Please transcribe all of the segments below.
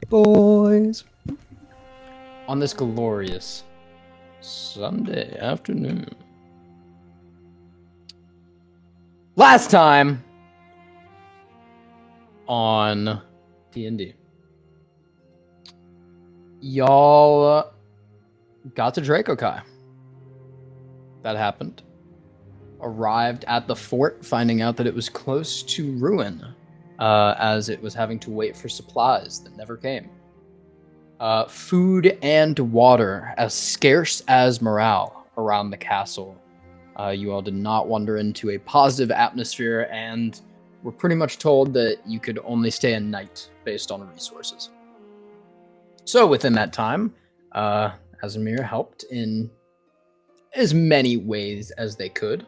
boys. On this glorious Sunday afternoon. Last time on D&D. Y'all got to Dracokai. That happened. Arrived at the fort, finding out that it was close to ruin, as it was having to wait for supplies that never came. Food and water as scarce as morale around the castle. You all did not wander into a positive atmosphere and were pretty much told that you could only stay a night based on resources. So within that time, CImmeria helped in as many ways as they could.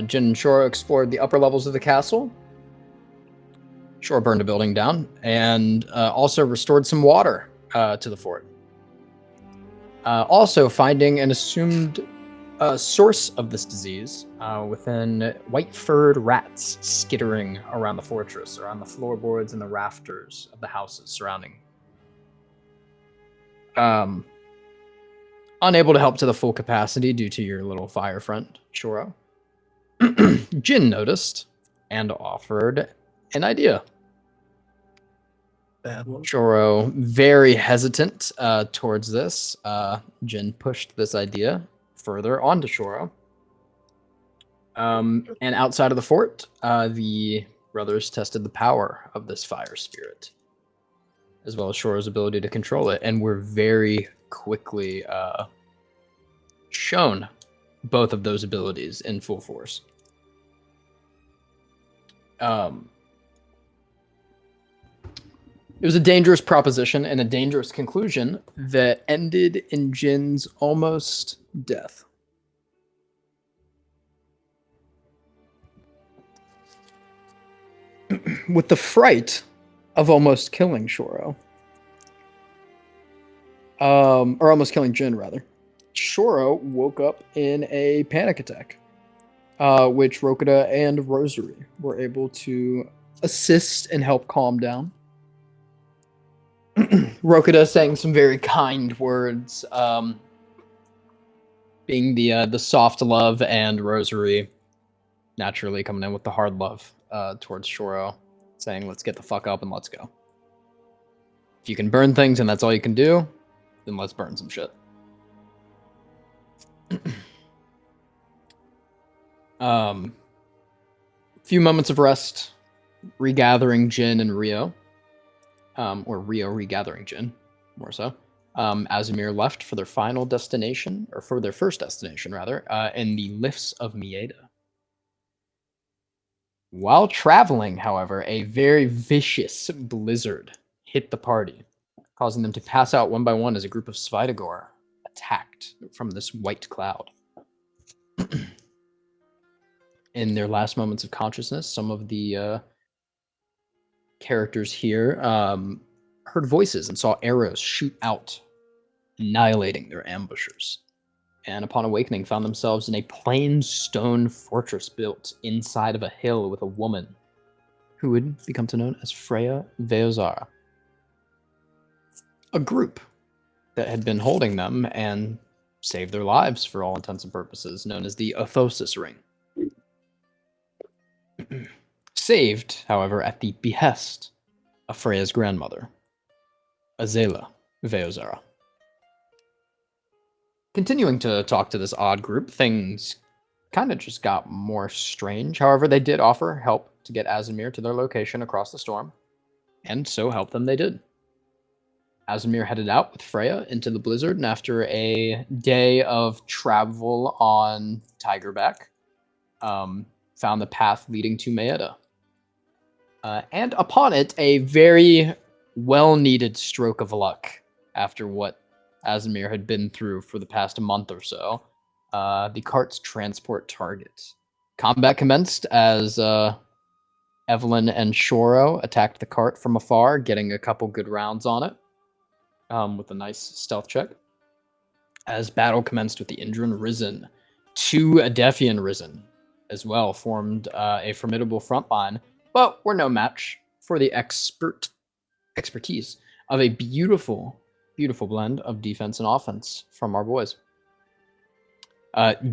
Jin and Shora explored the upper levels of the castle. Shora burned a building down and also restored some water to the fort. Also finding an assumed source of this disease within white-furred rats skittering around the fortress, around the floorboards and the rafters of the houses surrounding. Unable to help to the full capacity due to your little fire friend, Shora. Jin noticed and offered an idea. Shoro, very hesitant towards this. Jin pushed this idea further onto Shoro. And outside of the fort, the brothers tested the power of this fire spirit, as well as Shoro's ability to control it, and were very quickly shown both of those abilities in full force. It was a dangerous proposition and a dangerous conclusion that ended in Jin's almost death. With the fright of almost killing Shoro, or almost killing Jin, rather, Shoro woke up in a panic attack, which Rokita and Rosary were able to assist and help calm down. Rokita saying some very kind words, being the soft love, and Rosary naturally coming in with the hard love towards Shoro, saying, let's get the fuck up and let's go. If you can burn things and that's all you can do, then let's burn some shit. Few moments of rest, regathering Jin and Rio. Or Rio regathering Jin, more so. CImmeria left for their final destination, or for their first destination, rather, in the lifts of Mieda. While traveling, however, a very vicious blizzard hit the party, causing them to pass out one by one as a group of Svidagor attacked from this white cloud. In their last moments of consciousness, some of the characters here heard voices and saw arrows shoot out, annihilating their ambushers. And upon awakening, found themselves in a plain stone fortress built inside of a hill with a woman who would become to known as Freya Veozara. A group that had been holding them and saved their lives for all intents and purposes, known as the Othosis Ring. Saved, however, at the behest of Freya's grandmother, Azela Veozara. Continuing to talk to this odd group, things kind of just got more strange. However, they did offer help to get CImmeria to their location across the storm, and so help them they did. CImmeria headed out with Freya into the blizzard, and after a day of travel on Tigerback, found the path leading to Maeda. And upon it, a very well-needed stroke of luck after what CImmeria had been through for the past month or so. The cart's transport target. Combat commenced as Evelyn and Shoro attacked the cart from afar, getting a couple good rounds on it with a nice stealth check. As battle commenced with the Indran Risen, two Adefian Risen as well formed a formidable front line, but were no match for the expertise of a beautiful, beautiful blend of defense and offense from our boys.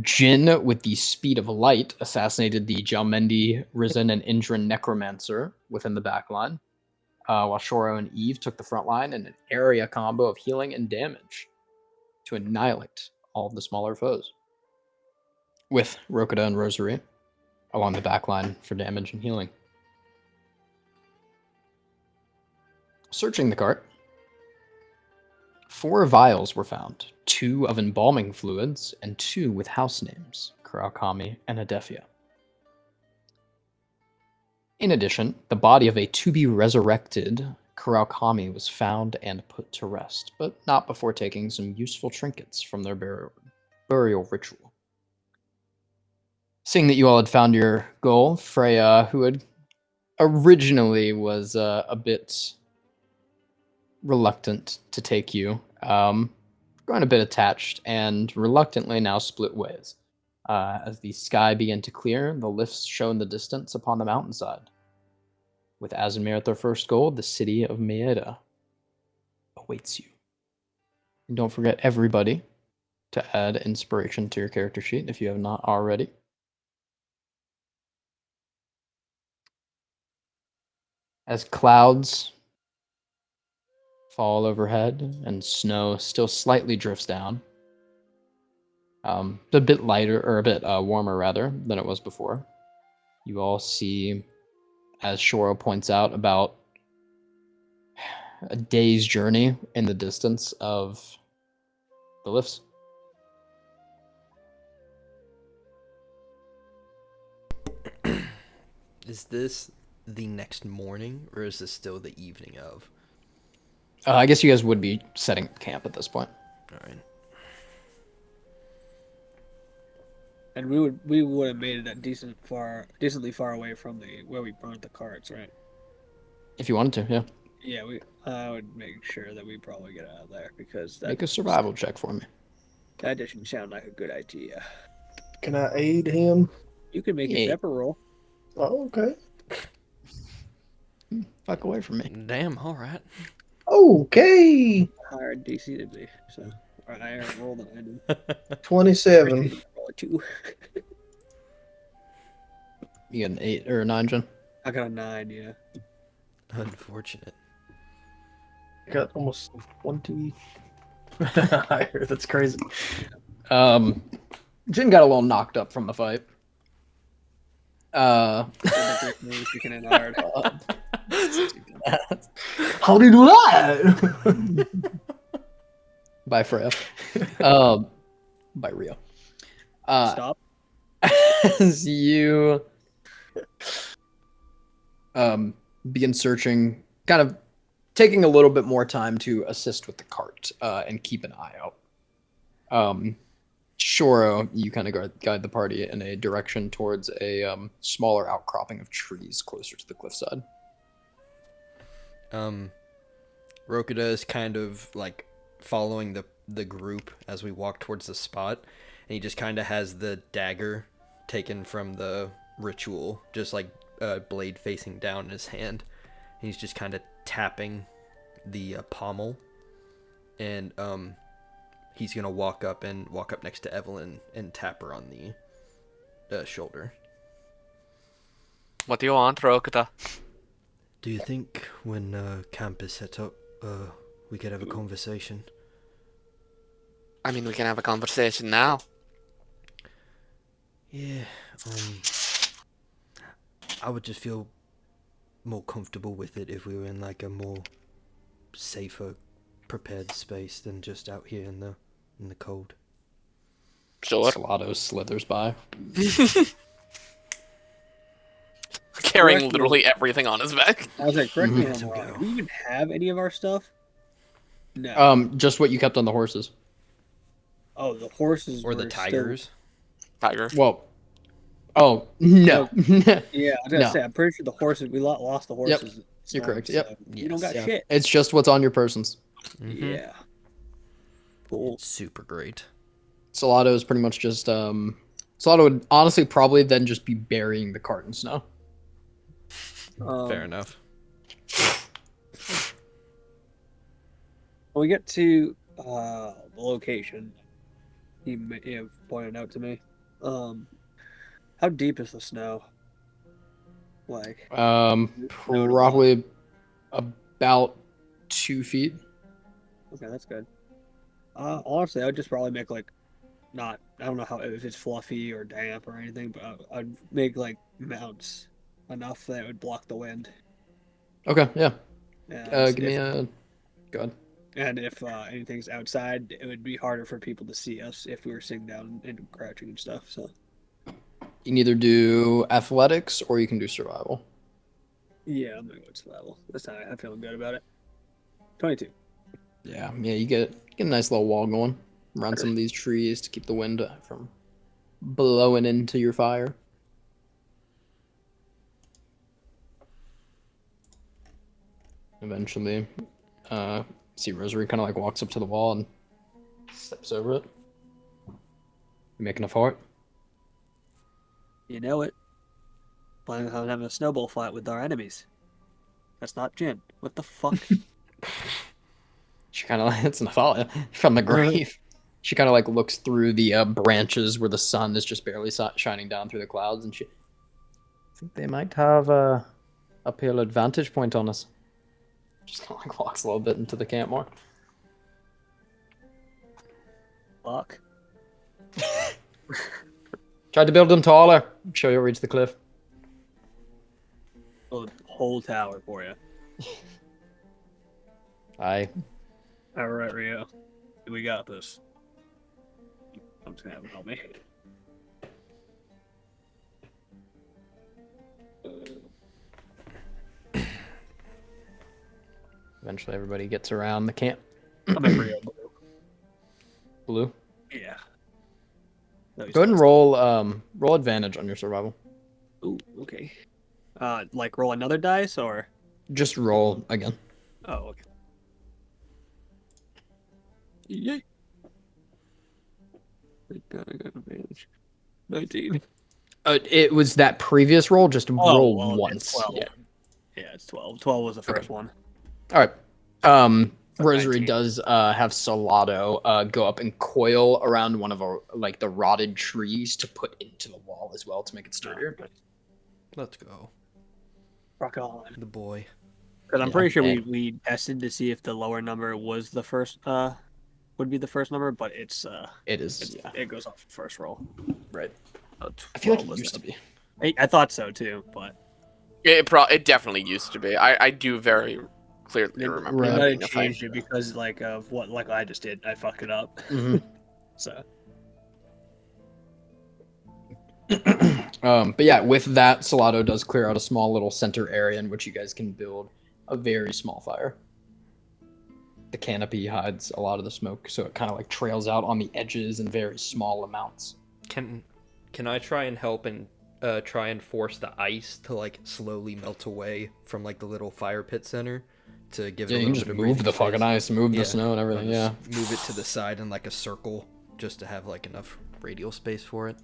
Jin, with the speed of light, assassinated the Jalmendi, Risen, and Indran Necromancer within the back line, while Shoro and Eve took the front line in an area combo of healing and damage to annihilate all of the smaller foes, with Rokuda and Rosary along the back line for damage and healing. Searching the cart, 4 vials were found, 2 of embalming fluids and 2 with house names, Kurakami and Adefia. In addition, the body of a to-be-resurrected Kurakami was found and put to rest, but not before taking some useful trinkets from their burial ritual. Seeing that you all had found your goal, Freya, who had originally was a bit reluctant to take you, growing a bit attached, and reluctantly now split ways. As the sky began to clear, the lifts show in the distance upon the mountainside. With Azimir at their first goal, the city of Maeda awaits you. And don't forget, everybody, to add inspiration to your character sheet if you have not already. As clouds fall overhead and snow still slightly drifts down, a bit lighter, or a bit warmer rather, than it was before, you all see, as Shoro points out, about a day's journey in the distance of the lifts. Is this the next morning, or is this still the evening of? I guess you guys would be setting camp at this point. All right. And we would have made it decently far away from where we burnt the carts, right? If you wanted to, yeah. Yeah, I would make sure that we probably get out of there because Make a survival check for me. That doesn't sound like a good idea. Can I aid him? You can make a separate roll. Oh, okay. Fuck away from me. Damn, all right. Okay. Higher DC to be, so or higher roll than I did. 27. Roll a 2. You got an 8 or a 9, Jen? I got a 9, yeah. Unfortunate. Got almost 20 higher. That's crazy. Jin got a little knocked up from the fight. How do you do that? By Freya. By Rio. Stop. As you begin searching, kind of taking a little bit more time to assist with the cart and keep an eye out. Shoro, you kind of guide the party in a direction towards a smaller outcropping of trees closer to the cliffside. Rokuda is kind of like following the group as we walk towards the spot, and he just kind of has the dagger taken from the ritual, just like blade facing down in his hand. And he's just kind of tapping the pommel, and he's gonna walk up next to Evelyn and tap her on the shoulder. What do you want, Rokuta? Do you think when camp is set up, we could have a conversation? I mean, we can have a conversation now. Yeah, I would just feel more comfortable with it if we were in like a more safer, prepared space than just out here in the cold. Sure. Salado slithers by. Carrying literally everything on his back. I was like, correct me if I'm wrong. Do we even have any of our stuff? No. Just what you kept on the horses. Oh, the horses or the tigers. Tiger. Well, no. Yeah, I was gonna say, I'm pretty sure the horses. We lost the horses. Yep. You're correct. Yep. So you don't got shit. It's just what's on your persons. Mm-hmm. Yeah. Cool. It's super great. Salado is pretty much just Salado would honestly probably then just be burying the cart in snow. Fair enough. we get to the location you have pointed out to me, how deep is the snow? Like, snowed a lot. Probably about 2 feet. Okay, that's good. Honestly, I would just probably make like not I don't know how if it's fluffy or damp or anything, but I'd make like mounts enough that it would block the wind. Okay, yeah. And Give me if a. Go ahead. and if anything's outside, it would be harder for people to see us if we were sitting down and crouching and stuff. So You can either do athletics or you can do survival. yeah, I'm gonna go to level this time. I'm feeling good about it. 22. Yeah, you get a nice little wall going around some of these trees to keep the wind from blowing into your fire. Eventually, see Rosary kind of like walks up to the wall and steps over it. You making a fort? You know it. Planning on having a snowball fight with our enemies. That's not Jin. What the fuck? She kind of like, it's Nathalia from the grave. She kind of like looks through the branches where the sun is just barely shining down through the clouds, and she I think they might have a uphill advantage point on us. Just kind of like walks a little bit into the camp more. Fuck. Tried to build them taller. I'm sure you'll reach the cliff. Build a whole tower for you. Aye. All right, Rio. We got this. I'm just gonna have him help me. Eventually, everybody gets around the camp. I'm at Rio. Blue. Yeah. No, he's Go ahead and fast. roll advantage on your survival. Ooh, okay. Like roll another dice or? Just roll again. Oh, okay. Yay. I got advantage. 19. It was that previous roll. Just roll well, it's once. 12. Yeah. Yeah, it's 12. 12 was the first one. All right. So Rosary 19. does have Salado go up and coil around one of our like the rotted trees to put into the wall as well to make it sturdier. Let's go. Rock on. The boy. Because I'm Yeah, pretty sure and- we tested to see if the lower number was the first would be the first number, but it's It is. Yeah. it goes off the first roll. Right. So I feel like 12 it was used to the- be. I thought so too, but It definitely used to be. I do very clearly remember right. that I being a thing. changed it because like of what like I just did. I fucked it up. Mhm. So But yeah, with that, Salado does clear out a small little center area in which you guys can build a very small fire. The canopy hides a lot of the smoke, so it kind of like trails out on the edges in very small amounts. Can I try and help and try and force the ice to like slowly melt away from like the little fire pit center to give it Yeah, a you little can just bit of move breathing the fucking space? ice, move Yeah, the snow and I'll everything. Yeah. just move it to the side in like a circle just to have like enough radial space for it.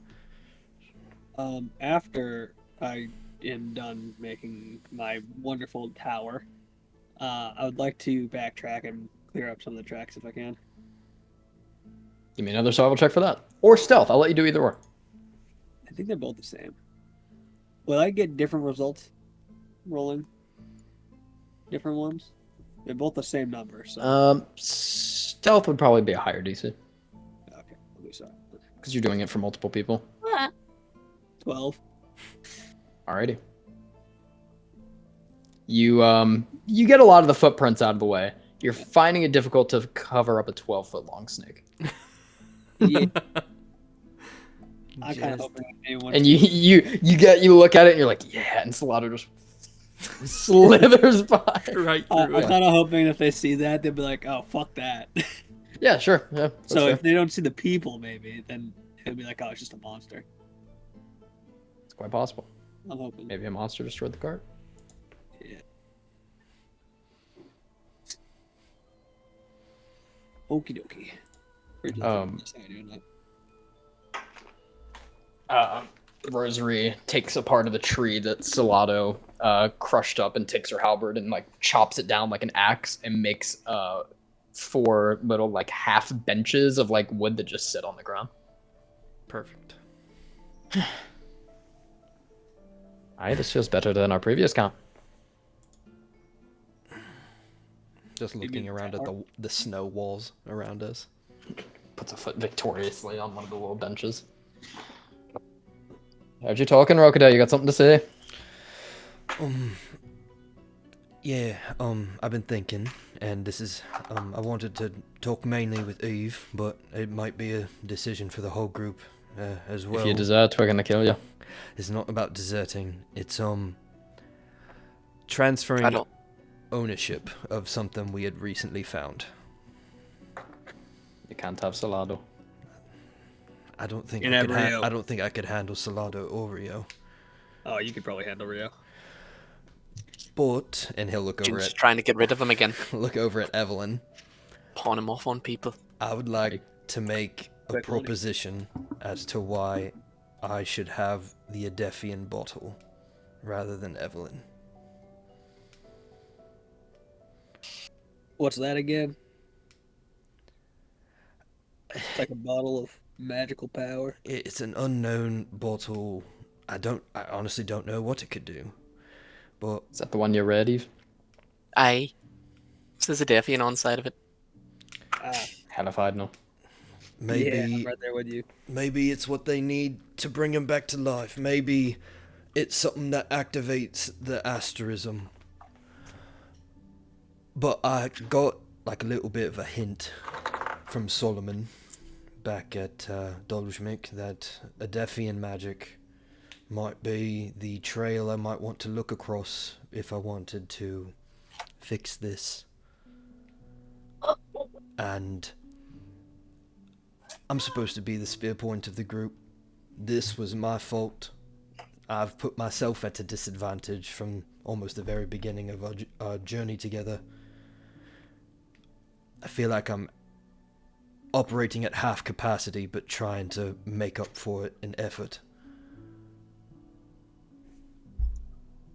after I am done making my wonderful tower, I would like to backtrack and clear up some of the tracks if I can. Give me another survival check for that, or stealth. I'll let you do either or. I think they're both the same. Will I get different results rolling? Different ones? They're both the same number, so Stealth would probably be a higher DC okay, I'll do so. because you're doing it for multiple people. 12. Alrighty. You get a lot of the footprints out of the way. You're finding it difficult to cover up a 12-foot long snake, Yeah, I kind of Just- hoping anyone. and you look at it and you're like, yeah, and Salado just slithers by. right I'm through it. kind of hoping if they see that, they'll be like, "Oh, fuck that." Yeah, sure. Yeah. That's So fair. if they don't see the people, maybe then it'll be like, "Oh, it's just a monster." It's quite possible. I'm hoping. Maybe a monster destroyed the cart. Yeah. Okie dokie. That's how I do that. Rosary takes a part of the tree that Salado crushed up and takes her halberd and like chops it down like an axe and makes 4 little like half benches of like wood that just sit on the ground. Perfect. Alright, this feels better than our previous count. Just You looking mean around at tower? the snow walls around us. Puts a foot victoriously on one of the little benches. How'd you talking, Rockadell? You got something to say? Yeah, I've been thinking, and this is, I wanted to talk mainly with Eve, but it might be a decision for the whole group, as well. If you desert, we're gonna kill you. It's not about deserting, it's, I transferring don't. ownership of something we had recently found. You can't have Salado. I don't think In I could Rio. I don't think I could handle Salado or Rio. Oh, you could probably handle Rio. But, and he'll look over Jin's at trying to get rid of him again. look over at Evelyn. Pawn him off on people. I would like to make a Quick money. proposition as to why I should have the Adefian bottle rather than Evelyn. What's that again? It's like a bottle of magical power. It's an unknown bottle. I honestly don't know what it could do. But Is that the one you read, Eve? Aye. There's a Defiant on side of it. Ah, Hell if I'd know. yeah, maybe I'm right there with you. maybe it's what they need to bring him back to life. Maybe it's something that activates the asterism. But I got like a little bit of a hint from Solomon back at Dolzhmik that Adefian magic might be the trail I might want to look across if I wanted to fix this. And I'm supposed to be the spear point of the group. This was my fault. I've put myself at a disadvantage from almost the very beginning of our journey together. I feel like I'm operating at half capacity, but trying to make up for it in effort.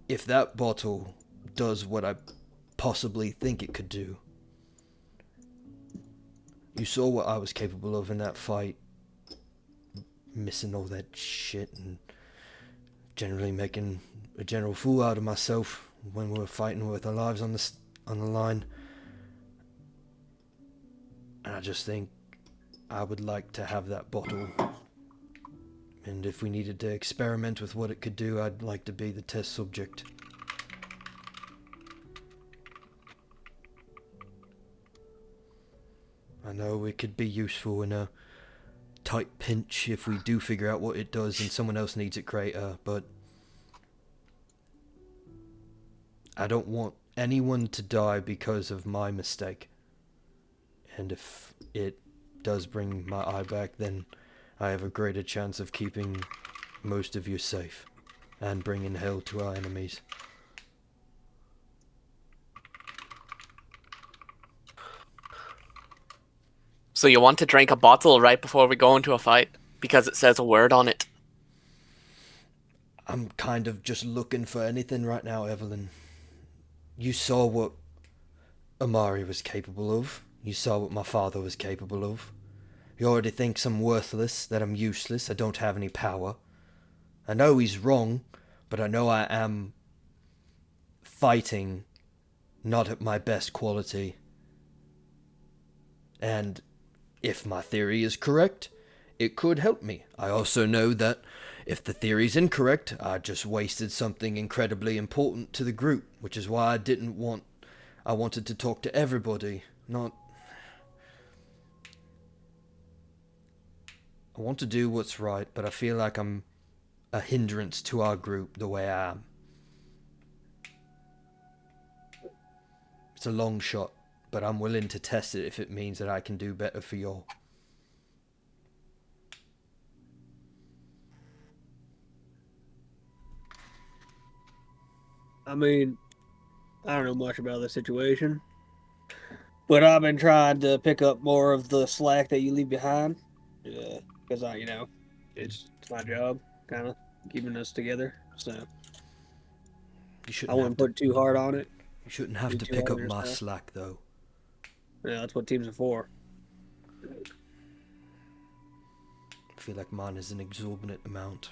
If that bottle does what I possibly think it could do, you saw what I was capable of in that fight, missing all that shit and generally making a general fool out of myself when we were fighting with our lives on the line. And I just think I would like to have that bottle. And if we needed to experiment with what it could do, I'd like to be the test subject. I know it could be useful in a tight pinch if we do figure out what it does and someone else needs it greater, but I don't want anyone to die because of my mistake. And if it does bring my eye back, then I have a greater chance of keeping most of you safe and bringing hell to our enemies. So you want to drink a bottle right before we go into a fight because it says a word on it. I'm kind of just looking for anything right now, Evelyn. You saw what Amari was capable of. You saw what my father was capable of. He already thinks I'm worthless, that I'm useless, I don't have any power. I know he's wrong, but I know I am fighting not at my best quality. And if my theory is correct, it could help me. I also know that if the theory's incorrect, I just wasted something incredibly important to the group, which is why I wanted to talk to everybody, not... I want to do what's right, but I feel like I'm a hindrance to our group the way I am. It's a long shot, but I'm willing to test it if it means that I can do better for y'all. I mean, I don't know much about the situation, but I've been trying to pick up more of the slack that you leave behind. Because it's my job, kind of keeping us together. So You I shouldn't wouldn't have to, put too hard on it. you shouldn't have do to too pick hard up on my yourself. slack, though. Yeah, that's what teams are for. I feel like mine is an exorbitant amount.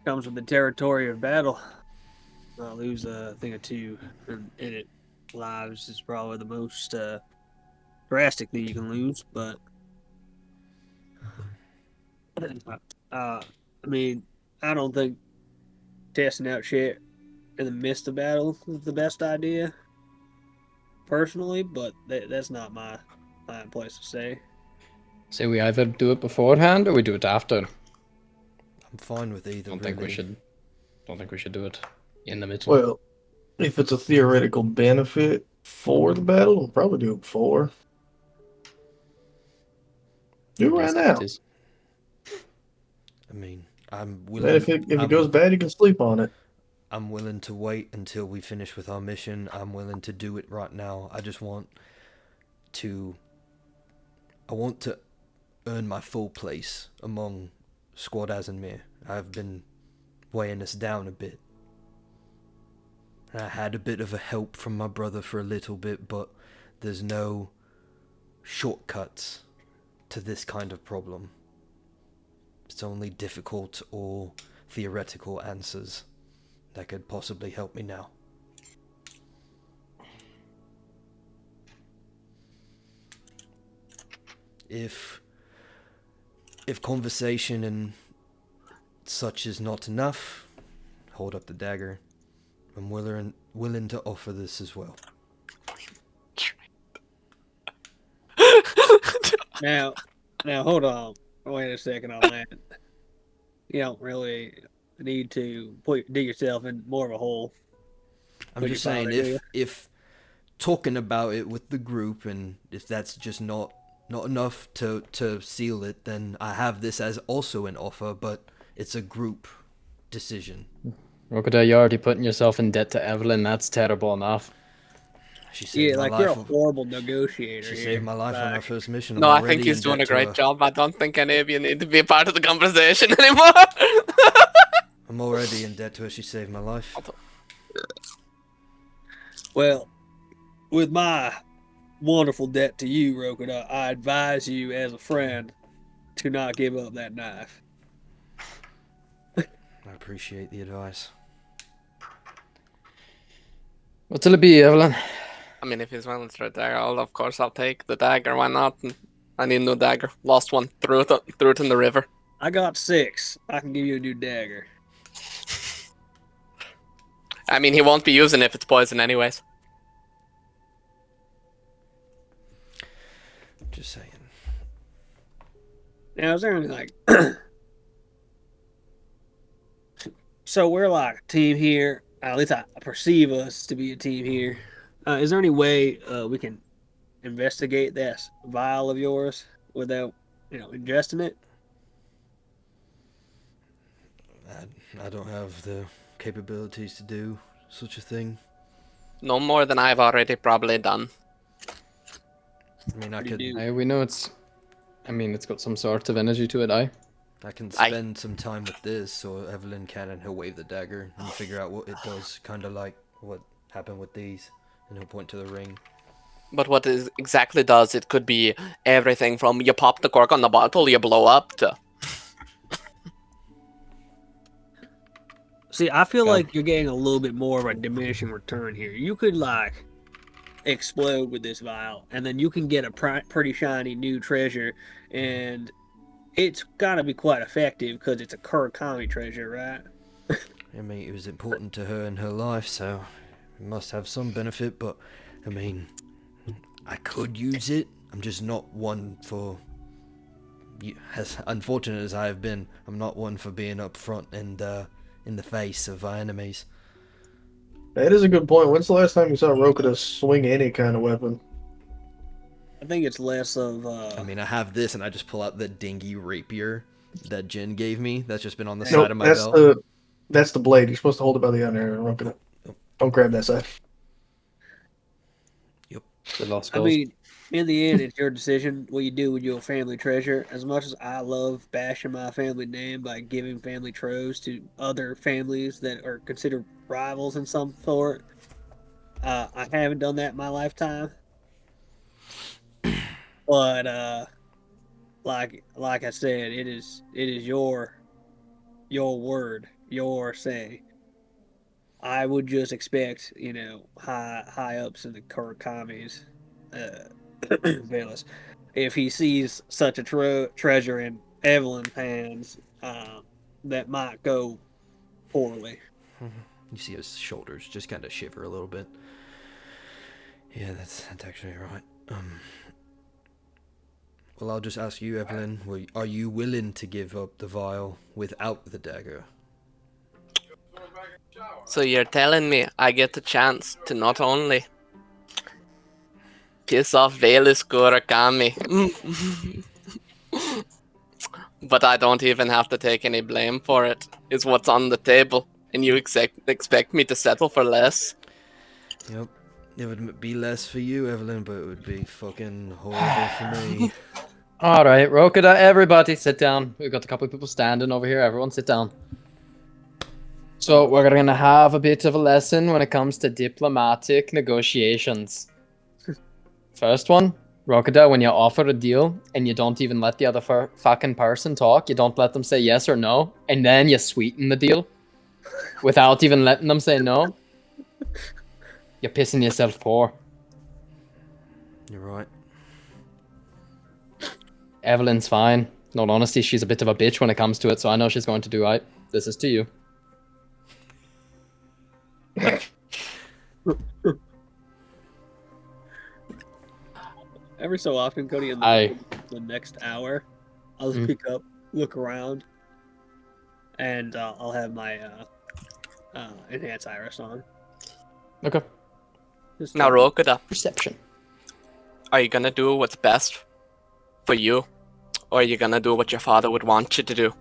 Comes with the territory of battle. I'll lose a thing or two in it. Lives is probably the most drastic thing you can lose, but I mean, I don't think testing out shit in the midst of battle is the best idea, personally. But that's not my place to say. Say we either do it beforehand or we do it after. I'm fine with either. Don't really. think we should. Don't think we should do it in the middle. Well, if it's a theoretical benefit for the battle, we'll probably do it before. Do it right Yes, now. it is. I mean, I'm And willing. if it I'm- goes bad, you can sleep on it. I'm willing to wait until we finish with our mission. I'm willing to do it right now. I just want to. I want to earn my full place among Squad CImmeria. I've been weighing us down a bit. I had a bit of a help from my brother for a little bit, but there's no shortcuts to this kind of problem. It's only difficult or theoretical answers that could possibly help me now. If conversation and such is not enough, hold up the dagger. I'm willing to offer this as well. Now, hold on. Wait a second on that. You don't really need to dig yourself in more of a hole. I'm With just your saying, father, do you? if talking about it with the group, and if that's just not enough to seal it, then I have this as also an offer, but it's a group decision. Rokada, you're already putting yourself in debt to Evelyn. That's terrible enough. She saved Yeah, my like life. you're a horrible negotiator. She here. saved my life on our Like, first mission. No, I'm I already think he's in doing debt a to great her. job. I don't think any of you need to be a part of the conversation anymore. I'm already in debt to her. She saved my life. well, with my wonderful debt to you, Rokuda, I advise you as a friend to not give up that knife. I appreciate the advice. What'll it be, Evelyn? I mean, if he's willing to the dagger, of course I'll take the dagger. Why not? I need a new dagger. Lost one. Threw it in the river. I got 6. I can give you a new dagger. I mean, he won't be using it if it's poison anyways. Just saying. Now, is there any like? So we're like a team here. At least I perceive us to be a team here. Is there any way we can investigate this vial of yours without, ingesting it? I don't have the capabilities to do such a thing. No more than I've already probably done. I mean, I What do you could do? We know it's. I mean, it's got some sort of energy to it, I can I- spend some time with this, so Evelyn can, and he'll wave the dagger and figure out what it does, kind of like what happened with these, and he'll point to the ring. But what it exactly does, it could be everything from you pop the cork on the bottle, you blow up, to See, I feel Yeah. like you're getting a little bit more of a diminishing return here. You could like explode with this vial, and then you can get a pretty shiny new treasure, and it's gotta be quite effective because it's a Kurokami treasure, right? I mean, it was important to her in her life, so it must have some benefit, but, I mean, I could use it. I'm just not one for... As unfortunate as I have been, I'm not one for being up front and in the face of our enemies. That is a good point. When's the last time you saw Rokuda swing any kind of weapon? I think it's less of. I mean, I have this, and I just pull out the dingy rapier that Jen gave me. That's just been on the Nope, side of my belt. That's the blade. You're supposed to hold it by the end there, Rokuda. Don't grab that side. The lost I goals. mean, in the end, it's your decision what you do with your family treasure. As much as I love bashing my family name by giving family troves to other families that are considered rivals in some sort, I haven't done that in my lifetime, but like I said, it is your word, your say. I would just expect, high ups in the current commies, uh, Velas, if he sees such a treasure in Evelyn's hands, that might go poorly. You see his shoulders just kind of shiver a little bit. Yeah, that's actually right. Well, I'll just ask you, Evelyn. Are you willing to give up the vial without the dagger? So you're telling me I get the chance to not only piss off Velis Gorakami, but I don't even have to take any blame for it. It's what's on the table, and you expect me to settle for less? Yep. It would be less for you, Evelyn, but it would be fucking horrible for me. All right, Rokida, everybody sit down. We've got a couple of people standing over here. Everyone sit down. So we're going to have a bit of a lesson when it comes to diplomatic negotiations. First one, Rokida, when you offer a deal and you don't even let the other fucking person talk, you don't let them say yes or no, and then you sweeten the deal without even letting them say no, you're pissing yourself poor. You're right. Evelyn's fine. In all honesty, she's a bit of a bitch when it comes to it, so I know she's going to do right. This is to you. Every so often, Cody, in the next hour, I'll just pick up, look around, and I'll have my enhance iris on. Okay. Just Now, Rokida, Perception. are you gonna do what's best for you, or are you gonna do what your father would want you to do?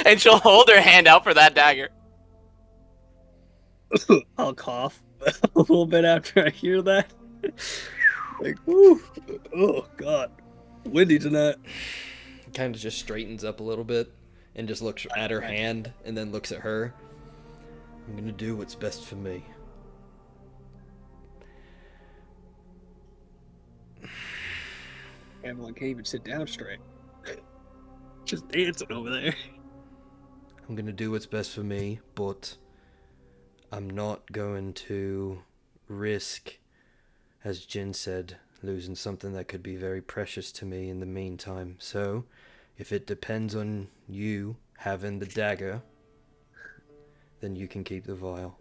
And she'll hold her hand out for that dagger. I'll cough a little bit after I hear that. Like, whoo, oh god, windy tonight. Kind of just straightens up a little bit and just looks at her hand and then looks at her. I'm gonna do what's best for me. Evelyn can't even sit down straight. Just dancing over there. I'm gonna do what's best for me, but I'm not going to risk, as Jin said, losing something that could be very precious to me in the meantime. So, if it depends on you having the dagger, then you can keep the vial.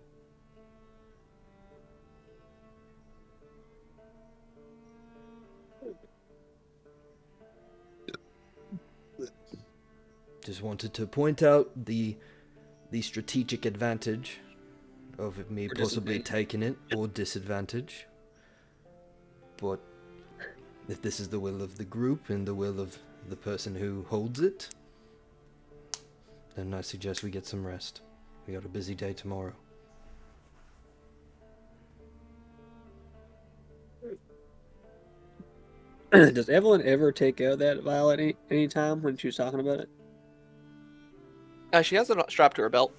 Just wanted to point out the strategic advantage of me possibly taking it, or disadvantage. But if this is the will of the group and the will of the person who holds it, then I suggest we get some rest. We got a busy day tomorrow. Does Evelyn ever take out that vial at any time when she was talking about it? She has it strapped to her belt.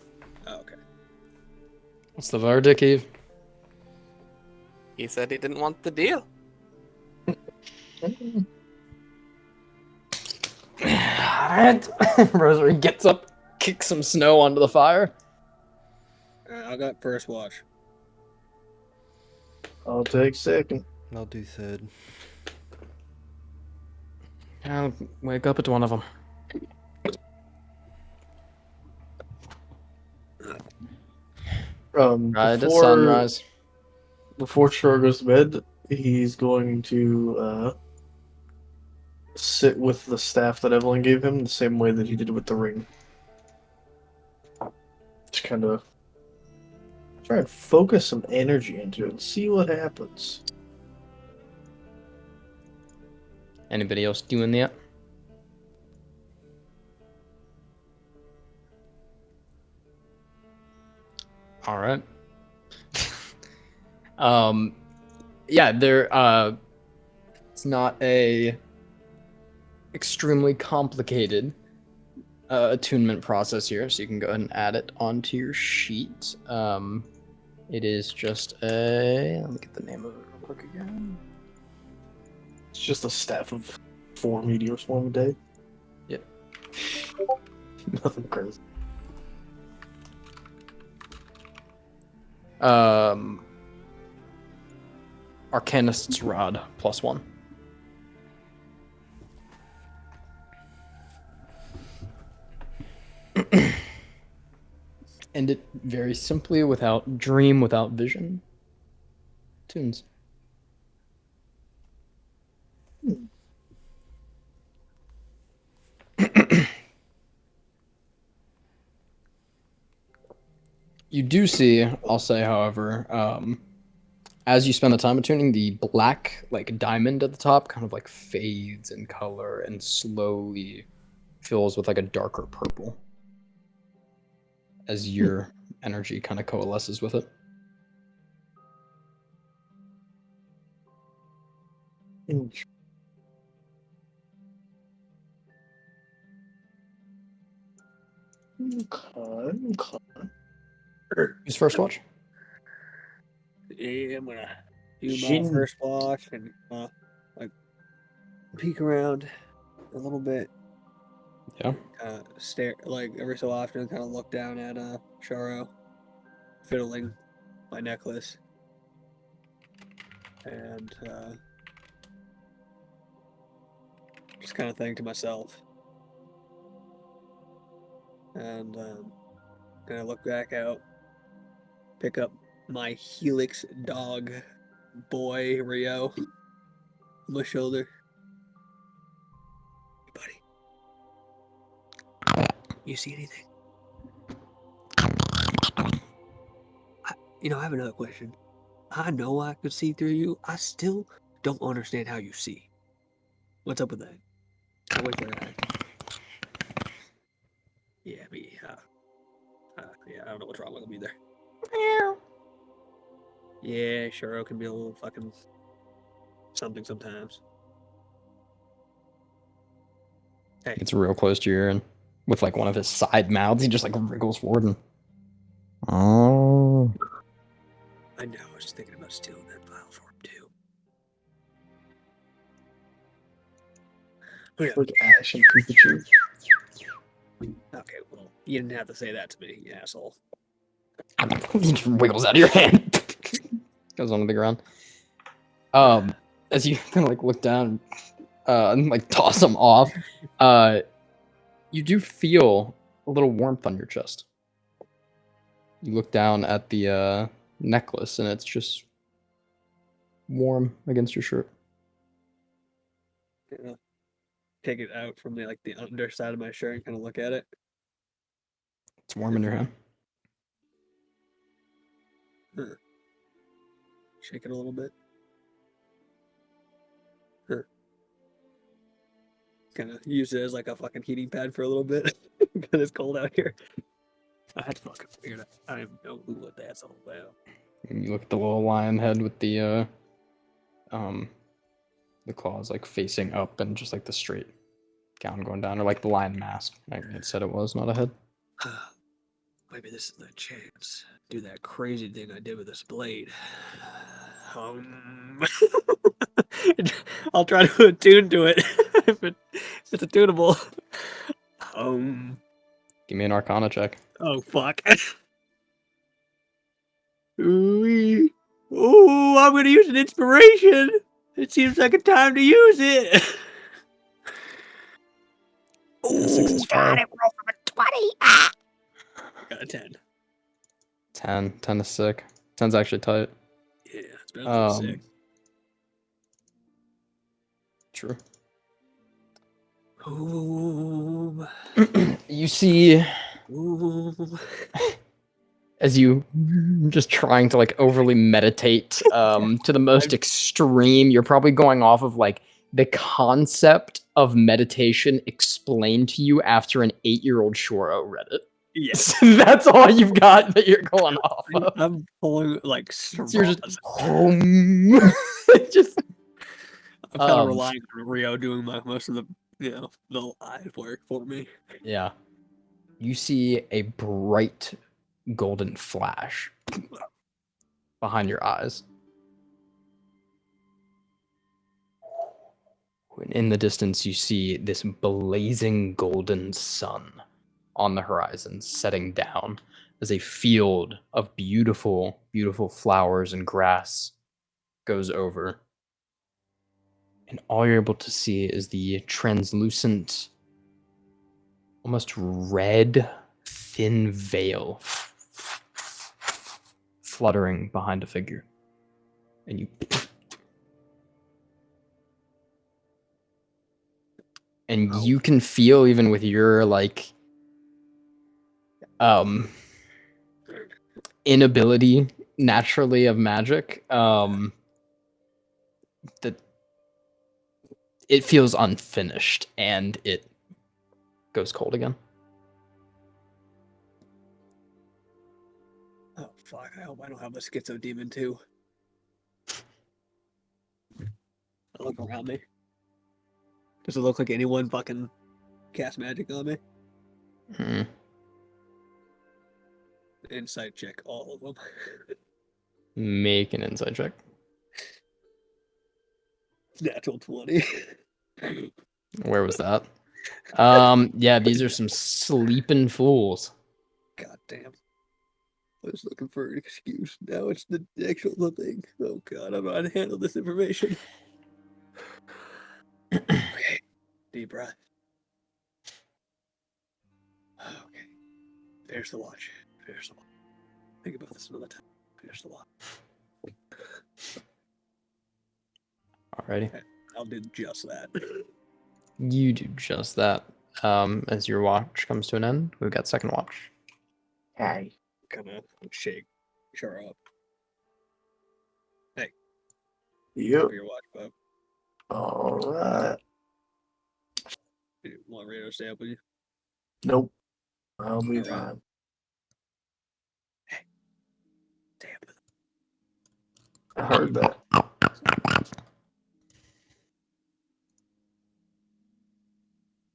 Oh, okay. What's the verdict, Eve? He said he didn't want the deal. Alright. Rosary gets up, kicks some snow onto the fire. I got first watch. I'll take second. I'll do third. I'll wake up at one of them. Right at sunrise. Before Shore goes to bed, he's going to sit with the staff that Evelyn gave him the same way that he did with the ring. Just kind of try and focus some energy into it and see what happens. Anybody else doing that? All right. Yeah, there it's not a extremely complicated attunement process here, so you can go ahead and add it onto your sheet. It is just a. Let me get the name of it real quick again. It's just a staff of 4 meteor swarm a day. Yep. Nothing crazy. Arcanist's Rod +1. End it very simply without dream, without vision. Tunes. You do see, I'll say, however, as you spend the time attuning, the black like diamond at the top kind of like fades in color and slowly fills with like a darker purple as your energy kind of coalesces with it. Okay. Who's first watch? Yeah, I'm gonna do my Shin. first watch and like peek around a little bit. Yeah. Stare like every so often, kind of look down at Sharo, fiddling my necklace, and just kind of think to myself, and kind of look back out, pick up my Helix dog boy Rio on my shoulder. Hey, buddy, you see anything? I have another question. I know I could see through you. I still don't understand how you see. What's up with that? I wait for that. Yeah, me. Yeah, I don't know what's wrong with him either. Yeah, Shuro can be a little fucking something sometimes. Hey, It's real close to your ear, and with like one of his side mouths, he just like wriggles forward and. Oh. I know. I was just thinking about stealing that file for him too. It's like Ash and Pikachu. Okay, well, you didn't have to say that to me, you asshole. He just wiggles out of your hand. Goes onto the ground. As you kind of like look down and like toss him off, you do feel a little warmth on your chest. You look down at the necklace and it's just warm against your shirt. Yeah. Take it out from the underside of my shirt and kind of look at it. It's warm in your hand. Shake it a little bit. Kind of use it as like a fucking heating pad for a little bit because it's cold out here. I had to fucking figure it out. I don't even know what that's all about. And you look at the little lion head with the claws like facing up and just like the straight gown going down, or like the lion mask. Like it said it was, not a head. Maybe this is the chance. Do that crazy thing I did with this blade. I'll try to attune to it if it's attunable. Give me an Arcana check. Oh fuck. Ooh, I'm gonna use an inspiration. It seems like a time to use it. And a 6 is got fair. it. Roll from a 20. Ah! Got a 10. 10 is sick. 10's actually tight. Yeah, it's better than 6. True. Ooh. You see, Ooh. as you just trying to like overly meditate to the most extreme, you're probably going off of like the concept of meditation explained to you after an 8-year-old Shoro read it. Yes. That's all you've got that you're going off of. I'm pulling like So you're just, just I'm kind of relying on Rio doing most of the the live work for me. yeah. You see a bright golden flash behind your eyes. When in the distance, you see this blazing golden sun on the horizon setting down as a field of beautiful, beautiful flowers and grass goes over. And all you're able to see is the translucent, almost red, thin veil fluttering behind a figure. And you can feel, even with your like inability naturally of magic, that it feels unfinished and it goes cold again. Oh fuck! I hope I don't have a schizo demon too. I look around me. Does it look like anyone fucking cast magic on me? Hmm. Insight check all of them. Make an insight check. Natural 20. Where was that? Yeah, these are some sleeping fools. God damn. I was looking for an excuse. Now it's the actual thing. Oh god, I'm not to handle this information. Okay. Deep breath. Okay. There's the watch. There's the watch. Think about this another time. There's the watch. Alrighty. Okay. I'll do just that. You do just that. As your watch comes to an end, we've got second watch. Hey. Kind of shake. Sure up. Hey. Yep. For your watch, Bob. All right. You want radio to stay up with you? Nope. I'll be All right. fine. Stay up with I heard that.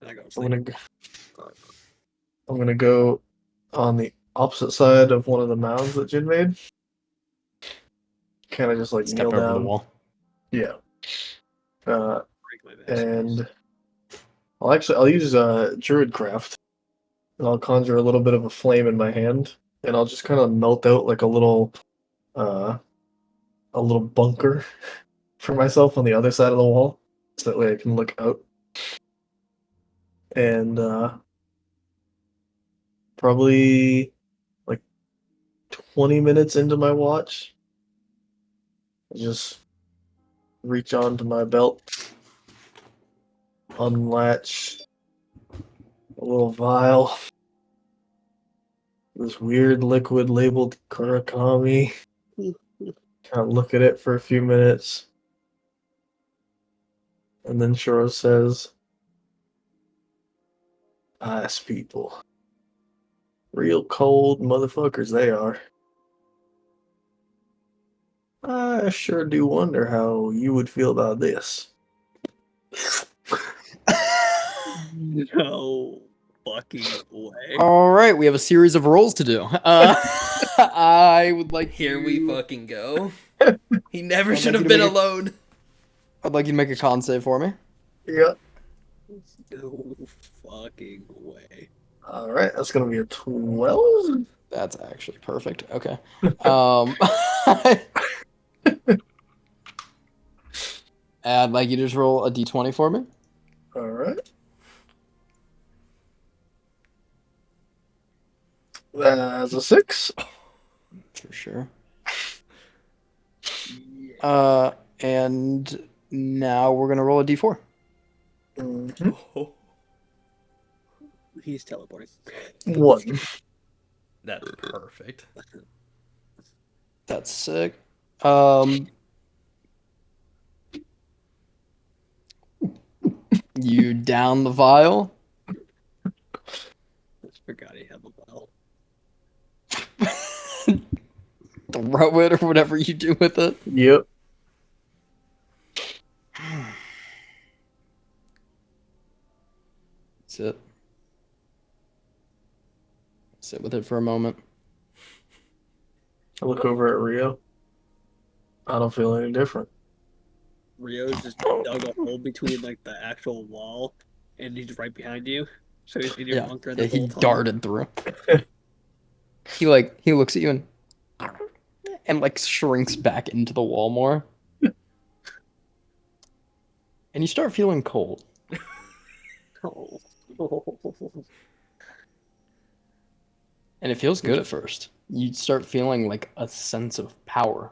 I go to I'm sleep. gonna go on the opposite side of one of the mounds that Jin made. Kind of just like Step kneel over down. the wall. Yeah. Break my vessels. And I'll use Druidcraft, and I'll conjure a little bit of a flame in my hand, and I'll just kind of melt out like a little bunker for myself on the other side of the wall, so that way I can look out. And probably like 20 minutes into my watch, I just reach onto my belt, unlatch a little vial, this weird liquid labeled Kurakami. Kind of look at it for a few minutes, and then Shoro says, "Ice people. Real cold motherfuckers they are. I sure do wonder how you would feel about this." No fucking way. All right, we have a series of rolls to do. I would like Here you, we fucking go. He never I'd should like have you to been make alone. I'd like you to make a con save for me. Yeah. No fucking way. All right, that's gonna be a 12. That's actually perfect. Okay. I'd like you to just roll a d20 for me. All right. That's a 6. For sure. And now we're gonna roll a d4. Mm-hmm. Oh, He's teleporting. 1. that's perfect. That's sick. You down the vial. I forgot he had the bell. Throw it or whatever you do with it. Yep. Sit. Sit with it for a moment. I look over at Rio. I don't feel any different. Rio's just dug a hole between like the actual wall, and he's right behind you. So he's in your bunker Yeah, this he whole time. darted through. He looks at you and like shrinks back into the wall more. And you start feeling cold. Oh. And it feels good at first. You start feeling like a sense of power.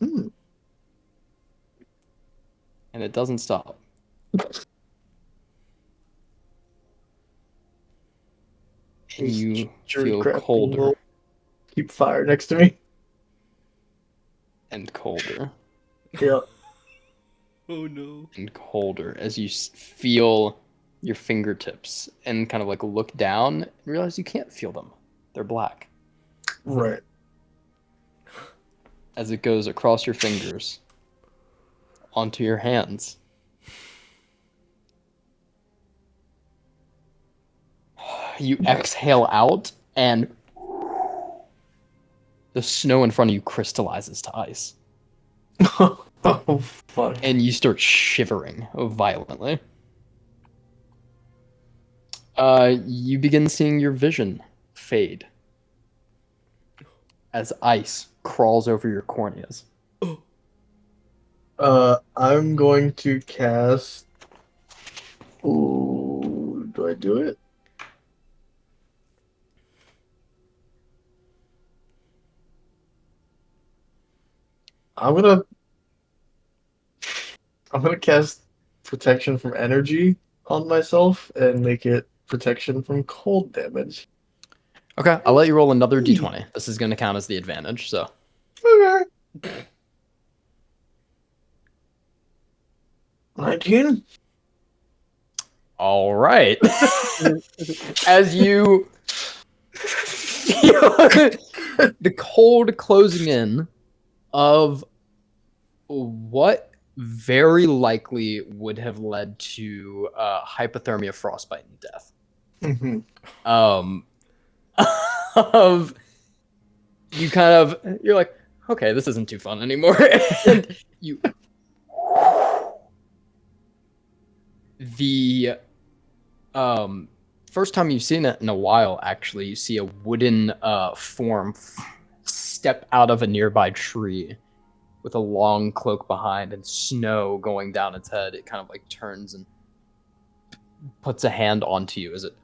Hmm. And it doesn't stop. And These you jury feel crafting colder will keep fire next to me. and colder Yeah. Oh no. and colder as you feel your fingertips and kind of like look down and realize you can't feel them. They're black. Right. As it goes across your fingers onto your hands. You exhale out, and the snow in front of you crystallizes to ice. Oh, fuck. And you start shivering violently. You begin seeing your vision fade as ice crawls over your corneas. I'm going to cast. Ooh, do I do it? I'm gonna cast protection from energy on myself and make it protection from cold damage. Okay, I'll let you roll another d20. This is going to count as the advantage, so. Okay. 19? All right. As you feel the cold closing in of what very likely would have led to hypothermia, frostbite, and death. Mm-hmm. Of you you're like, okay, this isn't too fun anymore. And you the first time you've seen it in a while, actually, you see a wooden form step out of a nearby tree with a long cloak behind and snow going down its head. It kind of like turns and puts a hand onto you as it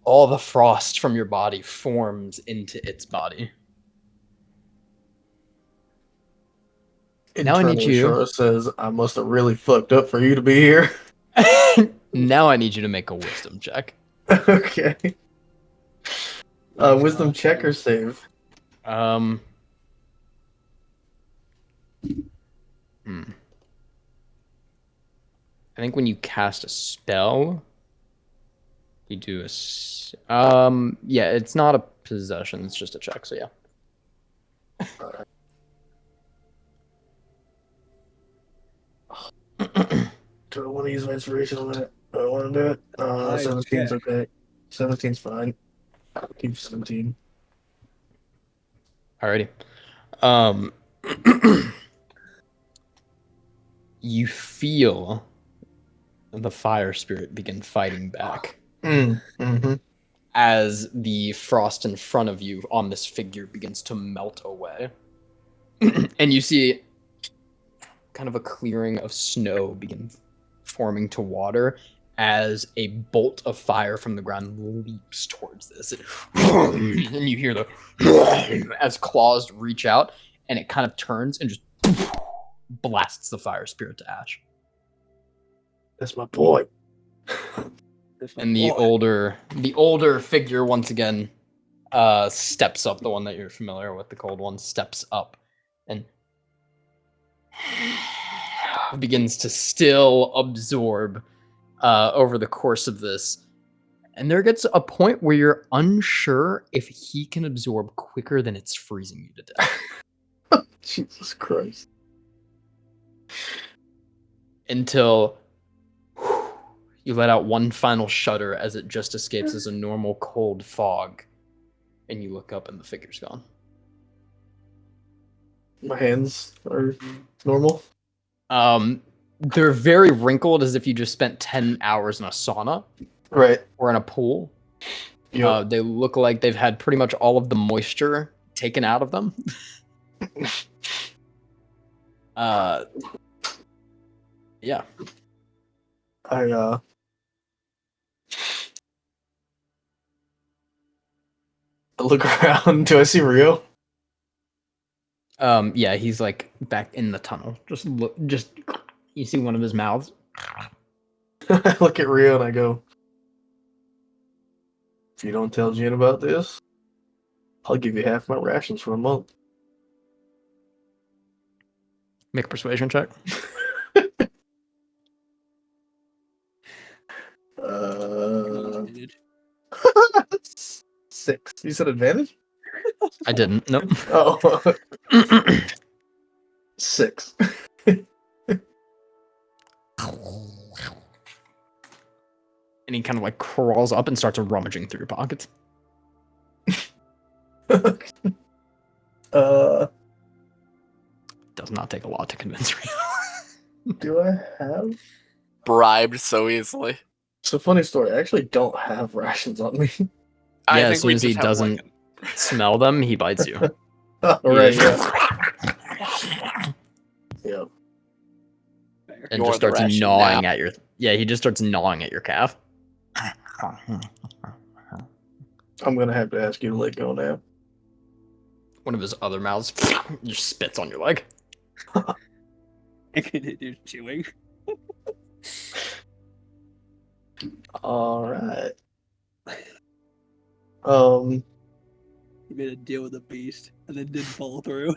all the frost from your body forms into its body. Now I need Internally, you. Shora says, I must have really fucked up for you to be here. Now I need you to make a wisdom check. Okay. Wisdom check or save? I think when you cast a spell, you do yeah, it's not a possession, it's just a check, so yeah. Do I want to use my inspiration on that? Do I want to do it? Nice 17's check. okay. 17's fine. Keep 17. Alrighty. You feel the fire spirit begin fighting back Mm-hmm. as the frost in front of you on this figure begins to melt away. And you see kind of a clearing of snow begin forming to water as a bolt of fire from the ground leaps towards this. And you hear the as claws reach out, and it kind of turns and just blasts the fire spirit to ash. That's my boy. And the older figure once again steps up. The one that you're familiar with, the cold one, steps up and begins to still absorb over the course of this. And there gets a point where you're unsure if he can absorb quicker than it's freezing you to death. Jesus Christ. Until you let out one final shudder as it just escapes as a normal cold fog. And you look up and the figure's gone. My hands are normal. They're very wrinkled, as if you just spent 10 hours in a sauna Right. or in a pool. Yep. They look like they've had pretty much all of the moisture taken out of them. Yeah. I look around. Do I see Rio? Yeah, he's like back in the tunnel. Just look, you see one of his mouths. I look at Rio and I go, if you don't tell Jen about this, I'll give you half my rations for a month. Make a persuasion check. Uh, 6. You said advantage? I didn't. Nope. Oh, 6. And he kind of like crawls up and starts rummaging through your pockets. uh, Does not take a lot to convince Rio. do I have? Bribed so easily. So funny story. I actually don't have rations on me. I Yeah, think as soon we as he just have doesn't like smell them, he bites you. Oh, right. Yeah. Fair. Yeah. And You're just the starts ration gnawing now. at your. Yeah, he just starts gnawing at your calf. I'm gonna have to ask you to let go now. One of his other mouths just spits on your leg. You're chewing. All right. You made a deal with the beast and then didn't follow through.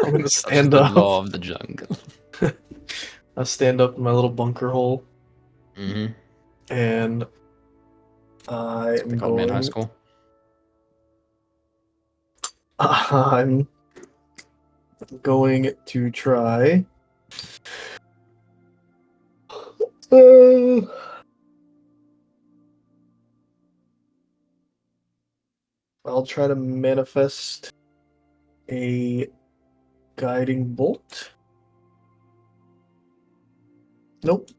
I'm gonna That's stand the up. law of the jungle. I stand up in my little bunker hole, Mm-hmm. and I am Called me in high going. school. I'm going to try. I'll try to manifest a guiding bolt. Nope,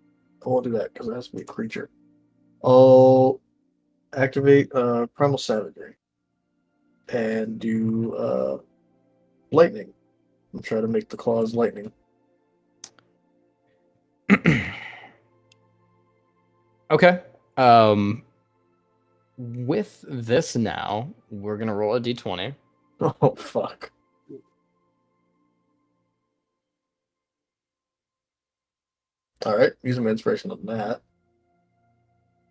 I won't do that because it has to be a creature. I'll activate Primal Savagery and do lightning. I'll try to make the claws lightning. Okay. With this now, we're gonna roll a d20. Oh, fuck. Alright, use some inspiration on that.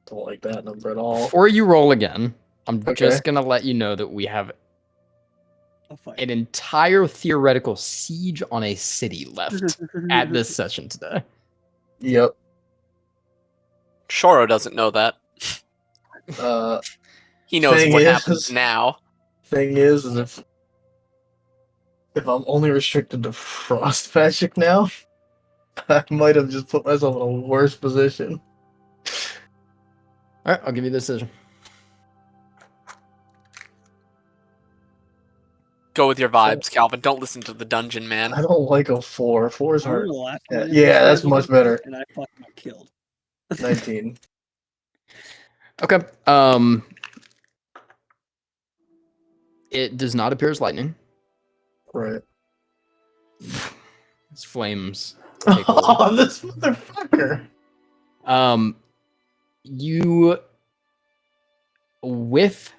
Don't like that number at all. Before you roll again, I'm Okay. just gonna let you know that we have A fight. an entire theoretical siege on a city left at this session today. Yep. Shoro doesn't know that. He knows Thing what is- happens now. Thing is if I'm only restricted to frost magic now, I might have just put myself in a worse position. All right, I'll give you the decision. Go with your vibes, Calvin. Don't listen to the dungeon man. I don't like a 4. 4 is I remember hard. the last Yeah, time I yeah, played that's with much him, better. And I fucking got killed. 19. Okay. It does not appear as lightning. Right. It's flames. Take hold. Oh, this motherfucker. You, with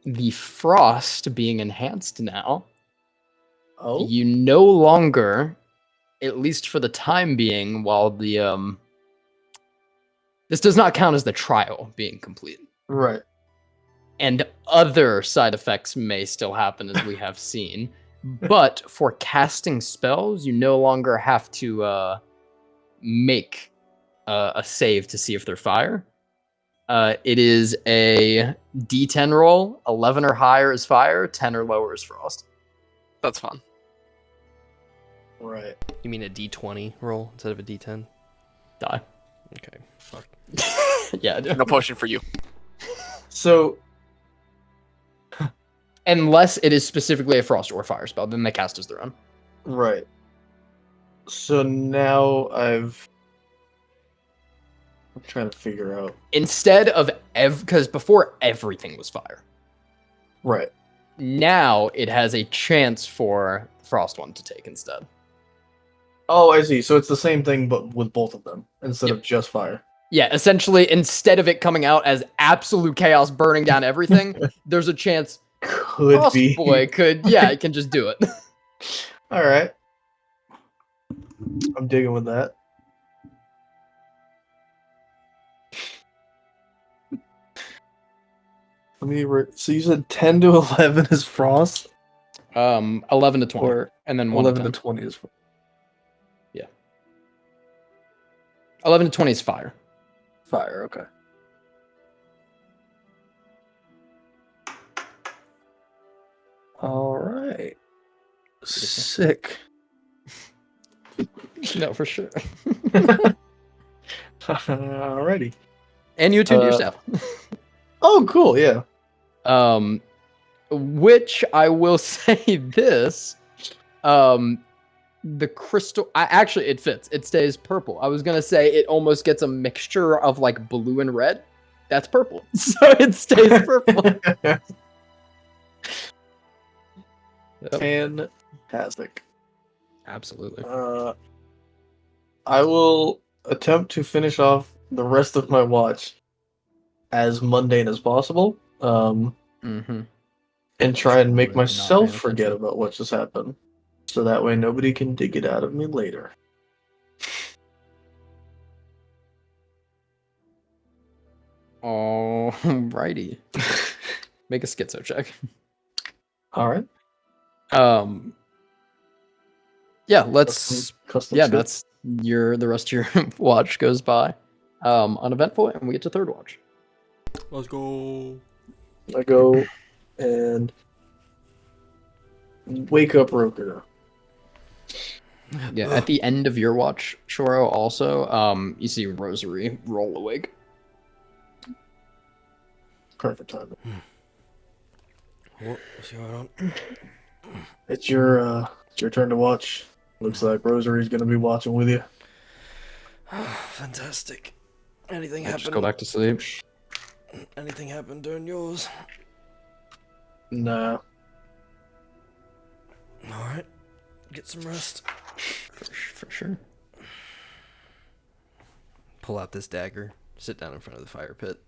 the frost being enhanced now, Oh? you no longer, at least for the time being, while the this does not count as the trial being complete. Right. And other side effects may still happen, as we have seen. But for casting spells, you no longer have to make a save to see if they're fire. It is a D10 roll. 11 or higher is fire. 10 or lower is frost. That's fun. Right. You mean a D20 roll instead of a D10? Die. Okay. Fuck. Yeah, I do. No potion for you. So, Unless it is specifically a frost or fire spell, then they cast as their own. Right. So now I'm trying to figure out. Instead of because before everything was fire. Right. Now it has a chance for Frost one to take instead. Oh, I see. So it's the same thing, but with both of them instead Yep. of just fire. Yeah, essentially, instead of it coming out as absolute chaos burning down everything, there's a chance Could Frost be. Boy could, yeah, it can just do it. All right. I'm digging with that. So you said 10 to 11 is frost, 11 to 20, or and then 1 11 to to 10. 20 is frost. 11 to 20 is fire. Fire. Okay. All right. Sick. No, for sure. Alrighty. And you attuned to your staff. Oh, cool. Yeah. Which I will say this, the crystal, actually it fits. It stays purple. I was gonna say it almost gets a mixture of like blue and red. That's purple, so it stays purple. Yep. Fantastic. Absolutely. I will attempt to finish off the rest of my watch as mundane as possible. Mm-hmm. And try and make Really not myself paying forget attention. about what just happened. So that way nobody can dig it out of me later. Alrighty. Make a schizo check. Alright. Yeah, let's Custom yeah, skill. that's the rest of your watch goes by. Uneventful, and we get to third watch. Let's go. I go and wake up Rokuda. Yeah, at the end of your watch, Shoro, also, you see Rosary roll awake. Perfect timing. What's going on? It's your turn to watch. Looks like Rosary's gonna be watching with you. Fantastic. Anything Just go happened? back to sleep. Anything happened during yours? Nah. All right. Get some rest. For sure. Pull out this dagger. Sit down in front of the fire pit.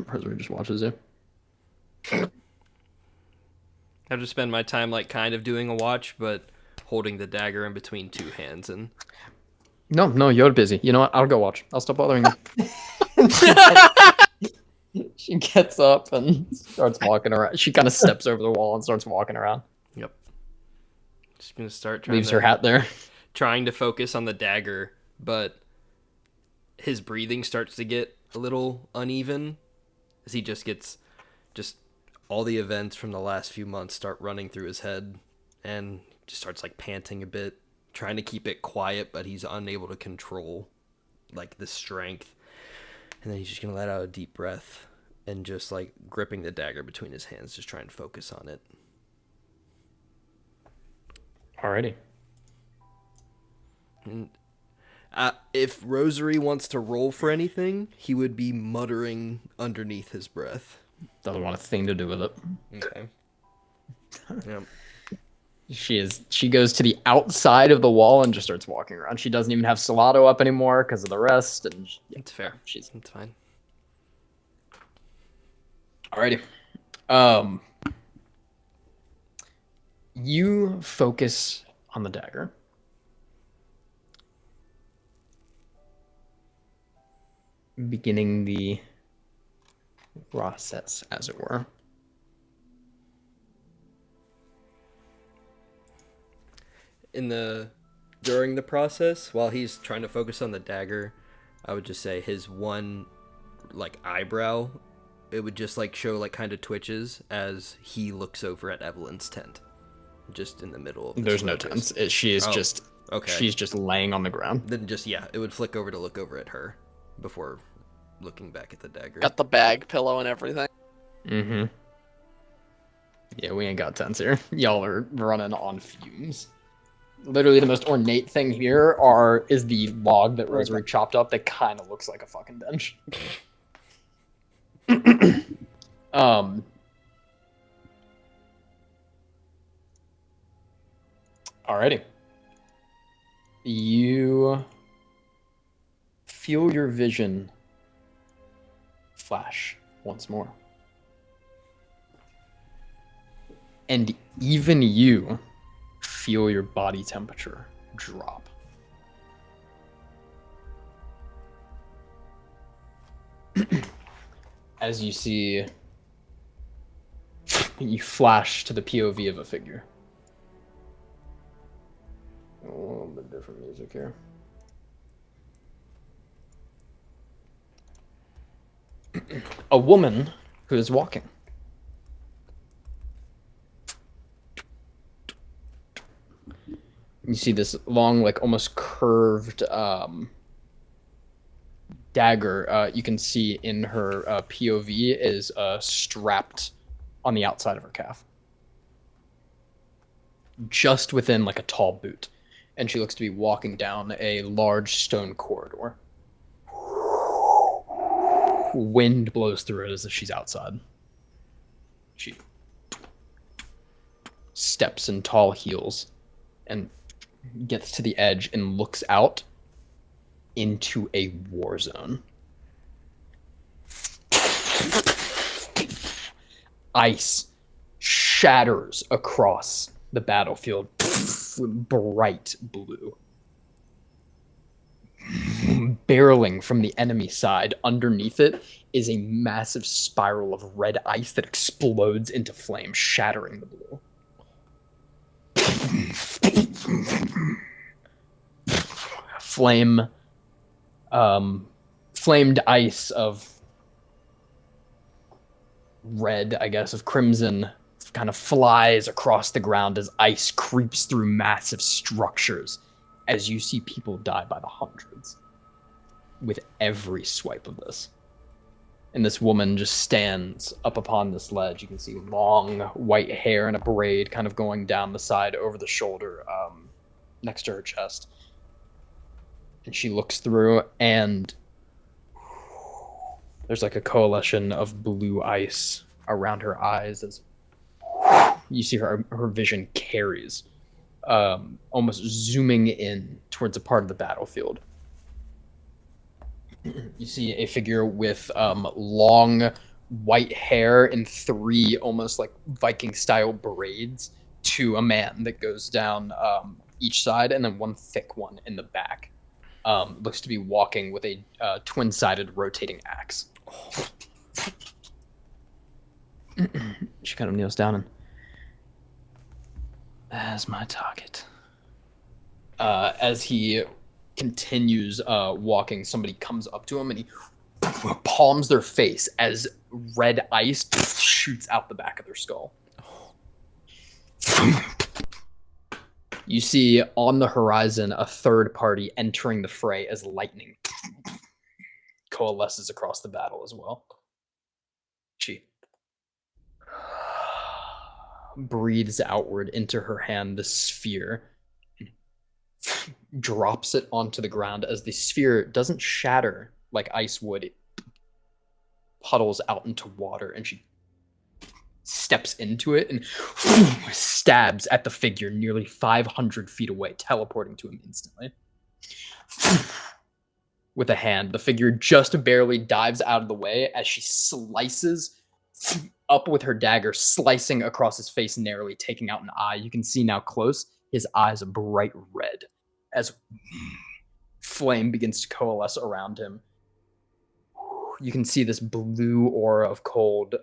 Rosary just watches you. I have to spend my time like kind of doing a watch, but holding the dagger in between two hands and. No, you're busy. You know what? I'll go watch. I'll stop bothering you. She gets up and starts walking around. She kind of steps over the wall and starts walking around. Yep. Just gonna start trying Leaves to, her hat there. trying to focus on the dagger, but his breathing starts to get a little uneven as he just all the events from the last few months start running through his head, and just starts like panting a bit, trying to keep it quiet, but he's unable to control like the strength. And then he's just gonna let out a deep breath and just like gripping the dagger between his hands, just trying to focus on it. Alrighty. And if Rosary wants to roll for anything, he would be muttering underneath his breath. Doesn't want a thing to do with it. Okay. Yep. She goes to the outside of the wall and just starts walking around. She doesn't even have Salato up anymore because of the rest, and It's fair. she's It's fine. alrighty. You focus on the dagger. Beginning the process, as it were. During the process, while he's trying to focus on the dagger, I would just say his one like eyebrow, it would just like show like kind of twitches as he looks over at Evelyn's tent, just in the middle of this There's no focus. tense. She is Oh, just okay. she's just laying on the ground. Then just it would flick over to look over at her before looking back at the dagger. Got the bag pillow and everything. Mm-hmm. Yeah, we ain't got tents here. Y'all are running on fumes. Literally, the most ornate thing here is the log that Rosary chopped up that kind of looks like a fucking bench. Alrighty. You feel your vision flash once more. And even you feel your body temperature drop. As you see, you flash to the POV of a figure. A little bit different music here. A woman who is walking. You see this long, like almost curved dagger. You can see in her POV is strapped on the outside of her calf, just within like a tall boot, and she looks to be walking down a large stone corridor. Wind blows through it as if she's outside. She steps in tall heels and gets to the edge and looks out into a war zone. Ice shatters across the battlefield, bright blue. Barreling from the enemy side, underneath it is a massive spiral of red ice that explodes into flame, shattering the blue. Flamed ice of red, I guess, of crimson, kind of flies across the ground as ice creeps through massive structures, as you see people die by the hundreds with every swipe of this. And this woman just stands up upon this ledge. You can see long white hair and a braid kind of going down the side over the shoulder, next to her chest. And she looks through, and there's like a coalition of blue ice around her eyes as you see her vision carries, almost zooming in towards a part of the battlefield. You see a figure with long white hair and 3 almost like Viking-style braids to a man that goes down each side, and then one thick one in the back. Looks to be walking with a twin-sided rotating axe. She kind of kneels down and... That's my target. As he continues walking, somebody comes up to him and he palms their face as red ice shoots out the back of their skull. You see on the horizon a third party entering the fray as lightning coalesces across the battle as well. She breathes outward into her hand the sphere, drops it onto the ground. As the sphere doesn't shatter like ice would, it puddles out into water, and she steps into it and stabs at the figure nearly 500 feet away, teleporting to him instantly. With a hand, the figure just barely dives out of the way as she slices up with her dagger, slicing across his face narrowly, taking out an eye. You can see now close, his eyes are bright red as flame begins to coalesce around him. You can see this blue aura of cold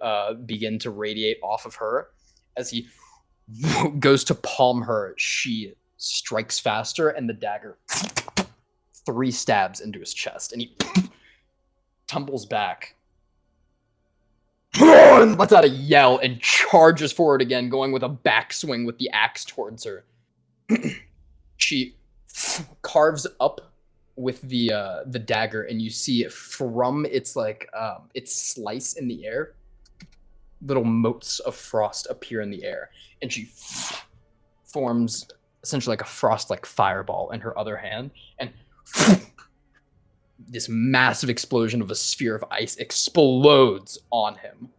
begin to radiate off of her. As he goes to palm her, she strikes faster, and the dagger 3 stabs into his chest, and he tumbles back and lets out a yell and charges forward again, going with a backswing with the axe towards her. She carves up with the dagger, and you see it from its like its slice in the air. little motes of frost appear in the air, and she forms essentially like a frost like fireball in her other hand, and this massive explosion of a sphere of ice explodes on him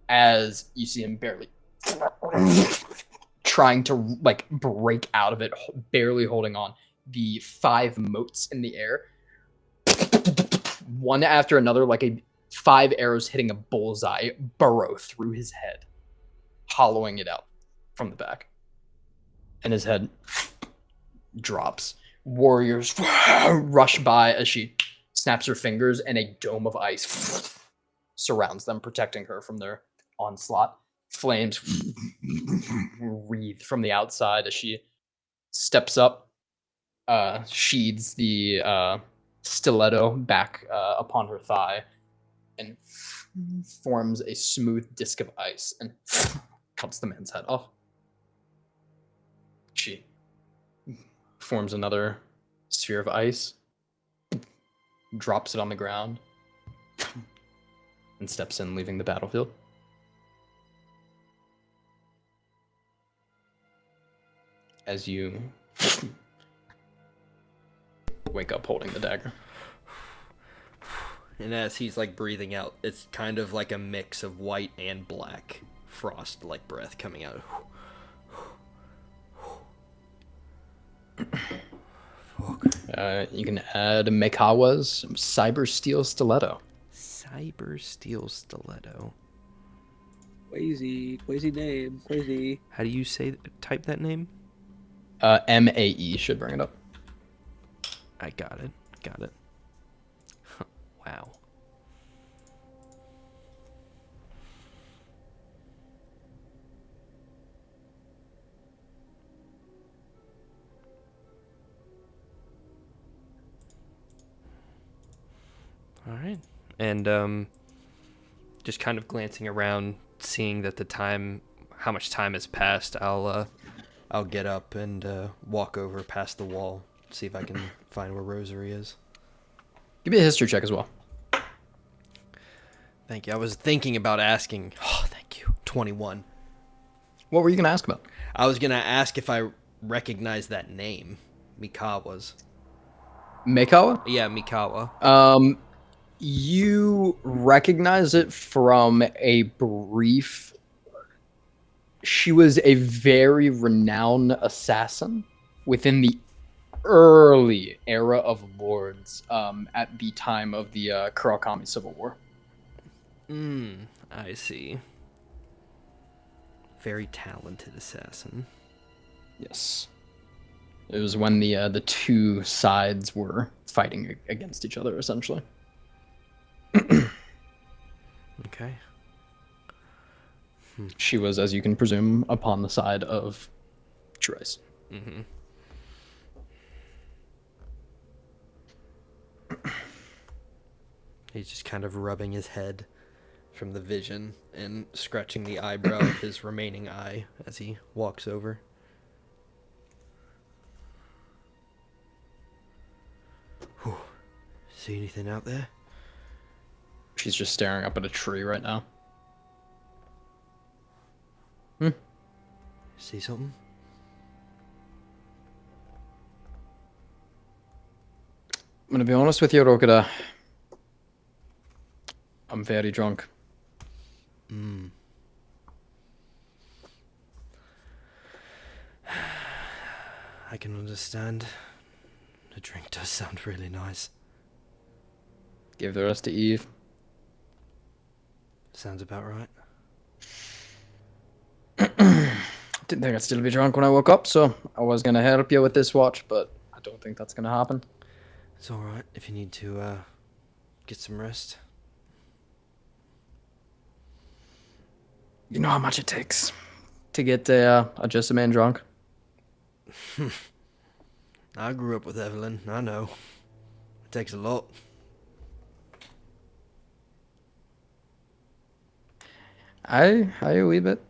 as you see him barely trying to like break out of it, barely holding on. The 5 motes in the air, one after another, like 5 arrows hitting a bullseye, burrow through his head, hollowing it out from the back. And his head drops. Warriors rush by as she snaps her fingers, and a dome of ice surrounds them, protecting her from their onslaught. Flames wreathe from the outside as she steps up, sheathes the stiletto back upon her thigh, and forms a smooth disc of ice and cuts the man's head off. She forms another sphere of ice, drops it on the ground, and steps in, leaving the battlefield. As you wake up holding the dagger. And as he's like breathing out, it's kind of like a mix of white and black frost like breath coming out. You can add Mekawa's Cyber Steel Stiletto. Cyber Steel Stiletto. Crazy name, crazy. How do you type that name? MAE should bring it up. I got it. Wow. All right. And just kind of glancing around, seeing that how much time has passed, I'll get up and walk over past the wall, see if I can find where Rosary is. Give me a history check as well. Thank you. I was thinking about asking. Oh, thank you. 21. What were you going to ask about? I was going to ask if I recognize that name, Mikawa's. Mekawa? Yeah, Mikawa. You recognize it from a brief... She was a very renowned assassin within the early era of lords at the time of the Kurakami Civil War. I see. Very talented assassin. Yes. It was when the two sides were fighting against each other, essentially. Okay. She was, as you can presume, upon the side of Trice. Mm-hmm. He's just kind of rubbing his head from the vision and scratching the eyebrow of his remaining eye as he walks over. Whew. See anything out there? She's just staring up at a tree right now. See something? I'm gonna be honest with you, Rokida. I'm very drunk. I can understand. The drink does sound really nice. Give the rest to Eve. Sounds about right. Didn't think I'd still be drunk when I woke up, so I was gonna help you with this watch, but I don't think that's gonna happen. It's alright if you need to get some rest. You know how much it takes to get a Jessamine drunk? I grew up with Evelyn, I know. It takes a lot. I a wee bit.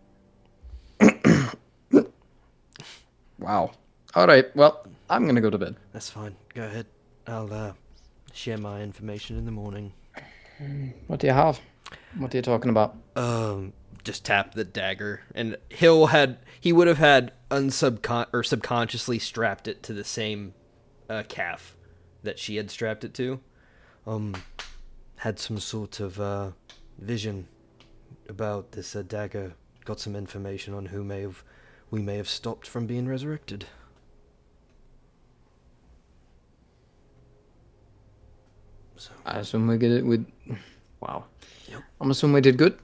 Wow. All right. Well, I'm gonna go to bed. That's fine. Go ahead. I'll share my information in the morning. What do you have? What are you talking about? just tap the dagger, and he would have had subconsciously strapped it to the same calf that she had strapped it to. Had some sort of vision about this dagger. Got some information on who we may have stopped from being resurrected. So, I assume we get it with. Wow. Yep. I'm assuming we did good.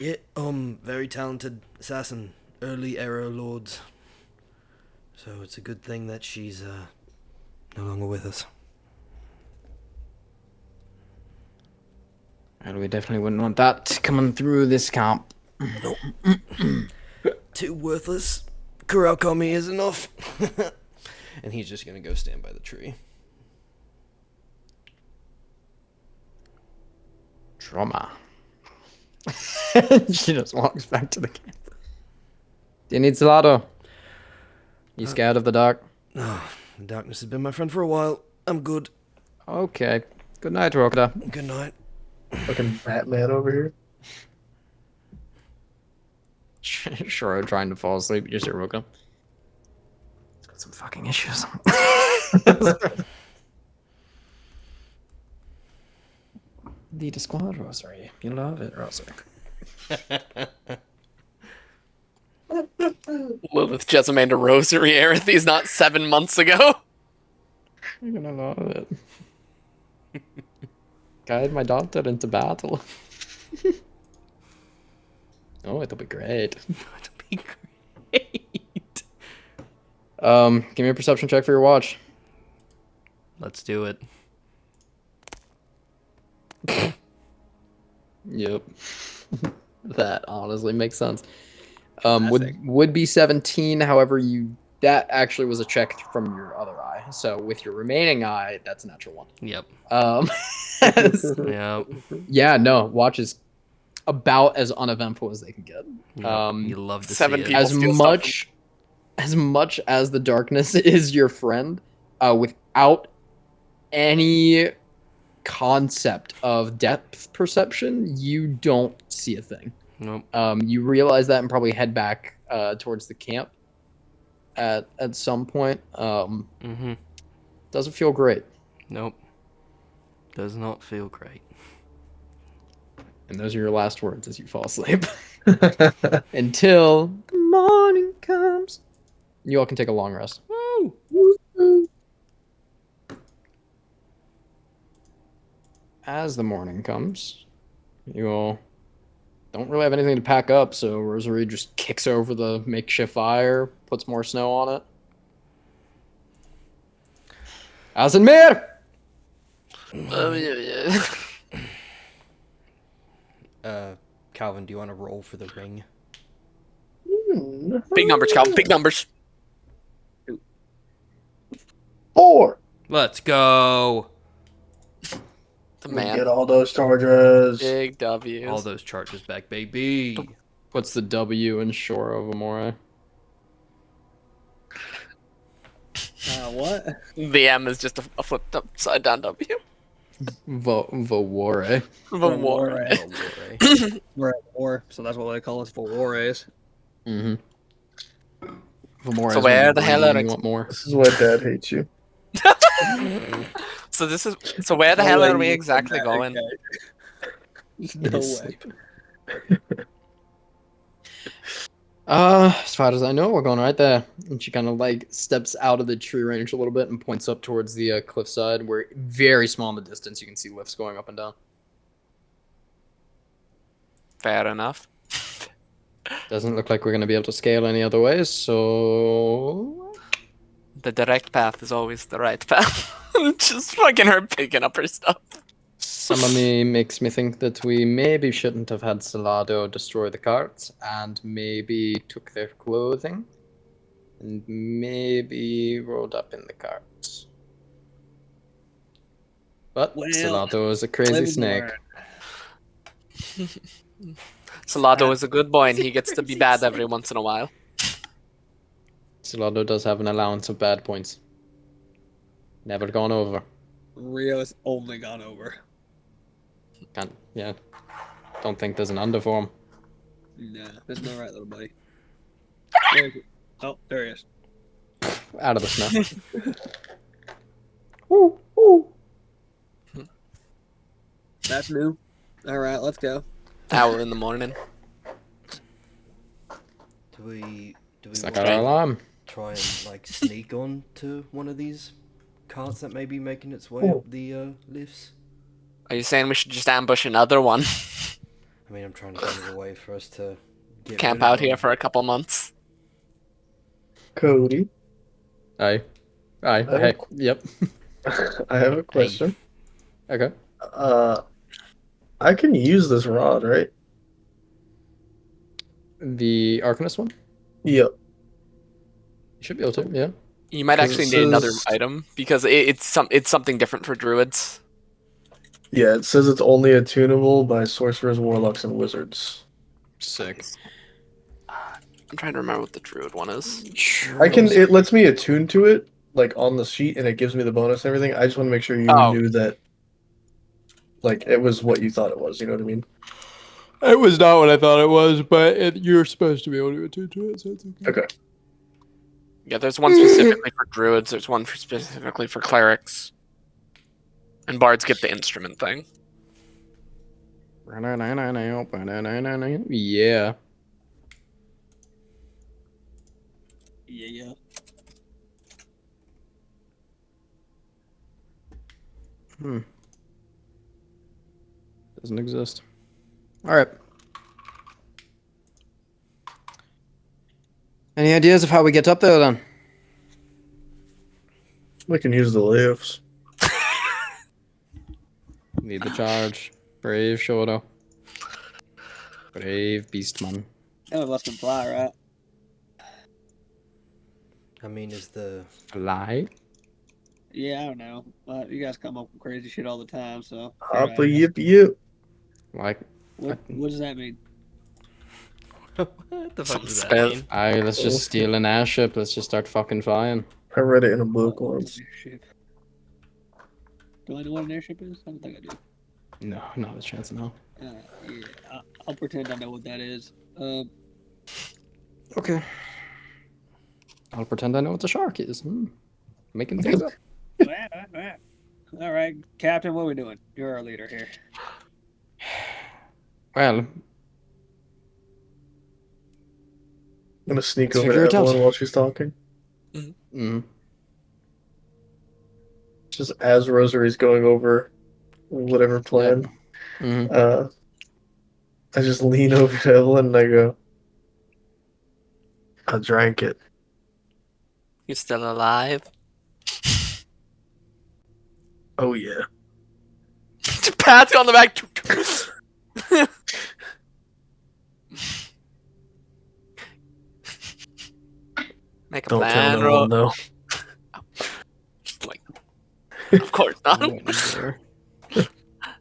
yeah, very talented assassin, early era lords. So it's a good thing that she's no longer with us. And we definitely wouldn't want that coming through this camp. Nope. Too worthless. Kurakami is enough. And he's just gonna go stand by the tree. Trauma. She just walks back to the camp. Do you need Salado? You scared of the dark? Oh, the darkness has been my friend for a while. I'm good. Okay. Good night, Rokda. Good night. Fucking Batman over here. Sure, I'm trying to fall asleep. You just hear Rokda. He's got some fucking issues. The Squad Rosary. You love it, Rosary. Lilith Jessamanda Rosary Arethy's not 7 months ago. You're gonna love it. Guide my daughter into battle. Oh, it'll be great. It'll be great. Give me a perception check for your watch. Let's do it. Yep. That honestly makes sense. Classic. Would be 17, however, that actually was a check from your other eye. So with your remaining eye, that's a natural one. Yep. Yep. Yeah, no, watch is about as uneventful as they can get. You love to 7 see it. people steal As much as the darkness is your friend, without any concept of depth perception, you don't see a thing. Nope. You realize that and probably head back towards the camp at some point. Doesn't feel great. Nope. Does not feel great. And those are your last words as you fall asleep. Until the morning comes. You all can take a long rest. Woo! As the morning comes, you all don't really have anything to pack up, so Rosary just kicks over the makeshift fire, puts more snow on it. CImmeria! Calvin, do you want to roll for the ring? Big numbers, Calvin. Big numbers. 4. Let's go. The We man. get all those charges. Big W's. All those charges back, baby. What's the W in Shore of Amore? What? The M is just a flipped upside down W. Vawore. The war. We're at war, so that's what they call us for warrays. Mm-hmm. Vamore So is where when the you hell bring are you it? want more. This is why Dad hates you. So where the hell are we exactly going? No way. As far as I know, we're going right there. And she kind of like steps out of the tree range a little bit and points up towards the cliffside, where very small in the distance you can see lifts going up and down. Fair enough. Doesn't look like we're going to be able to scale any other ways, so The direct path is always the right path. Just fucking her picking up her stuff. some of me makes me think that we maybe shouldn't have had Salado destroy the carts, and maybe took their clothing, and maybe rolled up in the carts. But Well, Salado is a crazy live and snake. learn. Salado is a good boy and he gets to be bad every once in a while. Salado does have an allowance of bad points. Never gone over. Rio's only gone over. Yeah. Don't think there's an under for him. Nah, there's no right, little buddy. Where is it? Oh, there he is. Out of the snow. Ooh, ooh. That's new. All right, let's go. Owl in the morning. Do we Suck want out our to alarm. try and like sneak on to one of these carts that may be making its way Oh. up the lifts? Are you saying we should just ambush another one? I mean, I'm trying to think of a way for us to get Camp rid of out here them. for a couple months? Cody, Aye. Aye. I have, Hey. Yep. I have a question. Okay. I can use this rod, right? The Arcanist one? Yep. You should be able to, yeah. You might 'Cause it actually need another says- item because it's something different for druids. Yeah, it says it's only attunable by sorcerers, warlocks, and wizards. Sick. I'm trying to remember what the druid one is. It lets me attune to it, like on the sheet, and it gives me the bonus and everything. I just want to make sure you Oh. knew that, like, it was what you thought it was. You know what I mean? It was not what I thought it was, but you're supposed to be able to attune to it, so it's okay. Okay. Yeah, there's one specifically for druids. There's one specifically for clerics. And bards get the instrument thing. Yeah. Yeah. Doesn't exist. All right. Any ideas of how we get up there then? We can use the lifts. Lead the charge. Brave Shoto. Brave Beastman. None of us can fly, right? I mean, is the Fly? Yeah, I don't know. You guys come up with crazy shit all the time, so. Hoppa figure yip yip. Like, What does that mean? what the fuck does that Spell. mean? let's just steal an airship. Let's just start fucking flying. I read it in a book What's once. an airship? Do I know what an airship is? I don't think I do. No, not a chance now. Yeah, I'll pretend I know what that is. Okay. I'll pretend I know what the shark is. Making things up. All right, Captain, what are we doing? You're our leader here. Well, I'm gonna sneak Let's over figure to it out. Evelyn while she's talking. Just as Rosary's going over whatever plan. I just lean over to Evelyn and I go, I drank it. You still alive? Oh yeah. Pat's on the back. Make a Don't tell plan, no one bro. though. Like, of course not. there.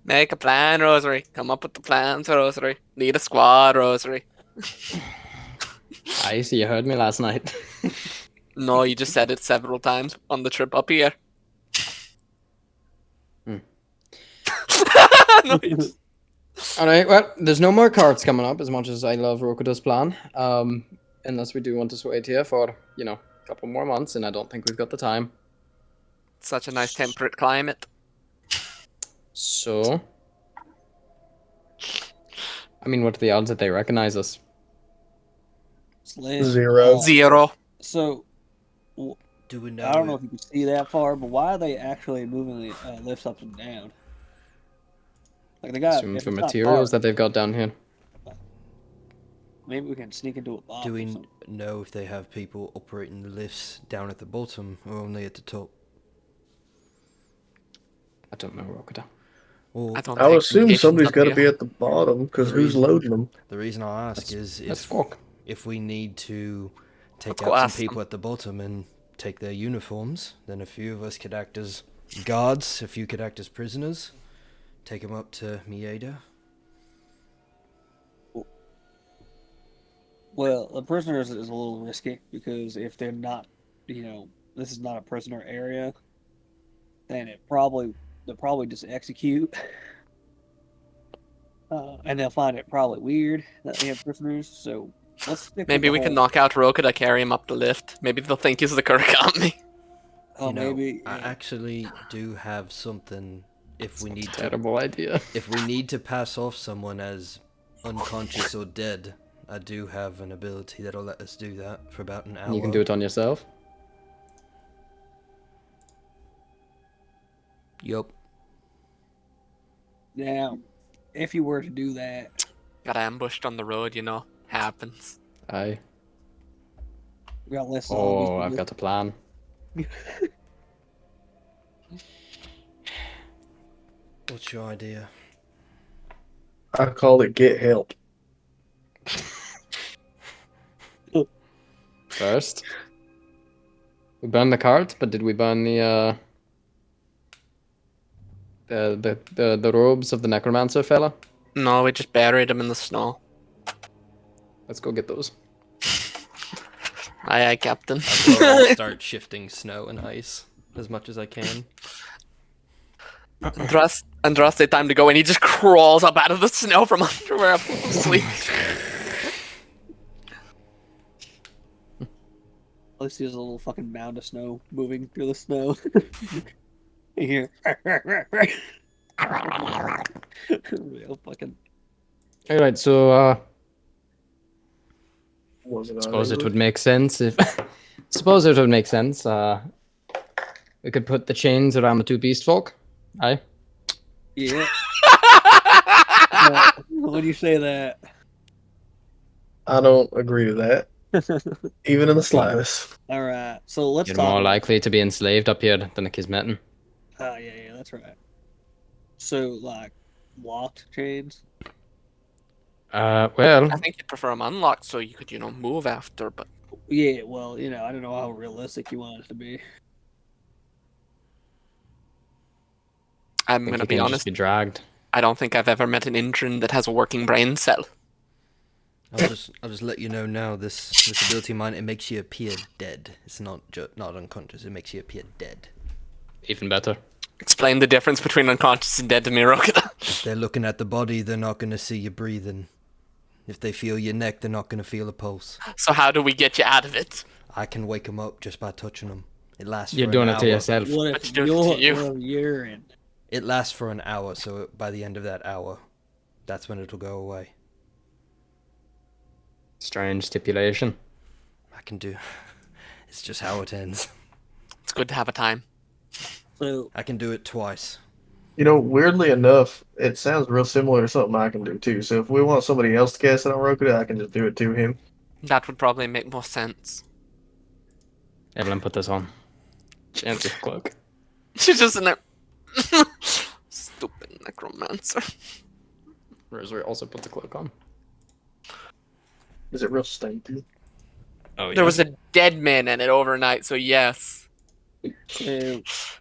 Make a plan, Rosary. Come up with the plans, Rosary. Lead a squad, Rosary. I see you heard me last night. No, you just said it several times on the trip up here. No, you just- Alright, well, there's no more cards coming up as much as I love Rokuda's plan. Unless we do want to wait here for, a couple more months, and I don't think we've got the time. Such a nice temperate climate. So, I mean, what are the odds that they recognize us? Slim. 0. Zero. So, Do we know? I don't know if you can see that far, but why are they actually moving the lifts up and down? Like they got Assume if for it's not materials dark, that they've got down here. maybe we can sneak into a box. Do or we something. know if they have people operating the lifts down at the bottom or only at the top? I don't know, Rokuda. Well, I don't I'll think assume communication's somebody's up got to here. be at the bottom because The who's reason- loading them? the reason I ask Let's is walk. if we need to take Let's go out some ask people them. at the bottom and take their uniforms, then a few of us could act as guards, a few could act as prisoners, take them up to Mieda. Well, the prisoners is a little risky because if they're not, this is not a prisoner area, then they'll probably just execute. And they'll find it probably weird that they have prisoners. So let's stick with Maybe the we can whole- knock out Rokuda, carry him up the lift. Maybe they'll think he's the Kuragami. Oh, You know, maybe. I Yeah. actually do have something if we need to. Terrible idea. If we need to pass off someone as unconscious or dead, I do have an ability that'll let us do that for about an hour. You can do it on yourself. Yup. Now, if you were to do that, Got ambushed on the road, happens. Aye. we got less Oh, zombies. I've got a plan. What's your idea? I call it get help. First, we burned the cart, but did we burn the robes of the necromancer fella? No, we just buried him in the snow. Let's go get those. Aye, Captain. I'll go and start shifting snow and ice as much as I can. Andraste, time to go, and he just crawls up out of the snow from under where I'm asleep. All I see is a little fucking mound of snow moving through the snow. You hear. Real fucking. Alright, so Was it suppose it would make sense if suppose it would make sense. We could put the chains around the two beast folk. Aye. Yeah. When you say that. I don't agree with that, even in the slightest. All right. So let's You're talk. more likely to be enslaved up here than a Kismetan. Yeah, that's right. So like locked chains. Well, I think you'd prefer him unlocked so you could, move after, but Yeah. Well, I don't know how realistic you want it to be. I'm I think gonna he be can honest. just be dragged. I don't think I've ever met an intern that has a working brain cell. I'll just let you know now. This ability of mine, it makes you appear dead. It's not unconscious. It makes you appear dead. Even better. Explain the difference between unconscious and dead to me, Rokuda. If they're looking at the body, they're not gonna see you breathing. If they feel your neck, they're not gonna feel a pulse. So how do we get you out of it? I can wake them up just by touching them. It lasts. You're for doing an it to hour. yourself. What But if you do it to you're urine? It lasts for an hour, so by the end of that hour, that's when it'll go away. Strange stipulation. I can do. It's just how it ends. It's good to have a time. So I can do it twice. Weirdly enough, it sounds real similar to something I can do too. So if we want somebody else to cast it on Rokuda, I can just do it to him. That would probably make more sense. Evelyn, put this on. Chance's cloak. She's just in there. Stupid necromancer. Rosary also put the cloak on. Is it real stinky? Oh, yeah. There was a dead man in it overnight, so yes. it's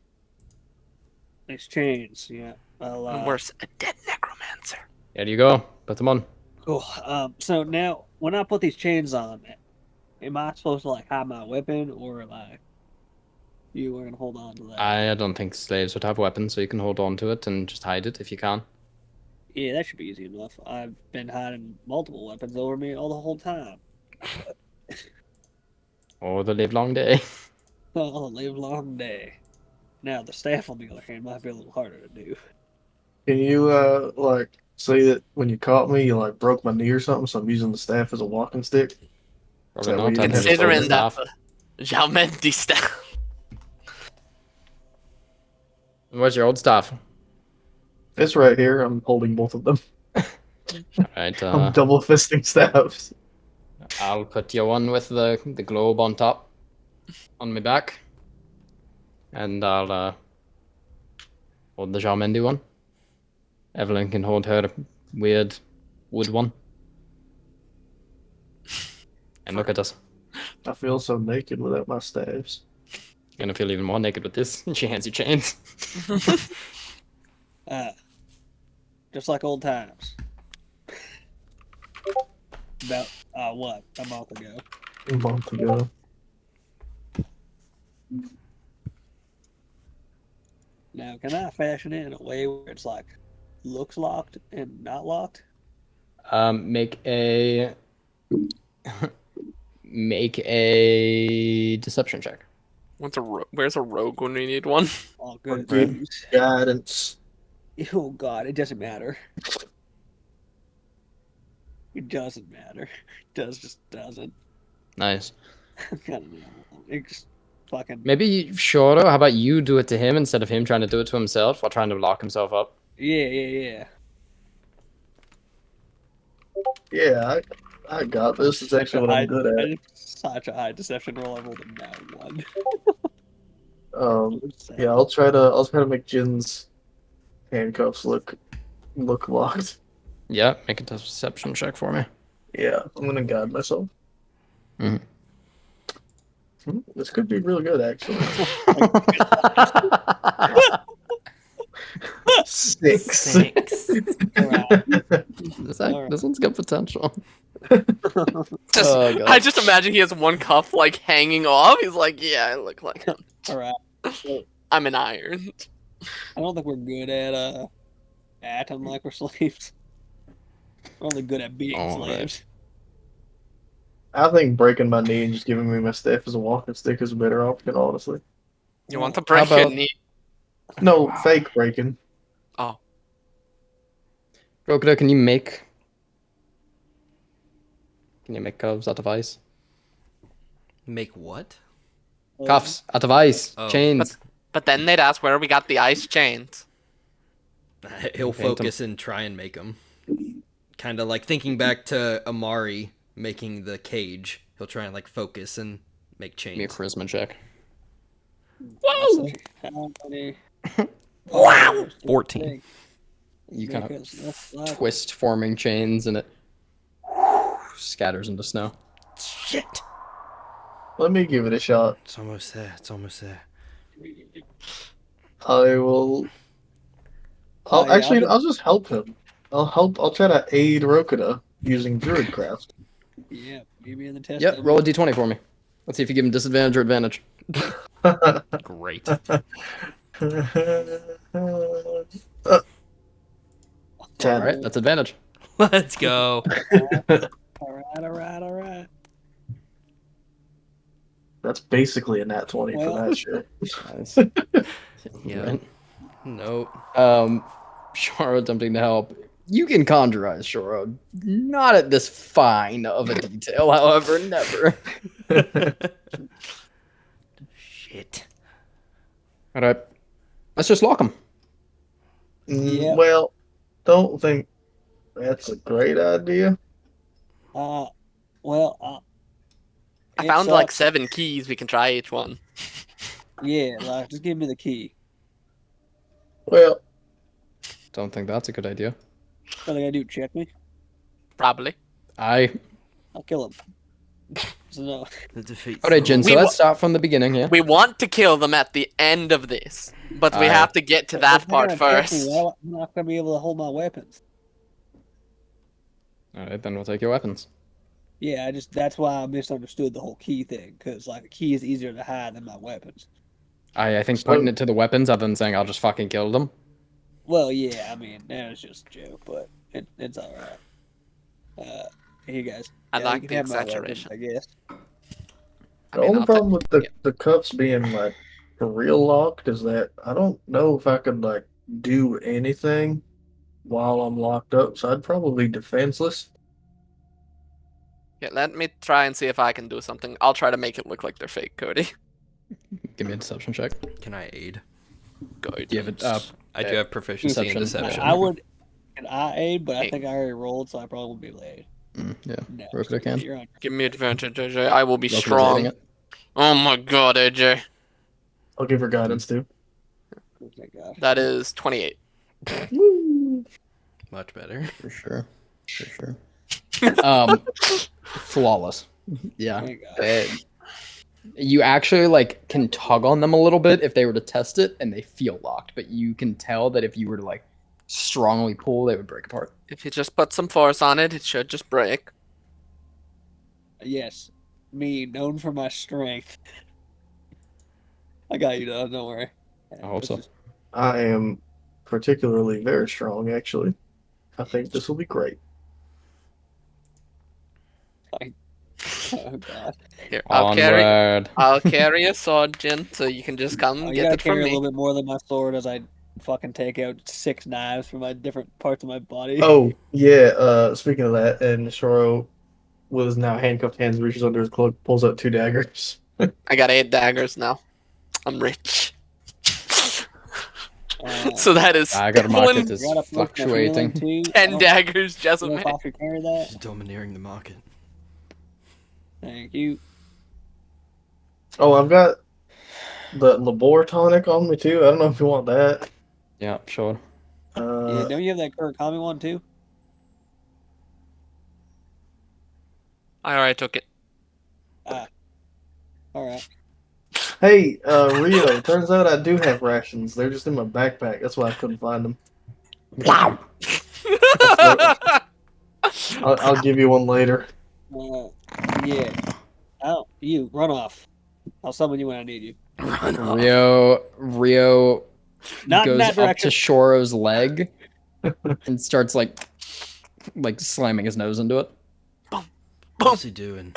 chains. Yeah. Well, Worse, a dead necromancer. There you go. Put them on. cool. So now when I put these chains on, am I supposed to like hide my weapon or like you are gonna hold on to that? I don't think slaves would have weapons, so you can hold on to it and just hide it if you can. Yeah, that should be easy enough. I've been hiding multiple weapons over me all the whole time. Or the live long day. All the live long day. Now the staff, on the other hand, might be a little harder to do. Can you say that when you caught me, you broke my knee or something? So I'm using the staff as a walking stick. Probably that not. what you I'd have a Considering sword that staff. Jalmendi staff. Where's your old staff? It's right here. I'm holding both of them. Alright, I'm double fisting staffs. I'll put you one with the globe on top. On my back. And I'll hold the Jalmendi one. Evelyn can hold her weird wood one. And look at us. I feel so naked without my staffs. You're gonna feel even more naked with this. She hands you chains. Just like old times. About what? A month ago. A month ago. Now, can I fashion it in a way where it's like looks locked and not locked? Make a make a deception check. Where's a rogue when we need one? Oh, Or good. good Jeez. guidance. Oh God, it doesn't matter. It doesn't matter. It just doesn't. Nice. Kind of know. It just fucking. Maybe Shoro, how about you do it to him instead of him trying to do it to himself while trying to lock himself up? Yeah. Yeah, I got this. It's actually what I'm good I at. just such a high deception roll. I rolled a nat one. Yeah, I'll try to make Jin's handcuffs look locked. Yeah, make a deception check for me. Yeah, I'm gonna guide myself. Mhm. This could be really good, actually. 6. Six. Alright. This one's got potential. Just, Oh, God. I just imagine he has one cuff like hanging off. He's like, yeah, I look like him. Alright. I'm an iron. I don't think we're good at acting like we're slaves. We're only good at being All right. slaves. I think breaking my knee and just giving me my staff as a walking stick is a better option, honestly. You want to How break your about- knee? No, fake breaking. Oh, Rokudo, can you make cuffs out of ice? Make what? Cuffs out of ice. Oh. Chains. but then they'd ask where we got the ice chains. He'll Paint 'em. focus and try and make them. Kind of like thinking back to Amari making the cage. He'll try and like focus and make Give me a chains. charisma check. Whoa! How many? Wow! 14. You kind Because that's of like- twist forming chains and it scatters into snow. Shit. Let me give it a shot. It's almost there. It's almost there. I will. Oh, yeah, I'll just help him. I'll try to aid Rokuda using Druidcraft. Yeah, maybe in the test. Yep, roll a d20 for me. Let's see if you give him disadvantage or advantage. Great. All 10. right, that's advantage. Let's go. Alright. That's basically a nat 20 Well- for that shit. Nice. Yeah. Right. Nope. Shoro attempting to help. You can conjure eyes, Shoro. Not at this fine of a detail, however, never. Shit. All right, let's just lock him. Yeah. Well, don't think that's a great idea. I I found like 7 keys. We can try each one. Yeah, like just give me the key. Well, Don't think that's a good idea. What I gotta do? Check me. Probably. I'll Kill him. So no. The defeat. All right, Jin. So We let's wa- start from the beginning. Yeah. We want to kill them at the end of this, but we Aye. have to get to If that they're part gonna check first. me, I'm not gonna be able to hold my weapons. All right, then we'll take your weapons. Yeah, that's why I misunderstood the whole key thing, because like a key is easier to hide than my weapons. I think So- pointing it to the weapons other than saying I'll just fucking kill them. Well, yeah, I mean that was just a joke, but it's all right. Here, you guys. I Yeah, like you the can have my weapons, exaggeration. I guess. I the mean, only I'll problem with yeah. the cuffs being like for real locked is that I don't know if I could like do anything while I'm locked up, so I'd probably be defenseless. Yeah, let me try and see if I can do something. I'll try to make it look like they're fake, Cody. Give me a deception check. Can I aid? Good. Do you have it? I do have proficiency in Deception. deception. I would. And I aid, but I Hey. think I already rolled, so I probably won't be able to aid. Yeah. No, Rokudo can. you're on. Give me advantage, AJ. I will be Rokudo's strong. aiding it. Oh my god, AJ. I'll give her guidance too. Oh my God. That is 28. Much better. For sure. For sure. Flawless. Yeah. Thank God. You actually like can tug on them a little bit if they were to test it and they feel locked, but you can tell that if you were to like strongly pull, they would break apart. If you just put some force on it, it should just break. Yes, me known for my strength. I got you, though. Don't worry. I hope so. This is- I am particularly very strong, actually. I think this will be great. Oh god. Here, Onward. I'll carry a sword, Jin, so you can just come Oh, you get gotta it from carry a me. little bit more than my sword as I fucking take out 6 knives from my different parts of my body. Oh, yeah, speaking of that, and Shoro, with his now handcuffed hands, reaches under his cloak, pulls out 2 daggers. I got 8 daggers now. I'm rich. Uh, So that is Dagger market stolen is I got a potion of healing fluctuating. too. 10 daggers, I don't know if I Jessamine. should carry that. He's domineering the market. Thank you. Oh, I've got the Labor tonic on me too. I don't know if you want that. Yeah, sure. Yeah, don't you have that Kurakami one too? I already took it. Ah. Alright. Hey, Rio, turns out I do have rations. They're just in my backpack. That's why I couldn't find them. I'll give you one later. Yeah. Oh, you run off. I'll summon you when I need you. Run off. Rio Not in goes that up to direction. Shoro's leg and starts like slamming his nose into it. What's he doing?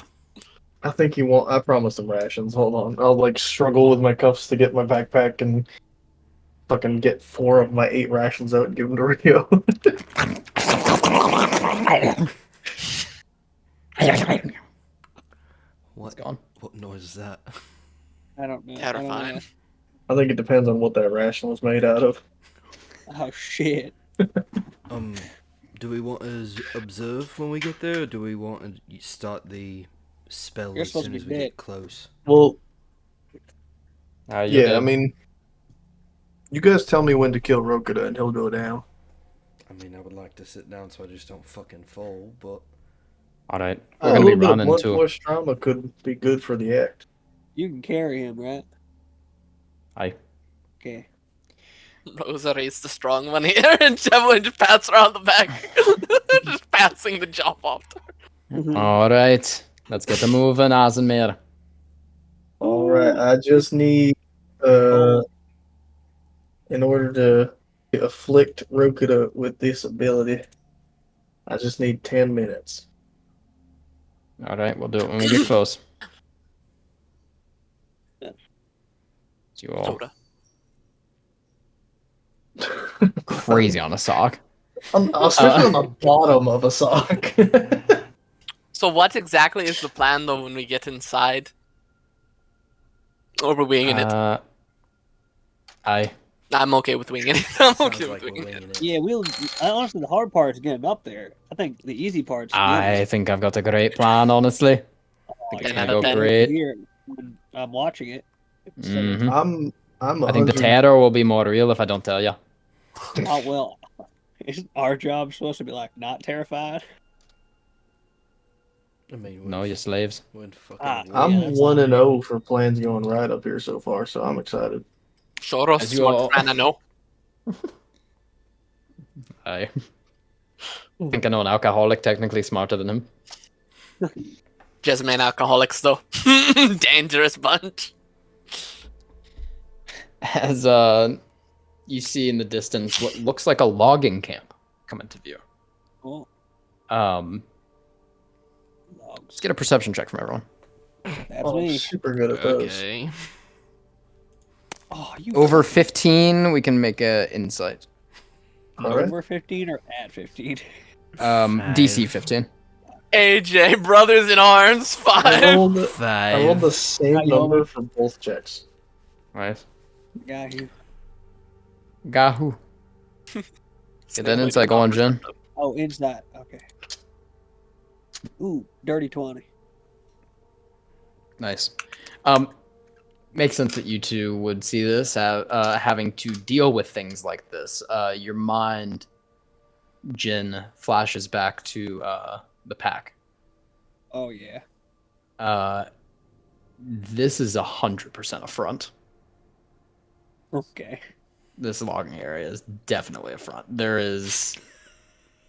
I think he won't. I promised him rations. Hold on. I'll like struggle with my cuffs to get my backpack and fucking get 4 of my 8 rations out and give them to Rio. What? It's gone. What noise is that? I don't know. Terrifying. I think it depends on what that ration was made out of. Oh shit. Do we want to observe when we get there, or do we want to start the spell You're as supposed soon to as be we dead. get close? Well, You're yeah, dead. I mean, you guys tell me when to kill Rokuda and he'll go down. I mean, I would like to sit down so I just don't fucking fall, but All right, A we're gonna be little bit of running blood to. force trauma could be good for the act. You can carry him, right? Aye. Okay. Rosary's the strong one here, and Evelyn just pats her on the back. Just passing the job off to her. All right, let's get to moving, Azimir. All right, I just need, in order to afflict Rokuda with this ability, I just need 10 minutes. All right, we'll do it when we get close. Yeah. You all Soda. crazy on a sock. Especially on the bottom of a sock. So what exactly is the plan though when we get inside? Or we're winging it? I'm okay with winging it. I'm sounds okay like with we're winging it. winging it. Yeah, honestly, the hard part is getting up there. I think the easy part's I think I've got a great plan, honestly. Oh, It's Ten gonna out of go 10. great. Here, when I'm watching it. So, Mhm. I'm I think the 100. terror will be more real if I don't tell you. oh well, isn't our job supposed to be like not terrified? I mean, No, you slaves. we're in fucking Ah, war. I'm yeah, that's 1-0 for plans going right up here so far, so I'm excited. Soros, As you smart all- man, I know. I think I know an alcoholic technically smarter than him. Jessamine alcoholics though. Dangerous bunch. As you see in the distance what looks like a logging camp come into view. cool. Let's get a perception check from everyone. That's I'm me. super good at those. Okay. Oh, you Over 15, we can make a insight. All right. over 15 or at 15? DC 15. AJ, brothers in arms, I 5. rolled, I Five. rolled the same Hi, number Yomi. for both checks. Right. Got you. Gahoo. Get that insight going, Jen. Oh, inside. Okay. Ooh, dirty 20. Nice. Makes sense that you two would see this, having to deal with things like this. Your mind, Jin, flashes back to the pack. Oh yeah. This is 100% a front. Okay. This logging area is definitely a front. There is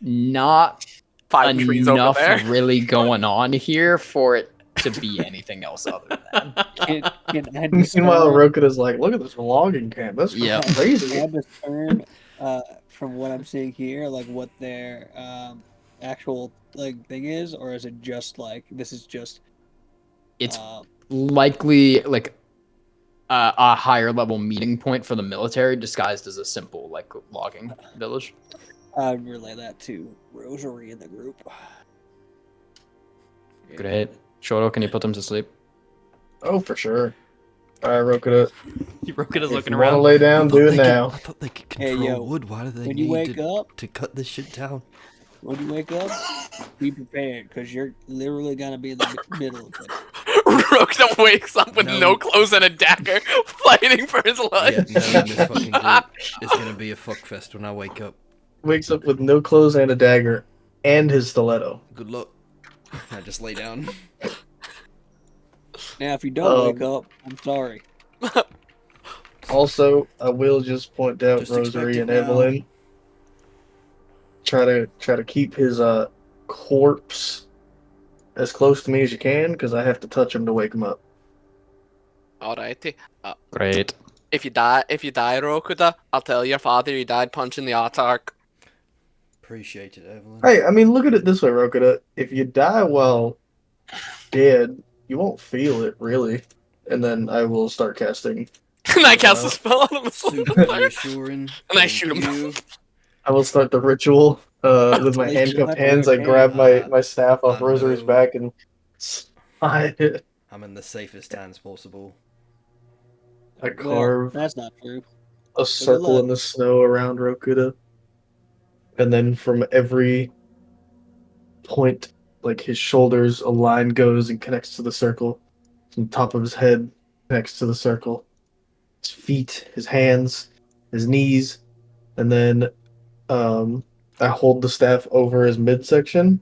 not 5 trees over enough there. really going on here for it to be anything else other than. Can I Meanwhile, discern? Rokuda's like, look at this logging camp. That's Yeah. Can crazy. I discern from what I'm seeing here, like what their actual like thing is, or is it just like this is just It's uh, likely like a higher level meeting point for the military, disguised as a simple like logging village. I'd relay that to Rosary in the group. Great. Shoro, can you put them to sleep? Oh, for sure. All right, Rokuda. Rokuda's If looking you want to around. lay down, do it now. I thought they could Hey, control yo, wood. Why do they when you need wake up, to cut this shit down? when you wake up, be prepared because you're literally gonna be in the middle of it. Rokuda wakes up with no clothes and a dagger, fighting for his life. Yeah, no, this fucking group is gonna be a fuckfest when I wake up. Wakes up with no clothes and a dagger and his stiletto. Good luck. I just lay down. Now, if you don't wake up, I'm sorry. Also, I will just point out Just expect Rosary it and now. Evelyn. Try to keep his corpse as close to me as you can, because I have to touch him to wake him up. Alrighty. Great. If you die, Rokuda, I'll tell your father you died punching the Autark. Appreciate it, Evelyn. Hey, I mean, look at it this way, Rokuda. If you die while dead, you won't feel it really, and then I will start casting. And I cast a spell on him. Super reassuring. And I shoot him. Thank you. I will start the ritual with my At least you'll handcuffed have to wear hands. I chains. grab my staff off I Rosary's know. back and slide it. I'm in the safest hands possible. I Well, carve that's not true. a circle luck. in the snow around Rokuda, and then from every point, like his shoulders, a line goes and connects to the circle. From the top of his head connects to the circle. His feet, his hands, his knees, and then I hold the staff over his midsection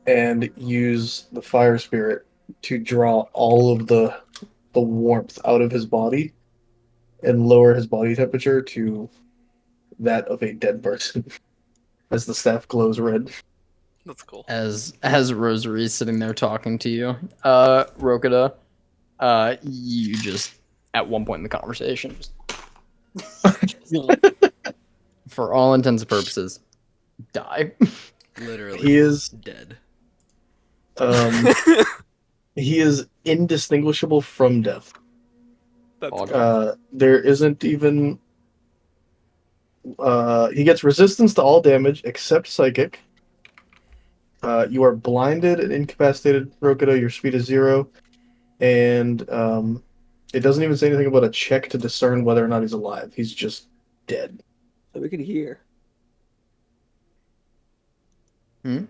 and use the fire spirit to draw all of the warmth out of his body and lower his body temperature to that of a dead person as the staff glows red. That's cool. As Rosary's sitting there talking to you, Rokuda, you just at one point in the conversation, just, for all intents and purposes, die. Literally. He is dead. he is indistinguishable from death. That's There isn't even he gets resistance to all damage except psychic. You are blinded and incapacitated, Rokuda. Your speed is 0, and it doesn't even say anything about a check to discern whether or not he's alive. He's just dead. So we can hear. Hmm?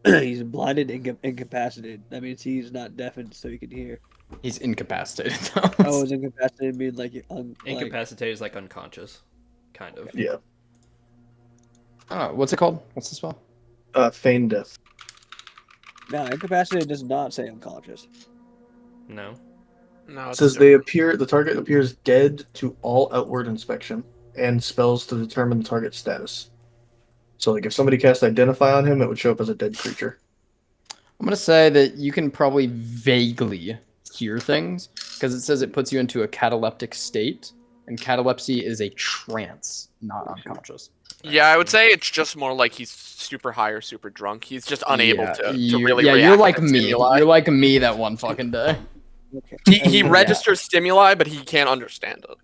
He's blinded and incapacitated. That means he's not deafened, so he can hear. He's incapacitated. Oh, is incapacitated mean like Incapacitated is like unconscious. Kind of. Yeah. What's it called? What's the spell? Feign death. No, incapacitated does not say unconscious. No. No, It it's says the target appears dead to all outward inspection, and spells to determine the target's status. So, like, if somebody cast Identify on him, it would show up as a dead creature. I'm gonna say that you can probably vaguely hear things because it says it puts you into a cataleptic state, and catalepsy is a trance, not unconscious. Yeah, I would say it's just more like he's super high or super drunk. He's just unable to really react you're like to me. stimuli. You're like me that one fucking day. Okay. He Yeah. registers stimuli, but he can't understand it.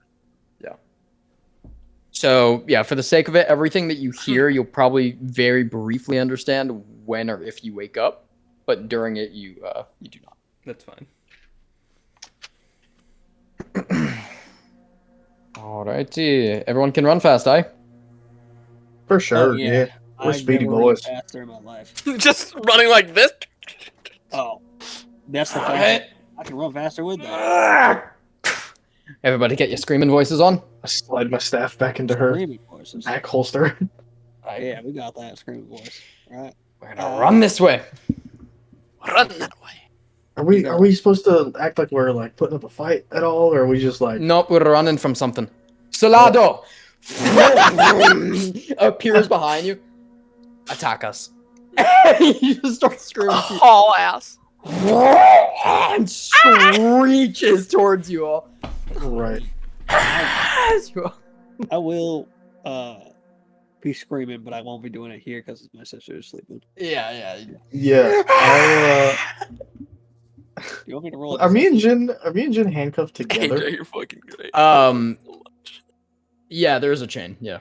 So yeah, for the sake of it, everything that you hear, you'll probably very briefly understand when or if you wake up, but during it, you do not. That's fine. Alrighty, everyone can run fast, eh? For sure, Oh, yeah. yeah. We're I've speedy never run boys. faster in my life. Just running like this. Oh, that's the thing. Alright. I can run faster with that. Everybody get your screaming voices on. I slide my staff back into her Screaming voices. back holster. Yeah, we got that screaming voice. All right. We're gonna run this way. Run that way. Are we supposed to act like we're like putting up a fight at all, or are we just like Nope, we're running from something. Solado appears behind you. Attack us. You just start screaming. Haul ass. And screeches towards you all. right? I will be screaming, but I won't be doing it here because my sister is sleeping. Yeah. Yeah. I'll, Do you want me to roll? are me and Jin handcuffed Angel, together? you're fucking great. Yeah, there's a chain. Yeah.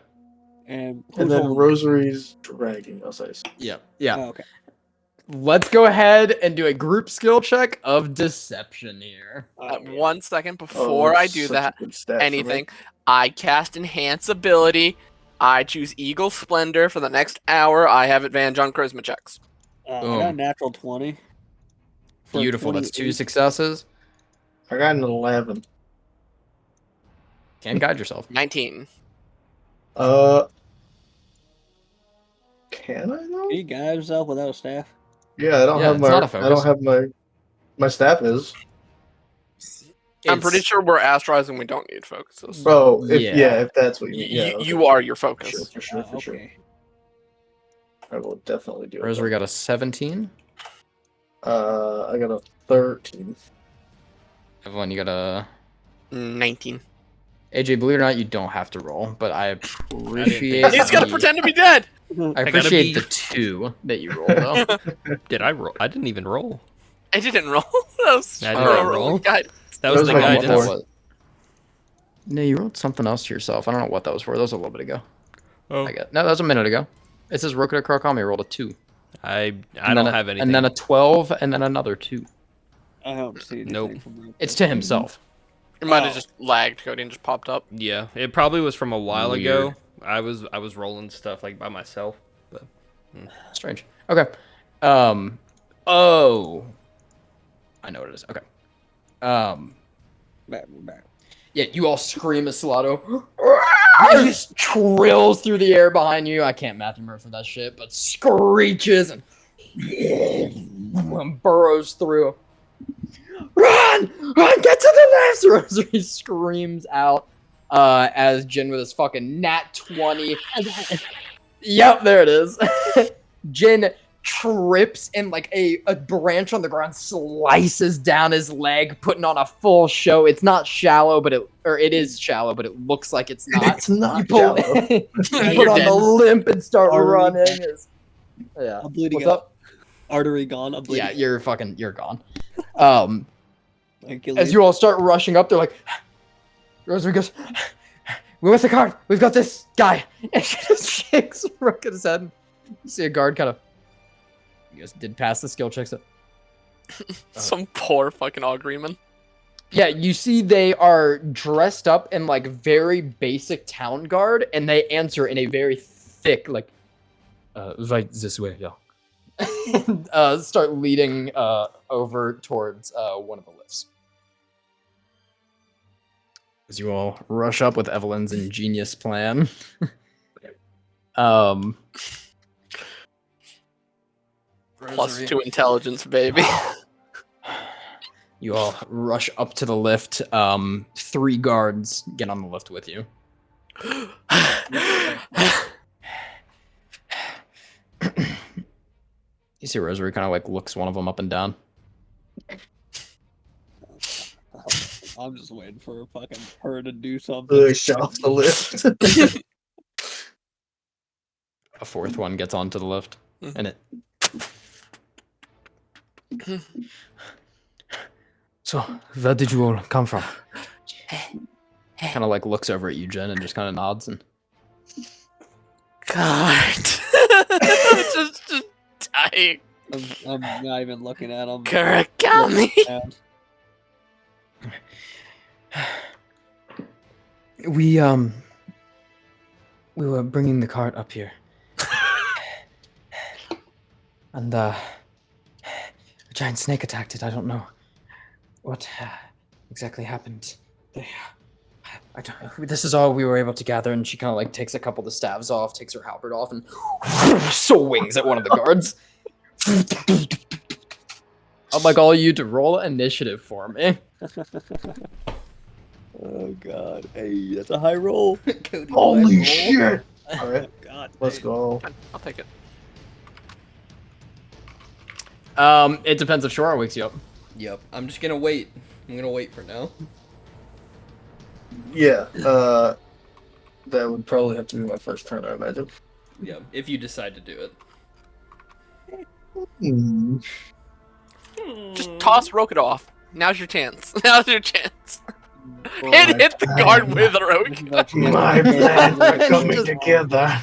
And And then Rosary's dragging us. I see. Yeah. Oh, okay. Let's go ahead and do a group skill check of deception here. Oh, yeah. 1 second Oh, before I that's do such a that, good stat for me. anything, I cast Enhance ability. I choose Eagle Splendor for the next hour. I have advantage on charisma checks. I got a Boom. natural 20. for Beautiful. That's 2 28. successes. I got an 11. Can't guide yourself. 19. Can I though? Can you guide himself without a staff? Yeah, I don't Yeah, have it's my. not a I focus. don't have my staff is. I'm pretty It's- sure we're astralizing. We don't need focuses. Bro, if Yeah. if that's what you mean. Yeah, okay. You are your For focus. sure, for sure. Okay. I will definitely do it. Rosary got a 17. I got a 13. Evelyn, you got a 19. AJ. Believe it or not, you don't have to roll, but I appreciate. He's gonna the- pretend to be dead. I gotta appreciate be- the 2 that you rolled though. Did I roll? I didn't even roll. I didn't roll. That was I didn't a roll. guide. That was the That was my What that guidance. was. No, you rolled something else to yourself. I don't know what that was for. That was a little bit ago. Oh, I got no, that was a minute ago. It says Rokuda Kurakami rolled a 2. I And don't then have anything. And then a 12, and then another 2. I don't see anything Nope. from that. It's to himself. It might have Oh. just lagged. Cody and just popped up. Yeah, it probably was from a while ago. Weird. I was rolling stuff like by myself. But Strange. Okay. Oh. I know what it is. Okay. Back. Yeah, you all scream as Salato. It just trills through the air behind you. I can't Matthew Murphy that shit, but screeches and burrows through. Run! Run! Get to the left! Rosary screams out as Jin with his fucking nat 20. Yep, there it is. Jin trips and like a branch on the ground slices down his leg, putting on a full show. It's not shallow, but it is shallow, but it looks like it's not. It's not You pull, shallow. you put You're on dead. the limp and start Already running. Yeah. I'm bleeding What's out. up? Artery gone. I'm bleeding. Yeah, you're gone. Achilles. As you all start rushing up, they're like, Rosary goes, "We're with the guard. We've got this guy." And she just shakes Rook at his head. You see a guard kind of. You guys did pass the skill checks. Some poor fucking auguryman. Yeah, you see they are dressed up in like very basic town guard, and they answer in a very thick, like, right this way, yeah. And start leading over towards one of the lifts. As you all rush up with Evelyn's ingenious plan. +2 intelligence, baby. You all rush up to the lift. 3 guards get on the lift with you. You see Rosary kind of like looks one of them up and down. I'm just waiting for fucking her to do something. Shut off the lift. A 4th one gets onto the lift, and it. So, where did you all come from? Kind of like looks over at you, Jen, and just kind of nods and. God. just dying. I'm not even looking at him. Kurakami. We were bringing the cart up here, and a giant snake attacked it. I don't know what exactly happened. I don't. This is all we were able to gather, and she kind of like takes a couple of the staves off, takes her halberd off, and swings at one of the guards. I'd like all you to roll initiative for me. Oh god. Hey, that's a high roll. Cody, Holy high roll. shit! All right, God. let's dang. go. I'll take it. It depends if Shora wakes you up. yep, I'm just gonna wait. I'm gonna wait for now. Yeah. That would probably have to be my first turn, I imagine. Yeah, if you decide to do it. Hmm. Just toss Roket off. Now's your chance. Now's your chance. Well, And hit the guard plan. with this Roke. is our chance My to get plans are the- coming Just- together.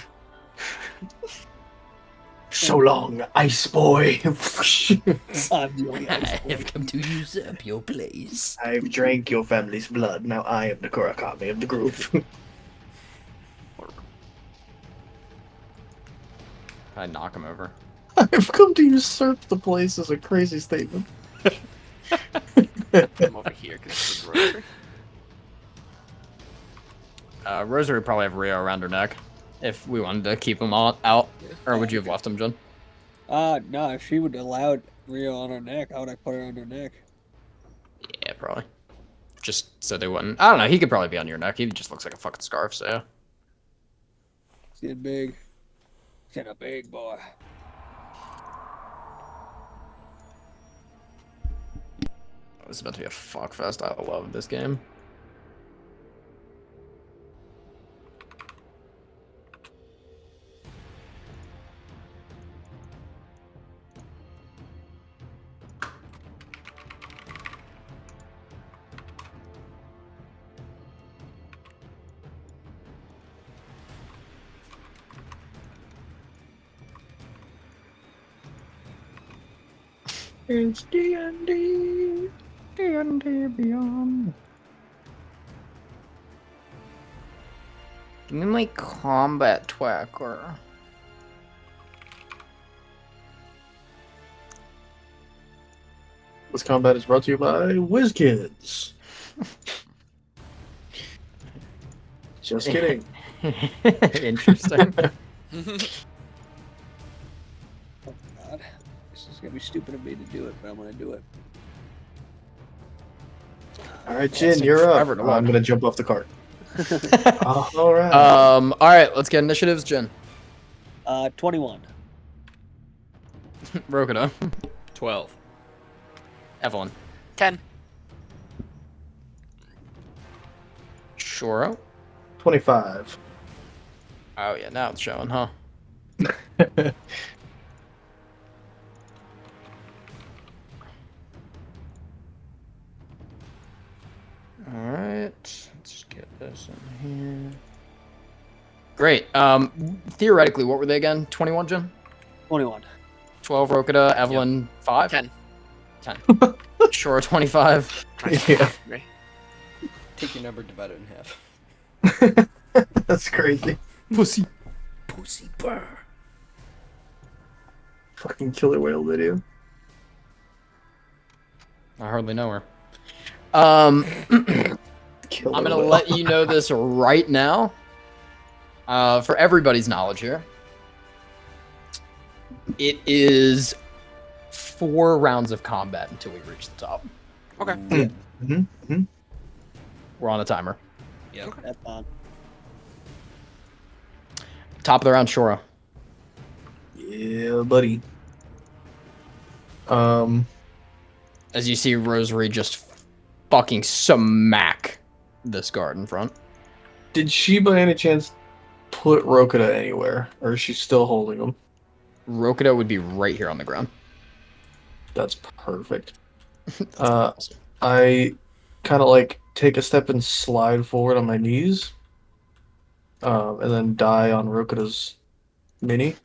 So long, Ice Boy. I'm the only ice boy. come to usurp your place. I've drank your family's blood. Now I am the Kurakami of the group. I knock him over. I've come to usurp the place is a crazy statement. I'm over here because it's the rotary. Rosary would probably have Rio around her neck if we wanted to keep him all out. Or would you have left him, Jen? No, if she would allow Rio on her neck, how would I put her on her neck? Yeah, probably. Just so they wouldn't. I don't know. He could probably be on your neck. He just looks like a fucking scarf, so yeah. He's getting big. He's getting a big boy. This is about to be a fuck fest. I love this game. It's D&D. D&D Beyond. Give me my combat tracker. This combat is brought to you by WizKids. Just kidding. Interesting. Oh God, this is gonna be stupid of me to do it, but I'm gonna do it. All right, It's Jin, taking you're up. forever to load. I'm gonna jump off the cart. All right. All right, let's get initiatives, Jen. 21. Rokuda. 12. Evelyn. 10. Shoro. 25. Oh yeah, now it's showing, huh? Alright, let's get this in here. Great. Theoretically, what were they again? 21, Jim? 21. 12, Rokuda, Evelyn, 5? 10. 10. Sure, 25. Yeah. Right. Take your number, divide it in half. That's crazy. Pussy. Pussy burr. Fucking killer whale video. I hardly know her. Killer I'm gonna whale. let you know this right now. For everybody's knowledge here. It is 4 rounds of combat until we reach the top. Okay. Mm-hmm. Mm-hmm. We're on a timer. Yep. That's fine. Top of the round, Shora. Yeah, buddy. As you see Rosary just fucking smack this guard in front. Did she by any chance put Rokuda anywhere? Or is she still holding him? Rokuda would be right here on the ground. That's perfect. That's Uh, awesome. I kind of like take a step and slide forward on my knees. And then die on Rokuda's mini.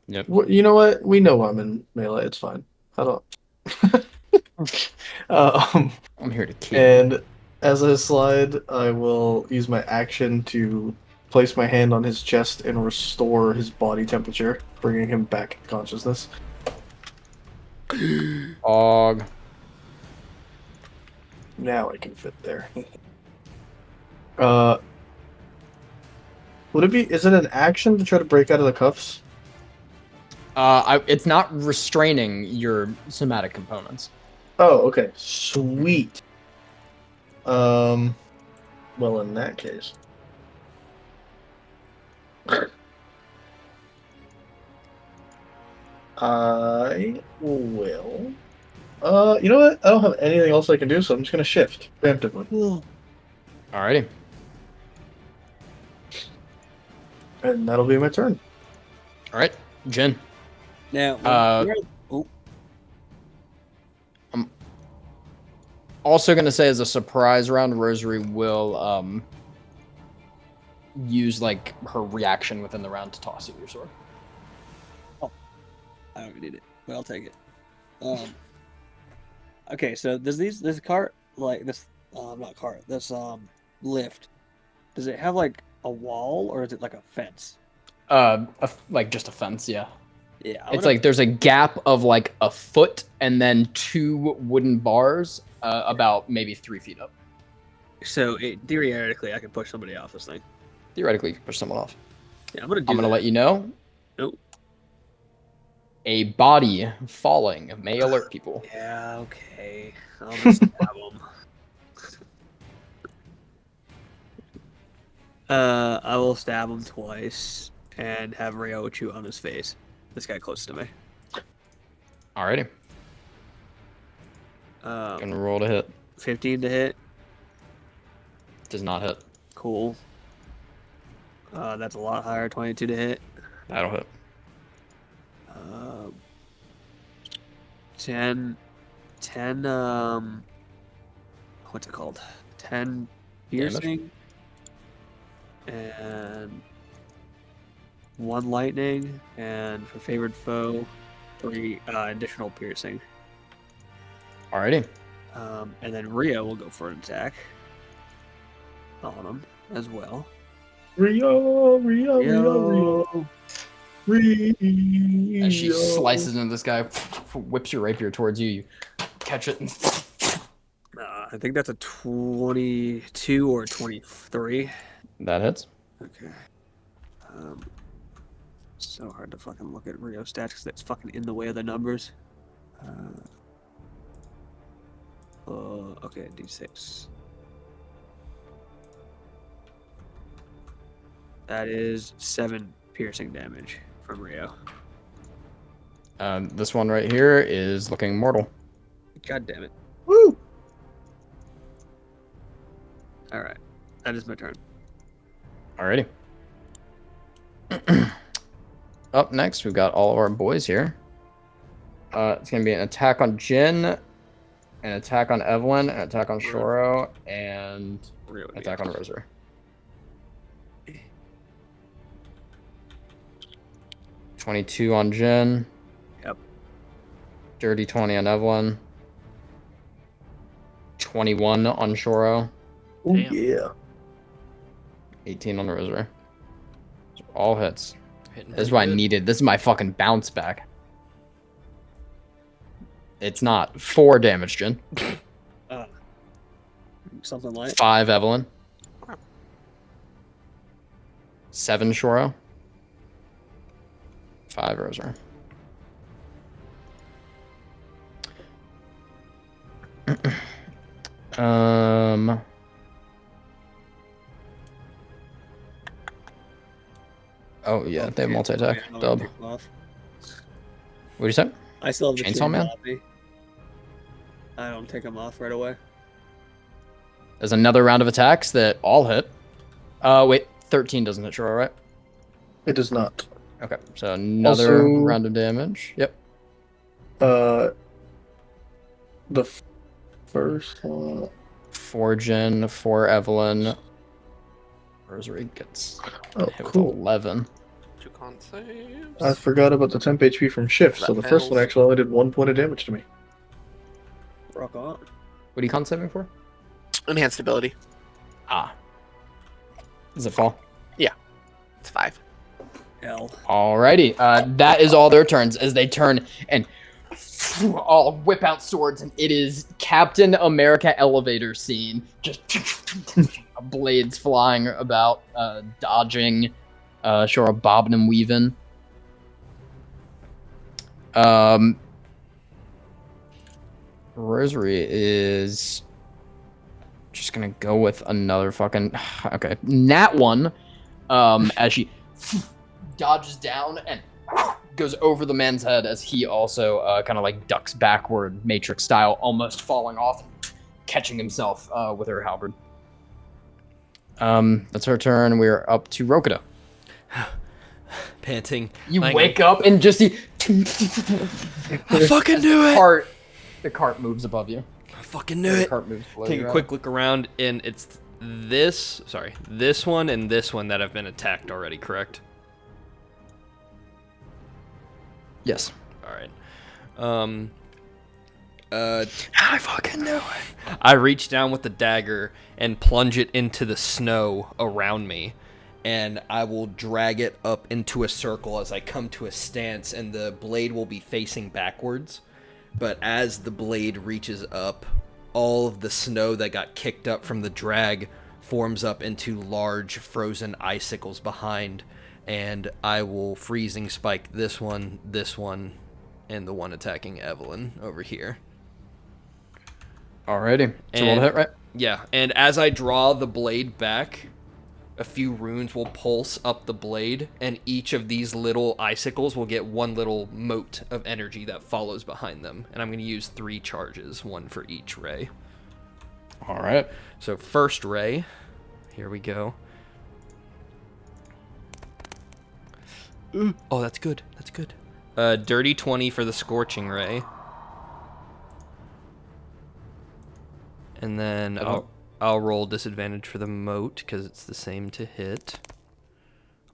Yep. You know what? We know I'm in melee. It's fine. I don't. I'm here to keep. And as I slide, I will use my action to place my hand on his chest and restore his body temperature, bringing him back to consciousness. Og. Now I can fit there. Would it be? Is it an action to try to break out of the cuffs? It's not restraining your somatic components. Oh, okay. Sweet. Well, in that case. I will. You know what? I don't have anything else I can do, so I'm just gonna shift preemptively. Alrighty. And that'll be my turn. All right, Jin. Now, oh, I'm also gonna say as a surprise round, Rosary will use like her reaction within the round to toss you your sword. I don't need it, but I'll take it. Okay, so does this cart like this? Not cart. This lift. Does it have like a wall or is it like a fence? Like just a fence, yeah. Yeah, It's like there's a gap of like a foot and then 2 wooden bars, about maybe 3 feet up. so theoretically I could push somebody off this thing. Theoretically, you can push someone off. Yeah, I'm gonna do. I'm gonna that. let you know. Nope. A body falling may alert people. Yeah, okay. I'll just stab him. I will stab him twice and have Ryo chew on his face. This guy close to me. Alrighty, gonna roll to hit. 15 to hit. Does not hit. Cool. That's a lot higher. 22 to hit. That'll hit. 10, what's it called? 10 piercing. And 1 lightning. And for favored foe, 3 additional piercing. Alrighty. And then Rio will go for an attack on him as well. Rio. As she slices into this guy, whips your rapier towards you. You catch it. And I think that's a 22 or 23. that hits. Okay. So hard to fucking look at Rio stats because that's fucking in the way of the numbers. Okay, D6. That is 7 piercing damage from Rio. This one right here is looking mortal. God damn it. Woo! Alright. That is my turn. Alrighty. Up next, we've got all of our boys here. It's going to be an attack on Jin, an attack on Evelyn, an attack on Shoro, and Rio an attack on Rosary. $22 on Jin. Yep. Dirty 20 on Evelyn. 21 on Shoro. Oh, Damn. yeah. 18 on Rosary. All hits. Hitting This is pretty what I good. needed. This is my fucking bounce back. It's not 4 damage, Jin. Something like 5 Evelyn. 7 Shoro. 5 Rosary. Oh yeah, they have multi-attack. Dub. What do you say? I still have the Chainsaw chains Man? on me. I don't take them off right away. There's another round of attacks that all hit. Wait, 13 doesn't hit Shoro, right? It does not. Okay, so another Also- round of damage. Yep. The first one. 4 Jin, 4 Evelyn. Rosary gets Oh, hit with cool. 11. 2 con saves. I forgot about the temp HP from shift, so That the first one fails. actually only did 1 point of damage to me. Rock on. What are you con saving for? Enhanced ability. Ah. Does it fall? It's 5. L. Alrighty. That is all their turns as they turn and all whip out swords, and it is Captain America elevator scene. Just blades flying about, dodging, sure, bobbing and weaving. Rosary is just gonna go with another fucking okay. Nat one. As she dodges down and goes over the man's head as he also kind of like ducks backward, Matrix style, almost falling off and catching himself with her halberd. That's her turn. We're up to Rokudo. panting. You Hang wake up and just see I fucking knew it. The cart moves above you. I fucking knew The it. cart moves below Take your a quick look around, and it's this one and this one that have been attacked already, correct? Yes. All right. I fucking knew it. I reach down with the dagger and plunge it into the snow around me, and I will drag it up into a circle as I come to a stance, and the blade will be facing backwards. But as the blade reaches up, all of the snow that got kicked up from the drag forms up into large frozen icicles behind, and I will freezing spike this one, and the one attacking Evelyn over here. Alrighty. So roll the hit, right? Yeah, and as I draw the blade back, a few runes will pulse up the blade, and each of these little icicles will get one little mote of energy that follows behind them. And I'm going to use 3 charges, one for each ray. All right. So first ray, here we go. Ooh. Oh, that's good. That's good. Dirty 20 for the scorching ray. And then I'll roll disadvantage for the moat because it's the same to hit.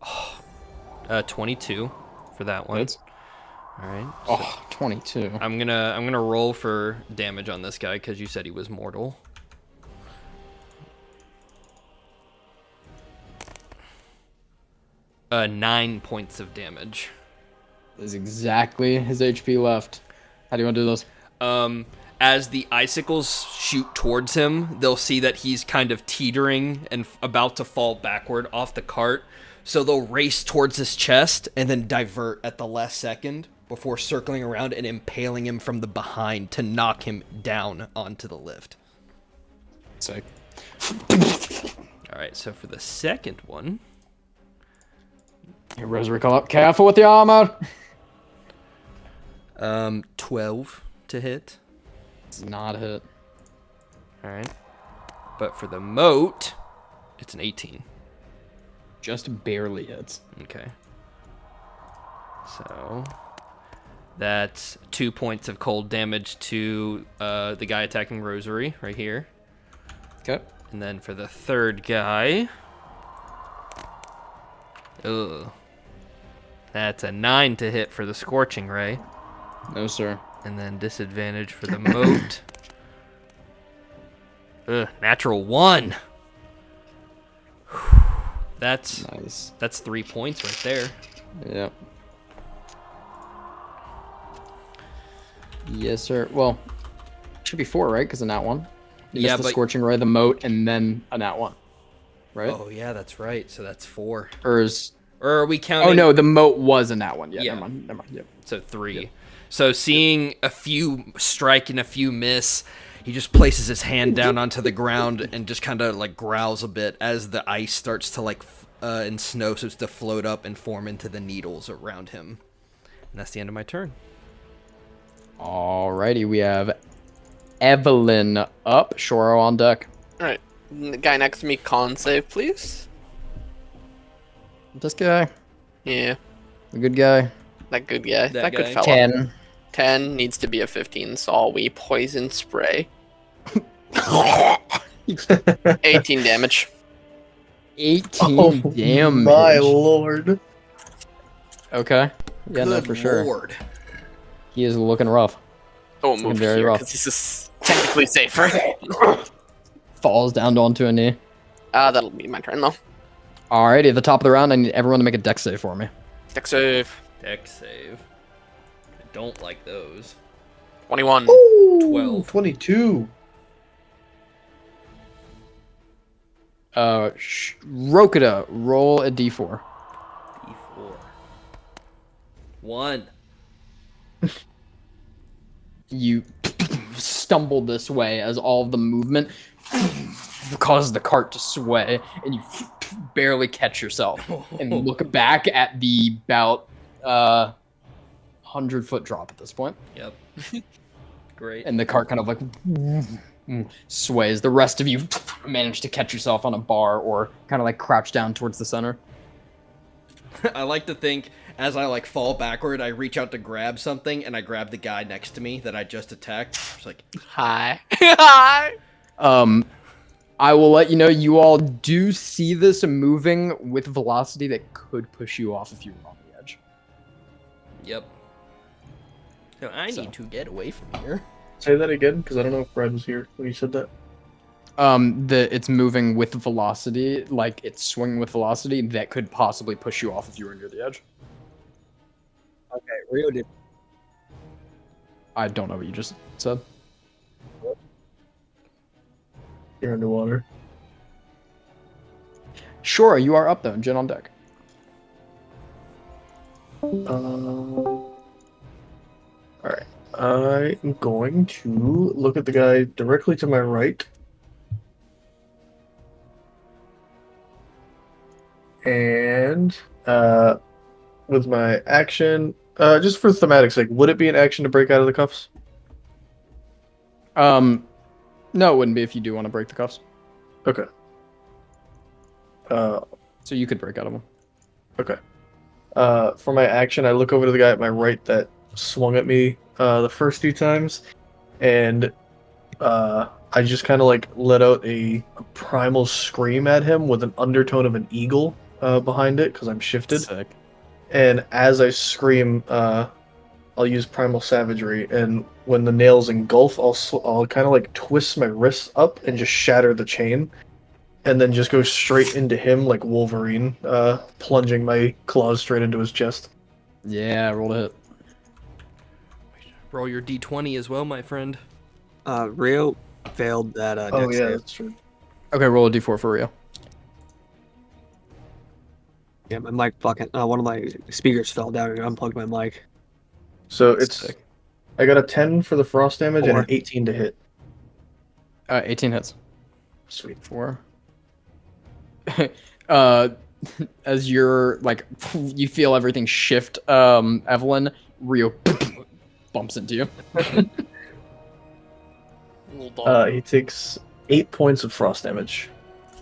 Oh, 22 for that one. Hits. All right. Oh, 22. I'm gonna roll for damage on this guy because you said he was mortal. 9 points of damage. Is exactly his HP left. How do you want to do this? As the icicles shoot towards him, they'll see that he's kind of teetering and about to fall backward off the cart. So they'll race towards his chest and then divert at the last second before circling around and impaling him from the behind to knock him down onto the lift. Sick. All right, so for the second one... Here, Rosary, come up. Careful with the armor. 12 to hit. It's not a hit. All right. But for the moat, it's an 18. Just barely hits. Okay. So that's 2 points of cold damage to the guy attacking Rosary right here. Okay. And then for the third guy, that's a 9 to hit for the scorching ray. No, sir. And then disadvantage for the moat. Natural 1. That's Nice. That's 3 points right there. Yep. Yes, sir. Well, should be 4, right? Because of nat 1. You missed the scorching ray, the moat, and then a nat 1. Right? Oh yeah, that's right. So that's 4. Or are we counting? Oh no, the moat was a nat 1. Yeah. Yeah. Never mind. Yep. So 3. Yep. So seeing a few strike and a few miss, he just places his hand down onto the ground and just kind of like growls a bit as the ice starts to and snow starts to float up and form into the needles around him. And that's the end of my turn. Alrighty, we have Evelyn up, Shoro on deck. Alright. The guy next to me, con save, please. This guy, Yeah. the good guy. That good guy. That good guy. fella. 10. 10 needs to be a 15, so I'll we poison spray. 18 damage. 18 Oh, damage. my lord. Okay. Yeah, no, Good for sure. Lord. He is looking rough. Oh, move very here, rough. because this is technically safer. Falls down onto a knee. That'll be my turn, though. Alrighty, at the top of the round, I need everyone to make a dex save for me. Dex save. Deck save. I don't like those. 21. Ooh, 12. 22. Rokita, roll a d4. D4. 1. You stumble this way as all of the movement causes the cart to sway, and you barely catch yourself and look back at the about 100-foot drop at this point. Yep. Great. And the cart kind of like sways. The rest of you manage to catch yourself on a bar or kind of like crouch down towards the center. I like to think as I like fall backward, I reach out to grab something, and I grab the guy next to me that I just attacked. It's like, Hi. Hi. I will let you know you all do see this moving with velocity that could push you off if you were on the edge. yep. So I So. need to get away from here. Say that again, because I don't know if Brad was here when you said that. It's moving with velocity, like it's swinging with velocity that could possibly push you off if you were near the edge. Okay, Rio did. I don't know what you just said. You're underwater. Sure, you are up though, Jin on deck. Alright. I am going to look at the guy directly to my right. And with my action, just for thematic sake, would it be an action to break out of the cuffs? No, it wouldn't be if you do want to break the cuffs. Okay. So you could break out of them. Okay. For my action, I look over to the guy at my right that swung at me the first few times, and I just kind of like let out a primal scream at him with an undertone of an eagle behind it because I'm shifted. Sick. And as I scream, I'll use primal savagery, and when the nails engulf, I'll kind of like twist my wrists up and just shatter the chain, and then just go straight into him like Wolverine, plunging my claws straight into his chest. Yeah, roll a hit. Roll your d20 as well, my friend. Rio failed that. Oh dex yeah, save. that's true. Okay, roll a d4 for Rio. Yeah, my mic fucking. One of my speakers fell down and unplugged my mic. So it's Sick. I got a 10 for the frost damage and an 4. 18 to hit. 18 hits. Sweet. 4. As you're like, you feel everything shift. Evelyn, Rio bumps into you. Little dog. He takes 8 points of frost damage,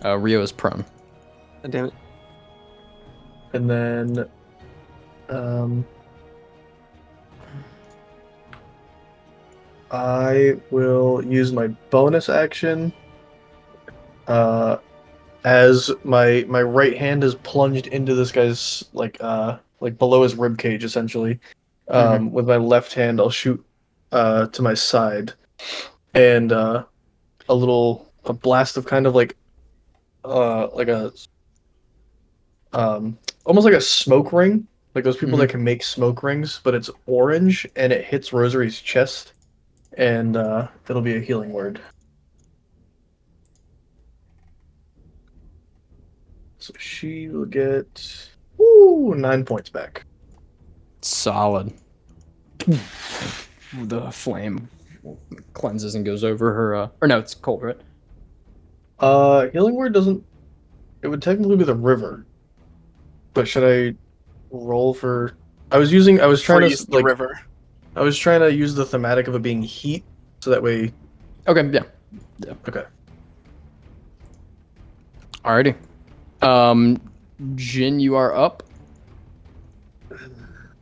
Rio is prone. Damn it. and then I will use my bonus action. As my right hand is plunged into this guy's like below his rib cage essentially. With my left hand, I'll shoot to my side, and a blast of kind of like a almost like a smoke ring, like those people that can make smoke rings, but it's orange and it hits Rosary's chest, and it'll be a healing word. So she will get 9 points back. Solid. The flame cleanses and goes over her. Or no, it's cold, right? Healing word doesn't. It would technically be the river, but should I roll for? I was trying Freeze to the river. I was trying to use the thematic of it being heat, so that way. Okay, yeah. Okay. Alrighty. Jin, you are up.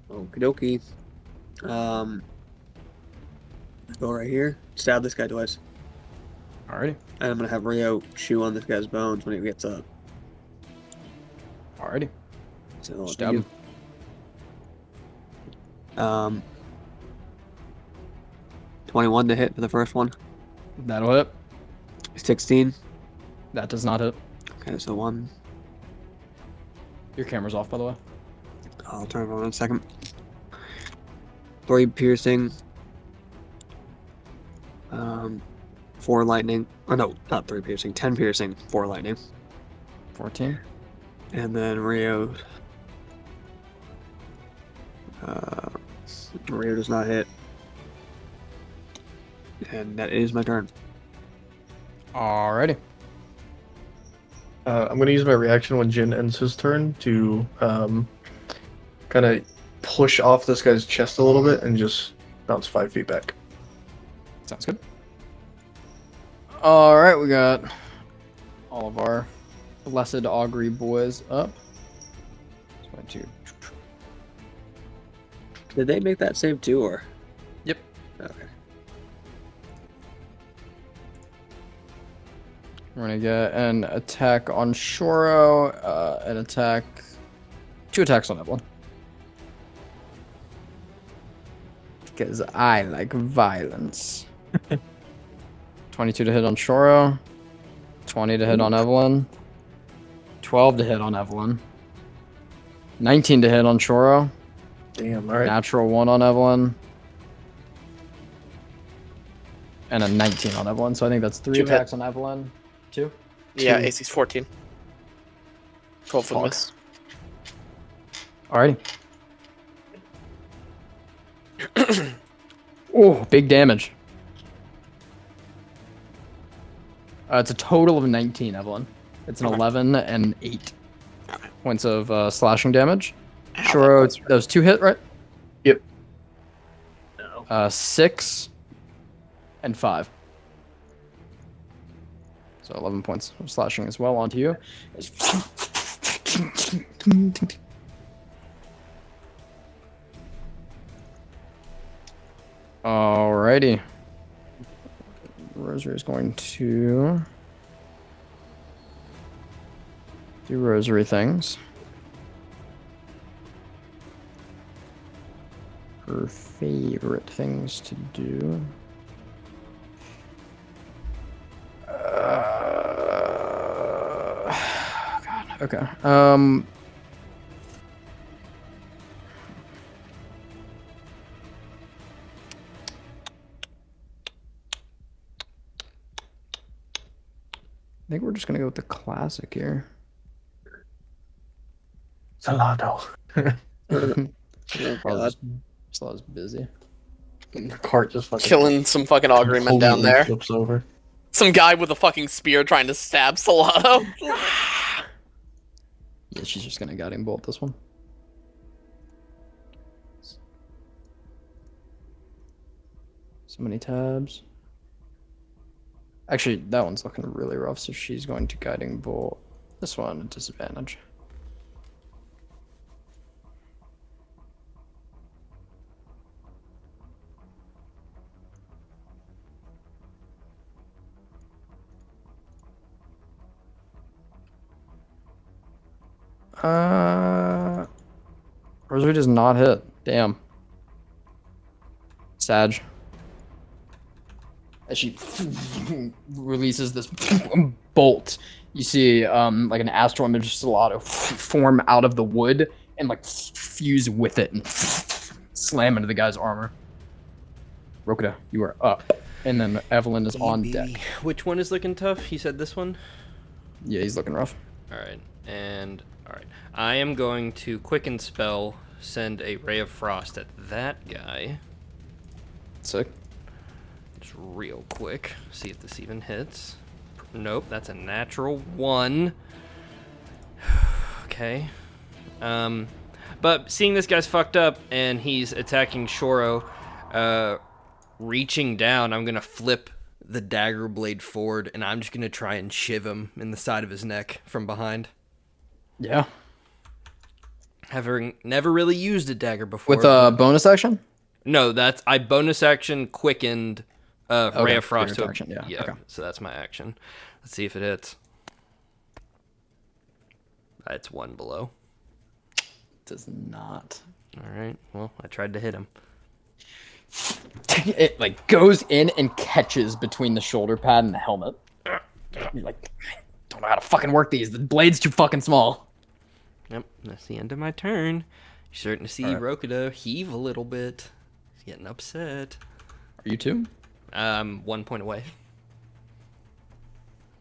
Okie dokie. Go right here. Stab this guy twice. Alrighty. And I'm gonna have Rio chew on this guy's bones when he gets up. Alrighty. So Stab him. 21 to hit for the first one. That'll hit. 16. That does not hit. Okay, so 1. Your camera's off, by the way. I'll turn it on in a second. 3 piercing. 4 lightning. Oh no, not 3 piercing. 10 piercing. 4 lightning. 14. And then Rio. Rio does not hit. And that is my turn. Alrighty. I'm going to use my reaction when Jin ends his turn to kind of push off this guy's chest a little bit and just bounce 5 feet back. Sounds good. Alright, we got all of our blessed augury boys up. 22. Did they make that save too, or? Yep. Okay. We're gonna get an attack on Shoro, an attack, 2 attacks on Evelyn. Because I like violence. 22 to hit on Shoro, 20 to hit on Evelyn, 12 to hit on Evelyn, 19 to hit on Shoro, Damn, alright. natural 1 on Evelyn, and a 19 on Evelyn. So I think that's 3 Two hit. attacks on Evelyn. 2? Yeah, 2. AC's 14. 12 for the Fuck. miss. Alrighty. Oh, big damage. It's a total of 19, Evelyn. It's an Okay. 11 and 8 Okay. points of slashing damage. Ow, Shoro, that those 2 hit, right? Yep. No. 6 and 5. So 11 points of slashing as well onto you. Alrighty. Rosary is going to do rosary things. Her favorite things to do. God. Okay. I think we're just gonna go with the classic here. Salado. Oh, God. Slaw's busy. The cart just fucking Killing some fucking augurymen down completely there. flips over. Some guy with a fucking spear trying to stab Solano. Yeah, she's just gonna guiding bolt this one. So many tabs. Actually, that one's looking really rough, so she's going to guiding bolt this one at disadvantage. Rosary does not hit. Damn. Sag. As she releases this bolt, you see like an astral image of Salado form out of the wood and like fuse with it and slam into the guy's armor. Rokuda, you are up. And then Evelyn is on deck. Which one is looking tough? He said this one? Yeah, he's looking rough. Alright, and alright. I am going to quicken spell, send a ray of frost at that guy. Sick. Just real quick. See if this even hits. Nope, that's a natural 1. Okay. But seeing this guy's fucked up and he's attacking Shoro, reaching down, I'm gonna flip the dagger blade forward and I'm just gonna try and shiv him in the side of his neck from behind. Yeah. Having never really used a dagger before. With a bonus action? No, that's I bonus action quickened Ray Okay, of Frost for your to action, yeah, okay. So that's my action. Let's see if it hits. It's 1 below. Does not. All right. Well, I tried to hit him. It like goes in and catches between the shoulder pad and the helmet. You're like, I don't know how to fucking work these. The blade's too fucking small. Yep, that's the end of my turn. You're starting to see All right. Rokuda heave a little bit. He's getting upset. Are you too? 1 point away.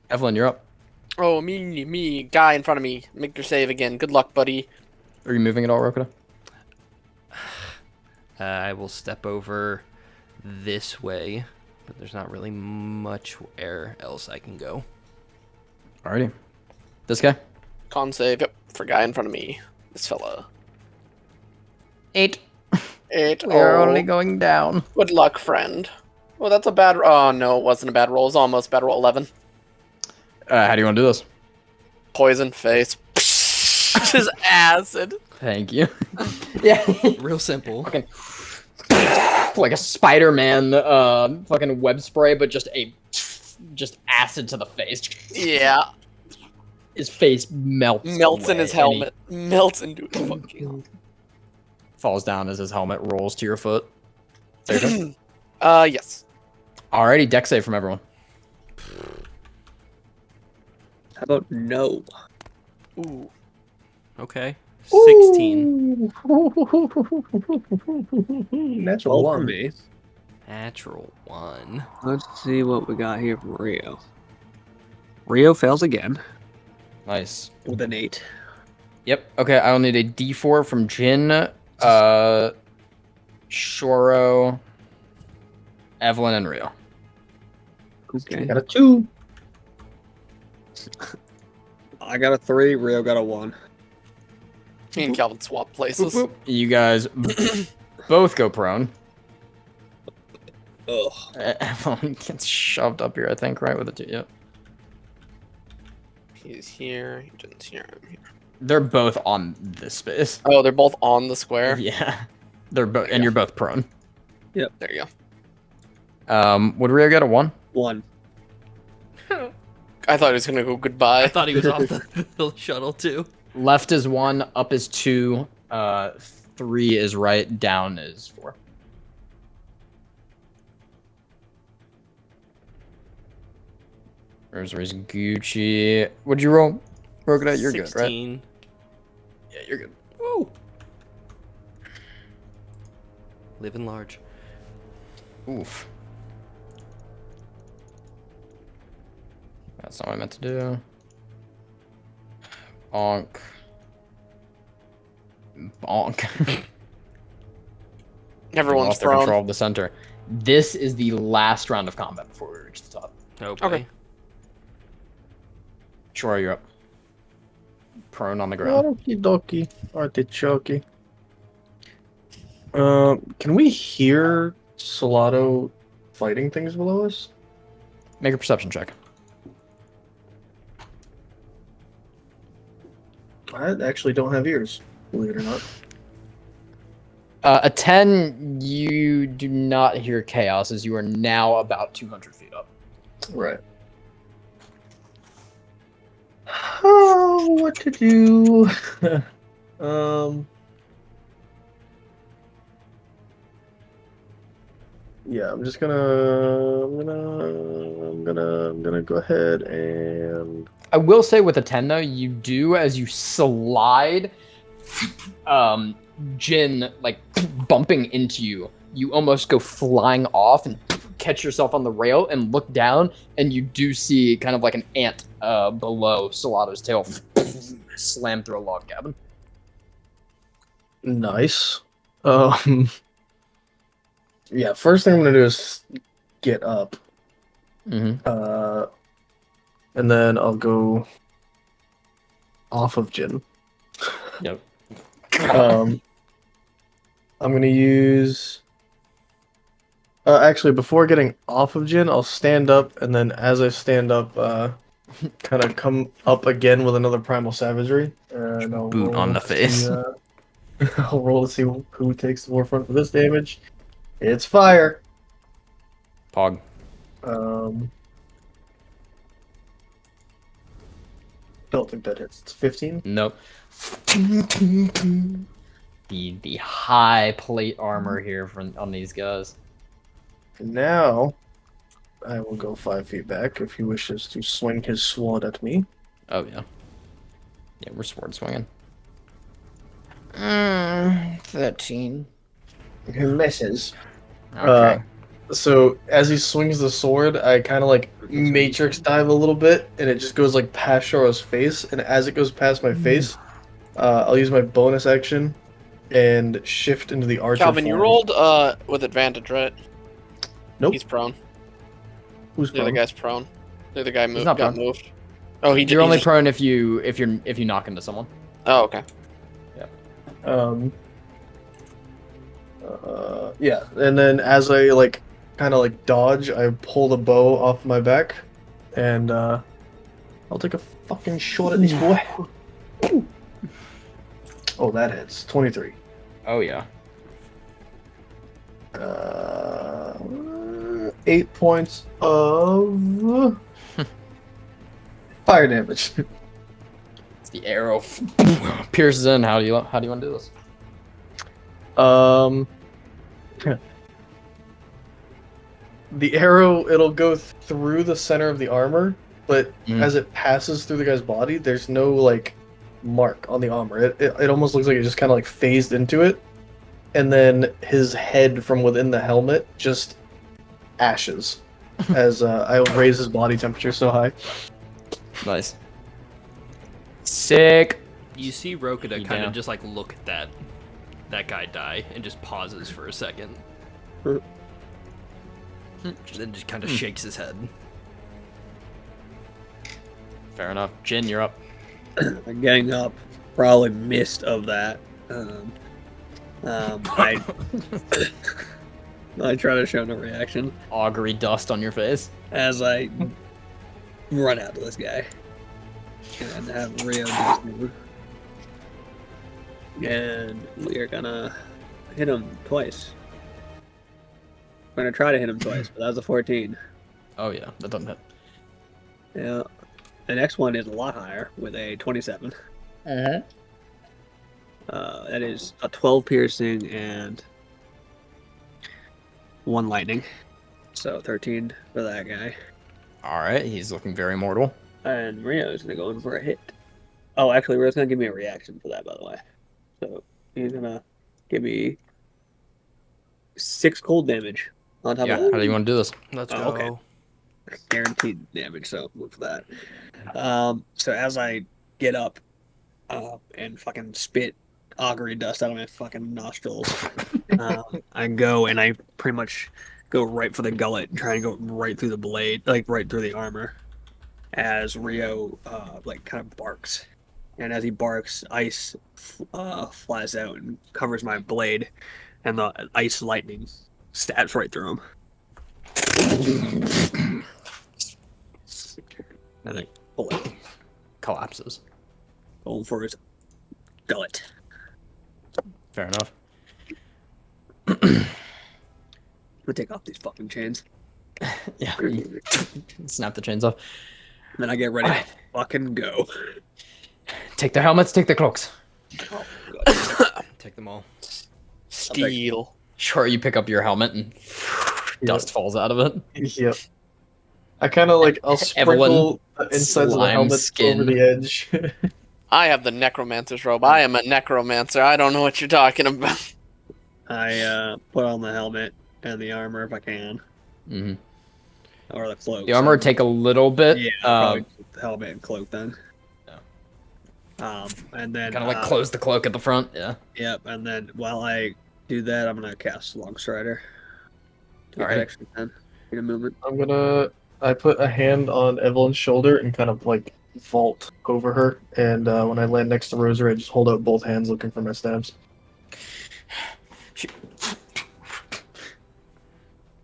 Evelyn, you're up. Oh, me, guy in front of me. Make your save again. Good luck, buddy. Are you moving at all, Rokuda? I will step over this way, but there's not really much where else I can go. Alrighty. This guy? Con save. Yep, for guy in front of me. This fella. 8. 8. We are only going down. Good luck, friend. Oh, that's a bad. Oh no, it wasn't a bad roll. It was almost bad roll. 11. How do you want to do this? Poison face. Just acid. Thank you. Yeah. Real simple. Fucking like a Spider-Man fucking web spray, but just acid to the face. Yeah. His face melts. Melts in away, his and he helmet. Melts into his fucking. falls down as his helmet rolls to your foot. Is that your turn? Yes. Alrighty, deck save from everyone. How about no? Ooh. Okay. 16. Natural Well, for one. me. Natural 1. Let's see what we got here from Rio. Rio fails again Nice. with an 8. Yep. Okay, I will need a D4 from Jin, Shoro, Evelyn, and Rio. Okay. Got a 2. I got a 3. Rio got a 1. Me and Calvin swap places. You guys both go prone. Ugh. Evelyn gets shoved up here, I think, right with the 2. Yep. He's here. Jin's here. I'm here. They're both on this space. Oh, they're both on the square. Yeah. They're both, and you're both prone. There you go. Would Rio get a 1? 1. I thought he was gonna go goodbye. I thought he was off the shuttle too. Left is 1, up is 2, 3 is right, down is 4. Where's Gucci? What'd you roll? Broke it out, you're 16. good, right? Yeah, you're good. Woo! Living large. Oof. That's not what I meant to do. Bonk. Bonk. Everyone's Lost their control thrown. of the center. This is the last round of combat before we reach the top. Oh boy. Okay. Shora, you're up. Prone on the ground. Okie dokie. Artichoke. Can we hear Solado fighting things below us? Make a perception check. I actually don't have ears, believe it or not. A 10, you do not hear chaos as you are now about 200 feet up. Right. Oh, what to do? Yeah, I'm just I'm gonna go ahead and I will say with a 10 though, you do as you slide, Jin like bumping into you. You almost go flying off and catch yourself on the rail and look down, and you do see kind of like an ant below Solado's tail slam through a log cabin. nice. Yeah, first thing I'm gonna do is get up. Mm-hmm. And then I'll go off of Jin. Yep. I'm gonna use. Actually, before getting off of Jin, I'll stand up, and then as I stand up, kind of come up again with another Primal Savagery. And I'll Boot roll on the to face. see, I'll roll to see who takes the forefront for this damage. It's fire. Pog. Don't think that hits. It's 15. Nope. The high plate armor here on these guys. And now, I will go 5 feet back if he wishes to swing his sword at me. Oh yeah. Yeah, we're sword swinging. 13. He misses. Okay. So as he swings the sword, I kind of like matrix dive a little bit, and it just goes like past Shoro's face. And as it goes past my face, I'll use my bonus action and shift into the archer. Calvin, you form. rolled with advantage, right? Nope. He's prone. Who's The other prone? guy's prone. The other guy moved. not Got prone. moved. Oh, he did. You're he only just- prone if you knock into someone. Oh, okay. Yeah, and then as I like kind of like dodge, I pull the bow off my back, and I'll take a fucking shot at this boy. Oh, that hits. 23. Oh yeah. 8 points of fire damage. It's the arrow pierces in. How do you want to do this? The arrow, it'll go through the center of the armor, but as it passes through the guy's body, there's no like mark on the armor. It almost looks like it just kind of like phased into it, and then his head from within the helmet just ashes as I raise his body temperature so high. Nice. Sick. You see Rokuda You kind down. of just like look at that guy die and just pauses for a second. Then just kind of shakes his head. Fair enough. Jin, you're up. Getting up, probably missed of that. I I try to show no reaction Augury dust on your face. as I run out to this guy and have Rio do his move. And we are gonna hit him twice. We're gonna try to hit him twice, but that was a 14. Oh yeah, that doesn't hit. Yeah. The next one is a lot higher with a 27. That is a 12 piercing and 1 lightning. So 13 for that guy. All right, he's looking very mortal. And Rio's gonna go in for a hit. Oh, actually, Rio's gonna give me a reaction for that, by the way. So he's gonna give me 6 cold damage on top Yeah. of that. How do you want to do this? Let's Oh, go. okay. Guaranteed damage, so move for that. So as I get up and fucking spit augury dust out of my fucking nostrils, I go and I pretty much go right for the gullet and try and go right through the blade, like right through the armor, as Rio like kind of barks. And as he barks, ice flies out and covers my blade, and the ice lightning stabs right through him. And then pull it, Collapses. going for his gullet. Fair enough. I'm gonna take off these fucking chains. Yeah. Snap the chains off. And then I get ready to fucking go. Take their helmets. Take their cloaks. Oh, God. Take them all. Steel. Sure, you pick up your helmet and dust falls out of it. Yep. I kind of like, I'll sprinkle the insides of the slime helmet skin. over the edge. I have the necromancer's robe. I am a necromancer. I don't know what you're talking about. I put on the helmet and the armor if I can, Mm-hmm. or the cloak. The armor would take a little bit. Yeah, probably the helmet and cloak then. Yeah. And then Kind of like close the cloak at the front. Yeah. Yep, and then while I do that, I'm gonna cast Longstrider. All right. Extra 10 in a movement. I put a hand on Evelyn's shoulder and kind of like vault over her. And when I land next to Rosary, I just hold out both hands looking for my stabs.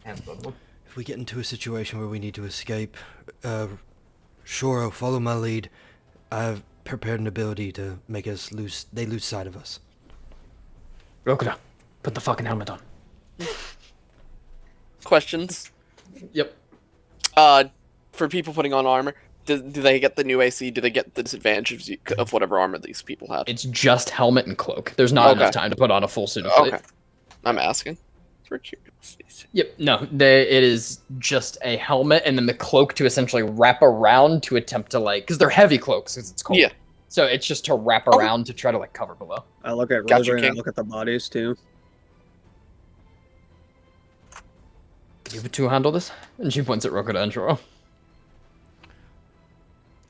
If we get into a situation where we need to escape, Shoro, follow my lead. I've prepared an ability to make us lose. They lose sight of us. Rokuda, put the fucking helmet on. Questions? Yep. For people putting on armor, do they get the new AC? Do they get the disadvantage of whatever armor these people had? It's just helmet and cloak. There's not Okay. enough time to put on a full suit of plate. Okay. I'm asking. For curiosity's sake. Yep. No, it is just a helmet and then the cloak to essentially wrap around to attempt to like, because they're heavy cloaks because it's cold. Yeah. So it's just to wrap around to try to like cover below. I look at Gotcha, Rosary and I King. look at the bodies too. You two handle this? And she points at Rokuda and Shoro.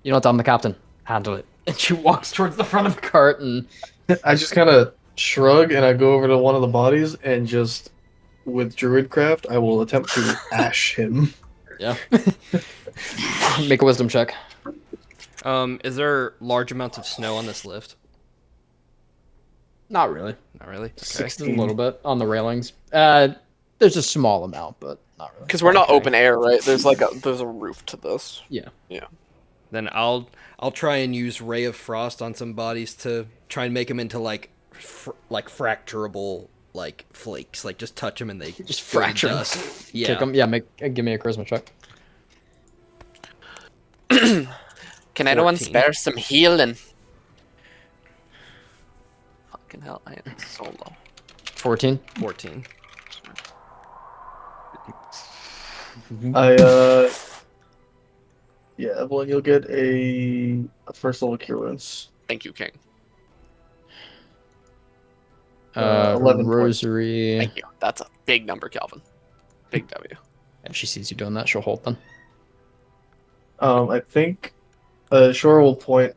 You know what? I'm the captain. Handle it. And she walks towards the front of the cart and I just kind of shrug and I go over to one of the bodies and just, with Druidcraft, I will attempt to ash him. yeah. Make a wisdom check. Is there large amounts of snow on this lift? Not really. Not really. Okay. Just a little bit on the railings. There's a small amount, but not really. Because we're not Okay. open air, right? There's a roof to this. Yeah. Then I'll try and use Ray of Frost on some bodies to try and make them into like like fracturable like flakes. Like just touch them and they Just go to fracture 'em. dust. Kick Yeah. them. Yeah, give me a charisma check. Can anyone 14. spare some healing? Fucking hell, I am so low. 14. 14. Yeah, Evelyn, you'll get a first level cure wounds. Thank you, King. 11 points. Rosary. Thank you. That's a big number, Calvin. Big W. If she sees you doing that, she'll hold them. I think Shore will point.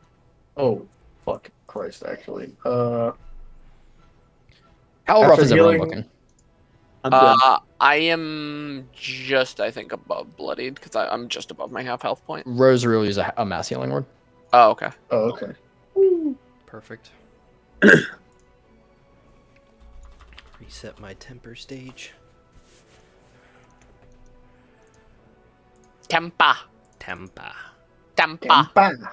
Oh, fuck Christ! Actually, How After rough is everyone healing- looking? I'm good. I am just, I think, above bloodied because I'm just above my half health point. Rosary will use a mass healing word. Oh, okay. oh, okay. Perfect. Reset my temper stage. Tempa. Temper. Tempa. Bang.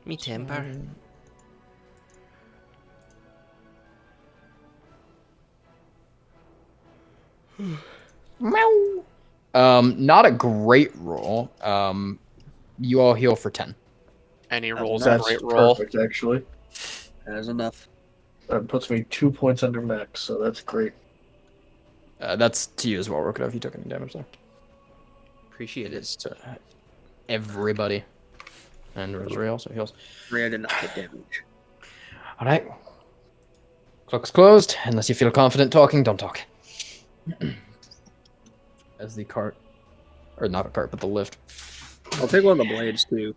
Me temper. Not a great roll. You all heal for 10. Any That's rolls a That's great roll. perfect. Actually, That is enough. that puts me 2 points under max, so that's great. That's to you as well, Rokudo, if you took any damage there. Appreciate It it. is to everybody. And Rosary also heals. Rhea did not get damage. Alright. Clock's closed. Unless you feel confident talking, don't talk. As the cart, or not a cart, but the lift, I'll take one of the blades too,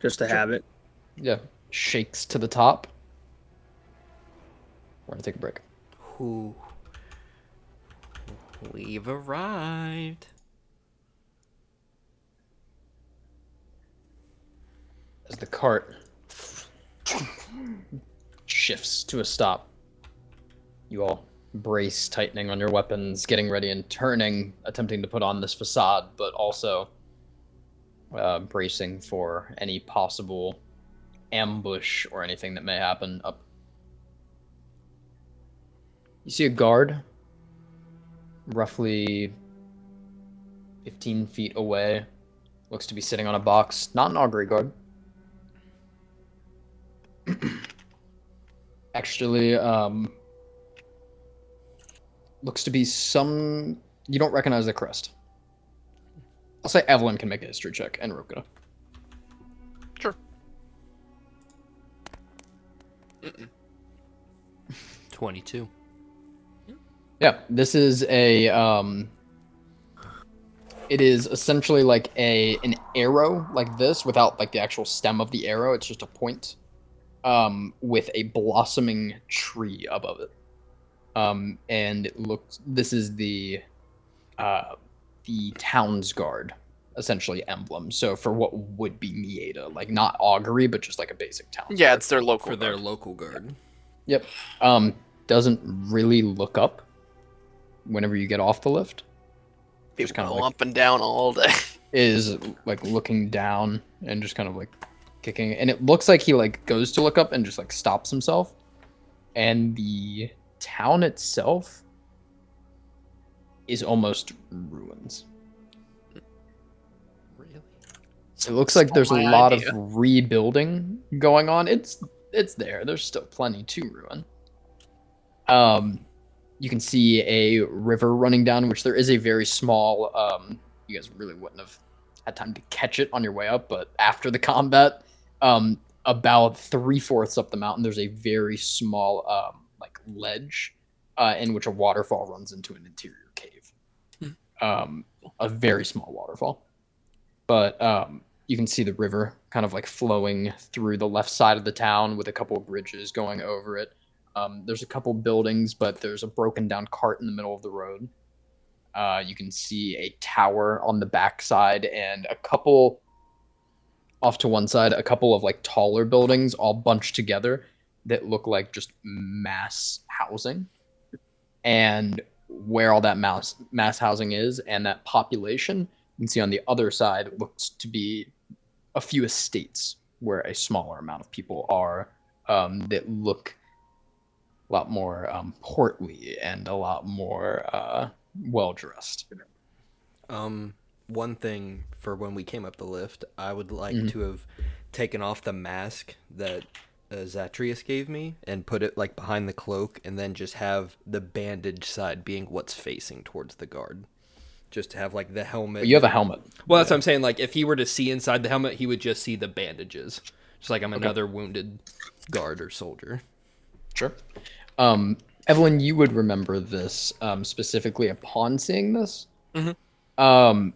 just to have it. yeah, shakes to the top. We're gonna take a break. Ooh. We've arrived. As the cart shifts to a stop, you all brace, tightening on your weapons, getting ready and turning, attempting to put on this facade, but also bracing for any possible ambush or anything that may happen up. You see a guard roughly 15 feet away, looks to be sitting on a box, not an augury guard. Actually, looks to be some. You don't recognize the crest. I'll say Evelyn can make a history check and Rokudo. Sure. 22. Yeah, this is a. It is essentially like an arrow like this without like the actual stem of the arrow. It's just a point, with a blossoming tree above it. And it looks. This is the town's guard, essentially emblem. So for what would be Mieta, like not augury, but just like a basic town. Yeah, guard. it's their local. For their guard. local guard. Yep. Doesn't really look up whenever you get off the lift. Just People kind of go like, up and down all day. is like looking down and just kind of like kicking, and it looks like he like goes to look up and just like stops himself. And the town itself is almost ruins. Really? It looks like there's a My lot idea. of rebuilding going on. It's there. There's still plenty to ruin. You can see a river running down, which there is a very small. You guys really wouldn't have had time to catch it on your way up, but after the combat, about 3/4 up the mountain, there's a very small like ledge, in which a waterfall runs into an interior cave. A very small waterfall, but you can see the river kind of like flowing through the left side of the town with a couple of bridges going over it. There's a couple buildings, but there's a broken down cart in the middle of the road. You can see a tower on the back side and a couple off to one side, a couple of like taller buildings all bunched together that look like just mass housing. And where all that mass housing is and that population, you can see on the other side looks to be a few estates where a smaller amount of people are, that look a lot more portly and a lot more well dressed. One thing for when we came up the lift, I would like Mhm. to have taken off the mask that Zatrius gave me and put it like behind the cloak, and then just have the bandage side being what's facing towards the guard. Just to have like the helmet. But you have a helmet. Well, that's what I'm saying. Like if he were to see inside the helmet, he would just see the bandages. Just like I'm another wounded guard or soldier. Sure. Evelyn, you would remember this specifically upon seeing this. Mhm.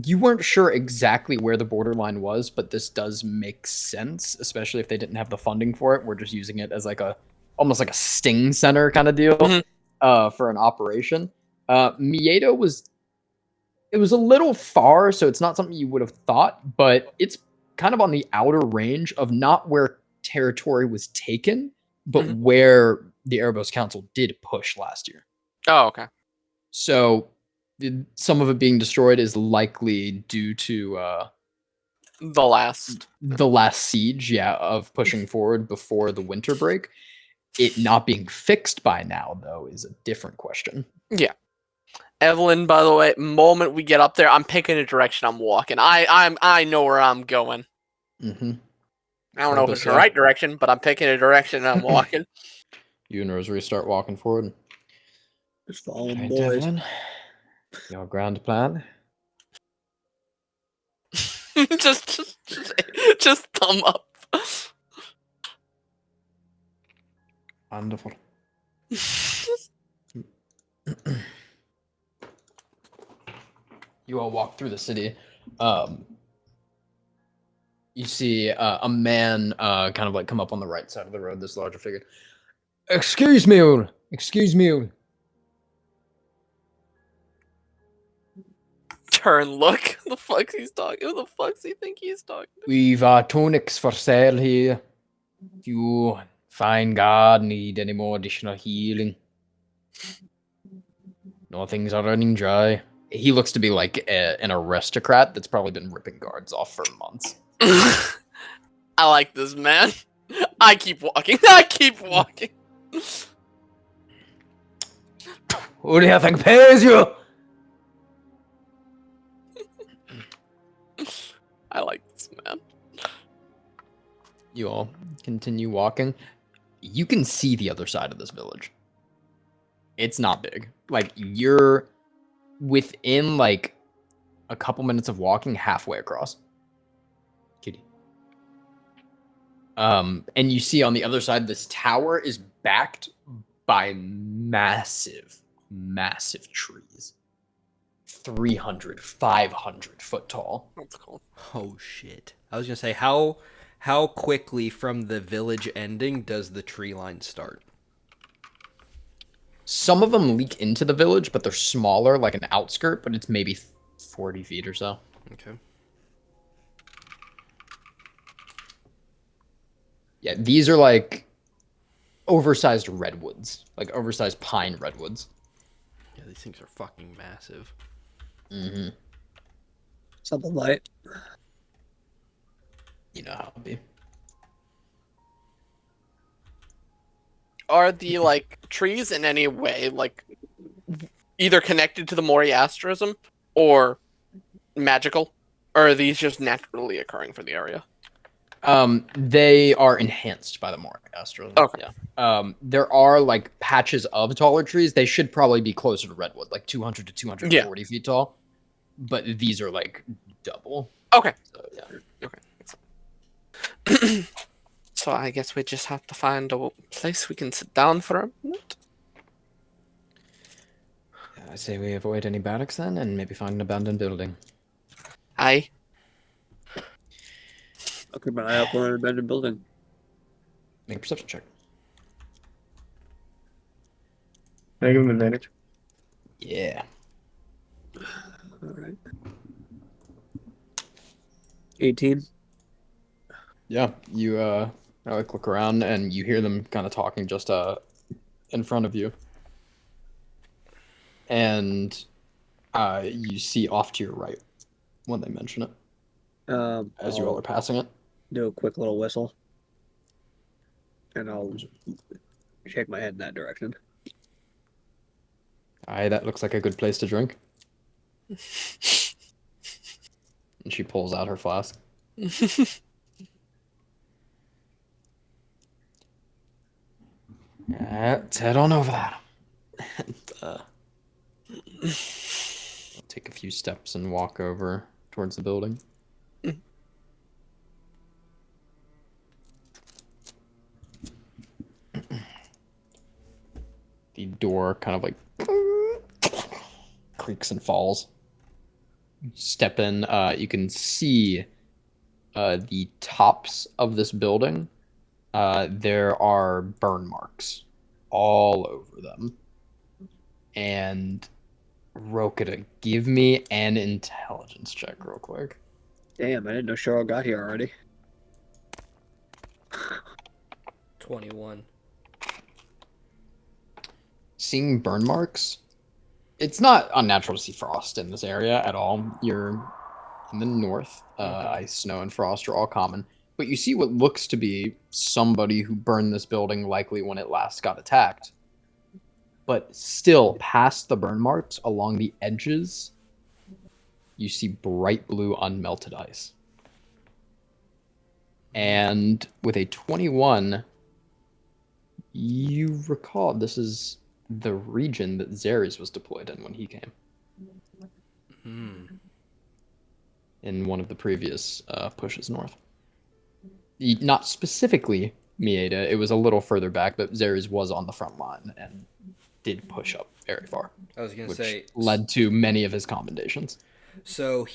You weren't sure exactly where the borderline was, but this does make sense, especially if they didn't have the funding for it. We're just using it as like almost like a sting center kind of deal Mhm. for an operation. Miedo it was a little far, so it's not something you would have thought, but it's kind of on the outer range of not where territory was taken, but Mhm. where the Erebos Council did push last year. Oh, okay. So some of it being destroyed is likely due to The last. the last siege, of pushing forward before the winter break. It not being fixed by now, though, is a different question. Yeah. Evelyn, by the way, moment we get up there, I'm picking a direction I'm walking. I know where I'm going. Mm-hmm. I don't know if Purpose, it's the yeah. right direction, but I'm picking a direction and I'm walking. You and Rosary start walking forward. Just following Right, boys. Devlin, your grand plan? just thumb up. Wonderful. You all walk through the city. You see a man kind of like come up on the right side of the road, this larger figure. Excuse me. Excuse me. Turn, look. The fuck's he's talking? Who the fuck's he think he's talking to? We've tunics for sale here. If you find God need any more additional healing. No, things are running dry. He looks to be like an aristocrat that's probably been ripping guards off for months. I like this man. I keep walking. I keep walking. Who do you think pays you? I like this man. You all continue walking. You can see the other side of this village. It's not big. Like, you're within, like, a couple minutes of walking halfway across. Kitty. And you see on the other side, this tower is backed by massive, massive trees. 300, 500 foot tall. That's cool. Oh shit! I was gonna say how quickly from the village ending does the tree line start? Some of them leak into the village, but they're smaller, like an outskirt, but it's maybe 40 feet or so. Okay. Yeah, these are like oversized redwoods, like oversized pine redwoods. Yeah, these things are fucking massive. Mm-hmm. Something light. You know how it be. Are the like trees in any way like either connected to the Mori asterism or magical? Or are these just naturally occurring for the area? They are enhanced by the more astral. Okay. Yeah. There are like patches of taller trees. They should probably be closer to redwood, like 200 to 240 feet tall. But these are like double. Okay. So, yeah. Okay. So I guess we just have to find a place we can sit down for a minute. I say we avoid any barracks then, and maybe find an abandoned building. Aye. I'll keep my eye out for an abandoned building. Make a perception check. Can I give him advantage? Yeah. All right. 18. Yeah. You like look around and you hear them kind of talking just in front of you. And you see off to your right when they mention it. As you all I'll are passing it. do a quick little whistle. And I'll Shake my head in that direction. Aye, that looks like a good place to drink. And she pulls out her flask. Let's head on over there. And, I'll take a few steps and walk over towards the building. The door kind of like creaks and falls. Step in. You can see the tops of this building. There are burn marks all over them. And Rokita, give me an intelligence check real quick. Damn, I didn't know Cheryl got here already. 21. Seeing burn marks, it's not unnatural to see frost in this area at all. You're in the north. Ice, snow, and frost are all common. But you see what looks to be somebody who burned this building likely when it last got attacked. But still, past the burn marks, along the edges, you see bright blue unmelted ice. And with a 21, you recall this is the region that Xeres was deployed in when he came. In one of the previous pushes north. Not specifically Mieda, it was a little further back, but Xeres was on the front line and did push up very far. I was going to which say... led to many of his commendations. So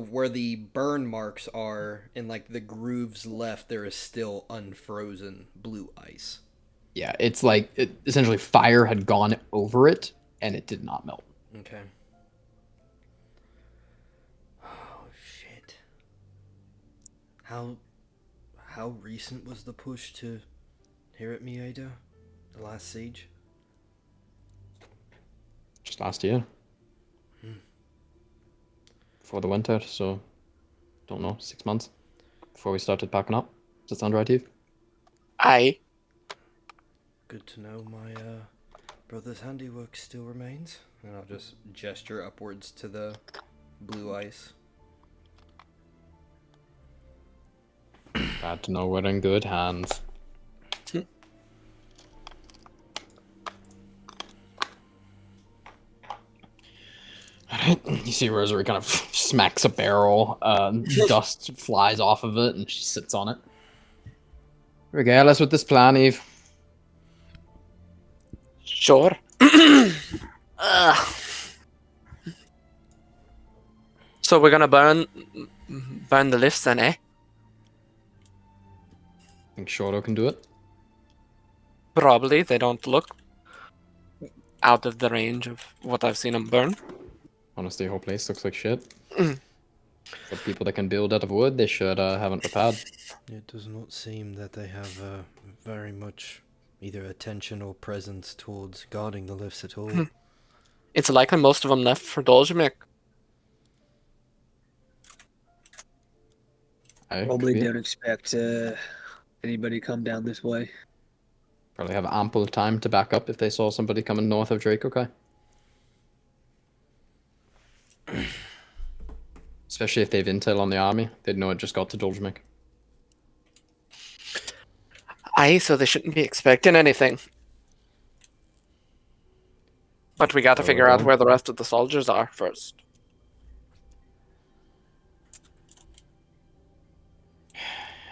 where the burn marks are, in like the grooves left, there is still unfrozen blue ice. Yeah, it's like essentially fire had gone over it and it did not melt. Okay. Oh shit. How recent was the push to here at Mieda? The last siege? Just last year. Before the winter, so don't know, 6 months before we started packing up. Does that sound right to you? Aye. Good to know my brother's handiwork still remains. And I'll just gesture upwards to the blue ice. Glad to know we're in good hands. You see Rosary kind of smacks a barrel, dust flies off of it, and she sits on it. Regale us with this plan, Eve. Sure. So we're gonna burn the lifts then, eh? Think Shorto can do it? Probably. They don't look out of the range of what I've seen them burn. Honestly, whole place looks like shit. For people that can build out of wood, they should haven't repaired. It does not seem that they have very much either attention or presence towards guarding the lifts at all. It's likely most of them left for Doljimik. Probably don't expect anybody come down this way. Probably have ample time to back up if they saw somebody coming north of Drake, okay? Especially if they have intel on the army. They'd know it just got to Doljimik. Aye, so they shouldn't be expecting anything. But we got to figure out where the rest of the soldiers are first.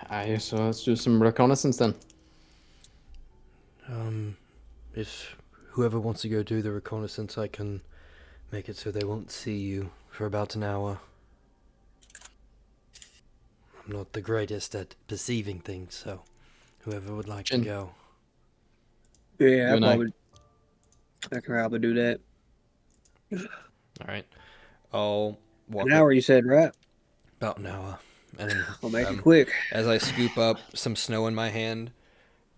Aye, so let's do some reconnaissance then. If whoever wants to go do the reconnaissance, I can make it so they won't see you for about an hour. I'm not the greatest at perceiving things, so whoever would like to go. Yeah, I can probably do that. Alright. I'll walk An hour, you said, right? about an hour. And then, I'll make it quick. as I scoop up some snow in my hand,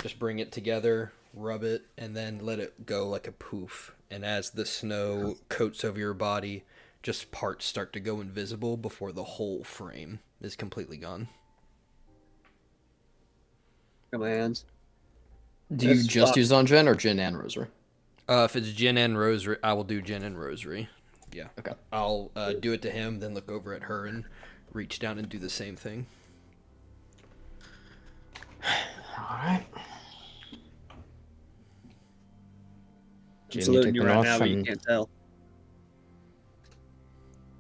just bring it together, rub it, and then let it go like a poof. And as the snow coats over your body, just parts start to go invisible before the whole frame is completely gone. Got my hands. Do you That's just fine. use on Jin or Jin and Rosary? If it's Jin and Rosary, I will do Jin and Rosary. Yeah. Okay. I'll do it to him, then look over at her and reach down and do the same thing. All right. I'm Jin, you saluting take you the right north, now, but you and can't tell.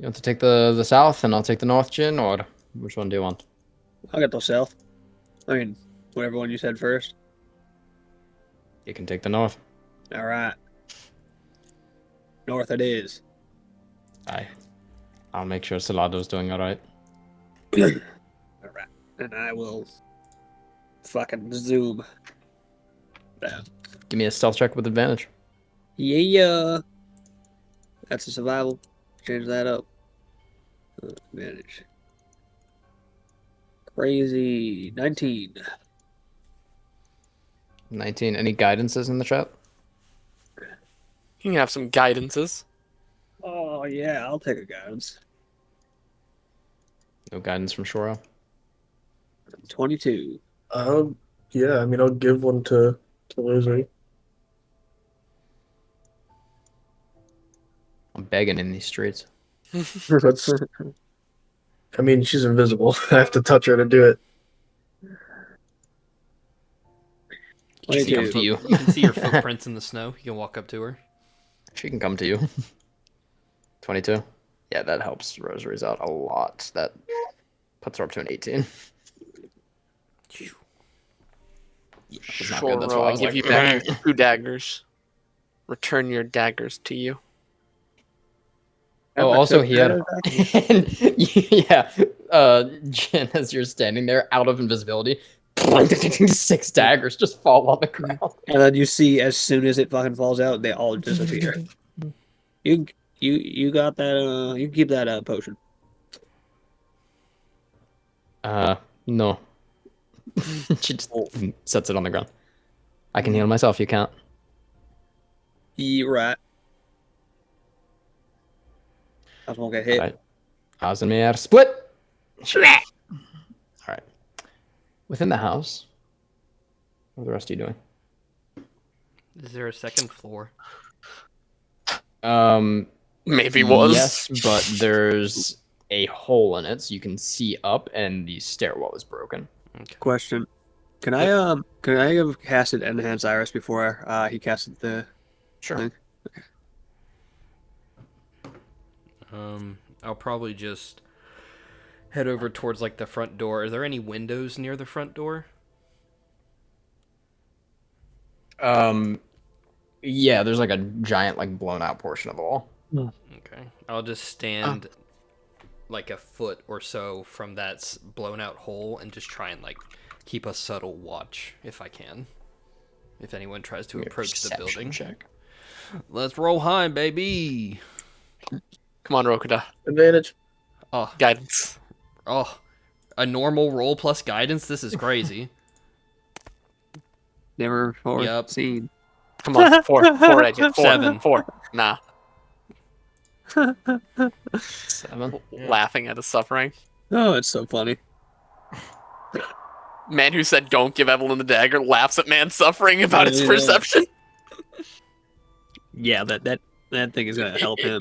you want to take the south, and I'll take the north, Jin, or which one do you want? I'll get the south. I mean, whatever one you said first. You can take the north. All right. North it is. I'll make sure Salado's doing all right. All right. And I will fucking zoom down. Give me a stealth check with advantage. Yeah. That's a survival. Change that up. Advantage. Crazy. 19. 19. Any guidances in the chat? You can have some guidances. Oh, yeah. I'll take a guidance. No guidance from Shoro. 22. Yeah, I mean, I'll give one to Rosary. I'm begging in these streets. That's, I mean, she's invisible. I have to touch her to do it. She can come to 22. you. You can see your footprints in the snow. You can walk up to her. She can come to you. 22. Yeah, that helps Rosary's out a lot. That puts her up to an 18. It's not good, that's why I I'll was give like, you back your 2 daggers. Return your daggers to you. Oh, also he had, yeah, Jin, as you're standing there out of invisibility, 6 daggers just fall on the ground. And then you see, as soon as it fucking falls out, they all disappear. You got that, you can keep that potion. No. She just sets it on the ground. I can heal myself, you can't. You're right. I won't get hit. Alright. CImmeria split! Alright. Within the house, what are the rest of you doing? Is there a second floor? Maybe was. Yes, but there's a hole in it, so you can see up, and the stairwell is broken. Okay. Question: Can I have casted Enhance Iris before he casted the? Sure. thing? I'll probably just head over towards like the front door. Are there any windows near the front door? Yeah, there's like a giant, like, blown out portion of the wall. Okay. I'll just stand like a foot or so from that blown out hole and just try and like keep a subtle watch if I can. If anyone tries to approach the Perception building. check. Let's roll high, baby. Come on, Rokuda. Advantage. Oh, Guidance. oh, a normal roll plus guidance. This is crazy. Never before Yep. seen. Come on. 4, AJ. 4. 7. 4. Nah. 7. Laughing at his suffering. Oh, it's so funny. Man who said don't give Evelyn the dagger laughs at man's suffering about its Yeah. perception. Yeah, that thing is gonna help him.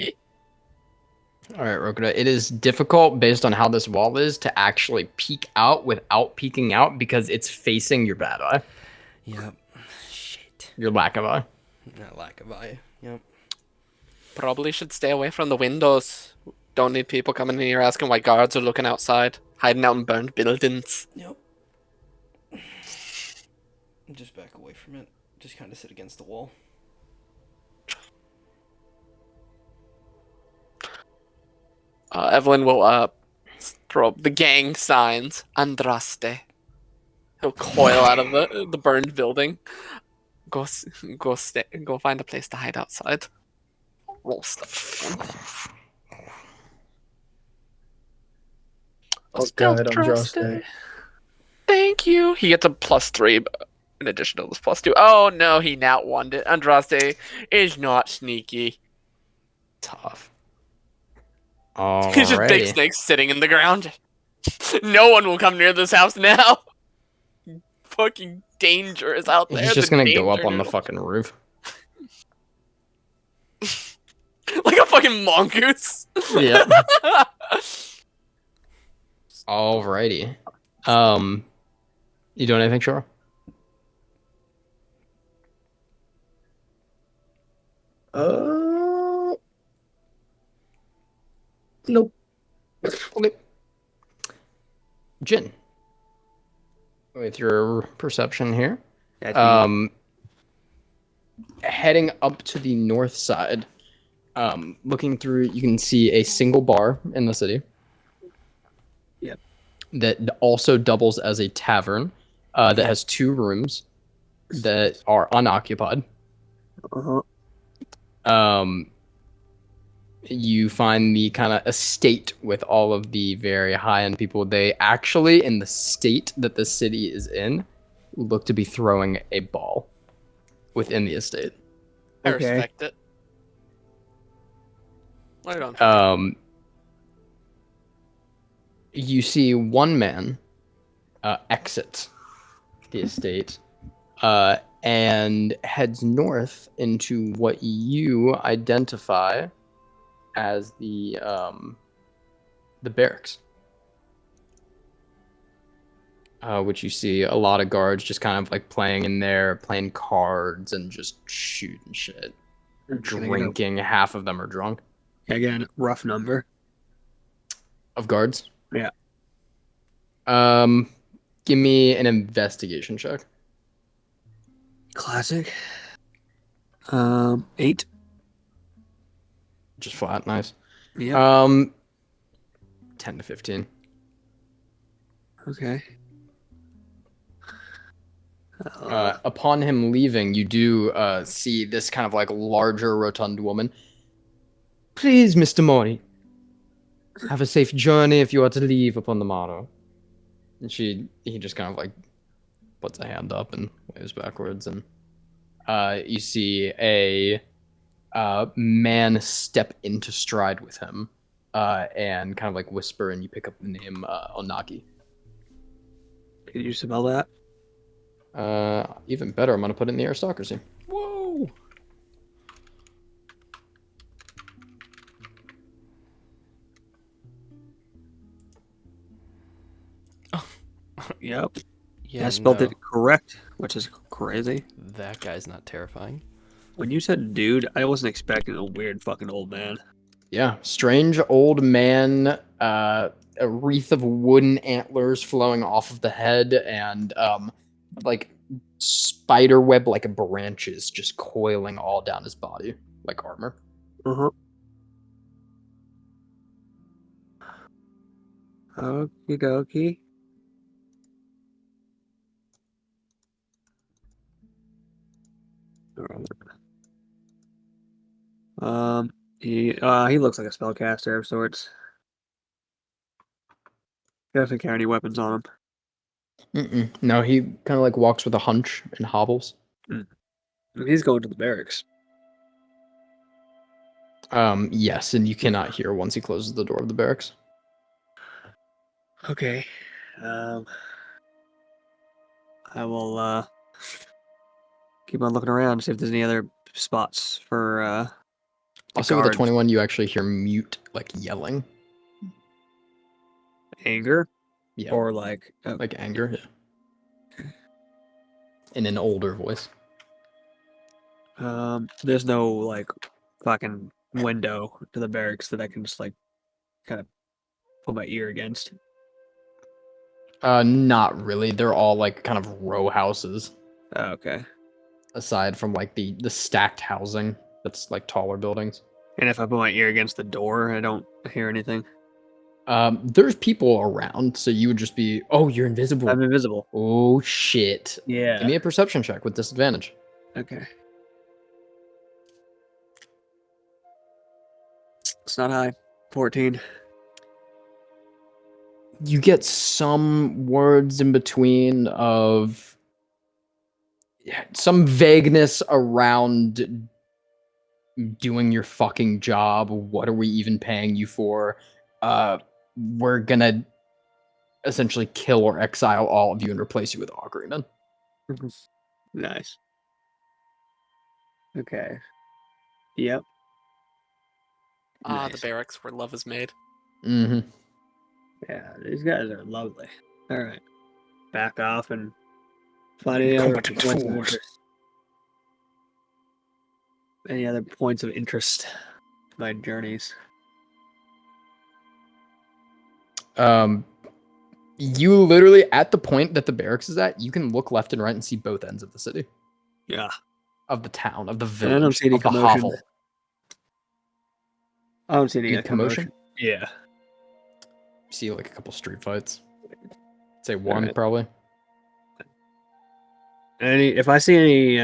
All right, Rokuda. It is difficult based on how this wall is to actually peek out without peeking out because it's facing your bad eye, Yep. Shit. your lack of eye. Not lack of eye. Yep. Probably should stay away from the windows. Don't need people coming in here asking why guards are looking outside, hiding out in burned buildings. Yep. Just back away from it. Just kind of sit against the wall. Evelyn will throw up the gang signs. Andraste. He'll coil out of the burned building. Go find a place to hide outside. Roll stuff. Oh god, Andraste. Thank you. He gets a +3 in addition to this +2. Oh no, he nat won it. Andraste is not sneaky. Tough. He's just big Alrighty. snakes sitting in the ground. No one will come near this house now. Fucking danger is out there. He's just the gonna go up danger on the noodle. fucking roof. Like a fucking mongoose. Yep. Alrighty. You doing anything, sure? Nope. Okay. Jin, with your perception here, That's me. heading up to the north side, looking through, you can see a single bar in the city. Yep. That also doubles as a tavern, that has 2 rooms that are unoccupied. Uh-huh. You find the kind of estate with all of the very high-end people. They actually, in the state that the city is in, look to be throwing a ball within the estate. I Okay. respect it. Right on. You see one man exit the estate and heads north into what you identify as the barracks, which you see a lot of guards just kind of like playing in there, playing cards and just shooting shit, drinking. Half of them are drunk. Again, rough number. Of guards. Yeah. Give me an investigation check. Classic. 8. Just flat, nice. Yep. 10 to 15. Okay. Upon him leaving, you do see this kind of like larger, rotund woman. Please, Mr. Mori, have a safe journey if you are to leave upon the morrow. And he just kind of like puts a hand up and waves backwards, and you see a man step into stride with him, and kind of like whisper, and you pick up the name Onaki. Can you smell that? Even better, I'm gonna put it in the aristocracy. Whoa! Yep. Yeah, I spelled no, it correct, which is crazy. that guy's not terrifying. When you said dude, I wasn't expecting a weird fucking old man. Yeah, strange old man, a wreath of wooden antlers flowing off of the head, and like spider web like branches just coiling all down his body like armor. Uh-huh. Okie dokie. He looks like a spellcaster of sorts. He doesn't carry any weapons on him. No, he kind of like walks with a hunch and hobbles. He's going to the barracks. Yes, and you cannot hear once he closes the door of the barracks. Okay. I will keep on looking around, see if there's any other spots for the Also, with a guards. 21, you actually hear mute like yelling. Anger? Yeah, Or like like anger. Yeah. In an older voice. there's no like fucking window to the barracks that I can just like kind of put my ear against. Not really. They're all like kind of row houses, Oh, okay. aside from like the stacked housing that's like taller buildings. And if I put my ear against the door, I don't hear anything. There's people around, so you would just be, oh, you're invisible. I'm invisible. Oh shit. Yeah. Give me a perception check with disadvantage. Okay. It's not high. 14. You get some words in between of some vagueness around doing your fucking job. What are we even paying you for? We're gonna essentially kill or exile all of you and replace you with Ogreman. Nice. Okay. Yep. The Nice. barracks where love is made. Mm-hmm. Yeah, these guys are lovely. All right. Back off and find any other Competent points of force. interest. Any other points of interest in my journeys? You literally, at the point that the barracks is at, you can look left and right and see both ends of the city, Yeah. of the town, of the And I don't village, see any of the commotion. hovel. I don't see any Any commotion? Yeah. You see like a couple street fights. Say one Alright. probably. If I see any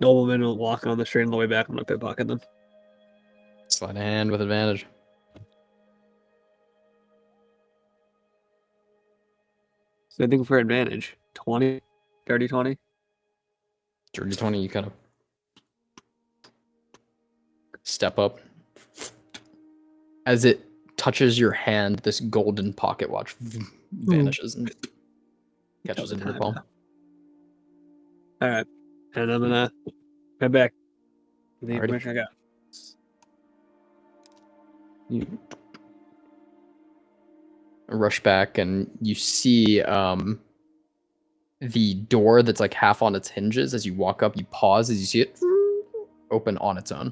noblemen walking on the street on the way back, I'm gonna pickpocket them. Sleight of hand with advantage. So I think for advantage. 20? Dirty 20? Dirty 20, you kind of step up. As it touches your hand, this golden pocket watch vanishes and catches in your palm. Alright. And I'm gonna head back with the Alrighty. information I got. You rush back and you see the door that's like half on its hinges. As you walk up, you pause as you see it open on its own.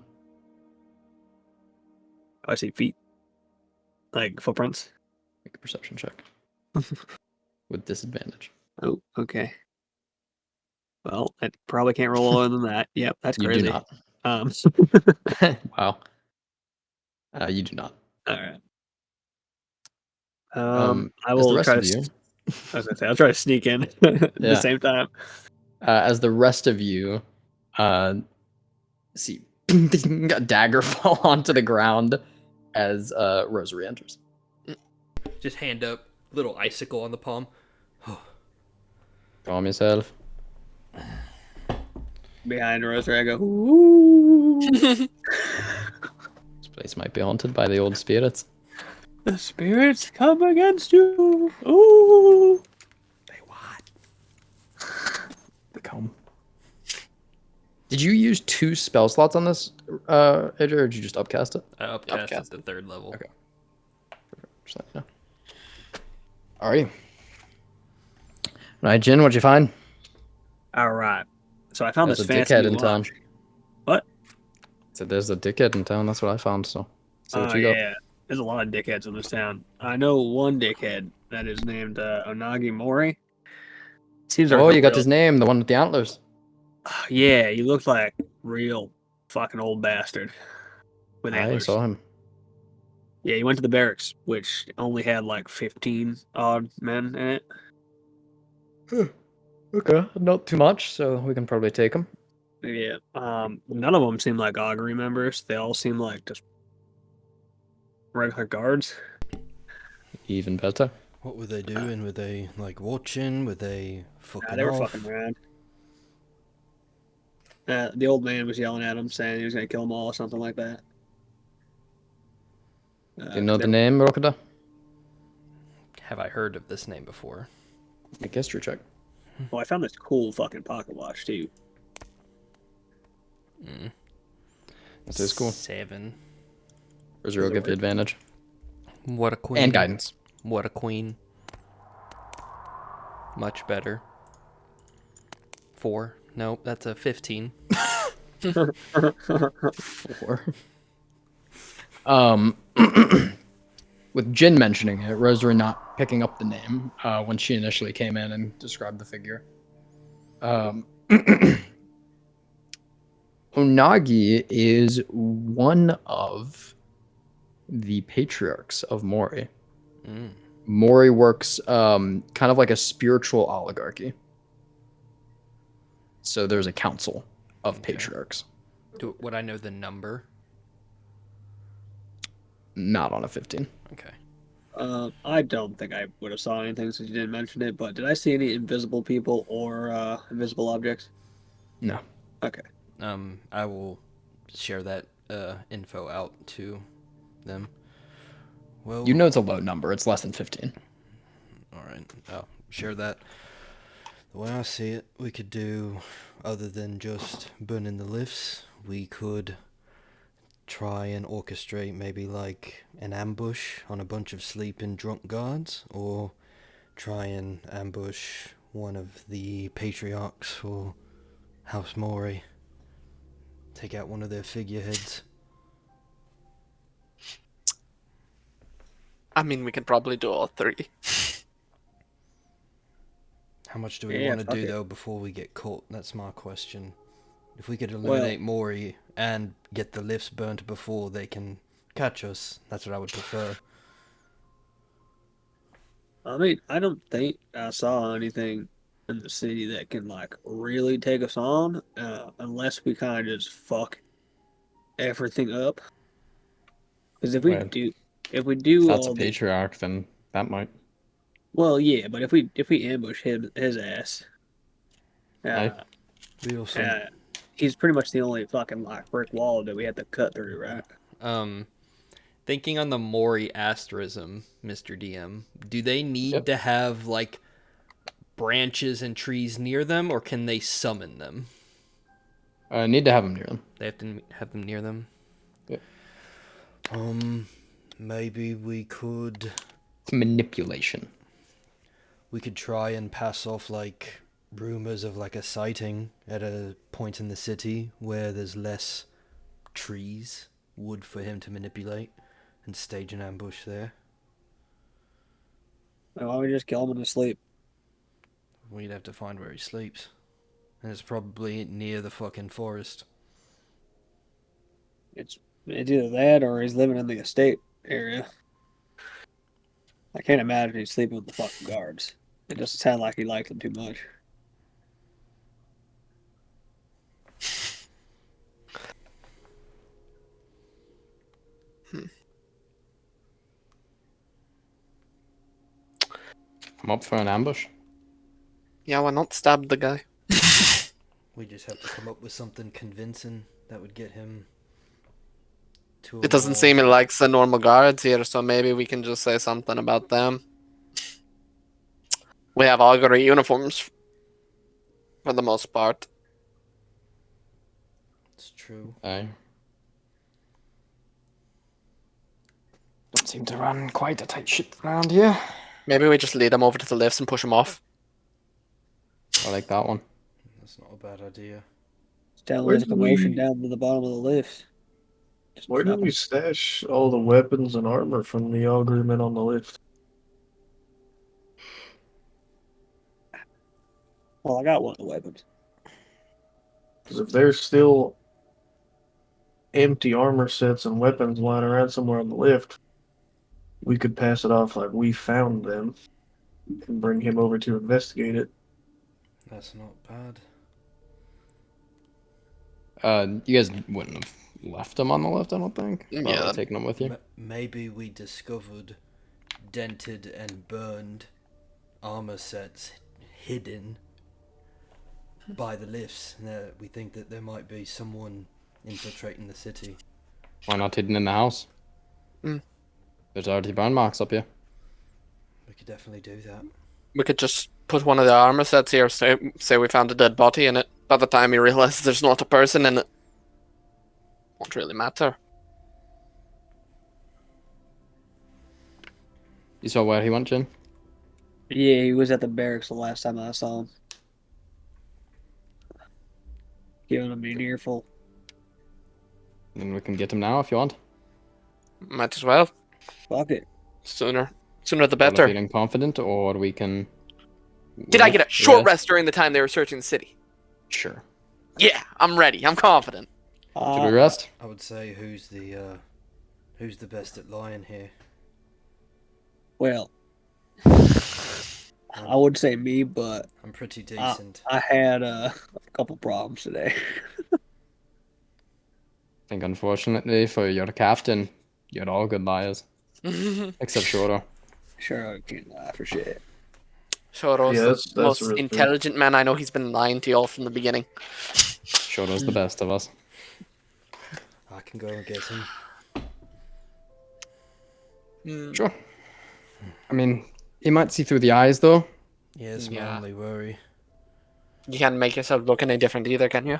I see feet. Like footprints. Make a perception check with disadvantage. Oh, okay. Well, I probably can't roll lower than that. Yep, that's You crazy. do not. Wow. You do not. All right. I As the will rest try of to. you, I was gonna say I'll try to sneak in at Yeah. the same time. as the rest of you see a dagger fall onto the ground as Rosary enters. Just hand up, little icicle on the palm. Calm yourself. Behind Rosary, I go. Ooh, This place might be haunted by the old spirits. the spirits come against you. Ooh. They what? They come. Did you use 2 spell slots on this, Edger, or did you just upcast it? I upcast Upcast. at the 3rd level. Okay. Just let me know. Alrighty. Alright, Jin, what'd you find? All right. So I found There's this a fancy dickhead new in town. watch. What? So there's a dickhead in town. That's what I found. So what you got? Yeah. There's a lot of dickheads in this town. I know one dickhead that is named Onagi Mori. Seems like Oh, a you got real- his name, the one with the antlers. Yeah, he looked like real fucking old bastard with I antlers. saw him. Yeah, he went to the barracks, which only had like 15 odd men in it. Okay, not too much, so we can probably take him. Yeah. None of them seemed like augury members. They all seemed like just regular guards. Even better. What were they doing? Were they like watching? Were they Nah, fucking they were off? fucking around. The old man was yelling at him, saying he was gonna kill them all or something like that. Do you know the name, Rokada? Have I heard of this name before? Make a history check. Oh, I found this cool fucking pocket watch too. That is cool. 7. Or zero, give you advantage. What a queen. And guidance. What a queen. Much better. 4. Nope, that's a 15. 4. With Jin mentioning it, Rosary not picking up the name when she initially came in and described the figure. Onagi is one of the patriarchs of Mori. Mm. Mori works kind of like a spiritual oligarchy. So there's a council of Okay. patriarchs. Would I know the number? Not on a 15. Okay. I don't think I would have saw anything since you didn't mention it, but did I see any invisible people or invisible objects? No. Okay. I will share that info out to them. Well, You know it's a low number. It's less than 15. all right. I'll share that. The way I see it, we could do, other than just burning the lifts, we could try and orchestrate maybe like an ambush on a bunch of sleeping drunk guards, or try and ambush one of the patriarchs or House Mori. Take out one of their figureheads. I mean, we can probably do all three. How much do we Yeah, want to fuck do it. though before we get caught? That's my question. If we could Well- eliminate Mori and get the lifts burnt before they can catch us, that's what I would prefer. I mean, I don't think I saw anything in the city that can like really take us on, unless we kind of just fuck everything up. Because Well, if we if do that's a all the, patriarch, then that might. well, yeah, but if we ambush his ass, Aye. uh, We also, uh, he's pretty much the only fucking like brick wall that we have to cut through, right? thinking on the Mori asterism, Mr. DM, do they need Yep. to have like branches and trees near them, or can they summon them? Need to have them near them. They have to have them near them. Yep. Maybe we could It's manipulation. try and pass off like rumors of like a sighting at a point in the city where there's less trees, wood for him to manipulate, and stage an ambush there. Why don't we just kill him in his sleep? We'd have to find where he sleeps. And it's probably near the fucking forest. It's either that or he's living in the estate area. I can't imagine he's sleeping with the fucking guards. It doesn't sound like he likes them too much. I'm up for an ambush. Yeah, why not stab the guy? We just have to come up with something convincing that would get him to It doesn't wall. seem he likes the normal guards here, so maybe we can just say something about them. We have augury uniforms for the most part. It's true. Aye. Don't seem to run quite a tight ship around here. Maybe we just lead them over to the lifts and push them off. I like that one. That's not a bad idea. It's down Where with did commotion we- down to the bottom of the lift. Just Where did drop we 'em. stash all the weapons and armor from the agreement on the lift? Well, I got one of the weapons. Because if there's still empty armor sets and weapons lying around somewhere on the lift, we could pass it off like we found them and bring him over to investigate it. That's not bad. You guys wouldn't have left them on the lift, I don't think. Yeah, Probably that- taking them with you. Maybe we discovered dented and burned armor sets hidden by the lifts. We think that there might be someone infiltrating the city. Why not hidden in the house? Mm. There's already burn marks up here. We could definitely do that. We could just put one of the armor sets here, say we found a dead body in it. By the time you realize there's not a person in it, won't really matter. You saw where he went, Jin? Yeah, he was at the barracks the last time I saw him. Giving him an earful. And we can get him now if you want. Might as well. Fuck it. Sooner the Well, better. feeling confident, or we can. Did I get a wait, short rest during the time they were searching the city? Sure. Yeah, I'm ready. I'm confident. Should we rest? I would say who's the best at lying here? Well, I would say me, but I'm pretty decent. I had a couple problems today. I think unfortunately for your captain, you're all good liars. Except Shoro. Sure, I can't lie for shit. Shoro's Yeah, that's the most really true. intelligent man I know. He's been lying to you all from the beginning. Shoro's the best of us. I can go and get him. Sure. I mean, he might see through the eyes, though. Yeah, that's Yeah. my only worry. You can't make yourself look any different either, can you?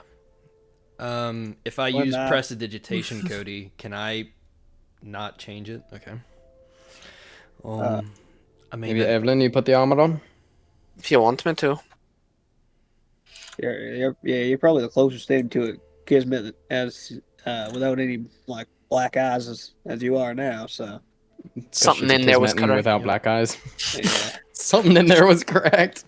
If I Why use not? prestidigitation, Cody, can I not change it? Okay. I mean, Maybe Evelyn, you put the armor on. If you want me to. You're probably the closest thing to it, Kismet, as without any like black eyes as you are now. So 'Cause Something she's a in there was Kismetan correct. without Yep. black eyes. yeah, Something in there was correct.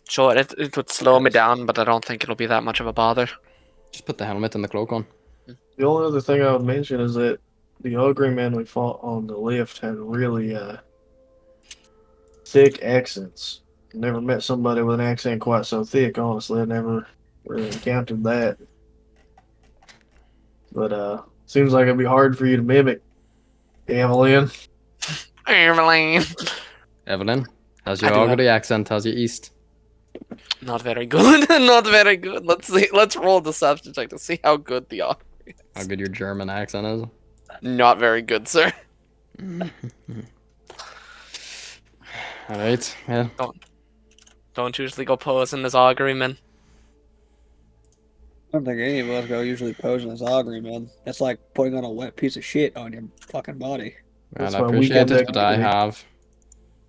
Sure, it would slow me Yes. down, but I don't think it'll be that much of a bother. Just put the helmet and the cloak on. The only other thing I would mention is that the ugly man we fought on the lift had really thick accents. Never met somebody with an accent quite so thick, honestly. I never really encountered that. But seems like it'd be hard for you to mimic. Evelyn. Evelyn. Evelyn, how's I your do have- Augury accent? How's your East? Not very good. Not very good. Let's see. Let's roll deception check to see how good the are. How good your German accent is? Not very good, sir. Alright, yeah. Don't usually go posing as augury, man. I don't think any of us go usually posing as Augury, man. That's like putting on a wet piece of shit on your fucking body. Well, That's I my appreciate weekend it, but I activity. have.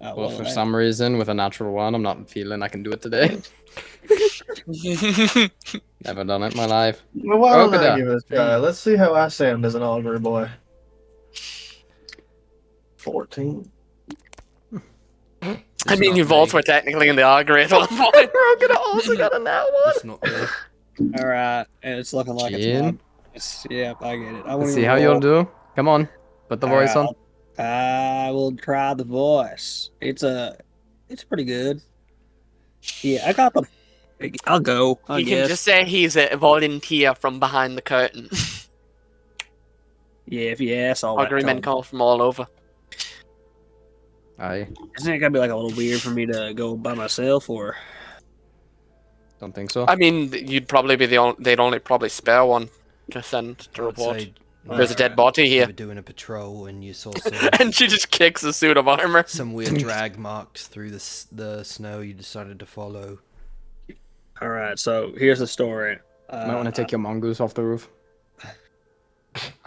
Oh, Well, for that- some reason, with a natural one, I'm not feeling I can do it today. Never done it in my life. Well, why don't I Crocodile. give it a try? Let's see how I sound as an augury boy. 14. I mean, not you both me. were technically in the augury at one point. Crocodile also got a now one. It's not me. all right, and it's looking like it's Gin. not. Yeah, I get it. I Let's won't see even how roll. you'll do. Come on, put the voice on. I will try the voice. It's pretty good. Yeah, I got the. I'll go. I You guess. can just say he's a volunteer from behind the curtain. Yeah, if you ask all that. Augury men time. come from all over. I Isn't it gonna be like a little weird for me to go by myself, or? don't think so. I mean, you'd probably be the only. They'd only probably spare one to send to I'd report. say There's a dead body you here, were doing a patrol and you saw some and she just kicks a suit of armor. some weird drag marks through the snow. You decided to follow. All right, so here's the story. Might want to take your mongoose off the roof.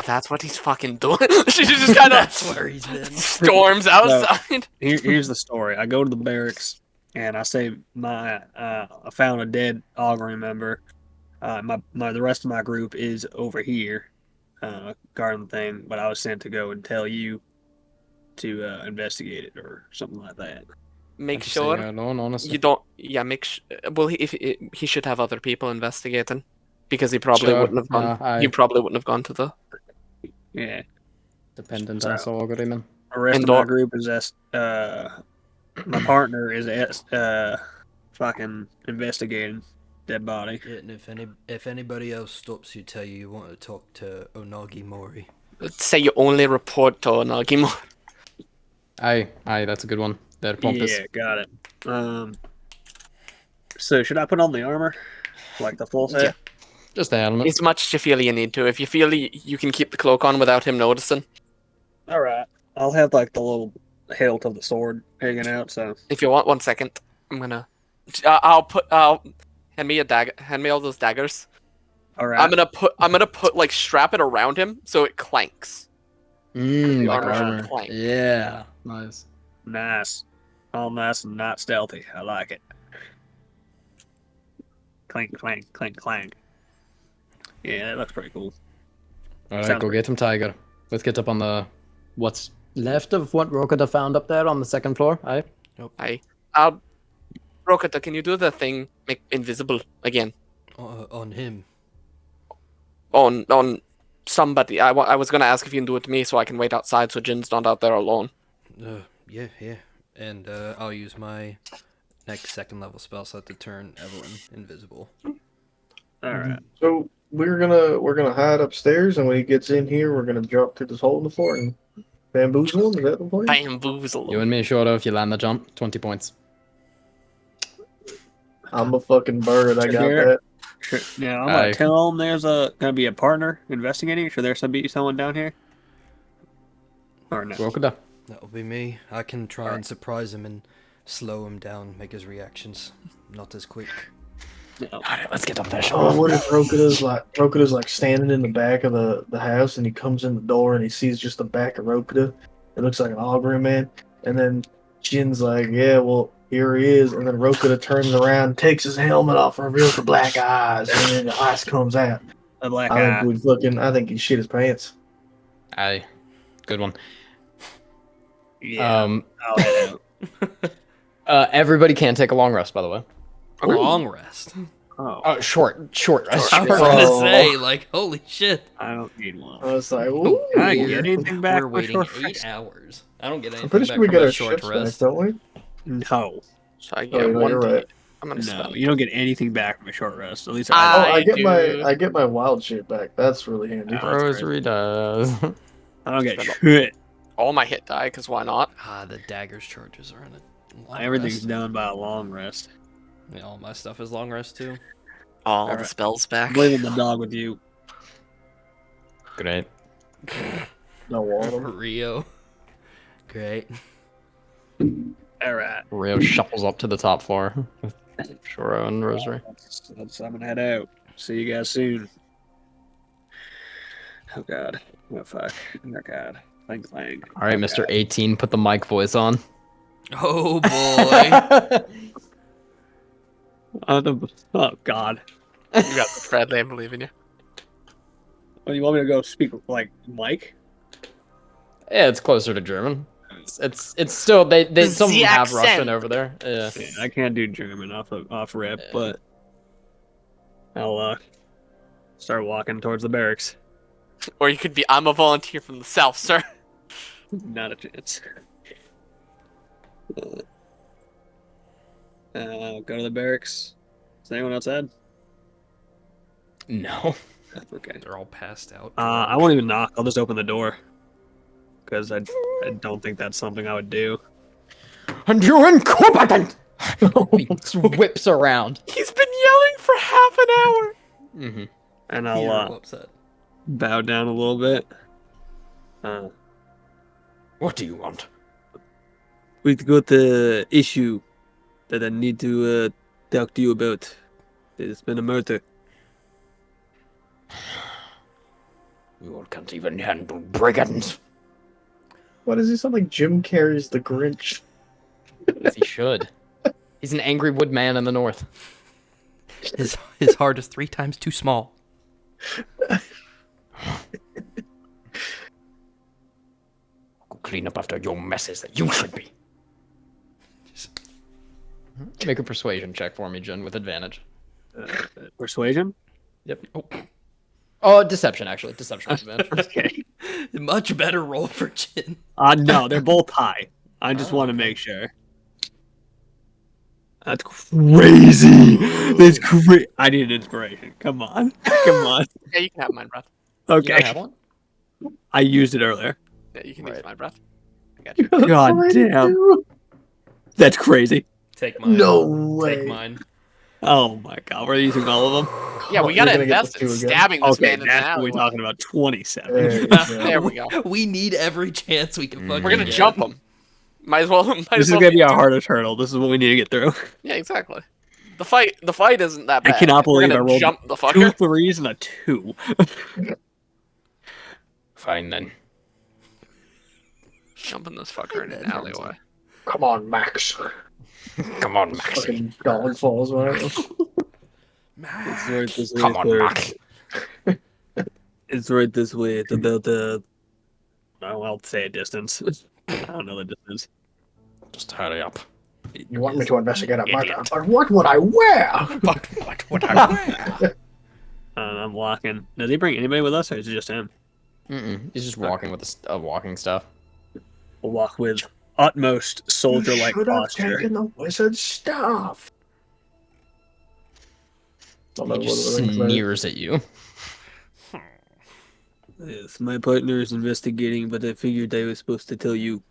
That's what he's fucking doing. She just kind of That's where he's been. storms outside. Here's the story. I go to the barracks and I say I found a dead augury member. The rest of my group is over here, guarding the thing. But I was sent to go and tell you to investigate it or something like that. Make I'd say sure you're alone, honestly. you don't. Yeah, well, he should have other people investigating because he probably Sure, wouldn't have gone. aye. You probably wouldn't have gone to the. Yeah. Dependent So- also augury man. The rest And of my don't- group is my partner is fucking investigating dead body. Yeah, and if anybody else stops you, tell you want to talk to Onagi Mori. Say you only report to Nagimo. Aye, that's a good one. There, Pompous. Yeah, got it. So should I put on the armor, like the full set? Yeah. Just the helmet. As much as you feel you need to. If you feel you can keep the cloak on without him noticing. All right. I'll have like the little hilt of the sword hanging out. So If you want 1 second, I'm gonna. Hand me a dagger. Hand me all those daggers. all right. I'm gonna put like strap it around him so it clanks. the Like armor should armor. clank. Yeah, nice. Nice. All nice and not stealthy. I like it. Clank, clank, clank, clank. Yeah, that looks pretty cool. All right, Sounds go get him, Tiger. Let's get up on the what's left of what Rokada found up there on the second floor. Aye. Rokata, can you do the thing make invisible again On him. on somebody? I was gonna ask if you can do it to me so I can wait outside so Jin's not out there alone. Yeah. And I'll use my next second level spell set to turn Evelyn invisible. All right. So we're gonna hide upstairs, and when he gets in here, we're gonna jump through this hole in the floor and bamboozle him. Is that the plan? Bamboozle. You and me, Shorter, if you land the jump, 20 points. I'm a fucking bird. I got Sure. that. Sure. Yeah, I'm Aye. gonna tell them there's gonna be a partner investigating. Should there be someone down here? Or no? Rokada. That'll be me. I can try and surprise him and Slow him down, make his reactions not as quick. All right, let's get up there. Oh, what if Rokuda's like standing in the back of the house and he comes in the door and he sees just the back of Rokuda. It looks like an augury man. And then Jin's like, yeah, well, here he is. And then Rokuda turns around, takes his helmet off, reveals the black eyes, and then the eyes comes out. The black I eye. think he shit his pants. Aye, good one. Yeah. I'll head out. Everybody can take a long rest, by the way. Okay. Long rest. Oh, Short rest. I was Short gonna rest. Oh. say, like, holy shit. I don't need one. I was like, ooh. Can I get anything back? We're for waiting short 8 rest? hours. I don't get anything I'm pretty back sure we from get a our short ships back, rest. don't we? No. So I Oh, get no, one you're D8. right. I'm gonna No, spend. you don't get anything back from a short rest. At least Oh, I get do. I get my wild shit back. That's really handy. Oh, that's Rosary does. I don't get Spend shit. all my hit die, because why not? The dagger's charges are in it. Long Everything's rest. done by a long rest. Yeah, all my stuff is long rest too. All the Alright. spells back. I'm leaving the dog with you. Great. No water. Rio. Great. All right. Rio shuffles up to the top floor with Shoro and Rosary. I'm gonna head out. See you guys soon. Oh god. Oh fuck. Oh god. Clang clang. All right, Oh, Mr. God. 18, put the mic voice on. Oh boy. Oh god. You got this, Bradley. I believe in you. Oh, you want me to go speak like Mike? Yeah, it's closer to German. It's still they some of them The have Russian accent. over there. Yeah. Yeah, I can't do German off rip, but I'll start walking towards the barracks. Or you could be, I'm a volunteer from the south, sir. Not a chance. Go to the barracks. Is anyone outside? No. Okay. They're all passed out. I won't even knock. I'll just open the door. Because I don't think that's something I would do. And you incompetent! He whips around. He's been yelling for half an hour. Mm-hmm. And You're I'll upset. bow down a little bit. What do you want? We've got the issue that I need to talk to you about. There's been a murder. You all can't even handle brigands. Why does he sound like Jim Carrey's The Grinch? As he should. He's an angry woodman in the north. His heart is 3 times too small. Go clean up after your messes that you should be. Make a persuasion check for me, Jen, with advantage. Persuasion? Yep. Oh, deception, actually. Deception with advantage. Okay. Much better roll for Jin. No, they're both high. I just want to make sure. That's crazy. That's crazy. I need an inspiration. Come on. Come on. Yeah, you can have mine, breath. You Okay. don't have one? I used it earlier. Yeah, you can use Right. my breath. I got you. God damn. That's crazy. Take mine. No way. Take mine. Oh my god. We're using all of them? Yeah, we You're gotta gonna get invest the in two again. stabbing this Okay, man in the that's what we're alley. talking about. 27. There you There we go. We need every chance we can fucking We're gonna get. jump him. Might as well. This is gonna be our hardest hurdle. This is what we need to get through. Yeah, exactly. The fight isn't that I bad. cannot We're believe I gonna rolled jump the 2 fucker. 3s and a 2. Fine, then. Jumping this fucker in an alleyway. Come on, Max. Come on, Maxie. Fucking dog falls right. It's right this way. Come on, sir. Max. It's right this way. It's about the. I'll say a distance. I don't know the distance. Just hurry up. You want me to investigate a murder? Idiot. But what would I wear? What would I wear? I'm walking. Does he bring anybody with us, or is it just him? Mm-mm. He's just walking with a walking staff. We'll walk with utmost soldier-like You should have posture. taken the wizard's staff. He just sneers at you. Yes, my partner is investigating, but I figured I was supposed to tell you.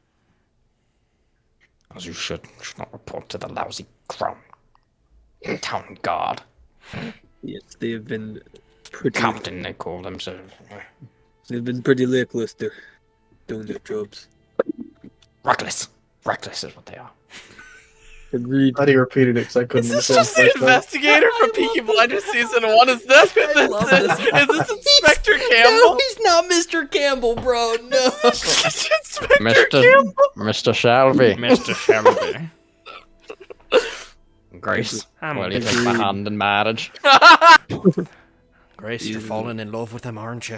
As you should not report to the lousy town guard. Yes, they have been pretty. Captain, they call themselves. They've been pretty lackluster doing their jobs. Reckless. Reckless is what they are. Agreed. Glad he repeated it because I couldn't Is this understand just the first time. investigator from Peaky Blinders season 1? Is that who I love this this is? guy. Is this Inspector No, Campbell? he's not Mr. Campbell, bro. No. Inspector Mr. Campbell? Mr. Shelby. Mr. Shelby. Grace, I'm will you take my hand in marriage? Grace, you're falling in love with him, aren't you?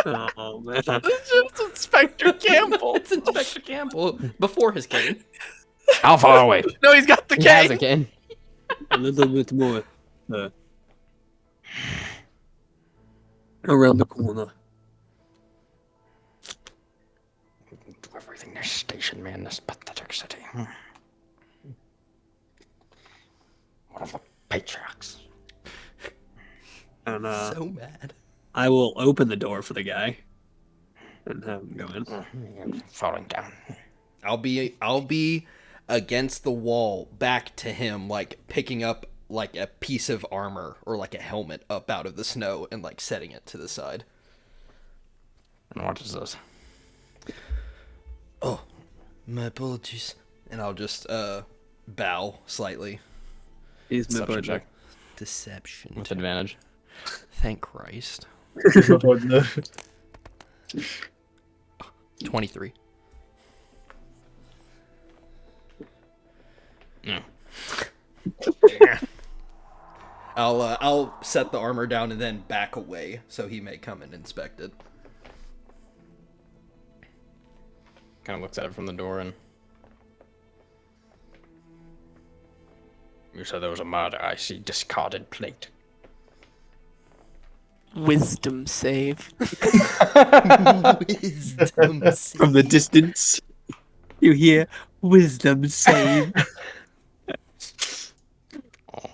Oh man. It's just Inspector Campbell. It's Inspector Campbell before his cane. How far away? No, he's got the He has a cane. cane. A little bit more. Around the corner. Do everything to station me in this pathetic city. What of the patriarchs? And So mad. I will open the door for the guy and have him go in. I'm falling down. I'll be against the wall, back to him, like picking up like a piece of armor or like a helmet up out of the snow and like setting it to the side. And what is this? Oh, my apologies. And I'll just bow slightly. He's my Deception buddy. check. Deception. With advantage. Thank Christ. 23. No. I'll set the armor down and then back away so he may come and inspect it. Kind of looks at it from the door and... You said there was a murder. I see discarded plate. Wisdom save. Wisdom From the distance, you hear wisdom save.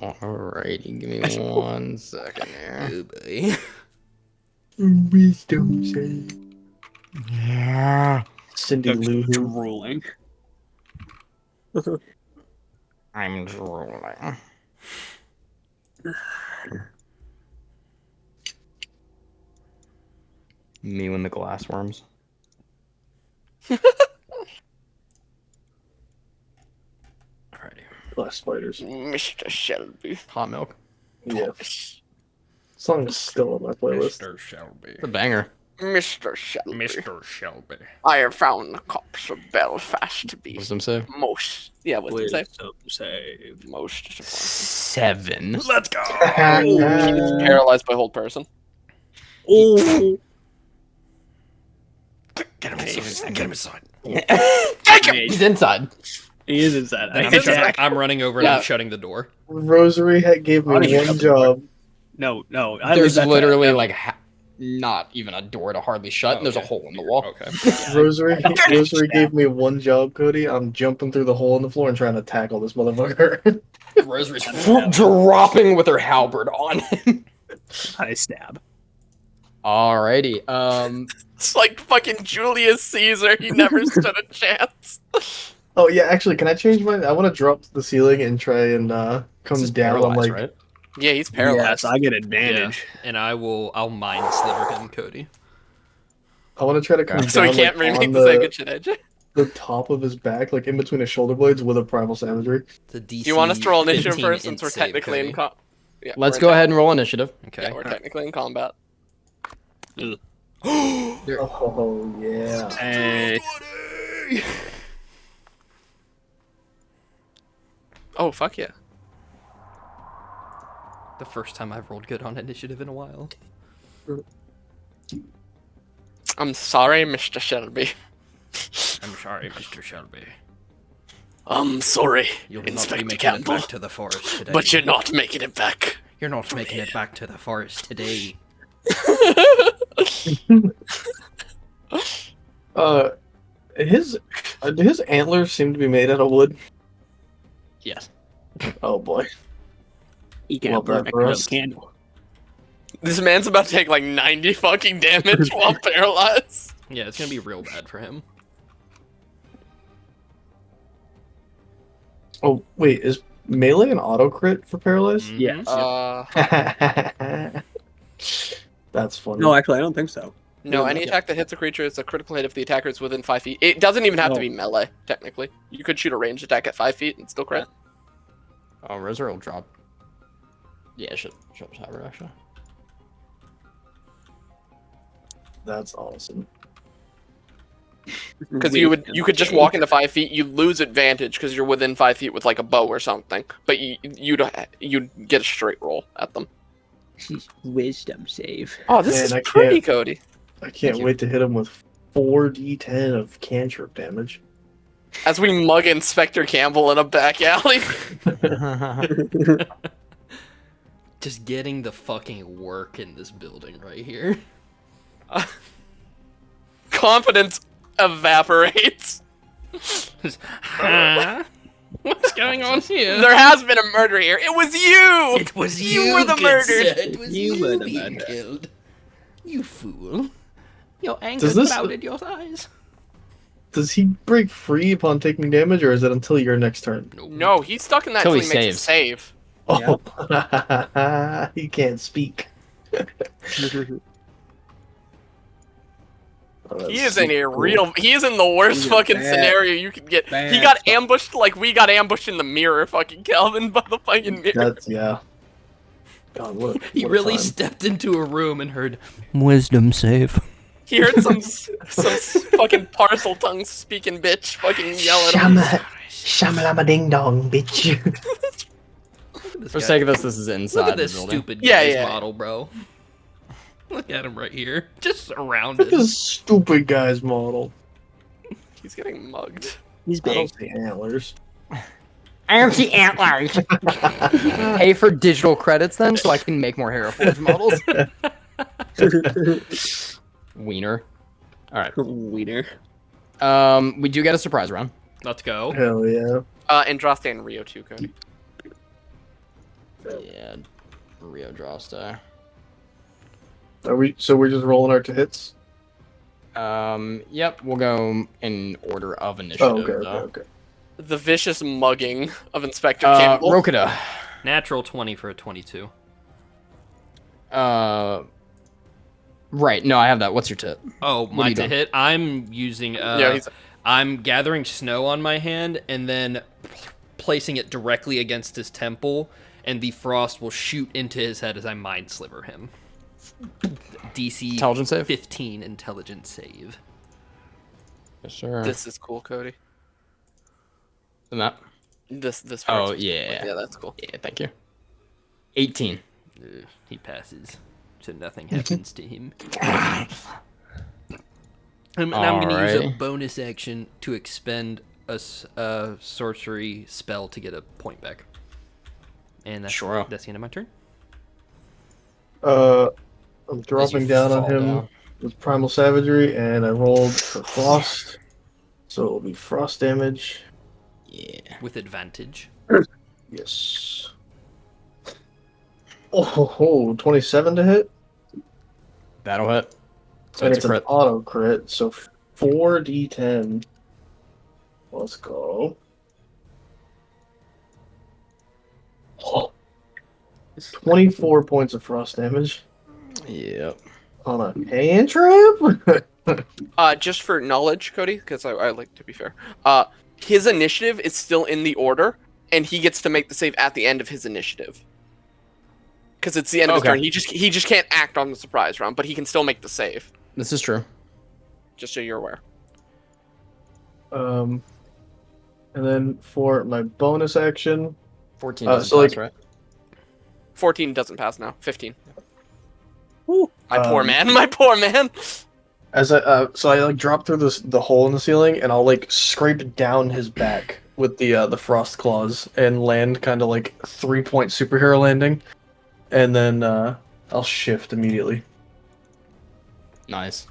Alrighty, give me 1 second here. Oh boy. Wisdom save. Yeah. Cindy Lou Who. Drooling. I'm drooling. Me when the glass worms. Alrighty. Glass spiders. Mr. Shelby. Hot milk. Yeah. Song is still on my playlist. Mr. Shelby. It's a banger. Mr. Shelby. Mr. Shelby. I have found the cops of Belfast to be Wisdom save. most. Yeah, wisdom save. Wisdom save. Most disappointing. 7. Let's go! He's paralyzed by hold person. Oh, Get him inside. Get him inside. He's inside. he is inside. I'm running over and Yeah. I'm shutting the door. Rosary gave me one job. No. There's literally like not even a door to hardly shut, and there's a Okay. hole in the wall. Okay. Rosary gave me one job, Cody. I'm jumping through the hole in the floor and trying to tackle this motherfucker. Rosary's dropping with her halberd on him. I stab. Alrighty. It's like fucking Julius Caesar. He never stood a chance. Oh yeah, actually, can I change my? I want to drop the ceiling and try and come this is down on paralyzed, like. right? Yeah, he's paralyzed. Yes, I get advantage. And I'll mind sliver him, Cody. I want to try to come So down he can't like, remake on the second shit edge. the top of his back, like in between his shoulder blades, with a primal savagery. It's a DC Do you want us to roll initiative 15 first since we're int save, technically in Cody. yeah, Let's we're go in ahead and roll initiative. Okay. Yeah, we're technically in combat. Oh yeah. Hey, Oh, fuck yeah. The first time I've rolled good on initiative in a while. I'm sorry, Mr. Shelby. I'm sorry, Mr. Shelby. I'm sorry, You'll not be Inspector making it Campbell. back to the forest today. But you're not making it back. You're not making it back to the forest today. His antlers seem to be made out of wood. Yes. Oh boy. he can't Love burn that a for us. candle. This man's about to take like 90 fucking damage while paralyzed. Yeah, it's gonna be real bad for him. Oh wait, is melee an auto crit for paralyzed? Yes. Uh, That's funny. No, actually, I don't think so. No, any attack that hits a creature is a critical hit if the attacker is within 5 feet. It doesn't even have to Oh. be melee, technically. You could shoot a ranged attack at 5 feet and still crit. Oh, Razor will drop. Yeah, she'll just have her actually. That's awesome. Because you could just walk into 5 feet, you lose advantage because you're within 5 feet with like a bow or something, but you'd get a straight roll at them. Wisdom save. Oh, this Man, is I pretty, can't- Cody. I can't wait to hit him with 4d10 of cantrip damage. As we mug Inspector Campbell in a back alley. Just getting the fucking work in this building right here. Confidence evaporates. Huh? What's going on here? There has been a murder here. It was you! It was You were the good murdered. sir. It was You you, were the being murdered. killed. You fool. Your anger Does this- clouded your eyes. Does he break free upon taking damage, or is it until your next turn? No, he's stuck in that Till until he he makes a saves. save. Oh, he can't speak. Oh, He that's is in super a cool. real. He is in the worst He's a fucking bad- scenario you could get. He bad got fuck. ambushed like we got ambushed in the mirror, fucking Calvin, by the fucking mirror. That's yeah. God, what? He what a really time. stepped into a room and heard wisdom save. He heard some fucking parcel tongue speaking bitch fucking yell at him. Shamalama ding dong, bitch. For sake of this is inside Look at this the building. stupid Yeah, guy's yeah. model, bro. Look at him right here. Just Look surrounded. at this stupid guy's model. He's getting mugged. He's I don't big. see antlers. I don't see antlers. Pay for digital credits then, so I can make more Hero Forge models. Wiener. All right. Wiener. We do get a surprise round. Let's go. Hell yeah. Andraste and Rio too, Cody. Yeah. Rio Drosta. Are we? So we're just rolling our to hits. Yep. We'll go in order of Oh, initiative. okay, okay, though. okay. The vicious mugging of Inspector Campbell. Rokida. Natural 20 for a 22. Right. No, I have that. What's your tip? Oh, are my you to doing? hit. I'm using. Yeah, he's I'm gathering snow on my hand and then placing it directly against his temple, and the frost will shoot into his head as I mind sliver him. DC Intelligence save? 15 intelligence save. Yes, sir. This is cool, Cody. And that. This Oh, part's- yeah. Yeah, that's cool. Yeah, thank you. 18. He passes, so nothing happens to him. And I'm going to use a Alrighty. bonus action to expend a sorcery spell to get a point back. And that's, Sure. that's the end of my turn. I'm As you dropping down on fall him down. with primal savagery, and I rolled for frost, so it'll be frost damage. Yeah. With advantage. Yes. Oh, 27 to hit. That'll hit. So And it's it's a an crit. auto crit, so 4d10. Let's go. Oh. 24 points of frost damage Yep. on a cantrip? Just for knowledge, Cody, because I like to be fair. His initiative is still in the order, and he gets to make the save at the end of his initiative. Because it's the end of his Okay. turn. He just can't act on the surprise round, but he can still make the save. This is true. Just so you're aware. And then for my bonus action, 14 so, doesn't pass, like- right? 14 doesn't pass now. 15. Woo. My poor Um, man. My poor man. as I like drop through the hole in the ceiling, and I'll like scrape down his back with the frost claws and land kind of like 3-point superhero landing, and then I'll shift immediately. Nice.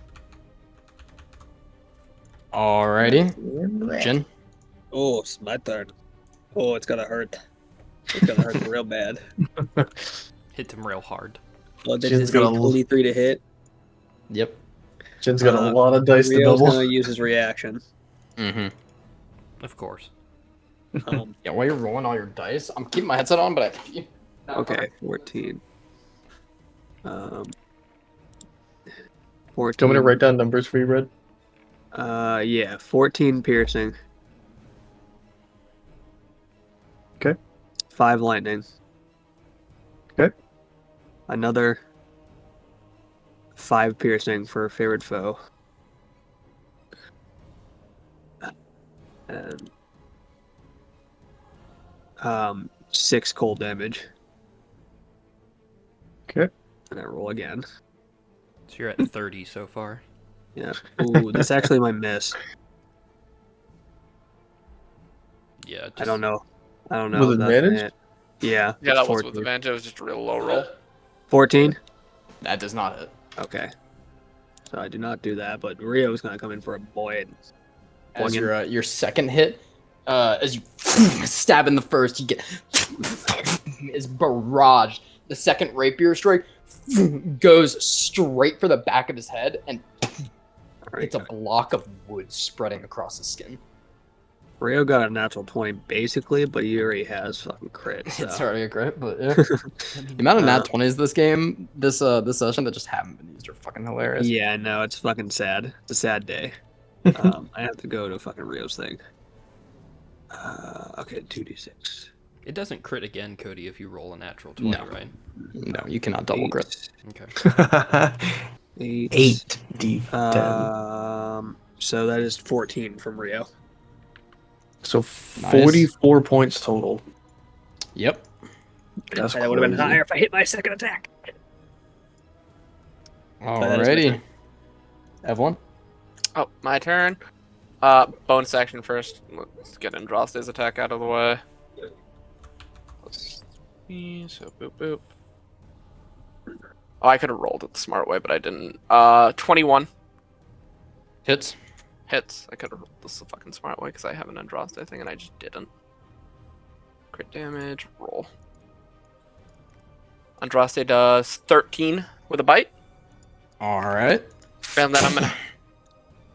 Alrighty. Jin. Oh, it's my turn. Oh, it's gonna hurt. It's gonna hurt real bad. Hit him real hard. Oh, this Jin's is gonna a 23 to hit. Yep. Jin's got a Uh, lot of dice to Rio's double. gonna use his reaction. Mm-hmm. Of course. Yeah, while you're rolling all your dice, I'm keeping my headset on, but Okay, 14. 14. Do you want me to write down numbers for you, Red? Yeah, 14 piercing. Okay. 5 lightning. Okay. Another 5 piercing for favorite foe. And 6 cold damage. Okay. And I roll again. So you're at 30 so far. Yeah. Ooh, that's actually my miss. Yeah. I don't know. With if that's advantage? it. Yeah. Yeah, it's that was with 14. advantage. It was just a real low roll. 14? That does not hit. Okay. So I do not do that, but Rio's gonna come in for a boy. As Plug your second hit, as you stab in the first, you get is barraged. The second rapier strike goes straight for the back of his head, and it's a block of wood spreading across his skin. Rio got a natural 20 basically, but he already has fucking crit. So. It's already a crit, but yeah. The amount of nat 20s this game, this session that just haven't been used are fucking hilarious. Yeah, no, it's fucking sad. It's a sad day. I have to go to fucking Rio's thing. Okay, 2d6. It doesn't crit again, Cody, if you roll a natural 20, No. right? No, you cannot double crit. Okay. 8. 8d10. So that is 14 from Rio. So 44 points total. Yep. That's That would have been crazy. higher if I hit my second attack. Alrighty. Evelyn? Oh, my turn. Bonus action first. Let's get Andraste's attack out of the way. Let's see. So boop boop. Oh, I could have rolled it the smart way, but I didn't. 21 Hits. hits. I could have rolled this the fucking smart way because I have an Andraste thing and I just didn't. Crit damage. Roll. Andraste does 13 with a bite. Alright. And then I'm gonna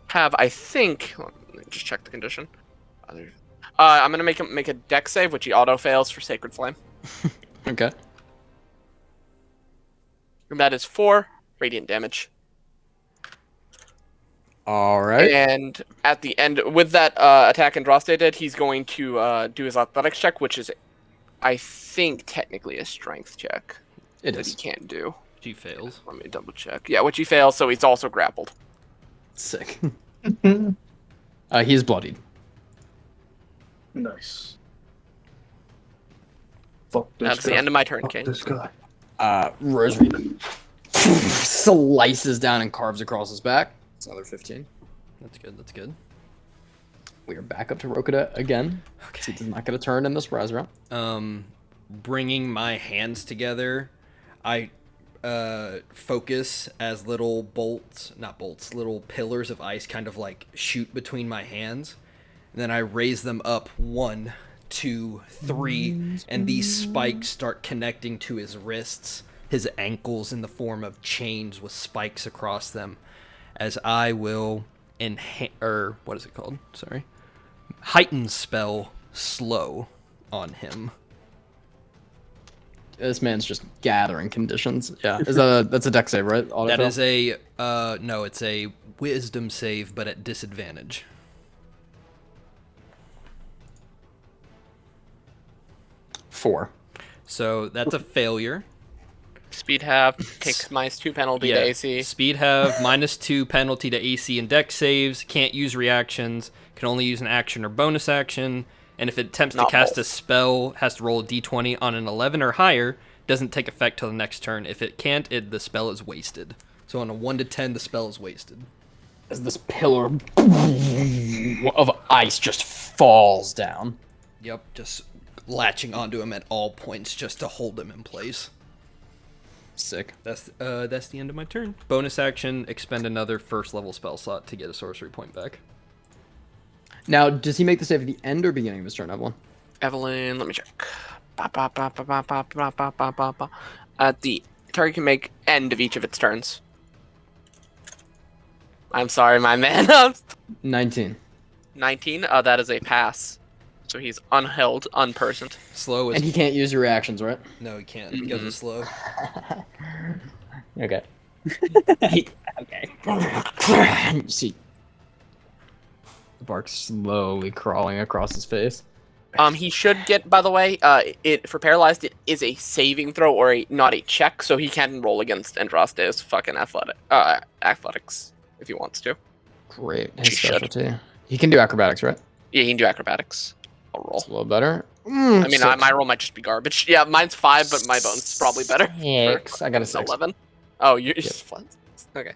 have, I think, let me just check the condition. I'm gonna make him make a dex save, which he auto fails for Sacred Flame, Okay. and that is 4 radiant damage. Alright. And at the end, with that attack Andraste did, he's going to do his athletics check, which is, I think, technically a strength check It that he is. can't do. She fails. Let me double check. Yeah, which he fails, so he's also grappled. Sick. He's bloodied. Nice. Fuck this That's guy. the end of my turn, Fuck Kane. this guy. Rosary slices down and carves across his back. It's another 15. That's good. That's good. We are back up to Rokuda again. Okay. He does not get a turn in this rise round. Bringing my hands together, I focus as little little pillars of ice kind of like shoot between my hands. And then I raise them up 1, 2, 3, and these spikes start connecting to his wrists, his ankles in the form of chains with spikes across them. As I will what is it called? Sorry. Heighten spell slow on him. This man's just gathering conditions. Yeah. That's a dex save, right? That is a no, it's a wisdom save, but at disadvantage. 4. So that's a failure. Speed half, takes -2 penalty to AC. Speed have -2 penalty to AC and dex saves. Can't use reactions. Can only use an action or bonus action. And if it attempts to Not cast both. a spell, has to roll a d20 on an 11 or higher. Doesn't take effect till the next turn. If it can't, the spell is wasted. So on a 1 to 10, the spell is wasted. As this pillar of ice just falls down. Yep, just latching onto him at all points just to hold him in place. Sick. That's the end of my turn. Bonus action, expend another first level spell slot to get a sorcery point back. Now, does he make the save at the end or beginning of his turn, Evelyn? Evelyn, let me check. At the target can make end of each of its turns. I'm sorry, my man. 19. 19. That is a pass. So he's unheld, unpersoned. Slow is And he can't use your reactions, right? no, he can't because it's slow. Okay. Okay. You see the bark slowly crawling across his face. He should get. By the way, it for paralyzed, it is a saving throw or not a check, so he can roll against Andraste's fucking athletics if he wants to. Great, He his should. specialty. He can do acrobatics, right? Yeah, he can do acrobatics. I'll roll. It's a little better. I mean, my roll might just be garbage. Yeah, mine's 5, but my bonus is probably better. Six. I got a 6. 11. Oh, you're okay.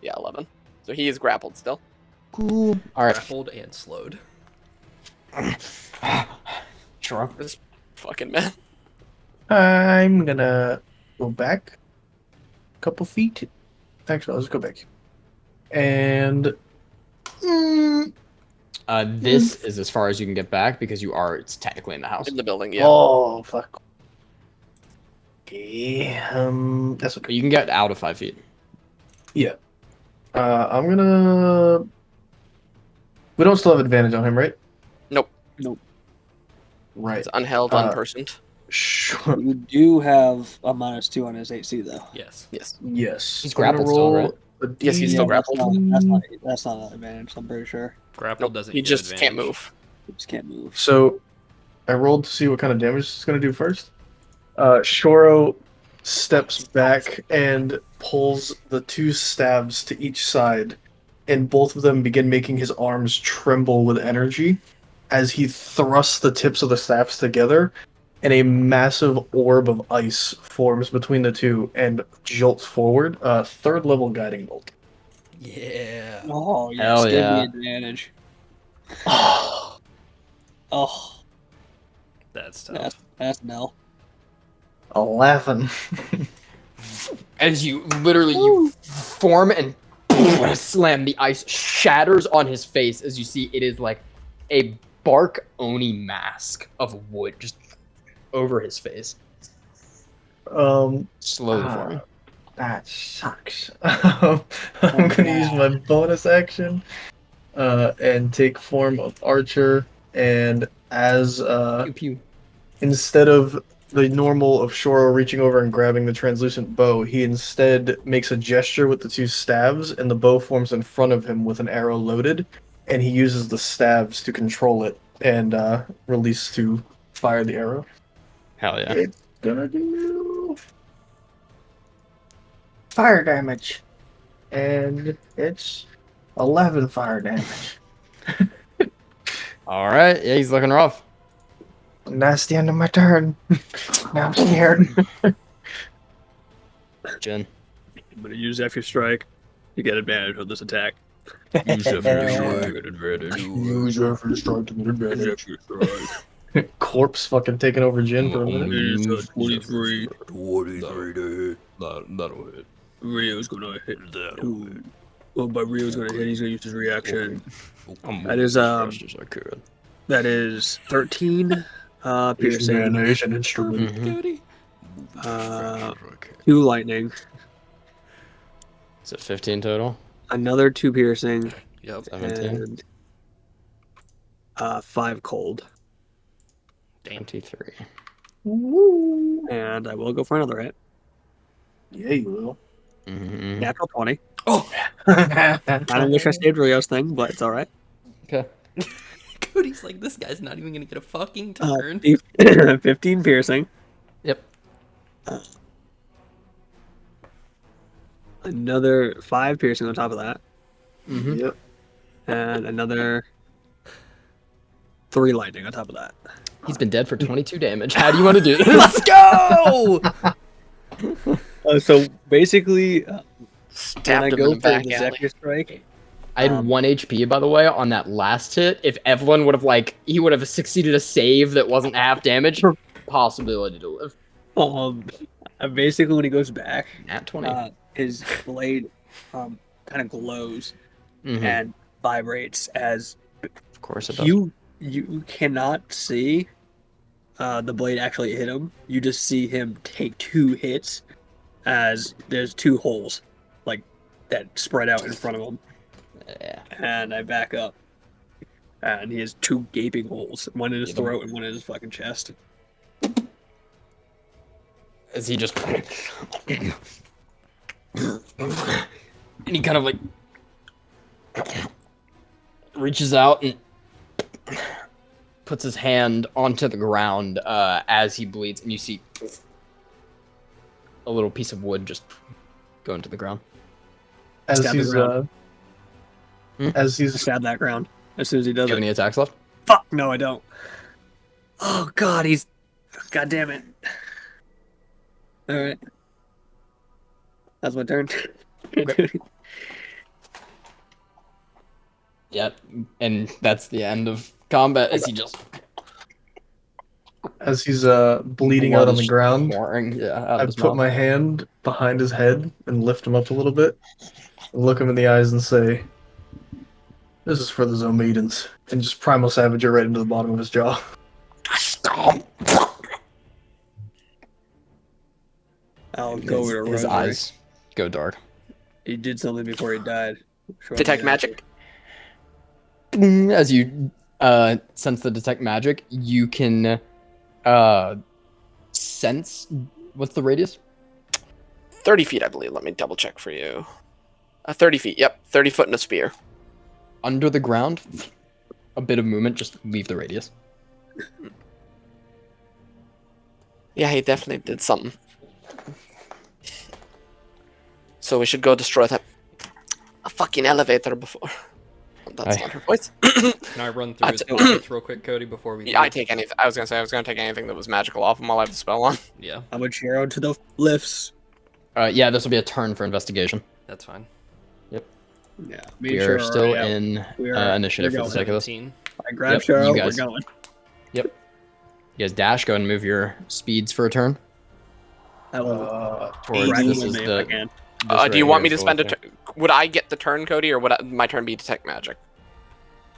Yeah, 11. So he is grappled still. Cool. All right. Grappled and slowed. Sure. This fucking man. I'm gonna go back a couple feet. Actually, I'll just go back. And This is as far as you can get back because it's technically in the house. In the building, yeah. oh fuck. Okay, that's But okay. you can get out of 5 feet. Yeah. I'm gonna. We don't still have advantage on him, right? Nope. Right. It's unheld, Uh, unpersoned. Sure. You do have a -2 on his AC though. Yes. Yes. Yes. He's I'm gonna grappled still, roll right? a Yes, he's still Yeah, grappled. That's not an advantage. I'm pretty sure. Grapple Nope. doesn't He give just advantage. can't move. You just can't move. So, I rolled to see what kind of damage it's gonna do first. Shoro steps back and pulls the 2 stabs to each side, and both of them begin making his arms tremble with energy as he thrusts the tips of the staffs together, and a massive orb of ice forms between the two and jolts forward. 3rd level guiding bolt. Yeah. Oh yes, Hell give yeah. me advantage. Oh, Oh, That's tough. that's Nell. 11. As you form and slam, the ice shatters on his face as you see it is like a bark oni mask of wood just over his face. Slowly forming. That sucks. I'm gonna use my bonus action and take form of archer, and as Pew pew. instead of the normal of Shoro reaching over and grabbing the translucent bow, he instead makes a gesture with the 2 stabs, and the bow forms in front of him with an arrow loaded, and he uses the stabs to control it and release to fire the arrow. Hell yeah. It's gonna do fire damage, and it's 11 fire damage. All right. Yeah, he's looking rough. And that's the end of my turn. Now I'm scared. Jen. I'm gonna use Zephyr Strike. You get advantage with this attack. Use your Use your first strike to get advantage. Corpse fucking taking over Jin for a minute. It is 23. 23 to hit. That'll hit. Rio's gonna hit. Ooh. Well, by Rio's gonna hit, he's gonna use his reaction. I'm That is, fast as I could. That is 13 piercing, Is an instrument. Mhm. 2 lightning, Is it 15 total? another 2 piercing, Yep. 17? and 5 cold. 23. And I will go for another hit. Yeah, you will. Mm-hmm. Natural 20. Oh! I don't wish I saved Rio's thing, but it's alright. Okay. Cody's like, this guy's not even gonna get a fucking turn. 15 piercing. Yep. Another 5 piercing on top of that. Mm-hmm. Yep. And another 3 lightning on top of that. He's been dead for 22 damage. How do you want to do this? Let's go! So basically, when I Stabbed him go in the for back the alley. Zephyr Strike, I had 1 HP, by the way, on that last hit. If Evelyn would have, he would have succeeded a save that wasn't half damage, possibility to live. basically when he goes back, Nat 20. his blade kind of glows Mhm. and vibrates as Of course it does. you cannot see the blade actually hit him. You just see him take 2 hits as there's 2 holes like that spread out in front of him. Yeah. And I back up. And he has 2 gaping holes, one in his Give him- throat and one in his fucking chest. As he just... And he kind of like reaches out and puts his hand onto the ground as he bleeds, and you see a little piece of wood just go into the ground. As Stab the he's ground. as he's Stab that ground as soon as he Do does you have it. any attacks left? Fuck, no, I don't. Oh, God, he's... God damn it. All right. That's my turn. Okay. Yep, and that's the end of combat. As he just bleeding blood out on is the just ground, pouring, out I of his put mouth. my hand behind his head and lift him up a little bit, and look him in the eyes and say, "This is for the Zomedans," and just primal savage it right into the bottom of his jaw. I'll go over to His Rosary. eyes go dark. He did something before he died. Show Detect me that. magic. As you sense the detect magic, you can sense. What's the radius? 30 feet, I believe. Let me double check for you. 30 feet. Yep, 30 foot in a spear. Under the ground, a bit of movement, just leave the radius. Yeah, he definitely did something. So we should go destroy that a fucking elevator before. That's Aye. not her voice. Can I run through his That's- pockets real quick, Cody, before we? Yeah, I leave? take anything. I was gonna take anything that was magical off him while I have the spell on. Yeah, I'm going to cheer out to the lifts. Yeah, this will be a turn for investigation. that's fine. Yeah, We are still yeah. in We are- initiative we're for the sake of this. 17. I grab Yep, Cheryl, you we're guys- going. You guys dash. Go ahead and move your speeds for a turn. I will Towards grab this him is if the. I can. this Do right you want here me is to the spend a lift turn? Would I get the turn, Cody, or would my turn be detect magic?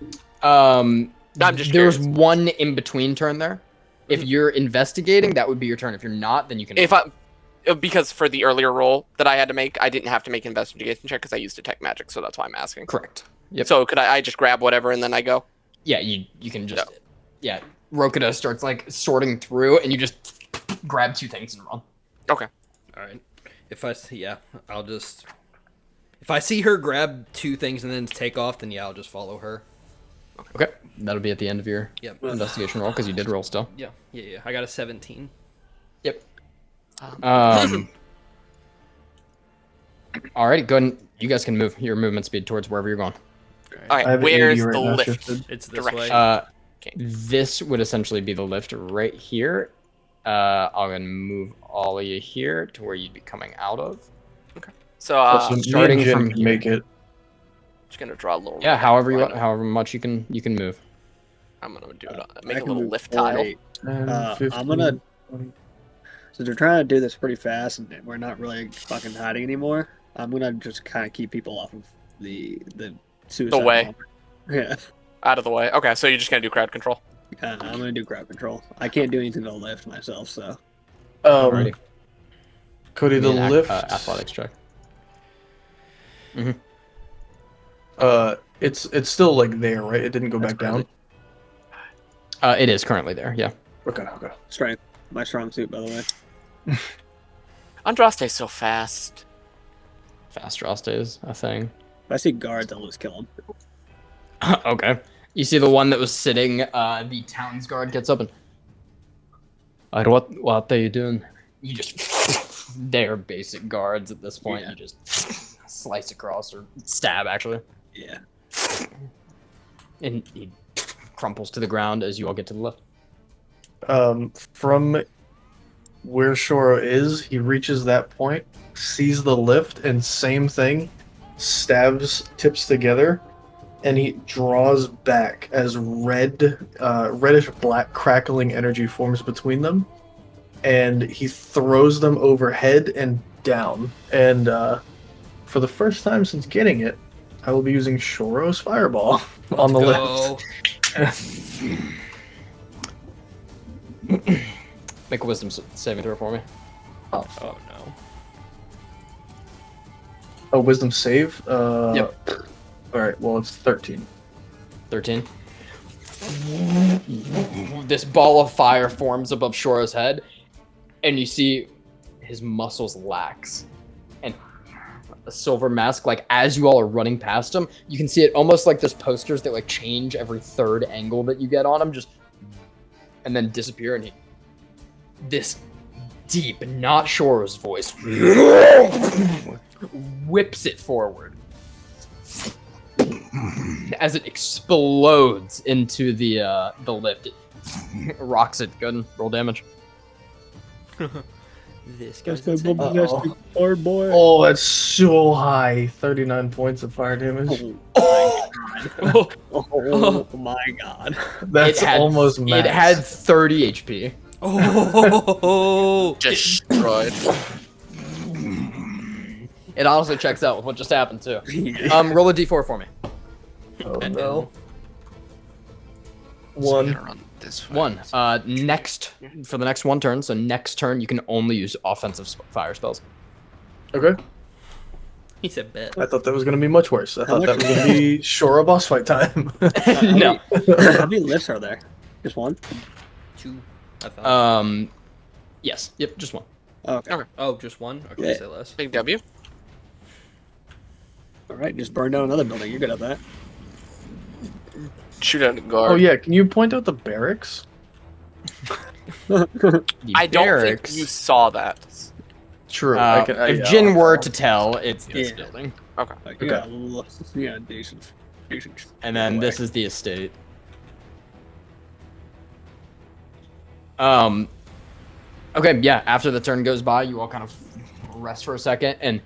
here. I'm just There's curious. one in between turn there. If you're investigating, that would be your turn. If you're not, then you can. If because for the earlier roll that I had to make, I didn't have to make an investigation check because I used detect magic, so that's why I'm asking. Correct. Yep. So could I just grab whatever and then I go? Yeah, you can just yeah. Rokita starts like sorting through, and you just grab two things and run. Okay. All right. If I see, I'll just. If I see her grab two things and then take off, then yeah, I'll just follow her. Okay, that'll be at the end of your Yep. investigation roll because you did roll still. Yeah. I got a 17. Yep. Alrighty, go ahead. And, you guys can move your movement speed towards wherever you're going. All I right. have 80 Where's right the now lift? shifted. It's this Direction. way. Okay. This would essentially be the lift right here. I'll go ahead and move all of you here to where you'd be coming out of. So So me and starting Jin from can here. make it. just gonna draw a little. Yeah, line however out. much you can move. I'm gonna do it. I Make a can little move lift 4 to tile. 8. 10, I'm 15, gonna- 20. Since we're trying to do this pretty fast and we're not really fucking hiding anymore, I'm gonna just kind of keep people off of the suicide way. bomber. Yeah, Out of the way. Okay, so you're just gonna do crowd control. I'm gonna do crowd control. I can't do anything to lift myself, so Alrighty. Cody, the Give me an lift. athletics check. It's still like there, right? It didn't go That's back down. It is currently there. Yeah. Okay. strength, my strong suit, by the way. Andraste's so fast. Fast draw stays a thing. If I see guards, I'll just kill them. Okay. You see the one that was sitting, the town's guard gets up and. What are you doing? You just. They're basic guards at this point. Yeah. You just slice across or stab, actually. Yeah. And he crumples to the ground as you all get to the left. From where Shoro is, he reaches that point, sees the lift, and same thing, stabs tips together, and he draws back as reddish black crackling energy forms between them, and he throws them overhead and down. And for the first time since getting it, I will be using Shoro's Fireball on the lift. Make a wisdom saving throw for me. Oh no. A wisdom save? Yep. Alright, well, it's 13. 13. This ball of fire forms above Shora's head, and you see his muscles lax. And a silver mask. Like as you all are running past him, you can see it almost like those posters that like change every third angle that you get on him, just and then disappear. And this deep, not Shora's voice whips it forward as it explodes into the lift. It rocks it. Go ahead and roll damage. This That's guy's my insane. bubble hard boy. Oh, that's so high. 39 points of fire damage. Oh my god. That's almost max. It had 30 HP. Oh, Destroyed. It honestly checks out with what just happened too. Yeah. Roll a d4 for me. Oh no. So we're One. gonna run this way. One. Next for the next one turn. So next turn you can only use offensive fire spells. Okay. he said bet. I thought that was gonna be much worse. I How thought that much- was gonna be Shora boss fight time. No. How many lifts are there? Just one? 2. I thought. Yes. Yep. Just one. Oh, okay. Oh, just one? Okay, Yeah. say less. Big W. Alright, just burn down another building. You're good at that. Shoot at a guard. Oh yeah, can you point out the barracks? The I don't barracks, think you saw that. True. if Jin were to tell, it's this Yeah. building, Like, you got decent. and then away. this is the estate. Okay, yeah. After the turn goes by, you all kind of rest for a second and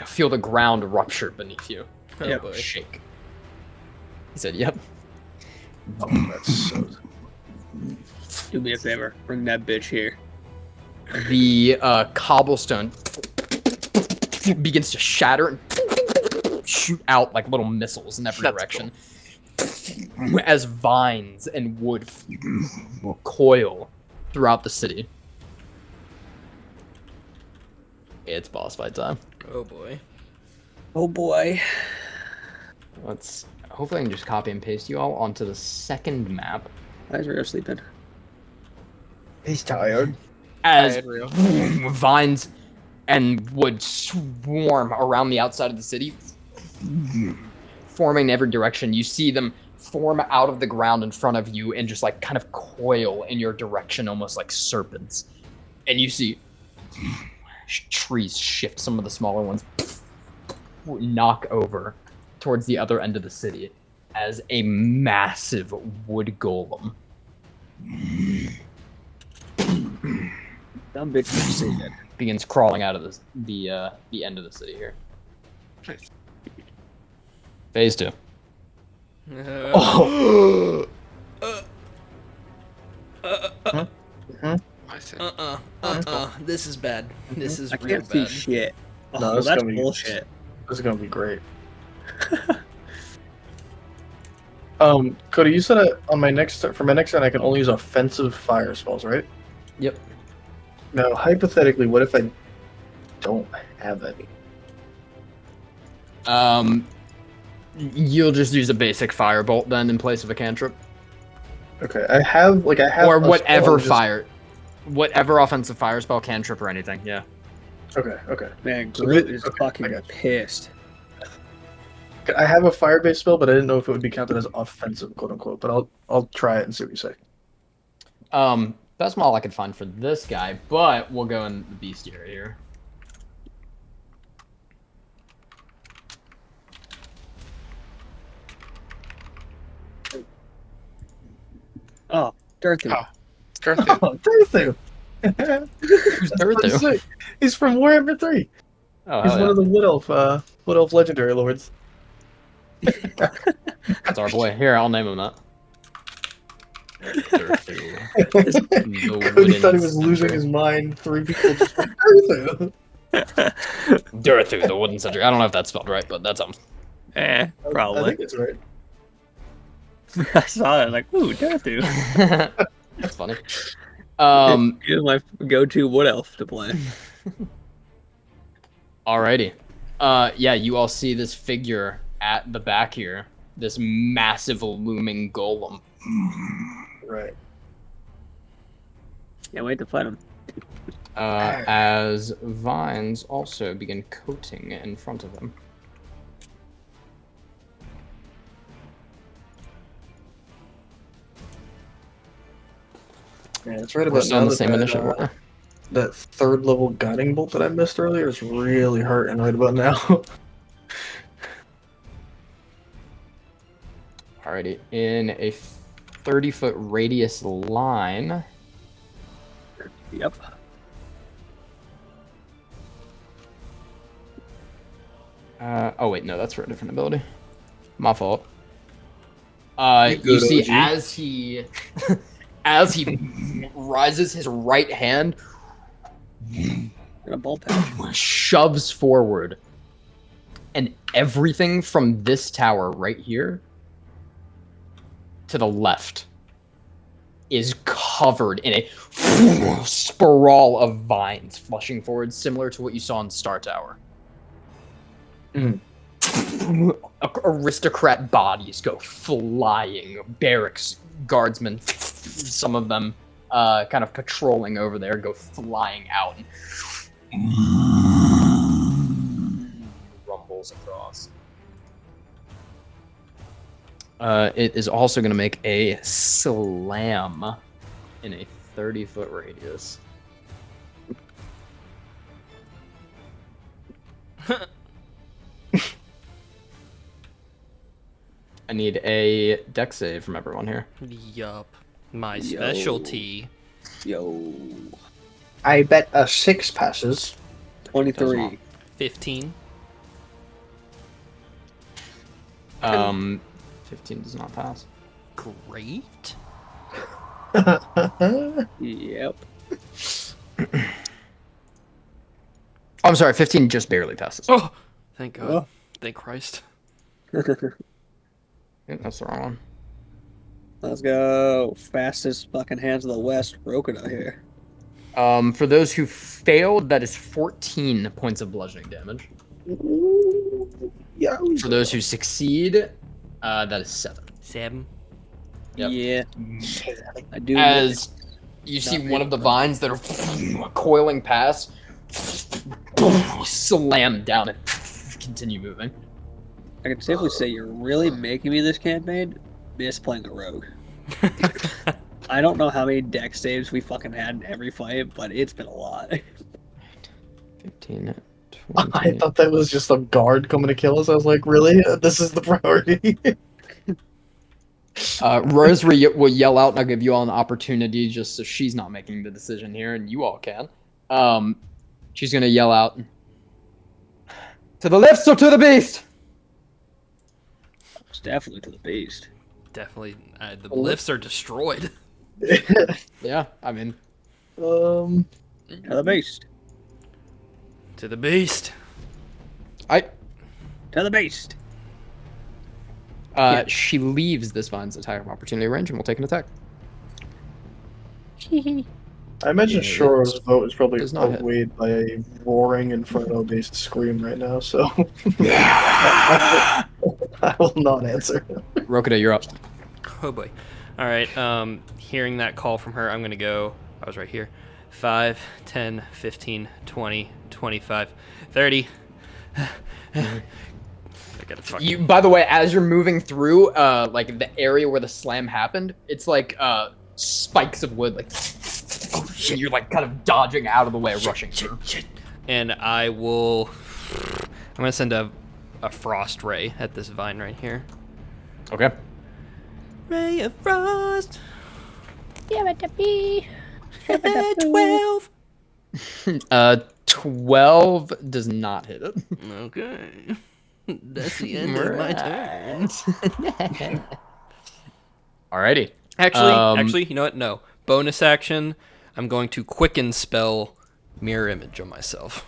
feel the ground rupture beneath you. Oh, Yep. boy. Shake. He said, "Yep." Oh, that's so. Do me a favor. Bring that bitch here. The cobblestone begins to shatter and shoot out like little missiles in every That's direction as vines and wood coil throughout the city. It's boss fight time. Oh, boy. Oh boy. Let's hopefully I can just copy and paste you all onto the second map Why is Rio sleeping? He's tired. as Tired, Rio. vines and wood swarm around the outside of the city, forming in every direction. You see them form out of the ground in front of you and just like kind of coil in your direction, almost like serpents. And you see trees shift, some of the smaller ones knock over towards the other end of the city as a massive wood golem Dumb bitch succeeded. begins crawling out of the end of the city here. Nice. Phase 2. Oh. I see. This is bad. This is I real can't see bad. shit. Oh, No, this is that's gonna be- bullshit. This is gonna be great. Cody, you said on my next for my next turn I can only use offensive fire spells, right? Yep. Now, hypothetically, what if I don't have any? You'll just use a basic firebolt then in place of a cantrip, Okay, I have or a spell, whatever just- whatever offensive fire spell, cantrip, or anything. Yeah. Okay. Man, So Groot thi- is okay, I fucking got you. pissed. I have a fire-based spell, but I didn't know if it would be counted as offensive, quote unquote. But I'll try it and see what you say. That's all I could find for this guy, but we'll go in the bestiary here. Oh, Dirty. Oh. Girthy. Oh, Durthu! Who's Durthu? He's from Warhammer 3. Oh, He's hell one yeah. of the Wood Elf legendary lords. That's our boy. Here, I'll name him that. Durthu. The Cody thought he wooden was losing centaur. his mind. 3 people just went, Durthu! Durthu, the wooden centaur. I don't know if that's spelled right, but that's Eh, I probably. think it's right. I saw it. Like, ooh, Dirty. That's funny. He's my go-to wood elf to play. Alrighty. Yeah, you all see this figure at the back here. This massive looming golem. Right. Can't wait to fight him. as vines also begin coating in front of him. Yeah, it's right We're about still now in the that same initiative order. that third level guiding bolt that I missed earlier is really hurting right about now. Alrighty, in a 30-foot radius line. Yep. Oh wait, no, that's for a different ability. My fault. You You good, see, OG. as he as he rises his right hand, Got a ball patch. shoves forward, and everything from this tower right here to the left is covered in a sprawl of vines flushing forward, similar to what you saw in Star Tower. Mm. Aristocrat bodies go flying. Barracks guardsmen, some of them kind of patrolling over there, go flying out and rumbles across. It is also going to make a slam in a 30-foot radius. I need a deck save from everyone here. Yup. My Yo. specialty. Yo. I bet a 6 passes. 23. 15. 15 does not pass. Great. Yep. I'm sorry, 15 just barely passes. Oh, thank God. Oh. Thank Christ. That's the wrong one. Let's go. Fastest fucking hands of the West. Rokida here. For those who failed, that is 14 points of bludgeoning damage. Yeah. For those who succeed, that is 7. 7. Yep. Yeah. I do. As you see Not one of the big, vines that are coiling past, slam down and continue moving. I can safely say you're really making me this campaign miss playing the rogue. I don't know how many deck saves we fucking had in every fight, but it's been a lot. 15, I 20. thought that was just a guard coming to kill us. I was like, really? This is the priority? Rose will yell out, and I'll give you all an opportunity just so she's not making the decision here, and you all can. She's going to yell out, to the left or to the beast? It's definitely to the beast. Definitely. The lifts are destroyed. Yeah, I mean, To the beast. To the beast. To the beast. She leaves this vine's attack of opportunity range and will take an attack. I imagine Yeah, Shoro's vote is probably does not hit. outweighed by a roaring inferno-based scream right now, so I will not answer. Rokida, you're up. Oh boy. Alright, hearing that call from her, I'm gonna go. I was right here. 5, 10, 15, 20, 25, 30. I gotta fucking. By the way, as you're moving through, like the area where the slam happened, it's like spikes of wood, like and you're like kind of dodging out of the way, rushing through. And I will. I'm gonna send a frost ray at this vine right here. Okay. Ray of frost. 12. 12 does not hit it. Okay. That's the end of my turn. Alrighty. Actually, you know what? No. Bonus action. I'm going to quicken spell mirror image on myself.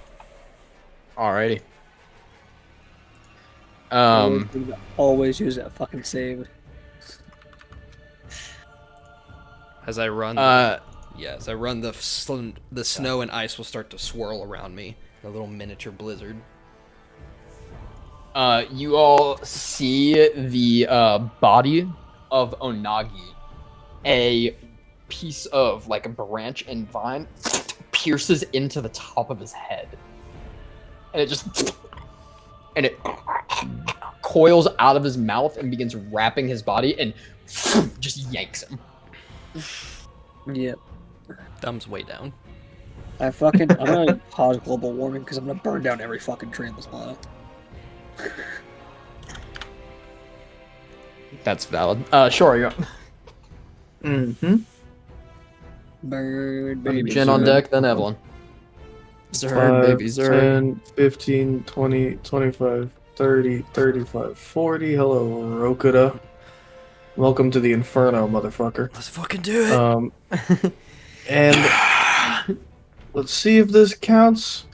Alrighty. Always use that fucking save. As I run, as I run, the snow and ice will start to swirl around me. A little miniature blizzard. You all see the body of Onagi. A piece of like a branch and vine pierces into the top of his head, and it coils out of his mouth and begins wrapping his body and just yanks him. Yep. Thumbs way down. I'm gonna pause global warming because I'm gonna burn down every fucking tree in this planet. That's valid. Sure, you're up. Mm-hmm. Burn, baby. Jen on burn. deck, then Evelyn. Zerd, baby, Zerd. 10, 15, 20, 25, 30, 35, 40. Hello, Rokuda. Welcome to the Inferno, motherfucker. Let's fucking do it. And let's see if this counts.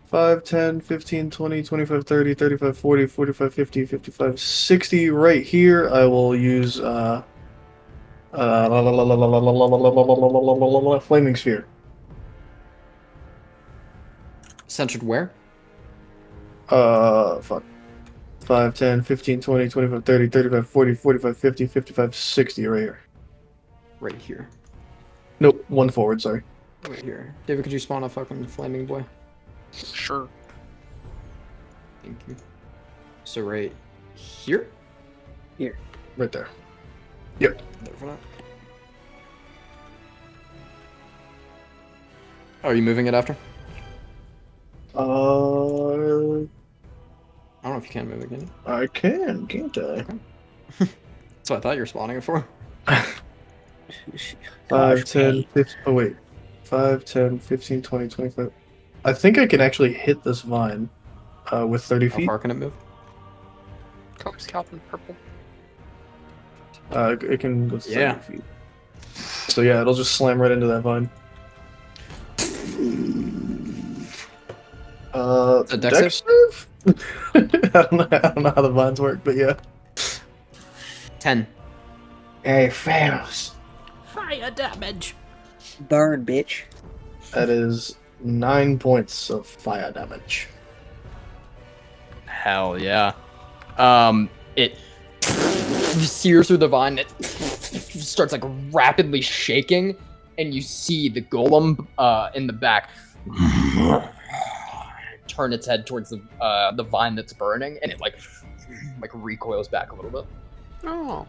5, 10, 15, 20, 25, 30, 35, 40, 45, 50, 55, 60. Right here, I will use Flaming Sphere. Centered where? Fuck. 5, 10, 15, 20, 25, 30, 35, 40, 45, 50, 55, 60 right here. Right here. Nope, one forward, sorry. Right here. David, could you spawn a fucking flaming boy? Sure. Thank you. So right here? Right there. There for that. Are you moving it after? Uh, I don't know if you can move it, can you? I can, can't I? That's what I thought you were spawning it for. 5, 10, 15, oh wait. 5, 10, 15, 20, 25. I think I can actually hit this vine with 30 How feet. far can it move? Color scalp in purple. It can go 30 Yeah. feet. So yeah, it'll just slam right into that vine. A dex Dex save? I don't know how the vines work, but yeah. 10. Hey, fails. Fire damage. Burn, bitch. That is 9 points of fire damage. Hell yeah. It sears through the vine. It starts like rapidly shaking, and you see the golem in the back turn its head towards the vine that's burning, and it like recoils back a little bit. Oh.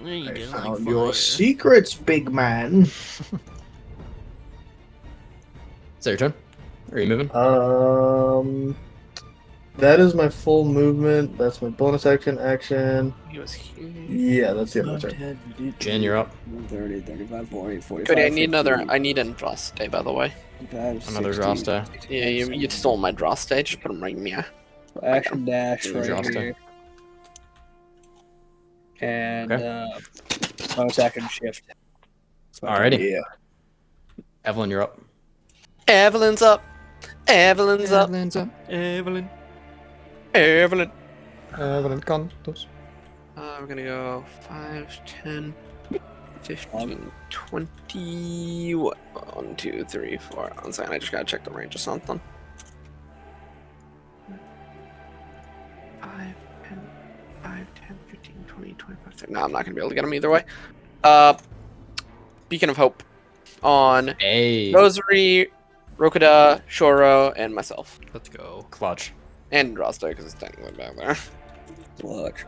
I found your secrets, big man. Is that your turn? Are you moving? That is my full movement. That's my bonus action. He was here. Yeah, that's the end of my turn. Jen, you're up. 30, 35, 40, 45. Cody, I need an Andraste, by the way. Another Droste. Yeah, you stole my Droste. Just put him right in here. Action dash right Droste. here. And Okay. bonus action shift. Alrighty. Yeah. Evelyn, you're up. Evelyn's up. Evelyn's up. Evelyn's up. Evelyn. Evelyn. Evelyn Cantos. We're gonna go 5, 10, 15, 20. What? 1, 2, 3, 4. One second, I just gotta check the range of something. 5, 10, 15, 20, 25, 30. No, I'm not gonna be able to get them either way. Beacon of Hope on Hey. Rosary, Rokuda, Shoro, and myself. Let's go. Clutch. And Droste, because it's technically back there. Clutch.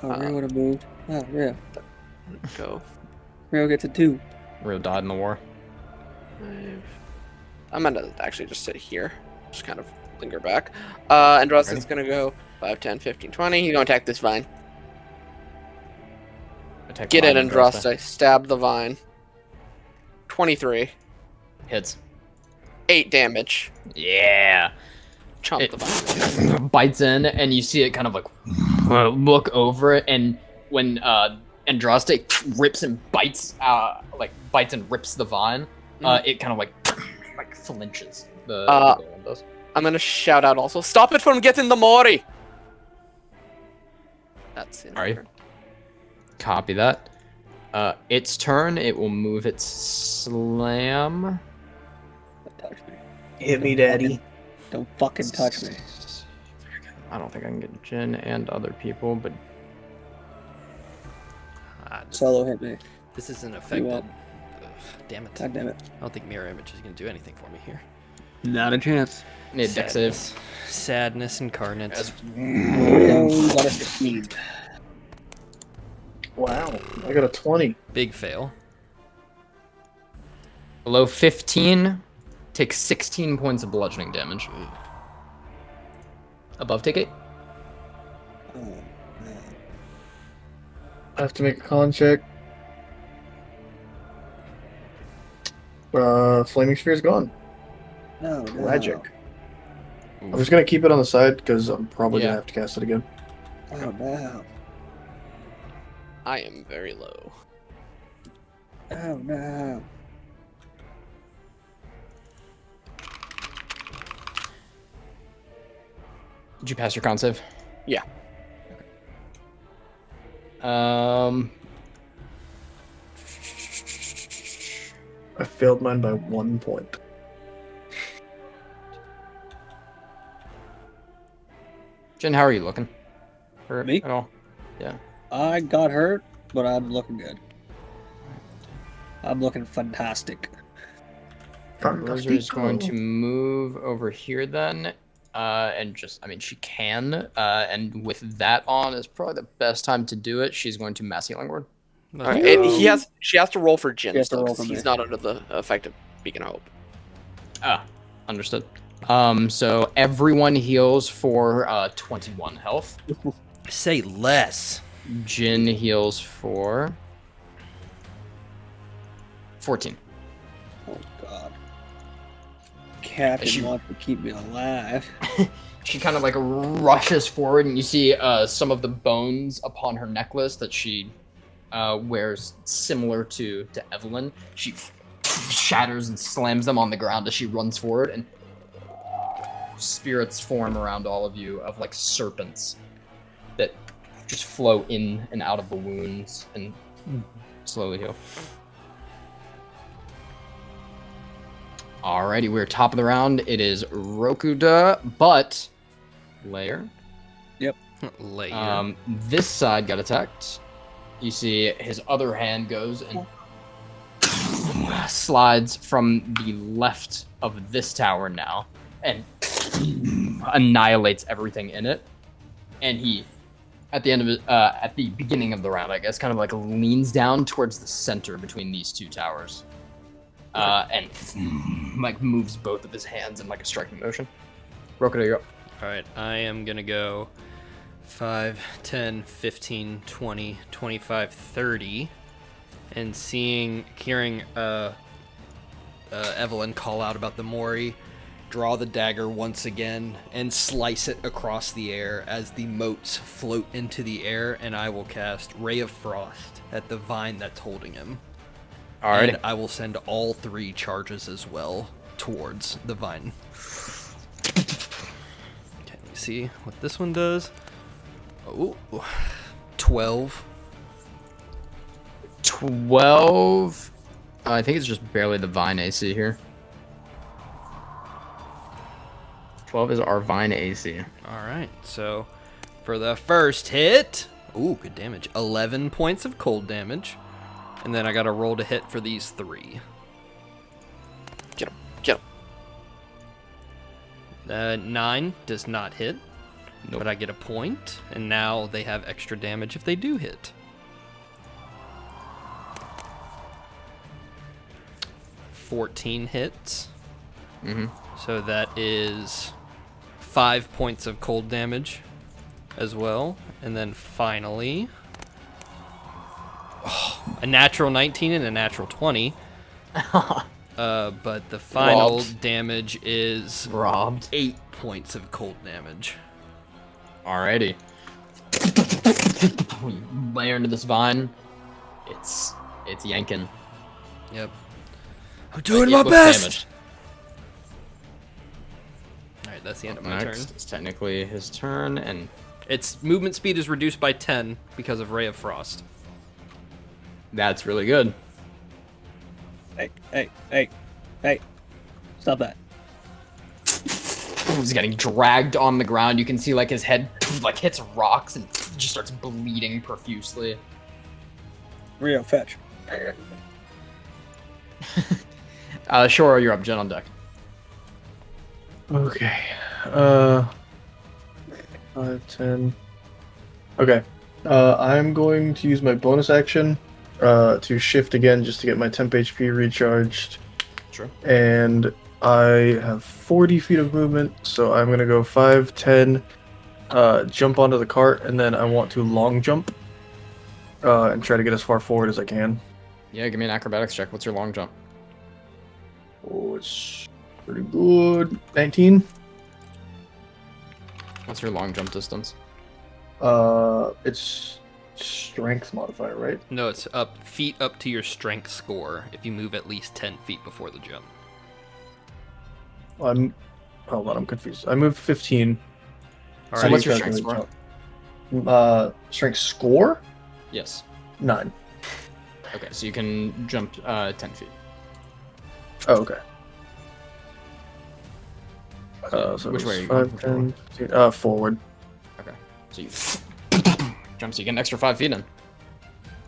Oh, Rio would have moved. Oh, Rio. Go. Rio gets a 2. Rio died in the war. 5. I'm gonna actually just sit here. Just kind of linger back. And Droste's gonna go 5, 10, 15, 20. He's gonna attack this vine. Attack Get vine in, Andraste. Stab the vine. 23. Hits. 8 damage. Yeah. Chomp It the vine. bites in, and you see it kind of like look over it, and when Andraste rips and bites, bites and rips the vine, it kind of like flinches. The golem does. I'm gonna shout out also. Stop it from getting the Mori! That's it. Alright. Copy that. Its turn. It will move its slam. Don't touch me. Hit me, daddy. Don't fucking touch me. I don't think I can get Jen and other people, but This, Solo hit me. this isn't You affected. won't. Damn it. God damn it. I don't think mirror image is going to do anything for me here. Not a chance. Need a deck save. Sadness incarnate. Oh, got a 16. Wow, I got a 20. Big fail. Below 15, take 16 points of bludgeoning damage. Above, take 8. Oh, man. I have to make a con check. Flaming Sphere's gone. No, Tragic. I'm just gonna keep it on the side because I'm probably Yeah. gonna have to cast it again. Oh, no. I am very low. Oh, no. Did you pass your con save? Yeah. I failed mine by 1 point. Jen, how are you looking? Hurt Me? at all? Yeah. I got hurt, but I'm looking good. I'm looking fantastic. Roser is going to move over here then, and just, I mean, she can, and with that on is probably the best time to do it. She's going to Mass Healing Word. All right, and she has to roll for Jin has to still, roll 'cause for he's me. not under the effect of Beacon of Hope. Ah, understood. So everyone heals for 21 health. Say less. Jin heals for 14. Oh, God. Captain She- wants to keep me alive. She kind of like rushes forward, and you see some of the bones upon her necklace that she wears, similar to Evelyn. She shatters and slams them on the ground as she runs forward, and spirits form around all of you of like serpents that just flow in and out of the wounds and slowly heal. Alrighty, we're top of the round. It is Rokuda, but Lair. Later. This side got attacked. You see his other hand goes and slides from the left of this tower now and annihilates everything in it. And he, at the end of it, at the beginning of the round, I guess, kind of like leans down towards the center between these two towers. And like moves both of his hands in like a striking motion. Rokuda, you're up. Alright, I am going to go 5, 10, 15, 20, 25, 30. And hearing Evelyn call out about the Mori, draw the dagger once again and slice it across the air as the motes float into the air, and I will cast Ray of Frost at the vine that's holding him. Alrighty. And I will send all 3 charges as well towards the vine. Okay, let me see what this one does. Oh, 12. 12. I think it's just barely the Vine AC here. 12 is our Vine AC. Alright, so for the first hit, ooh, good damage. 11 points of cold damage. And then I gotta roll to hit for these 3. Get him. Get him. 9 does not hit, Nope. but I get a point, and now they have extra damage if they do hit. 14 hits, Mm-hmm. so that is 5 points of cold damage as well. And then finally, a natural 19 and a natural 20. But the final Robbed. damage is Robbed. 8 points of cold damage. Alrighty. Layer into this vine. It's yanking. Yep. I'm doing It my looks best! damaged. Alright, that's the end of my turn. Next, it's technically his turn, and Its movement speed is reduced by 10 because of Ray of Frost. that's really good. Hey. Stop that. He's getting dragged on the ground. You can see like his head like hits rocks and just starts bleeding profusely. Rio, fetch. Shoro, you're up. Jen on deck. Okay. 5, 10. Okay. I'm going to use my bonus action to shift again just to get my temp HP recharged. Sure. And I have 40 feet of movement, so I'm going to go 5, 10, jump onto the cart, and then I want to long jump and try to get as far forward as I can. Yeah, give me an acrobatics check. What's your long jump? Oh, it's pretty good. 19. What's your long jump distance? It's strength modifier, right? No, it's feet up to your strength score if you move at least 10 feet before the jump. Hold on, I'm confused. I moved 15. All So right. what's your strength score? Strength score? Yes. 9. Okay, so you can jump 10 feet. Oh, okay. So Which it way are was you going? 5, Which way? 10, 15, forward. Okay. So you jump, so you get an extra 5 feet in. Or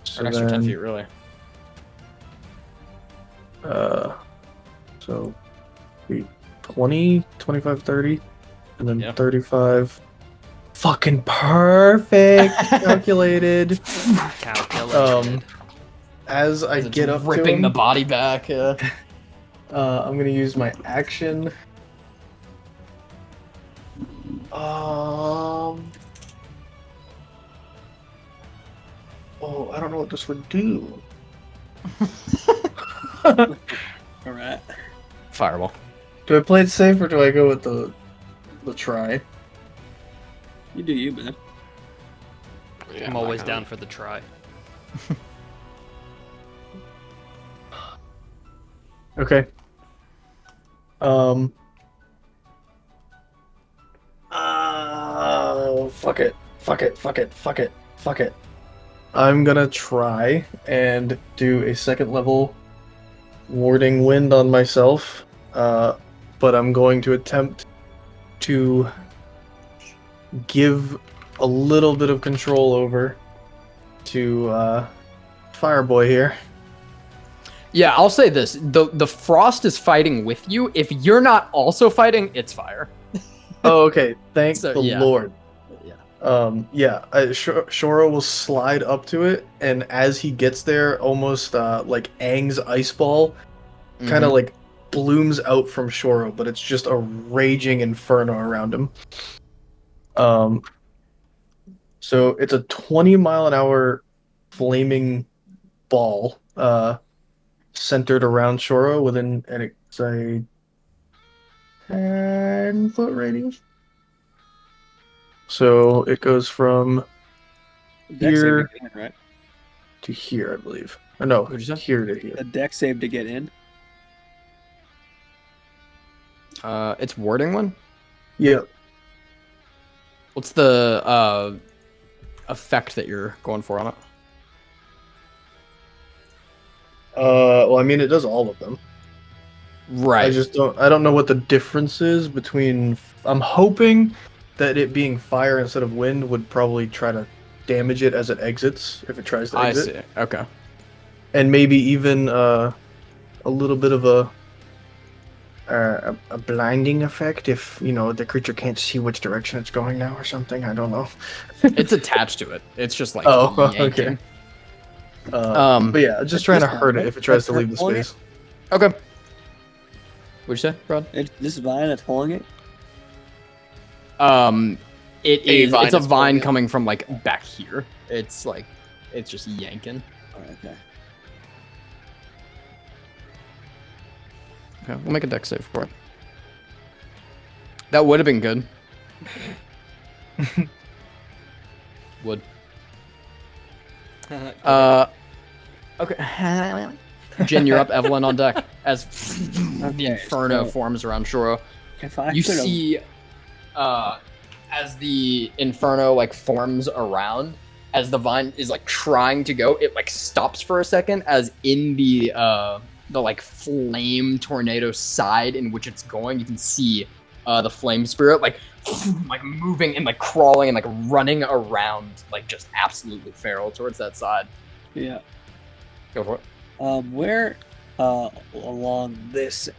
So an extra 10 then, feet, really. So 20, 25, 30, and then Yeah. 35. Fucking perfect! Calculated. Calculated. As I It's get up to ripping him, the body back. I'm gonna use my action. Oh, I don't know what this would do. All right. Fireball. Do I play it safe or do I go with the try? You do you, man. Yeah, I'm always not down gonna- for the try. Okay. Fuck it. Fuck it. Fuck it. Fuck it. Fuck it. I'm gonna try and do a second level warding wind on myself. But I'm going to attempt to give a little bit of control over to Fireboy here. Yeah, I'll say this: the frost is fighting with you. If you're not also fighting, it's fire. Oh, okay. Thank So, the yeah. Lord. Yeah. Shoro will slide up to it, and as he gets there, almost like Aang's ice ball kind of Mhm. like blooms out from Shoro, but it's just a raging inferno around him. So it's a 20-mile-an-hour flaming ball, centered around Shoro within it's a 10-foot radius. So it goes from Deck save to here get in, right? to here, I believe. Or no, What'd you say? here to here. The deck save to get in. It's warding one. Yeah. What's the effect that you're going for on it? Well, I mean, it does all of them. Right. I don't know what the difference is between. I'm hoping that it being fire instead of wind would probably try to damage it as it exits if it tries to I exit. see. Okay. And maybe even a little bit of a blinding effect if the creature can't see which direction it's going now or something. I don't know. It's attached to it. It's just like Oh, yanking. okay. But yeah, just trying to This hurt one, it if it tries that's to leave the pulling it? space. Okay. What'd you say, Rod? This vine that's pulling it. It A is. vine It's a is vine pulling it. coming from like back here. It's like, it's just yanking. All right, okay. Okay, we'll make a deck save for it. That would have been good. Would. Okay. Jen, you're up. Evelyn on deck as the Okay, inferno so- forms around Shoro. If I You could've- see, as the inferno like forms around, as the vine is like trying to go, it like stops for a second, as in the like flame tornado side in which it's going, you can see the flame spirit like moving and like crawling and like running around, like just absolutely feral towards that side. Yeah. Go for it. Where along this.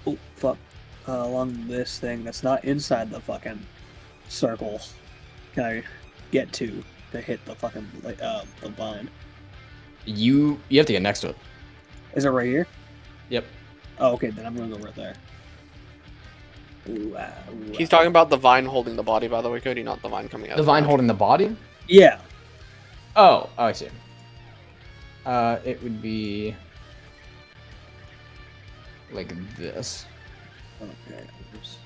Oh fuck! Along this thing that's not inside the fucking circle. Can I get to hit the fucking the vine? You have to get next to it. Is it right here? Yep. Oh, okay. Then I'm gonna go right there. Ooh, He's talking about the vine holding the body, by the way, Cody, not the vine coming out. The vine holding the body? Yeah. Oh, I see. It would be like this. Okay. I just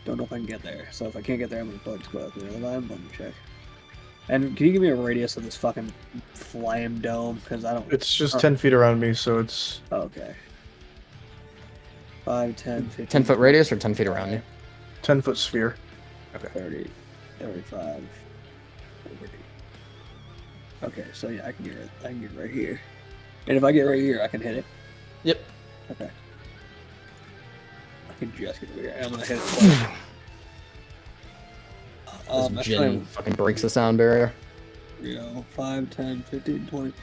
don't know if I can get there. So if I can't get there, I'm gonna bug go out through the other vine. Let me check. And can you give me a radius of this fucking flame dome? Because I don't. It's just 10 feet around me, so it's Okay. 5, 10, 15. 10-foot radius or 10 feet around you? 10-foot sphere. 30, 35, 40. Okay, so yeah, I can get right here. And if I get right here, I can hit it. Yep. Okay. I can just get over here. I'm gonna hit it twice. This gin fucking breaks the sound barrier. Rio, 5, 10, 15, 20.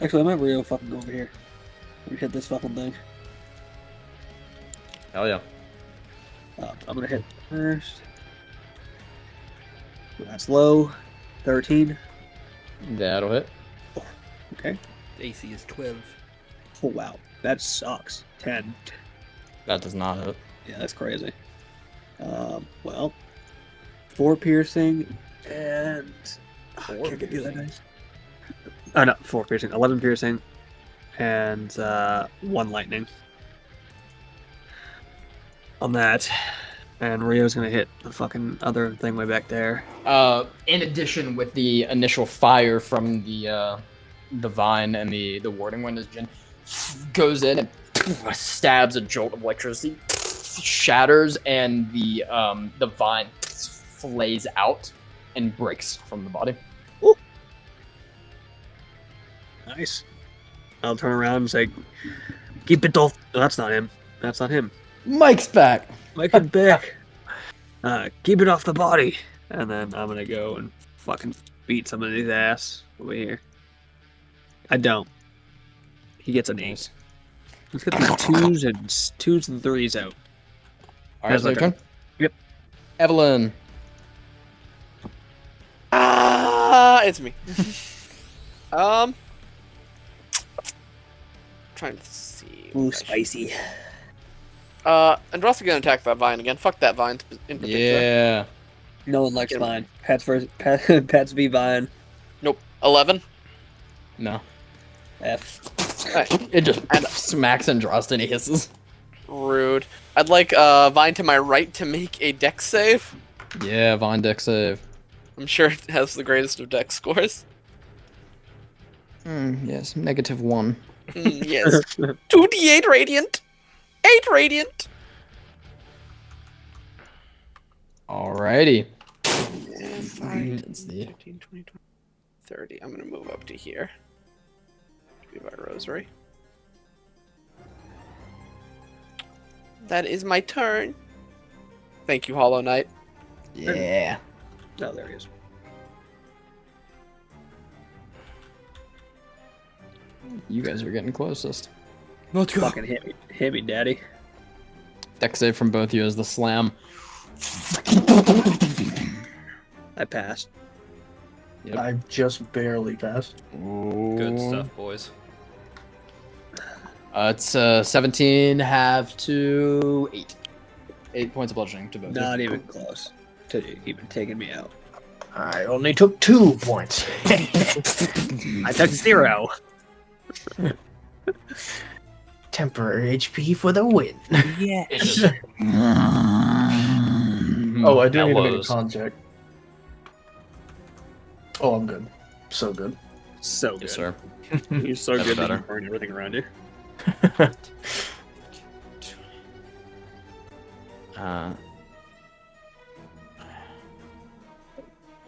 Actually, I might Rio fucking go over here. Let me hit this fucking thing. Hell yeah. I'm gonna hit first. That's low. 13. That'll hit. Okay. AC is 12. Oh wow, that sucks. 10. That does not hit. Yeah, that's crazy. Well, 4 piercing and I can't get the other dice. Oh no, 4 piercing, 11 piercing, and 1 lightning on that. And Rio's gonna hit the fucking other thing way back there. In addition, with the initial fire from the vine and the warding windows, Jin goes in and stabs a jolt of electricity, shatters, and the vine flays out and breaks from the body. Ooh. Nice. I'll turn around and say, "Keep it off." No, that's not him. That's not him. Mike's back. Make it back. Keep it off the body. And then I'm gonna go and fucking beat somebody's ass over here. I don't. He gets an 8. Let's get these 2s and 3s out. All right, Here's so your my turn. Yep. Evelyn. It's me. Trying to see. Ooh, what I should- spicy. Andraste gonna attack that vine again. Fuck that vine in particular. Yeah. No one likes Get him. Vine. Pets v Vine. Nope. 11. No. F. Alright. It just smacks Andraste and he hisses. Rude. I'd like Vine to my right to make a dex save. Yeah, Vine deck save. I'm sure it has the greatest of dex scores. Yes, -1. Yes. 2d8 radiant. 8 radiant. Alrighty. And 5, Let's see. 15, 20, 30. I'm gonna move up to here. Be by Rosary. That is my turn. Thank you, Hollow Knight. Yeah. Oh, there he is. You guys are getting closest. Let's go. Fucking hit me, daddy. Deck save from both you as the slam. I passed. Yep. I just barely passed. Good stuff, boys. It's 17 half to 8. 8 points of bludgeoning to both. Not even close to even taking me out. I only took 2 points. I took 0. Temporary HP for the win. Yes. Oh, I do need to make a Elbows. con check. Oh, I'm good. So good. So good. Yes, sir. You're so That's good that better. you burn everything around you.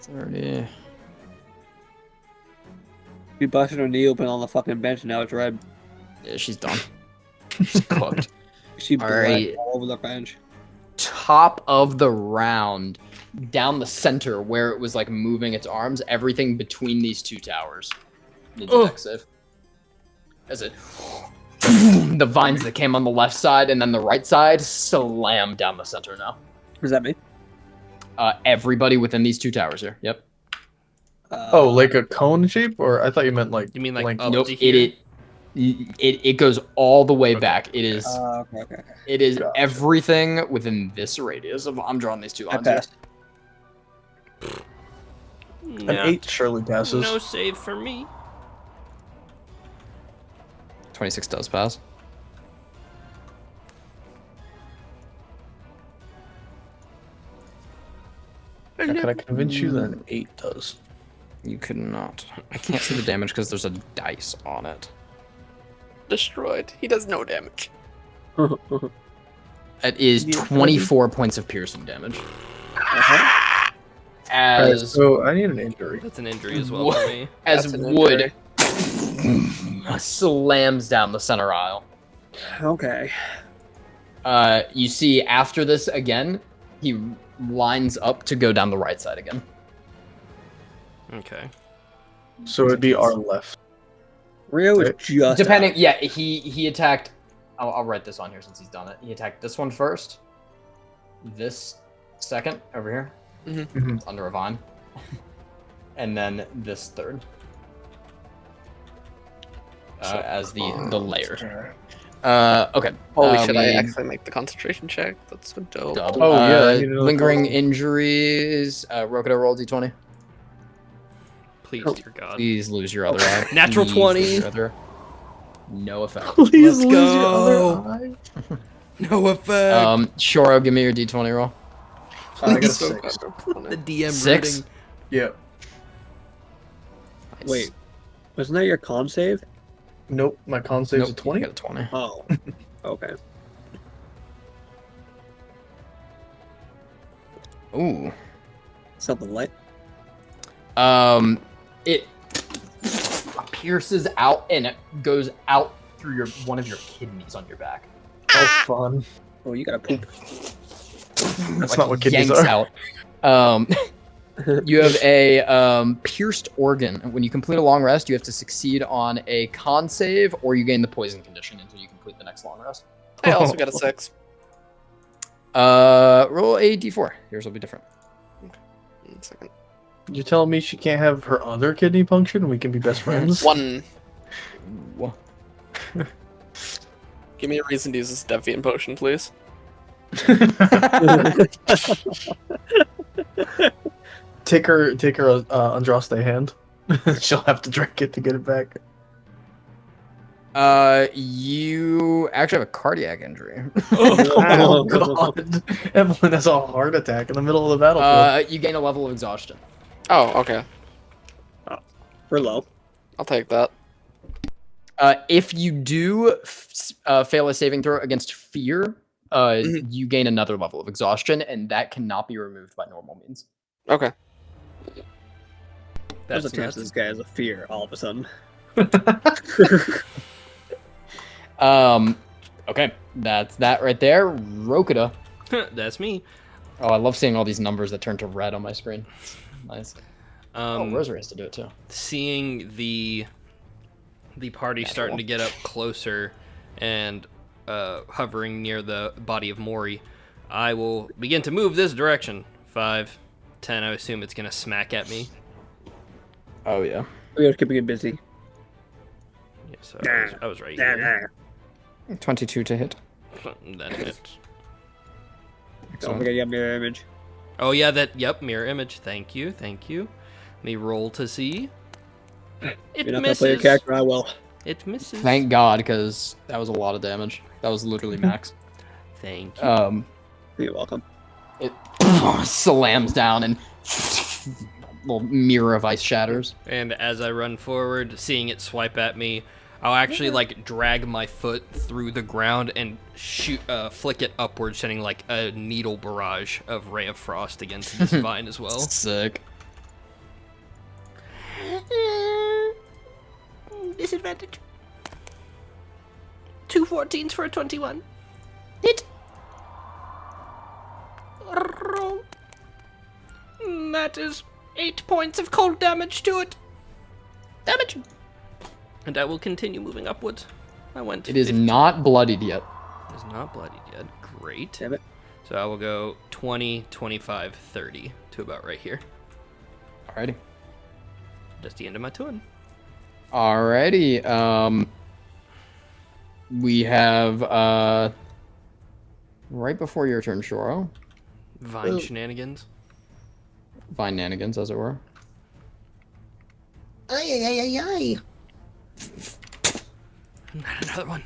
30. You busted her knee open on the fucking bench and now it's red. Yeah, she's done. She's cooked. She bled Alright. all over the bench. Top of the round, down the center where it was like moving its arms, everything between these two towers. Needs a deck save. As it the vines that came on the left side and then the right side slam down the center now. Does that mean? Everybody within these 2 towers here. Yep. Oh, like a cone shape, or I thought you meant like. You mean like length- up Nope. to here? It goes all the way Okay. back. It is okay. it is Gotcha. everything within this radius of I'm drawing these 2 I lines. Here. passed. An Nah, 8 surely passes. no save for me. 26 does pass. Now, can I convince you that an 8 does? You could not. I can't see the damage because there's a dice on it. Destroyed. He does no damage. It is Yeah, 24 points of piercing damage. Uh-huh. Alright, As so I need an injury. That's an injury as well for me. as That's an wood slams down the center aisle. Okay. You see after this again, he lines up to go down the right side again. Okay. So it'd be our left. Rio is Right. just Depending, out. yeah, he attacked. I'll write this on here since he's done it. He attacked this one first. This second over here, Mhm. it's under a vine, and then this third as the layer. Okay. Holy shit, I we- actually make the concentration check. That's so dope. Dub. Oh, yeah, I need another lingering card. injuries. Rokudo, roll d20. Please, dear God. Please lose your other eye. Natural Please 20. lose your other- No effect. Please Let's lose your other go. eye. No effect. Shoro, give me your d20 roll. I got a So 6. The DM 6? reading. Yeah. Nice. Wait, wasn't that your con save? Nope, my con save's Nope, a 20. You got a 20. Oh. Okay. Ooh. Something light. It pierces out and it goes out through one of your kidneys on your back. Oh, fun. Oh, you gotta poop. That's not what kidneys yanks are. out. You have a pierced organ. When you complete a long rest, you have to succeed on a con save, or you gain the poison condition until you complete the next long rest. I also got a 6. Roll a d4. Yours will be different. 1 second. You're telling me she can't have her other kidney punctured and we can be best friends? 1. Ooh. Give me a reason to use this deviant potion, please. Take her Andraste hand. She'll have to drink it to get it back. You actually have a cardiac injury. Oh god. Evelyn has a heart attack in the middle of the battlefield. You gain a level of exhaustion. Oh, okay. We're low. I'll take that. If you do fail a saving throw against fear, you gain another level of exhaustion, and that cannot be removed by normal means. Okay. There's a That's chance nuts. this guy has a fear all of a sudden. Okay, that's that right there. Rokuda. That's me. Oh, I love seeing all these numbers that turn to red on my screen. Nice. Oh, Um, Rosary has to do it too. seeing the party starting to get up closer and hovering near the body of Mori, I will begin to move this direction. 5, 10. I assume it's gonna smack at me. Oh yeah. We are keeping it busy. Yes, I was right here. 22 to hit. That hits. Don't forget you have mirror image. Oh yeah, yep, mirror image. Thank you. Let me roll to see. It You're not gonna play your misses. character, I will. It misses. Thank God, because that was a lot of damage. That was literally max. Thank you. You're welcome. It slams down and little mirror of ice shatters. And as I run forward, seeing it swipe at me, I'll actually like drag my foot through the ground and flick it upward, sending like a needle barrage of ray of frost against this vine as well. Sick. Disadvantage. 2 14s for a 21. That is 8 points of cold damage to it. Damage. And I will continue moving upwards. I went. It is 15. not bloodied yet. It is not bloodied yet. Great. Damn it. So I will go 20, 25, 30 to about right here. Alrighty. That's the end of my turn. Alrighty. We have right before your turn, Shoro. Vine shenanigans. Vine nanigans, as it were. Ay. Not another one.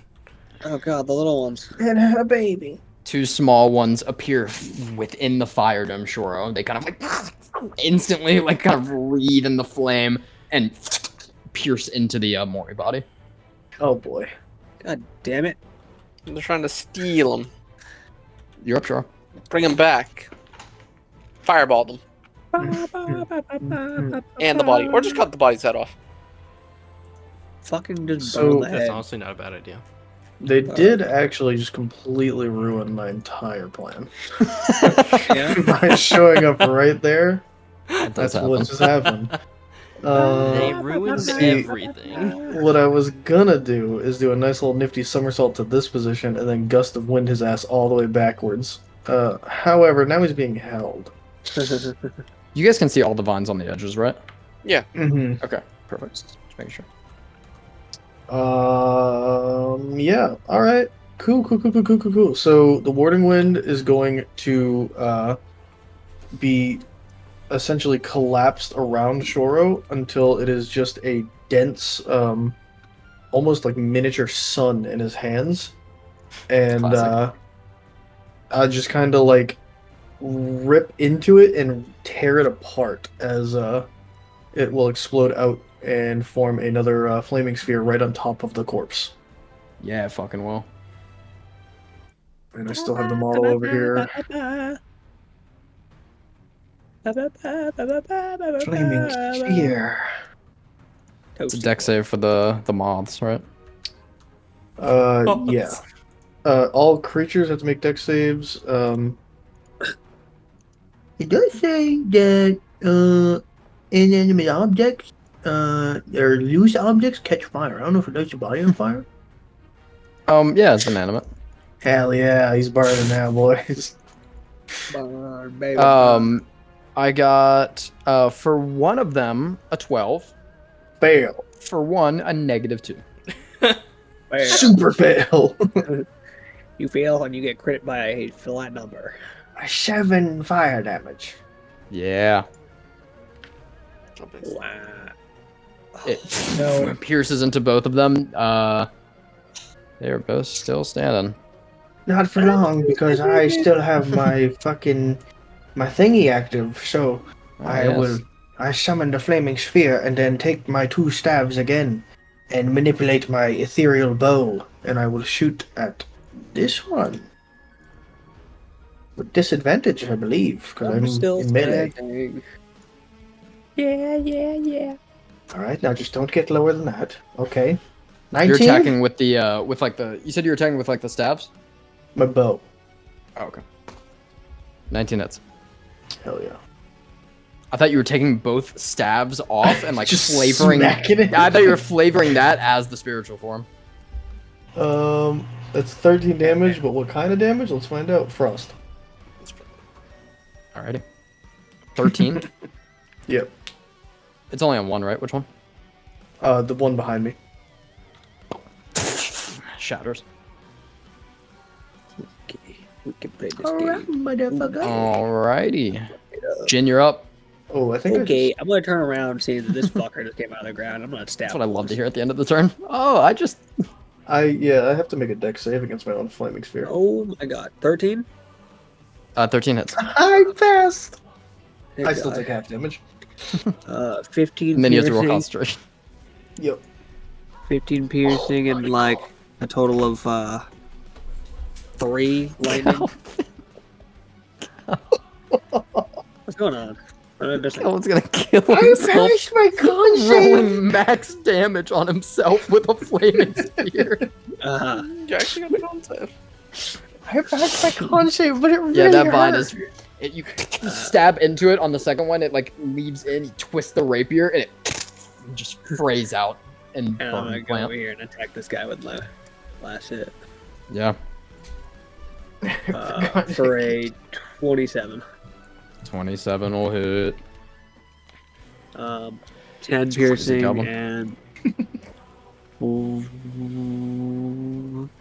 Oh god, the little ones. And had a baby. Two small ones appear within the fire dome, Shoro. They kind of like instantly like kind of read in the flame and pierce into the Mori body. Oh boy. God damn it. They're trying to steal them. You're up, Shoro. Bring them back. Fireball them. And the body. Or just cut the body's head off. Fucking just So- burn the That's head. honestly not a bad idea. They did actually just completely ruin my entire plan. Yeah. By showing up right there, That does that's what happen. just happened. They ruined see- everything. What I was gonna do is do a nice little nifty somersault to this position and then gust of wind his ass all the way backwards. However, now he's being held. You guys can see all the vines on the edges, right? Mm-hmm. Okay, perfect. Just making sure. Yeah. All right. Cool. So the warding wind is going to be essentially collapsed around Shoro until it is just a dense, almost like miniature sun in his hands, and Classic. I just kind of like rip into it and tear it apart as it will explode out and form another flaming sphere right on top of the corpse. Yeah, fucking well. And I still have the model over here. Flaming sphere. It's a deck save for the moths, right? Yeah. All creatures have to make deck saves. It does say that inanimate objects, or loose objects catch fire. I don't know if it lights your body on fire. Yeah, it's inanimate. Hell yeah, he's burning now, boys. Burn, baby, I got for one of them a 12. Fail. For one, a -2. burn. Super fail. You fail and you get credit by a flat number. 7 fire damage. Yeah. Wow. It No. pierces into both of them. They're both still standing. Not for long, because I still have my thingy active, so Oh, I summon the flaming sphere and then take my 2 stabs again and manipulate my ethereal bow, and I will shoot at this one. With disadvantage, I believe, because I'm still in melee. standing. Yeah. Alright, now just don't get lower than that. Okay. 19? You're attacking with the with like the. You said you're attacking with like the stabs. My bow. Oh, okay. 19 hits. Hell yeah. I thought you were taking both stabs off and like Just flavoring. smacking it. I thought you were flavoring that as the spiritual form. That's 13 damage, but what kind of damage? Let's find out. Frost. Alrighty. 13. Yep. It's only on one, right? Which one? The one behind me. Shatters. Okay, we can play this game. Motherfucker. Alrighty. Jin, you're up. Oh, I think Okay, I'm gonna turn around, see that this fucker just came out of the ground. I'm gonna stab. That's what I love to hear at the end of the turn. Oh, I just. I have to make a dex save against my own flaming sphere. Oh my god, 13. 13 hits. I passed. Thank I still God. take half damage. 15. And then you have to roll piercing, concentration. Yep. 15 piercing and like a total of 3 lightning. What's going on? Someone's gonna kill I himself. passed my con save. Rolling max damage on himself with a flaming spear. You actually got the concept. I passed my con save, but it really Yeah, that vine hurt. is. You stab into it on the second one. It like leaves in. You twist the rapier, and it just frays out and And I'm burn gonna go plant. over here and attack this guy with my Last hit. Yeah. For a 27. 27 will hit. 10 It's crazy, piercing Goblin.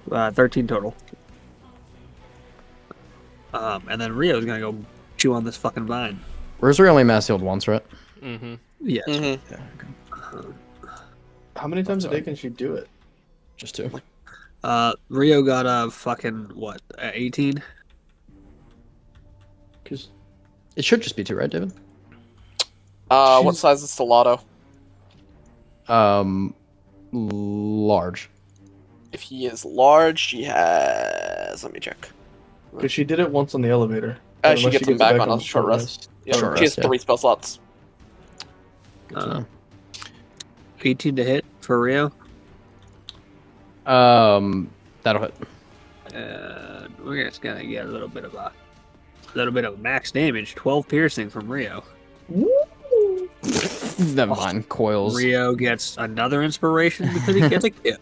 and 13 total. And then Rio's gonna go chew on this fucking vine. Rosary only mass healed once, right? Mm-hmm. Yes. Mm-hmm. Yeah. Okay. How many times a day can she do it? Just 2. Rio got a fucking what? 18. Because It should just be 2, right, David? What She's- size is Stellato? Large. If he is large, he has. Let me check. she did it once on the elevator. She Unless gets him it back on a short rest. Yeah, Short she has rest, yeah. 3 spell slots. Good to know. 18 to hit for Rio. That'll hit. We're just gonna get a little bit of max damage. 12 piercing from Rio. Never mind. Coils. Rio gets another inspiration because he gets a kill.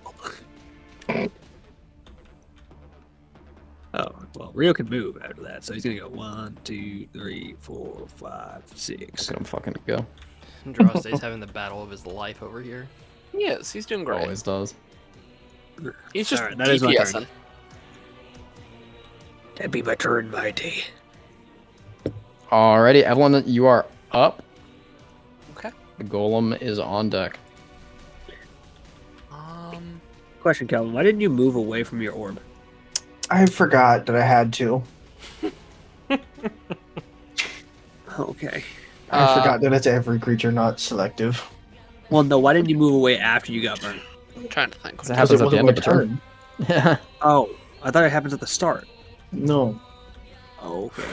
Oh, well, Rio can move after that, so he's gonna go 1, 2, 3, 4, 5, 6. Look at him fucking go. Andraste's having the battle of his life over here. Yes, he's doing great. Always does. He's just Alright, that is my turn. DPSing. That'd be my turn, mighty. Alrighty, Evelyn, you are up. Okay. The golem is on deck. Question, Calvin, why didn't you move away from your orb? I forgot that I had to. Okay. I forgot that it's every creature, not selective. Well, no, why didn't you move away after you got burned? I'm trying to think. Because it Because happens it at the wasn't end my of the turn. Yeah. Oh, I thought it happens at the start. No. Oh, okay.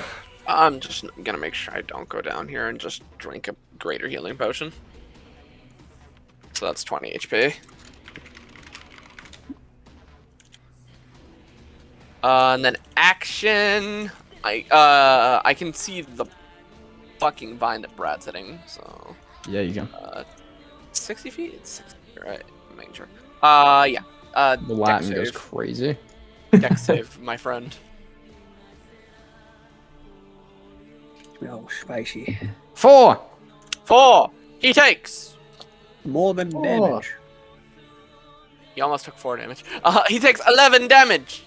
I'm just gonna make sure I don't go down here and just drink a greater healing potion. So that's 20 HP. And then action. I can see the fucking vine that Brad's hitting. So Yeah, you can. 60 feet. It's 60, right? I'm making sure. Yeah. The Dex Latin goes save. crazy. Dex save, my friend. Oh, spicy. 4! 4. He takes. More than Oh. damage. He almost took 4 damage. He takes 11 damage.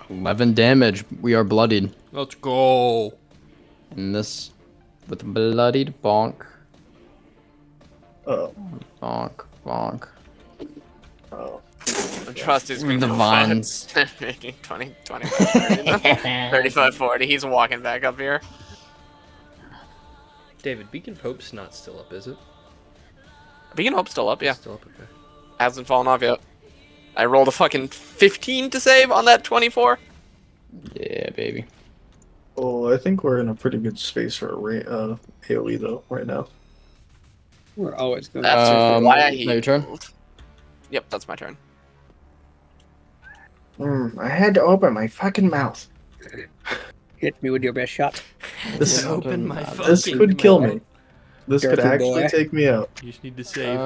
11 damage. We are bloodied. Let's go. And this with bloodied bonk. Oh. Bonk. Bonk. Oh. Trust is The vines. 20, 25, 30, 35, 40. He's walking back up here. David, Beacon of Hope's not still up, is it? Beacon Hope's still up, yeah. Still up, okay. Hasn't fallen off yet. I rolled a fucking 15 to save on that 24. Yeah, baby. Oh, I think we're in a pretty good space for a AoE though right now. We're always going That's why I is that your turn? healed. Yep, that's my turn. I had to open my fucking mouth. Hit me with your best shot. This, Open my this fucking could kill mouth. me. This could Dirty actually boy. take me out. You just need to save.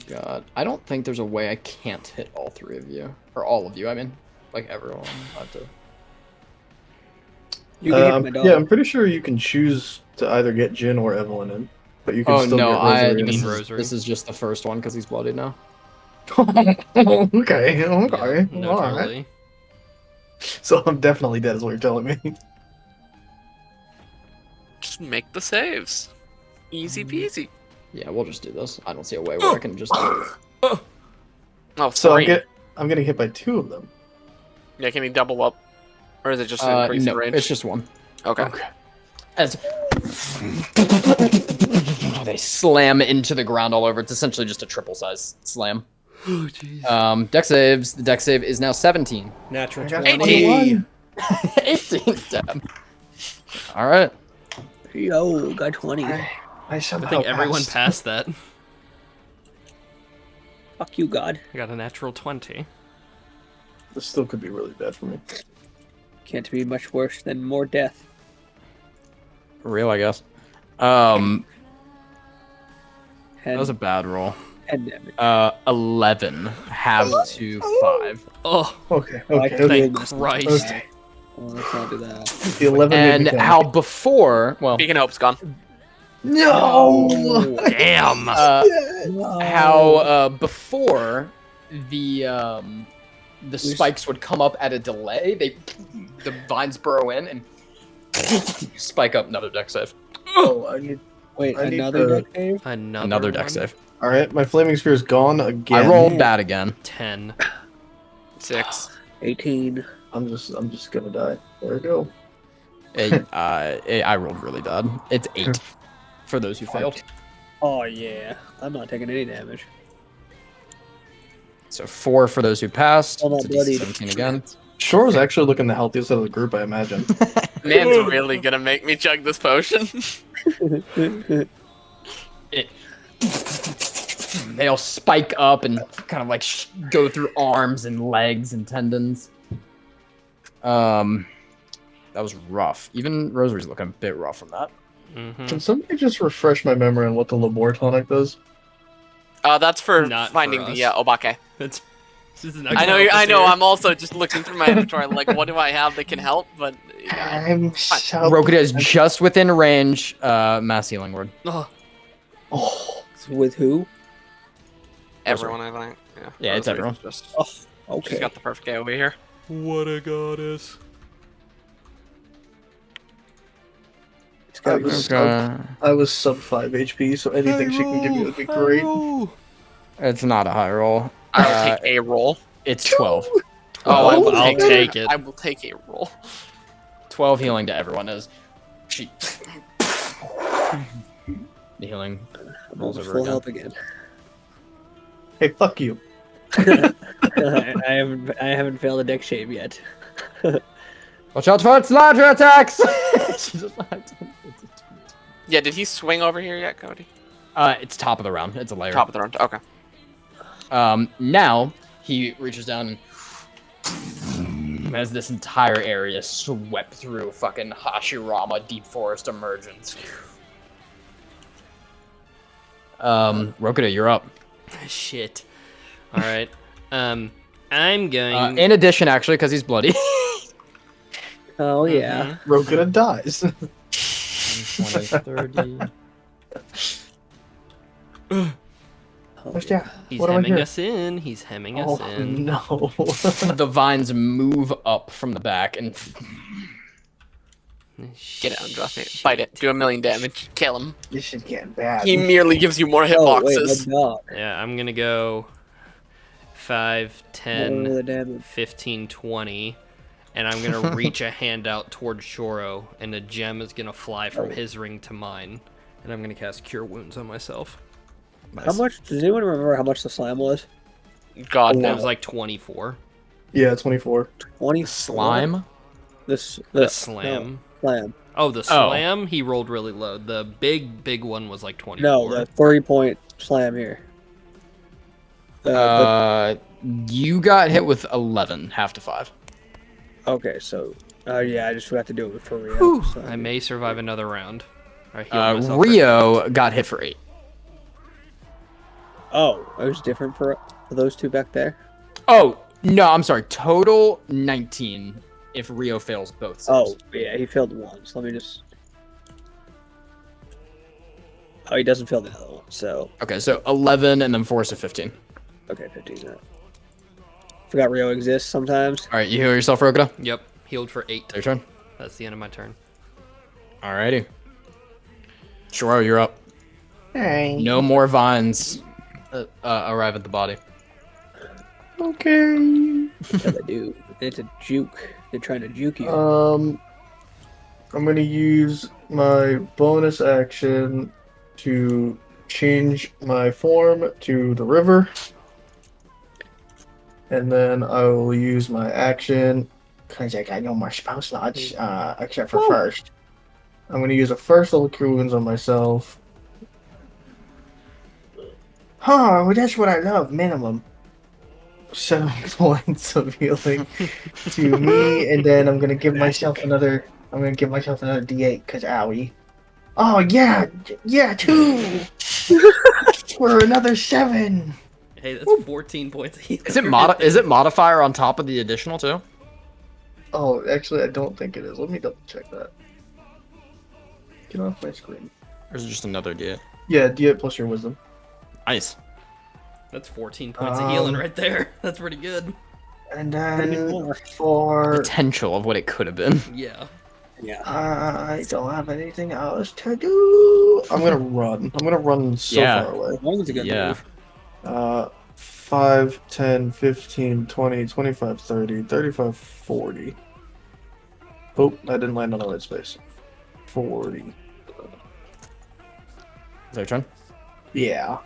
God, I don't think there's a way I can't hit all 3 of you. Or all of you, I mean. Like everyone. I have to... You can hit my dog. Yeah, I'm pretty sure you can choose to either get Jin or Evelyn in, but you can Oh still no, get Rosary You in. mean this, Rosary? this is just the first one because he's bloodied now. Okay, Yeah, okay, no, alright. totally. So I'm definitely dead, is what you're telling me. Just make the saves. Easy peasy. Yeah, we'll just do this. I don't see a way where I can just... Oh, So 3. I'm getting hit by 2 of them. Yeah, can he double up? Or is it just an increase no, in range? it's just 1. Okay. As they slam into the ground all over. It's essentially just a triple size slam. Oh, jeez. Dex saves. The dex save is now 17. Natural I got 20. 18. 18 damn. All right. Yo, got 20. I I somehow think everyone passed. passed that. Fuck you, God. I got a natural 20. This still could be really bad for me. Can't be much worse than more death. Real, I guess. That And, was a bad roll. 10 damage. 11 halved to 5. Oh, Okay. Oh, I Okay. totally Okay. thank missed Christ. that. Well, let's not do that. The 11 made And me panic. how before, well, Beacon Hope's gone. No! Damn. how before the spikes would come up at a delay, the vines burrow in and spike up. Another deck save. Oh, I need. Wait, I need another to- deck save? Another deck one? save. All right, my flaming sphere is gone again. I rolled bad again. 10. 6. 18. I'm just gonna die. There we go. I rolled really bad. It's 8 for those who failed. Oh, yeah. I'm not taking any damage. So 4 for those who passed. Oh, It's a bloody- DC 17 again. Shore is actually looking the healthiest out of the group, I imagine. Man's really gonna make me chug this potion. They'll spike up and kind of like go through arms and legs and tendons. That was rough. Even Rosary's looking a bit rough from that. Mm-hmm. Can somebody just refresh my memory on what the labor tonic does? That's for Not for finding us. the Obake. This is an I know. extra I know. officer. I'm also just looking through my inventory, like, what do I have that can help? But yeah. I'm so. Rokuda is just within range. Mass healing word. Oh, Oh, With who? Everyone, I think. Yeah, it's everyone. Just, Oh, she's okay. got the perfect AoE here. what a goddess. It's gotta I be was some- I was sub 5 HP, so anything she can give me would be great. It's not a high roll. I will take a roll. It's 12. Oh, I will I'll take it. I will take a roll. 12 healing to everyone is. She. The healing I'm rolls almost over full again. health again. Hey, fuck you. I haven't failed a deck shave yet. Watch out for slaughter attacks! She just Yeah, did he swing over here yet, Cody? it's top of the round. It's a layer. Top of the round. Okay. Now he reaches down and has this entire area swept through fucking Hashirama Deep Forest Emergence. Rokuda, you're up. Shit. All right. I'm going. In addition, actually, because he's bloody. Oh yeah. Rokuda dies. 20, 30. Oh, What's that? He's What do I hemming hear? us in. He's hemming us Oh in. no. The vines move up from the back and Get it, Andraste. Bite it. Do 1,000,000 damage. Kill him. This is getting bad. He merely gives you more Oh wait, hitboxes. my dog. Yeah, I'm gonna go 5, What 10, were the damage? 15, 20, and I'm gonna reach a hand out towards Shoro, and a gem is gonna fly from his ring to mine, and I'm gonna cast Cure Wounds on myself. How much? Does anyone remember how much the slam was? God That no. was like 24. Yeah, 24. 20 slime. This The slam. No, slam. Oh, the slam. He rolled really low. The big one was like 24. No, the 30-point slam here. You got hit with 11, half to 5. Okay, so yeah, I just forgot to do it for Rio. Whew, So. I may survive another round. I healed myself for- Rio got hit for 8. Oh, it was different for those two back there. Oh no, I'm sorry. Total 19. If Rio fails both saves. Oh yeah, he failed once. Let me just. Oh, he doesn't fail the other one. So Okay, so 11 and then 4 so 15. okay, 15. Forgot Rio exists sometimes. All right, you heal yourself, Rokuda. Yep, healed for 8. Your turn. That's the end of my turn. Alrighty. Shoro, you're up. Hey. No more vines arrive at the body. Okay. Yeah, they do. It's a juke. They're trying to juke you. I'm gonna use my bonus action to change my form to the river. And then I will use my action, because I got no more spell slots, except for first. I'm gonna use a first level Cure Wounds on myself. Oh, well, that's what I love, minimum. 7 points of healing to me, and then I'm gonna give myself another. I'm gonna give myself another D8 because owie. Oh yeah, yeah, 2. For another 7. Hey, that's 14 points of healing. Is it modifier on top of the additional too? Oh, actually, I don't think it is. Let me double check that. Get off my screen. Or is it just another D8? Yeah, D8 plus your wisdom. Nice. That's 14 points of healing right there. That's pretty good. And Maybe then more. for Potential of what it could have been. Yeah. Yeah. I don't have anything else to do. I'm gonna run. I'm gonna run so Yeah. far away. One's a good Yeah. move. 5, 10, 15, 20, 25, 30, 35, 40. Oh, I didn't land on the right space. 40. Is that your turn? Yeah.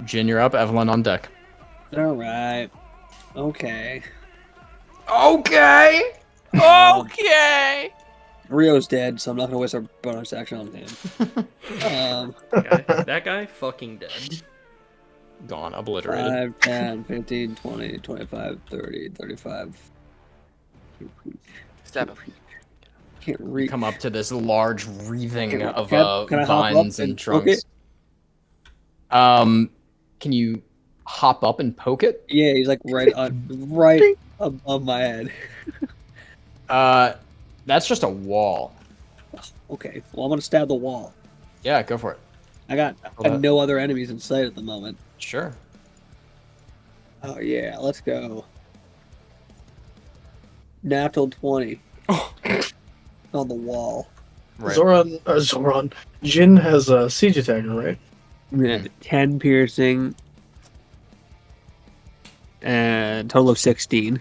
Jin, you're up. Evelyn on deck. All right. Okay. Okay. Okay. Rio's dead, so I'm not gonna waste our bonus action on him. That guy fucking dead. Gone. Obliterated. 5, 10, 15, 20, 25, 30, 35. 7. Can't You reach. come up to this large wreathing of can I hop up vines and and poke trunks. Can you hop up and poke it? Yeah, he's like right above my head. That's just a wall. Okay, well I'm gonna stab the wall. Yeah, go for it. I got no other enemies in sight at the moment. Sure. Oh yeah, let's go. Natural 20 on the wall. Right. Zoran. Jin has a siege attacker, right? Yeah, 10 piercing. And total of 16.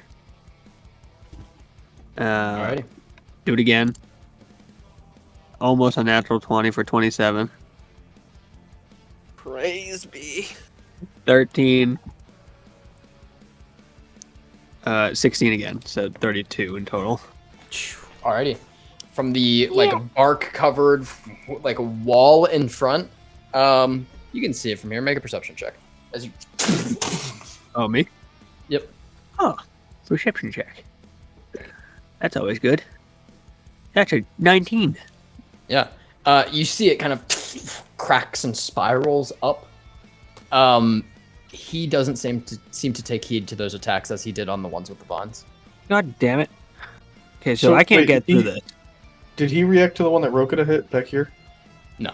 Alrighty. Do it again. Almost a natural 20 for 27. Praise be. 13. 16 again, so 32 in total. Alrighty. From the bark covered like a wall in front, you can see it from here. Make a perception check. As you Oh, me? Yep. Oh, perception check. That's always good. That's a 19. Yeah. You see it kind of cracks and spirals up. He doesn't seem to take heed to those attacks as he did on the ones with the vines. God damn it. Okay, so I can't wait, get through this. Did he react to the one that Rokita hit back here? No.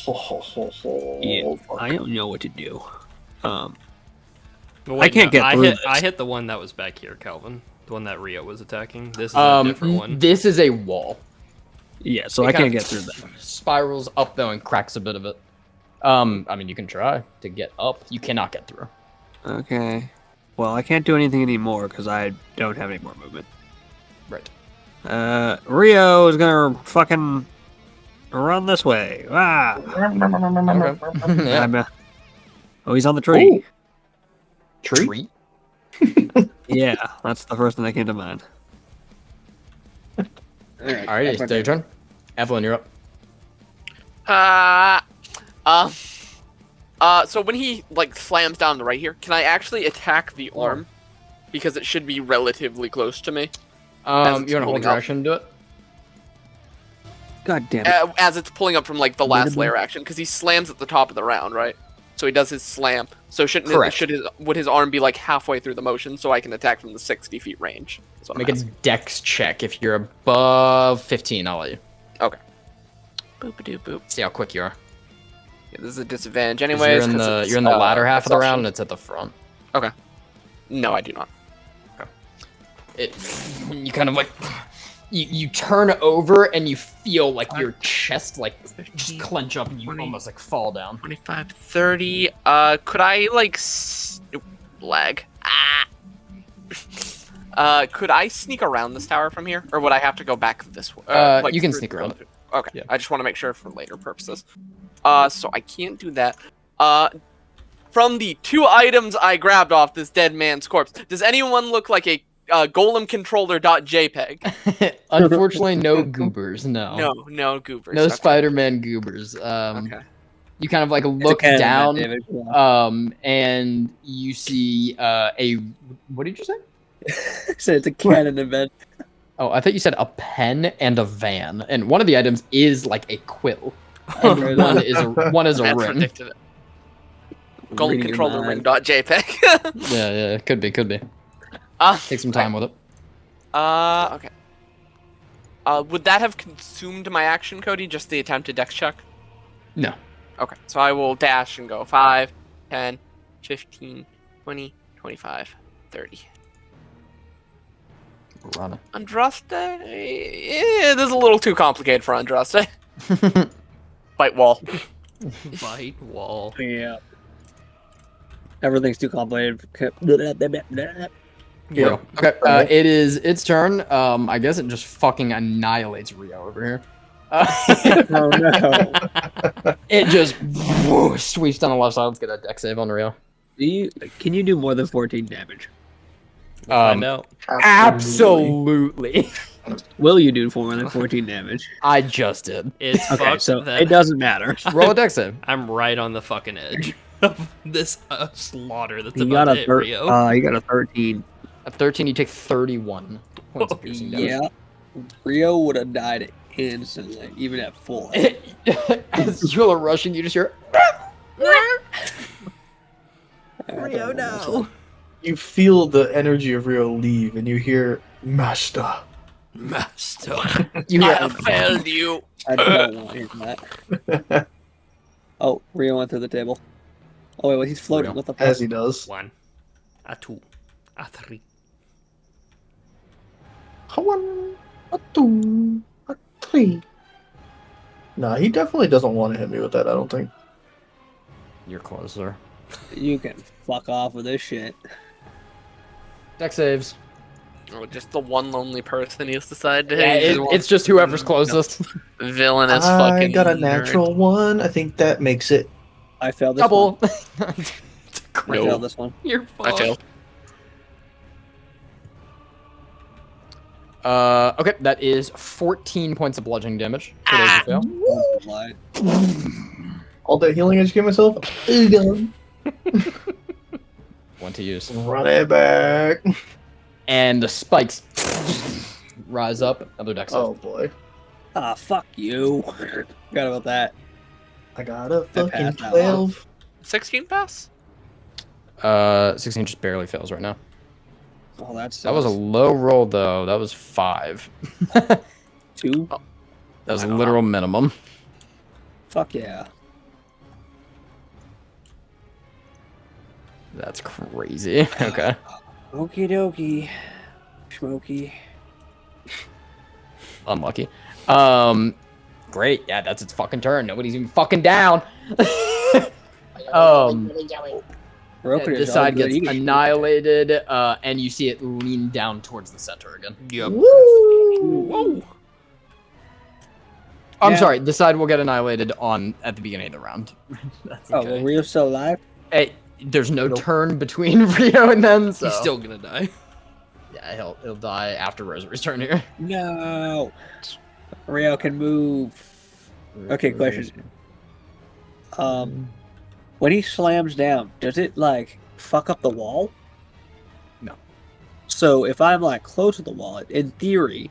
Yeah, Fuck. I don't know what to do. Well, I can't get through this. I hit the one that was back here, Calvin. The one that Rio was attacking. This is a different one. This is a wall. Yeah, so It I kind can't of get through that. Spirals up though and cracks a bit of it. I mean, you can try to get up. You cannot get through. Okay. Well, I can't do anything anymore because I don't have any more movement. Right. Rio is gonna fucking run this way. Ah! Okay. Yeah. Oh, he's on the tree. Ooh. Tree? Yeah, that's the first thing that came to mind. Alright, it's your turn. Evelyn, you're up. So when he like slams down right here, can I actually attack the arm? Because it should be relatively close to me. You want to hold pulling your up. action and do it? God damn it. As it's pulling up from like the last Minimum. layer action, because he slams at the top of the round, right? So he does his slam. So Correct. would his arm be like halfway through the motion so I can attack from the 60 feet range? Is what I'm Make a asking. dex check. If you're above 15, I'll let you. Okay. Boop a doop boop. See how quick you are. Yeah, this is a disadvantage 'Cause anyways. You're in the latter half of the round and it's at the front. Okay. No, I do not. You kind of like you turn over and you feel like your chest like just clench up and you 20. almost like fall down. 25, 30. Could I like lag? Could I sneak around this tower from here, or would I have to go back this way? You can through sneak the around. relative- Okay. Yeah. I just want to make sure for later purposes. So I can't do that. From the 2 items I grabbed off this dead man's corpse, does anyone look like a golem controller.jpg? Unfortunately, no goobers. No goobers. No okay. Spider-Man goobers. Okay. You kind of like It's a look cannon, down, David. Yeah. and you see a. What did you say? So it's a cannon event. Oh, I thought you said a pen and a van, and one of the items is like a quill, and one is a I ring. predicted it. Golem Reading your controller mind. ring.jpg. Yeah, could be. Take some time with it. Okay. Would that have consumed my action, Cody? Just the attempted dex check? No. Okay, so I will dash and go 5, 10, 15, 20, 25, 30. Run Andraste? This is a little too complicated for Andraste. it. Fight wall. Bite wall. Yeah. Everything's too complicated. Yeah. Okay. It is its turn. I guess it just fucking annihilates Rio over here. Oh no. It just sweeps down the left side. Let's get a deck save on Rio. Can you do more than 14 damage? We'll find out. Absolutely. Will you do more than 14 damage? I just did. It's Okay, fucked so that it doesn't matter. Roll a deck save. I'm right on the fucking edge of this slaughter that's You about got to a hit Rio. you got a 13. At 13, you take 31 points of piercing damage. Yeah. Rio would have died instantly, even at full. As you are rushing, you just hear. Rio, no. You feel the energy of Rio leave, and you hear Master. Master. You I hear. have failed you. I don't want to hear that. Oh, Rio went through the table. Oh wait, he's floating. Rio. What the fuck? As he does. 1, a 2, a 3. A 1, a 2, a 3. Nah, he definitely doesn't want to hit me with that, I don't think. You're closer. You can fuck off with this shit. Deck saves. Oh, just the one lonely person he's decided to Yeah, hate. it's just whoever's closest. Villainous I fucking got a nerd. natural 1. I think that makes it. I failed this Double. one. I failed this one. You're I fucked. failed. Okay, that is 14 points of bludgeoning damage for those who fail. Don't lie. All that healing I just gave myself. One to use. Run it back. And the spikes rise up. Another deck save. Oh boy. Ah, fuck you. Forgot about that. I got a fucking passed out. 12. 16 pass? 16 just barely fails right now. Oh, that's That was a low roll though. That was 5. 2. That was a literal minimum. Fuck yeah. That's crazy. Okay. Okie dokie. Smoky. Unlucky. Great. Yeah, that's its fucking turn. Nobody's even fucking down. This side gets annihilated, and you see it lean down towards the center again. Yep. Woo! I'm Yeah. sorry. This side will get annihilated at the beginning of the round. That's Oh, okay. well, Rio's still alive? Hey, there's no Nope. turn between Rio and them, so He's still gonna die. yeah, he'll die after Rosary's turn here. No. Rio can move. Okay, question. When he slams down, does it like fuck up the wall? No. So if I'm like close to the wall, in theory,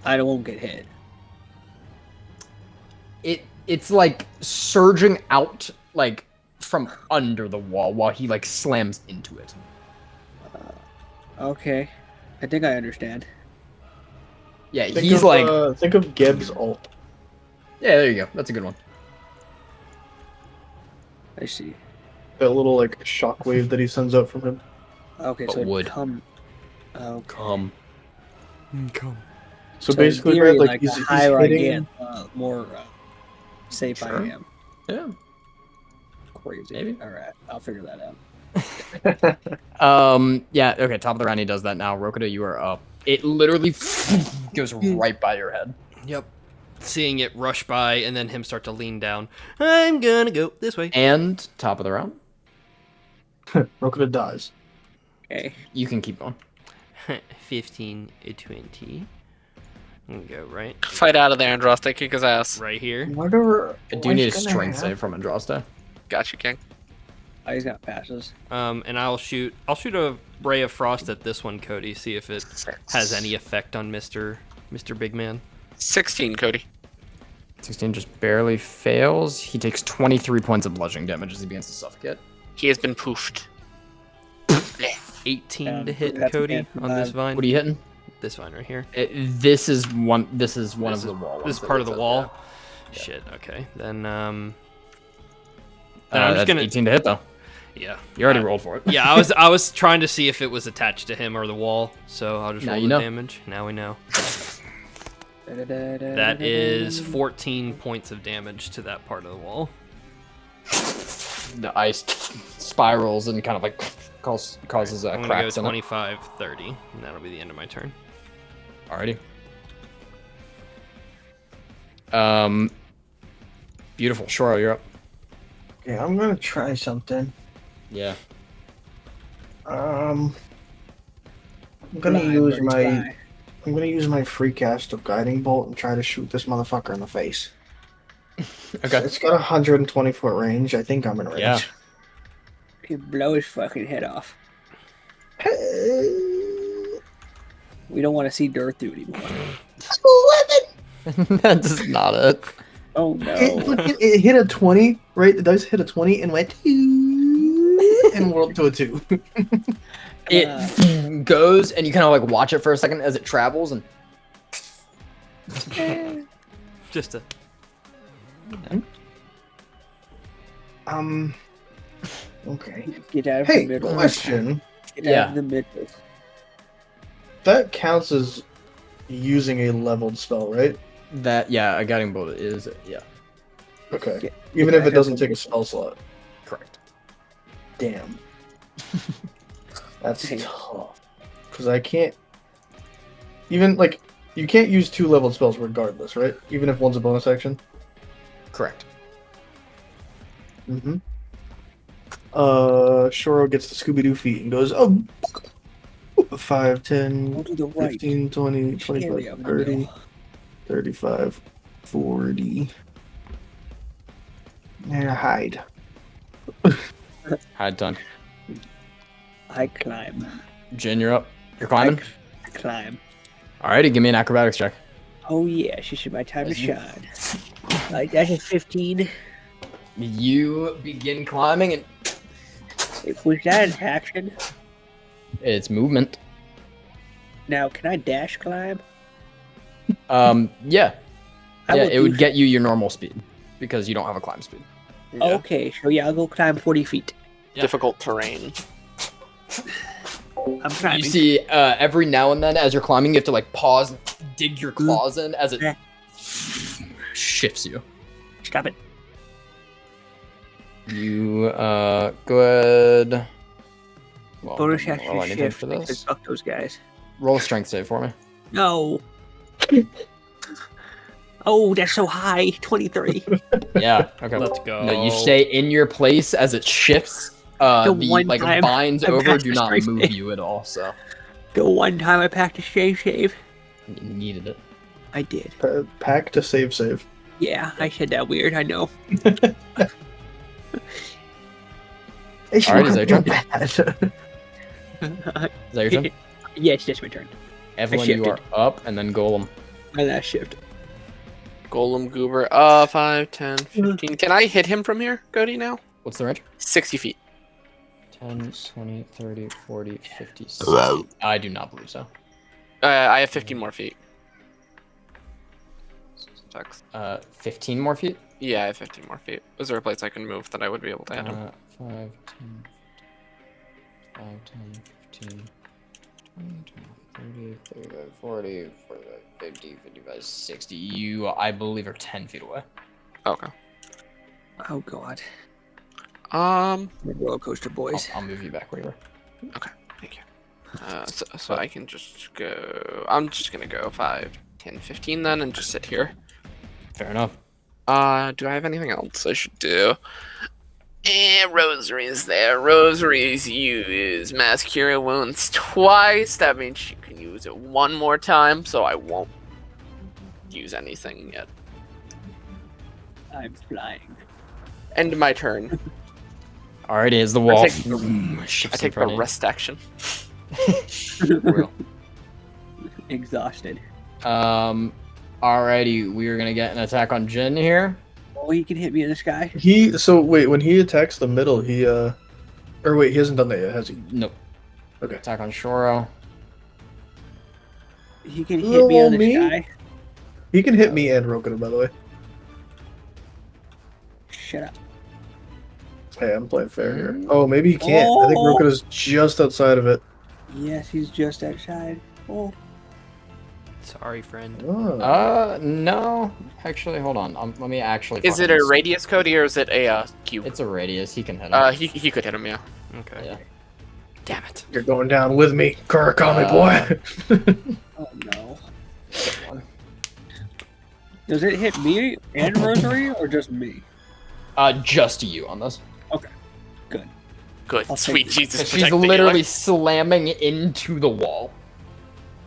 I won't get hit. It's like surging out like from under the wall while he like slams into it. Okay, I think I understand. Yeah, Think he's of, like think of Geb's ult. yeah, there you go. That's a good one. I see. That little like shockwave that he sends out from him. Okay, But so it would. come. Okay. Come. So in basically, theory, Brad, like the he's higher I hitting. get, more safe Sure. I am. Yeah. Crazy. Maybe. All right, I'll figure that out. Yeah, okay, top of the round he does that now. Rokuda, you are up. It literally goes right by your head. Yep. Seeing it rush by and then him start to lean down. I'm gonna go this way. And top of the round, Rokuda dies. Okay. you can keep going. 15, 20. I'm gonna go right. Fight out of there, Andraste. Kick his ass. Right here. Whatever. I do need a strength save from Andraste. Got you, King. Oh, he's got passes. And I'll shoot a ray of frost at this one, Cody. See if it has any effect on Mr. Big Man. 16, Cody. 16 just barely fails. He takes 23 points of bludgeoning damage as he begins to suffocate. He has been poofed. 18 to hit that's Cody against on this five. vine. What are you hitting? This vine right here. This is one of the wall. This ones is that part of the looks wall. up, yeah. Shit. Okay. Then I'm That's just gonna. 18 to hit though. Yeah. You already rolled for it. Yeah, I was trying to see if it was attached to him or the wall, so I'll just Now roll you the know. damage. Now we know. That is 14 points of damage to that part of the wall. The ice spirals and kind of like causes I'm gonna go cracks in it. 25, 30, and that'll be the end of my turn. Alrighty. Beautiful. Shoro, you're up. Okay, I'm gonna try something. Yeah. I'm gonna use my free cast of guiding bolt and try to shoot this motherfucker in the face. Okay. It's got 120 foot range. I think I'm in range. Yeah. You blow his fucking head off. We don't want to see dirt through anymore. 11. That's not it. Oh no. It hit a 20, right? The dice hit a 20 and went and rolled to a 2. It goes and you kind of like watch it for a second as it travels and Just a. Okay. Get out of Hey, the middle. question. Get out of the middle. That counts as using a leveled spell, right? that a guiding bolt is Okay. Get- Even if it doesn't take a spell slot. correct. Damn. That's Dang. tough. Because I can't. Even, like, you can't use 2 leveled spells regardless, right? Even if one's a bonus action? Correct. Mm-hmm. Shoro gets the Scooby-Doo feet and goes, oh, 5, 10, Go to the right. 15, 20, Area 25, of the 30, middle. 35, 40. And hide. Hide done. I climb. Jin, you're up. You're climbing. I climb. Alrighty, give me an acrobatics check. Oh yeah, she should my time to As you- shine. That's a 15. You begin climbing and Was that an action? it's movement. Now, can I dash climb? Yeah. I Yeah, will it would do get you your normal speed because you don't have a climb speed. Yeah. Okay, so yeah, I'll go climb 40 feet. Yeah. Difficult terrain. I'm climbing. You see, every now and then as you're climbing, you have to like pause, and dig your claws in as it Yeah. shifts you. Stop it. You go ahead. Well, Bonus don't roll action anything shift. for Because this. fuck those guys. Roll a strength save for me. No. Oh, that's so high. 23. Yeah. Okay. Let's go. No, you stay in your place as it shifts. The The one like time vines I over passed do the not strength move save. you at all. So The one time I packed a shave. you needed it. I did. Pack to save. Yeah, I said that weird. I know. It's Alright, is not that your bad. Is that your turn? Yeah, it's just my turn. Evelyn, you are shifted. up, and then Golem. My last shift. Golem Goober. 5, 10, 15. Can I hit him from here, Cody, now? What's the range? 60 feet. 10, 20, 30, 40, 50, 60. I do not believe so. I have 15 more feet. Sucks. 15 more feet? Yeah, I have 15 more feet. Is there a place I can move that I would be able to hit him? 5, 10, 5, 10, 15, 20, 30, 35, 40, 45, 50, 55, 60. You, I believe, are 10 feet away. Okay. Oh god. Roller coaster I'll, boys. I'll move you back where you were. Thank you. So I can just go. I'm just gonna go 5, 10, 15 then, and just sit here. Fair enough. Do I have anything else I should do? Rosary's there. Rosary's use Mass Cure Wounds twice. That means she can use it one more time, so I won't use anything yet. I'm flying. End my turn. Alrighty, is the wall. take I shifts in take the front of you. rest action. Real. Exhausted. Alrighty, we are gonna get an attack on Jin here. Oh, he can hit me in the sky. When he attacks the middle, he Or wait, he hasn't done that yet, has he? Nope. Okay. Attack on Shoro. He can hit me on the Me? shy. He can hit me and Rokuda, by the way. Shut up. Hey, I'm playing fair here. Oh, maybe he can't. I think Oh. Rokuda's just outside of it. Yes, he's just outside. Oh. Sorry, friend. Oh. No. Actually, hold on. Let me actually. Is it fucking a radius, Cody, or is it a cube? It's a radius. He can hit him. He could hit him, yeah. Okay. Yeah. Damn it. You're going down with me, Kurakami boy. Oh no. Does it hit me and Rosary or just me? Just you on this. Good. I'll Sweet take it. Jesus, She's protect the literally healer. slamming into the wall.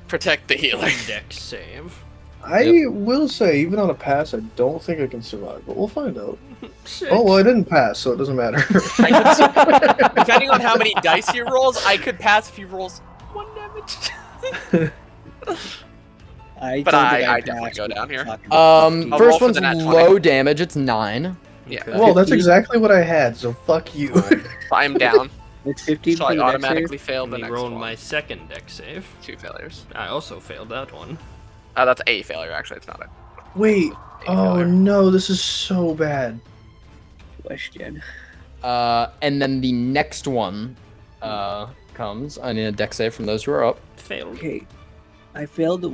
Protect the healer. Dex save. I will say, even on a pass, I don't think I can survive, but we'll find out. 6. Oh, well, I didn't pass, so it doesn't matter. Depending on how many dice he rolls, I could pass if he rolls 1 damage. I But don't I think definitely passed go with down here. fucking- I'll roll First for one's the nat 20. low damage. It's 9. Yeah. Okay. Well, that's 15. exactly what I had, so fuck you. I'm down, It's 15 so for I the dex automatically fail And the he next rolled one. my second dex save. 2 failures. I also failed that one. That's a failure, actually. It's not a Wait. a Oh, failure. no, this is so bad. save question. And then the next one comes. I need a dex save from those who are up. Failed. Okay, I failed.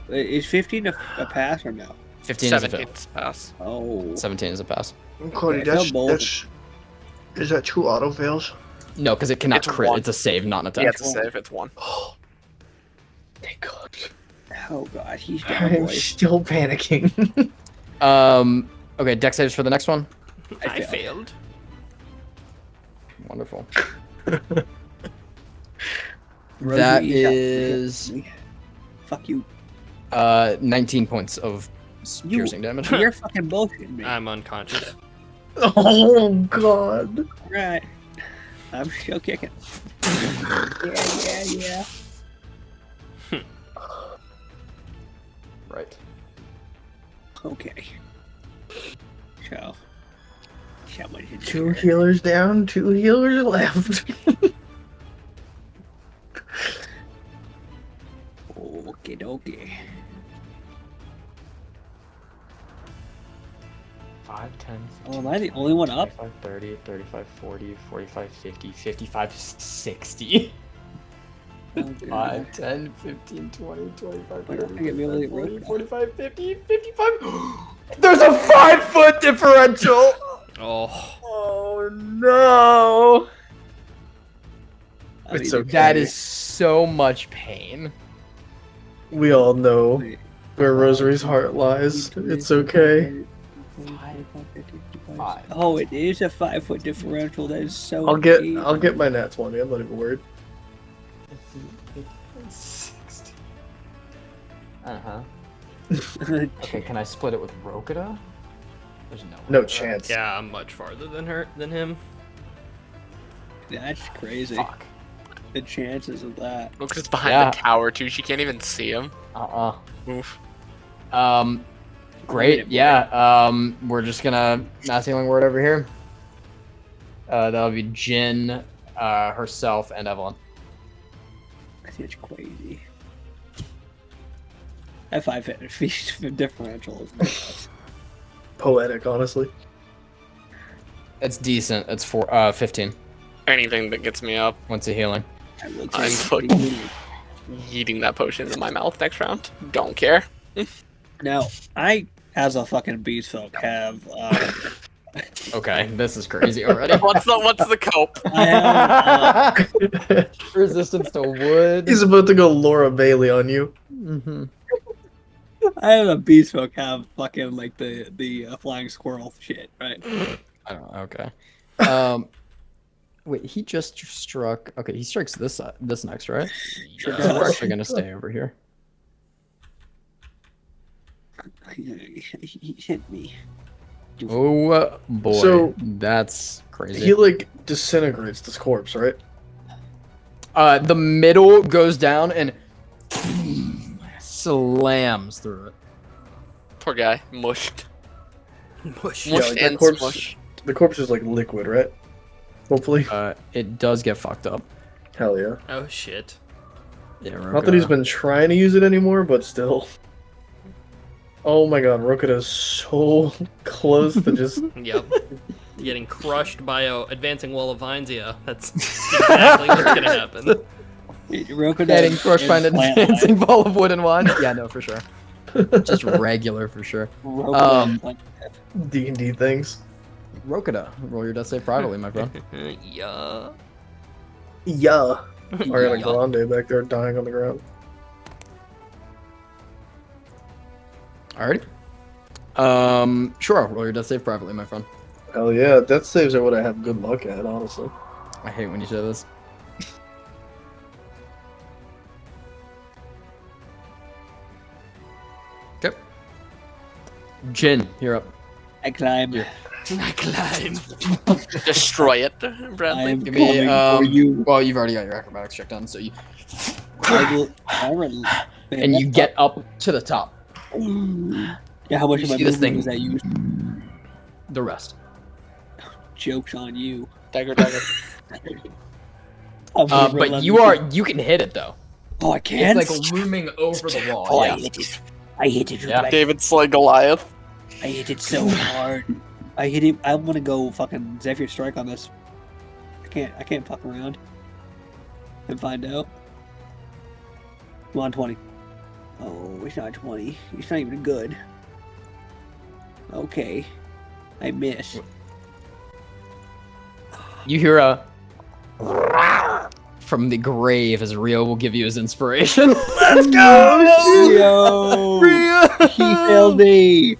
Is 15 a pass or no? 15 is a fail. 17th pass. Oh, 17 is a pass. Cody, I felt both. Is that 2 auto fails? No, because it cannot It's crit. 1. It's a save, not an Yeah, attack. it's a save. It's 1. Thank God. oh god, he's down, I'm boys. still panicking. Okay, dex saves for the next one. I failed. failed. Wonderful. Rosary, That you shot- is Fuck you. 19 points of piercing damage. You're fucking bullshitting me. I'm unconscious. Oh, God. Right. I'm still kicking. Yeah. Right. Okay. So, someone hit 2 healers down, 2 healers left. Okay. 5, 10, Oh, am I the only one up? 25, 30, 35, 40, 45, 50, 55, 60. Oh, good. 5, 10, 15, 20, 25, Why 30, don't I get me able to 35, 40, rope 45, 50, 55. There's a 5-foot differential! Oh. Oh no! I It's mean, okay. That is so much pain. We all know wait. where Rosary's heart lies. It's okay. 5. Oh, it is a 5-foot differential. That is so. I'll get my nat 20. I'm not even worried. 60. Uh-huh. amazing. Okay, can I split it with Rokuda? There's No way. chance. Yeah, I'm much farther than him. That's crazy. Fuck. The chances of that. Look, it's behind Yeah. the tower, too. She can't even see him. Oof. Great. Minute, Yeah. We're just gonna mass healing word over here. That'll be Jin, herself, and Evelyn. That's crazy. That 5 feet differential is nuts. Poetic, honestly. It's decent. It's 15. Anything that gets me up. Once a healing. I will I'm take fucking eating that potion in my mouth next round. Don't care. Now, I, as a fucking beast folk, have Okay, this is crazy already. What's the cope? I have Resistance to wood. He's about to go Laura Bailey on you. Mm-hmm. I have a beast folk have fucking like the flying squirrel shit, right? I don't know. Okay. Wait, he just struck. Okay, he strikes this next, right? Sure So does. we're actually gonna stay over here. He hit me. Oh boy, So- that's crazy. He like disintegrates this corpse, right? The middle goes down and slams through it. Poor guy. Mushed. Mush. Yeah, Mushed like that and corpse- smushed. The corpse is like liquid, right? Hopefully. It does get fucked up. Hell yeah. Oh shit. Yeah, Not that he's been trying to use it anymore, but still. Oh my god, Rokuda is so close to just. Yep. Getting crushed by a advancing wall of vines. Yeah, that's exactly what's gonna happen. Rokuda Getting crushed by an is plant advancing ball of wood and wine. Yeah, no, for sure. Just regular for sure. life. Rokuda is plant life. D&D things. Rokuda, roll your death save privately, my friend. Yeah. Yeah. Ariana Yeah. Grande back there dying on the ground. Alrighty. Sure, roll your death save privately, my friend. Hell yeah, death saves are what I have good luck at, honestly. I hate when you say this. Okay. Jin, you're up. I climb. I climb. Destroy it, I Bradley. am Give me, coming for you. well, you've already got your acrobatics check done, so you I will. and you get up to the top. Yeah, how much You of my see this movement thing. was that used? The rest. Joke's on you. Dagger, dagger. I'm gonna roll But on you can hit it though. Oh, I can. It's like looming over the wall. Oh, yeah. I hit it. I hit it. Yeah. Right. David Slay Goliath. I hit it so hard. I hit him. I'm gonna go fucking Zephyr Strike on this. I can't fuck around and find out. Come on, 20. Oh, it's not 20. It's not even good. Okay. I miss. You hear a from the grave as Rio will give you his inspiration. Let's go! Yo! He failed me!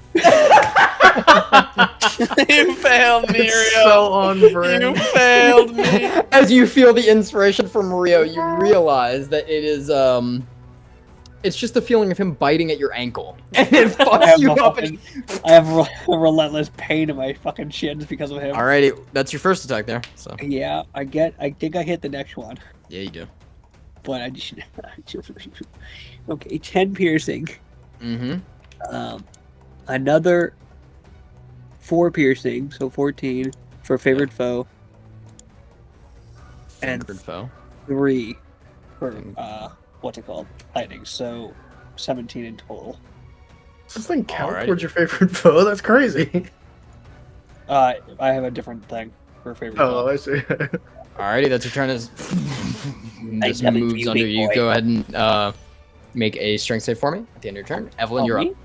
You failed me, Rio. So on brand. You failed me. As you feel the inspiration from Rio, you realize that it is it's just the feeling of him biting at your ankle, and it I fucks have, you a up. fucking, I have a relentless pain in my fucking shins because of him. Alrighty, that's your first attack there. So Yeah, I think I hit the next one, yeah, you do. but I just okay. 10 piercing, Mm-hmm. another 4 piercing, so 14 for favorite foe, and Favorite foe. 3 for what's it called, lightning. So 17 in total. Does this thing count Alright. towards your favorite foe? That's crazy. I have a different thing for favorite Oh, foe. I see. Alrighty, that's your turn. As this coming for moves you, under big you. boy. Go ahead and make a strength save for me at the end of your turn. Evelyn, Oh, you're me? up.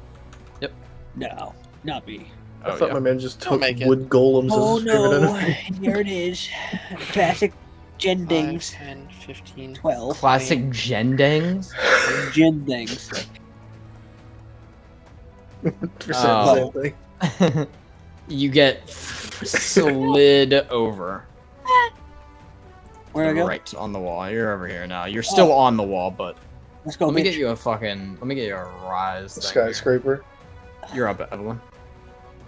Yep. No, not me. I Oh, thought yeah. my man just Don't took make it. wood golems Oh as his favorite no! enemy. Here it is. Classic 5, Jendings. 10, 15. 12. Classic Gendangs. Jendings. For saying the Oh. same thing. You get slid over. Where'd I go? Right on the wall. You're over here now. You're still on the wall, but Let's go, let me bitch. get you a rise. thing here. Skyscraper. You're up, Evelyn.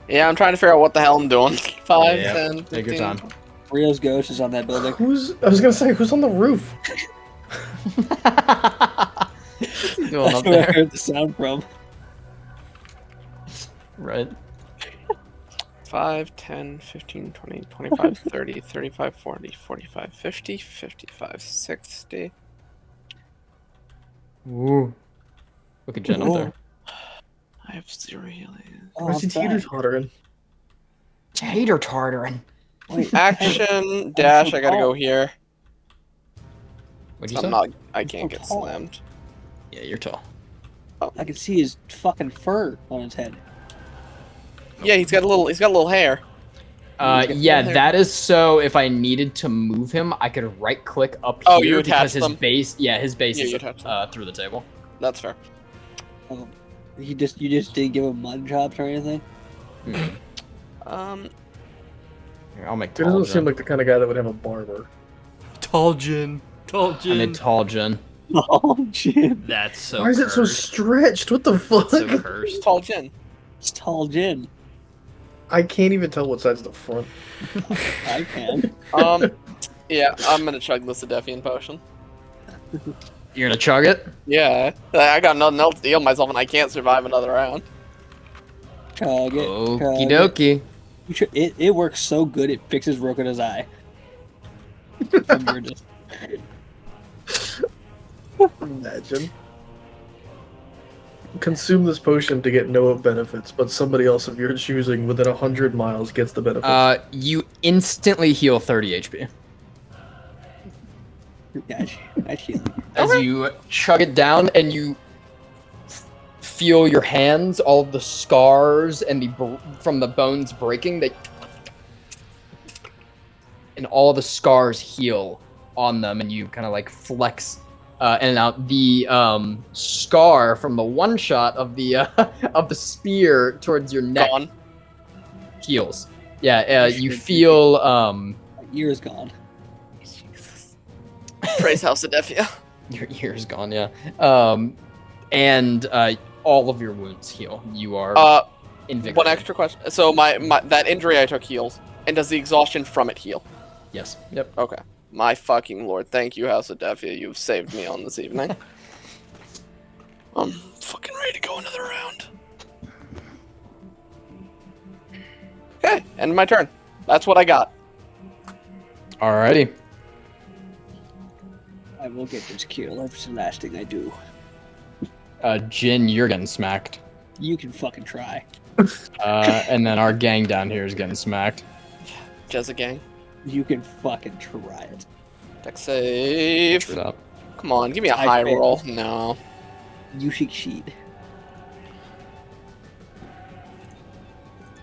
Yeah, I'm trying to figure out what the hell I'm doing. 5, Yeah, 10, 15. take your time. Rio's ghost is on that building. I was gonna say, who's on the roof? What's he doing That's up where I there? heard the sound from. Right. 5, 10, 15, 20, 25, 30, 35, 40, 45, 50, 55, 60. Ooh. Look at Jen up there. I have 0 healing. Oh, Where's I'm the teeter fine. tottering? Tater tartarin. Wait, Action, dash, I gotta tall. go here. What'd you I'm say? not, I can't so get tall. slammed. Yeah, you're tall. I can see his fucking fur on his head. Yeah, he's got a little hair. Yeah, that is so if I needed to move him, I could right click up Oh, here you attach because his them? base, his base Yeah, is you attach them. through the table. That's fair. You just didn't give him mutton chops or anything? Um, Here, I'll make He tall doesn't Jen. seem like the kind of guy that would have a barber. Tall Jin. Tall I Jin. made tall Jen. Oh, Jin. That's so Why is it so cursed. stretched? What the fuck? That's so cursed. tall Jin. It's tall Jin. I can't even tell what side's the front. I can. Yeah, I'm gonna chug this Adefian potion. You're gonna chug it? Yeah, I got nothing else to heal myself, and I can't survive another round. Chug it. Okie chug it. dokie. It works so good it fixes Rokuda's eye. And you're just Imagine. Consume this potion to get no benefits, but somebody else of your choosing within 100 miles gets the benefits. You instantly heal 30 HP. gosh, I feel it. As you chug it down and you feel your hands, all of the scars and from the bones breaking, and all the scars heal on them, and you kind of like flex in and out. The scar from the one shot of the of the spear towards your neck Gone. heals. Yeah, you feel My ear is gone. Jesus. Praise House of Defia. your ear's gone. Yeah, and all of your wounds heal. You are invigorated. One extra question. So my that injury I took heals, and does the exhaustion from it heal? Yes. Yep. Okay. My fucking lord. Thank you, House of Defia. You've saved me on this evening. I'm fucking ready to go another round. Okay, end my turn. That's what I got. Alrighty. I will get this kill. That's the last thing I do. Jin, you're getting smacked. You can fucking try. And then our gang down here is getting smacked. Jezza gang. You can fucking try it. Deck save. Screw that. Come on, give me a I high failed. roll. No. You succeed.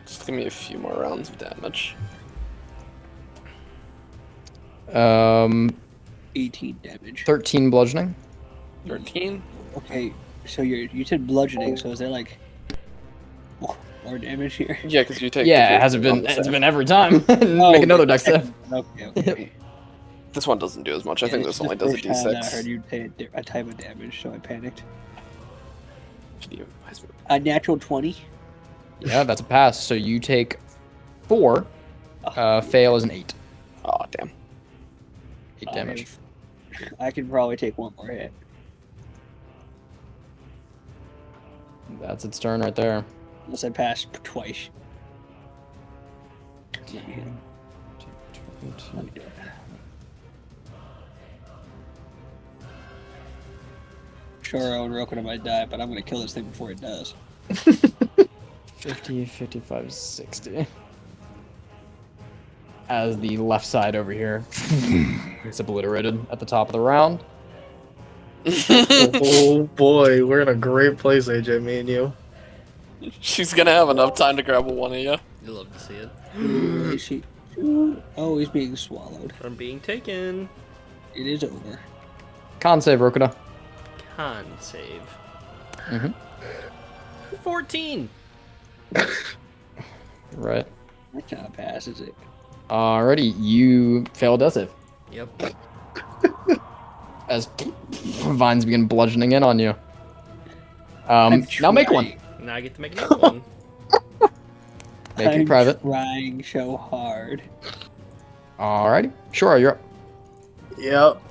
Just give me a few more rounds of damage. 18 damage. 13 bludgeoning. 13? Okay, so you said bludgeoning, so is there like more damage here? Yeah, because you take. Yeah, it hasn't been. It's been every time. Make another deck save. Okay. This one doesn't do as much. I Yeah, think this this is only the does a first time that I d6. heard you take a type of damage, so I panicked. You- A natural 20. Yeah, that's a pass. So you take 4. Fail is an 8. Oh, damn. 8 damage. I can probably take one more hit. That's its turn right there. Unless I pass twice. Let me do it. Sure, Owen Rokuna might die, but I'm gonna kill this thing before it does. 50, 55, 60. As the left side over here is obliterated at the top of the round. Oh boy, we're in a great place, AJ, me and you. She's gonna have enough time to grab one of you. You love to see it. Ooh, is she? Oh, he's being swallowed. I'm being taken. It is over. Con save, Rokuda. Con save. Mhm. 14. Right. That's not a pass, is it? Alrighty, you fail death save. Yep. As vines begin bludgeoning in on you. Now make one. Now I get to make another one. Make it I'm private. trying so hard. Alrighty. Sure, you're up. Yep.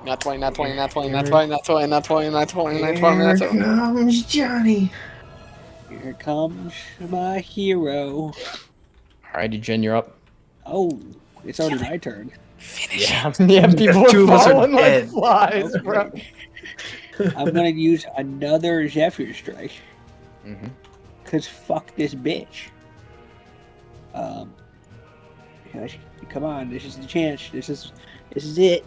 Not 20, not 20, not 20, not 20, not 20, not 20, not 20, not 20, not 20. comes Johnny. Here comes my hero. Alrighty, Jin, you're up. Oh, it's already my turn. Finish Yeah, yeah, people Two of are us are falling like dead. flies, bro. I'm gonna use another Zephyr Strike. Mhm. Cause fuck this bitch. Gosh, come on, this is the chance. This is it.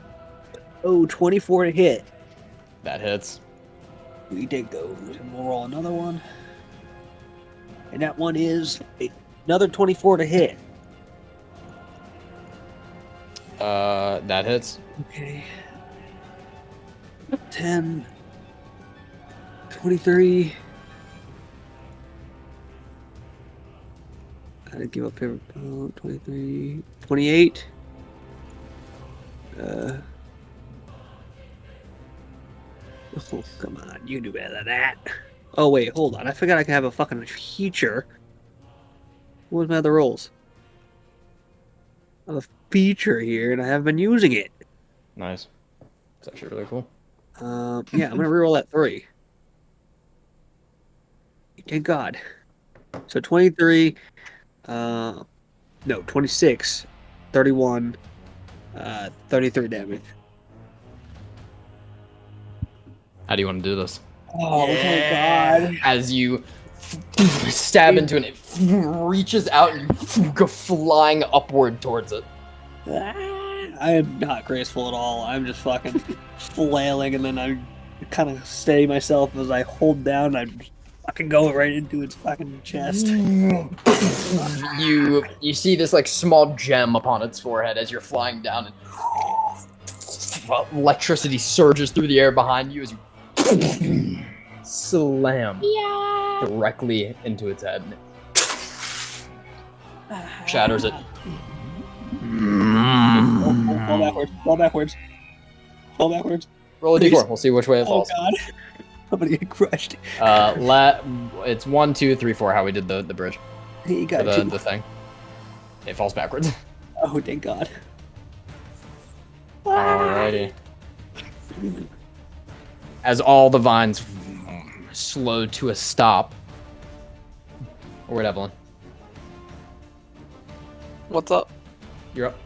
Oh, 24 to hit. That hits. We take those, and we'll roll another one. And that one is another 24 to hit. That hits. Okay. 10, 23. I gotta give up here. 23, 28. Oh, come on. You do better than that. Oh, wait, hold on. I forgot I can have a fucking feature. What's my other rolls? I have a feature here, and I haven't been using it. Nice. It's actually really cool. Yeah, I'm gonna reroll that 3. Thank God. So 23, no, 26, 31, 33 damage. How do you want to do this? Oh my god. As you stab into it, it reaches out and you go flying upward towards it. I am not graceful at all. I'm just fucking flailing, and then I kind of steady myself as I hold down. I fucking go right into its fucking chest. You see this like small gem upon its forehead as you're flying down, and electricity surges through the air behind you as you slam directly into its head. And it shatters it. Fall backwards. Fall backwards. Fall backwards. Roll a d4. We'll see which way it Oh falls. god. I'm gonna get crushed. It's 1, 2, 3, 4. How we did the bridge, He got or you. the thing. It falls backwards. Oh, thank god. Alrighty. As all the vines slow to a stop. Or Evelyn. What's up? You're up.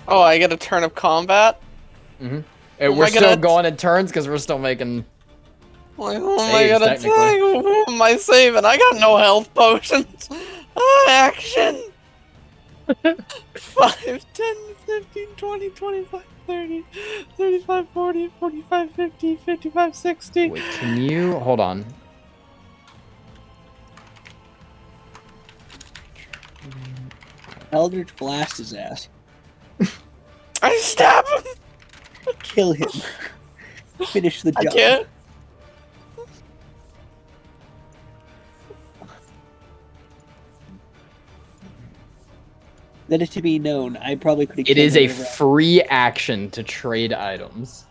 Oh, I get a turn of combat? Mm-hmm. Oh We're my still God. going in turns because we're still making. Like, oh my Saves, god, technically. who am I saving? I got no health potions. Action! 5, 10, 15, 20, 25, 30, 35, 40, 45, 50, 55, 60. Wait, can you hold on? Eldritch blast his ass. I stab him! Kill him. Finish the I job. can't. Let it to be known, I probably could have It killed is a him. free action to trade items.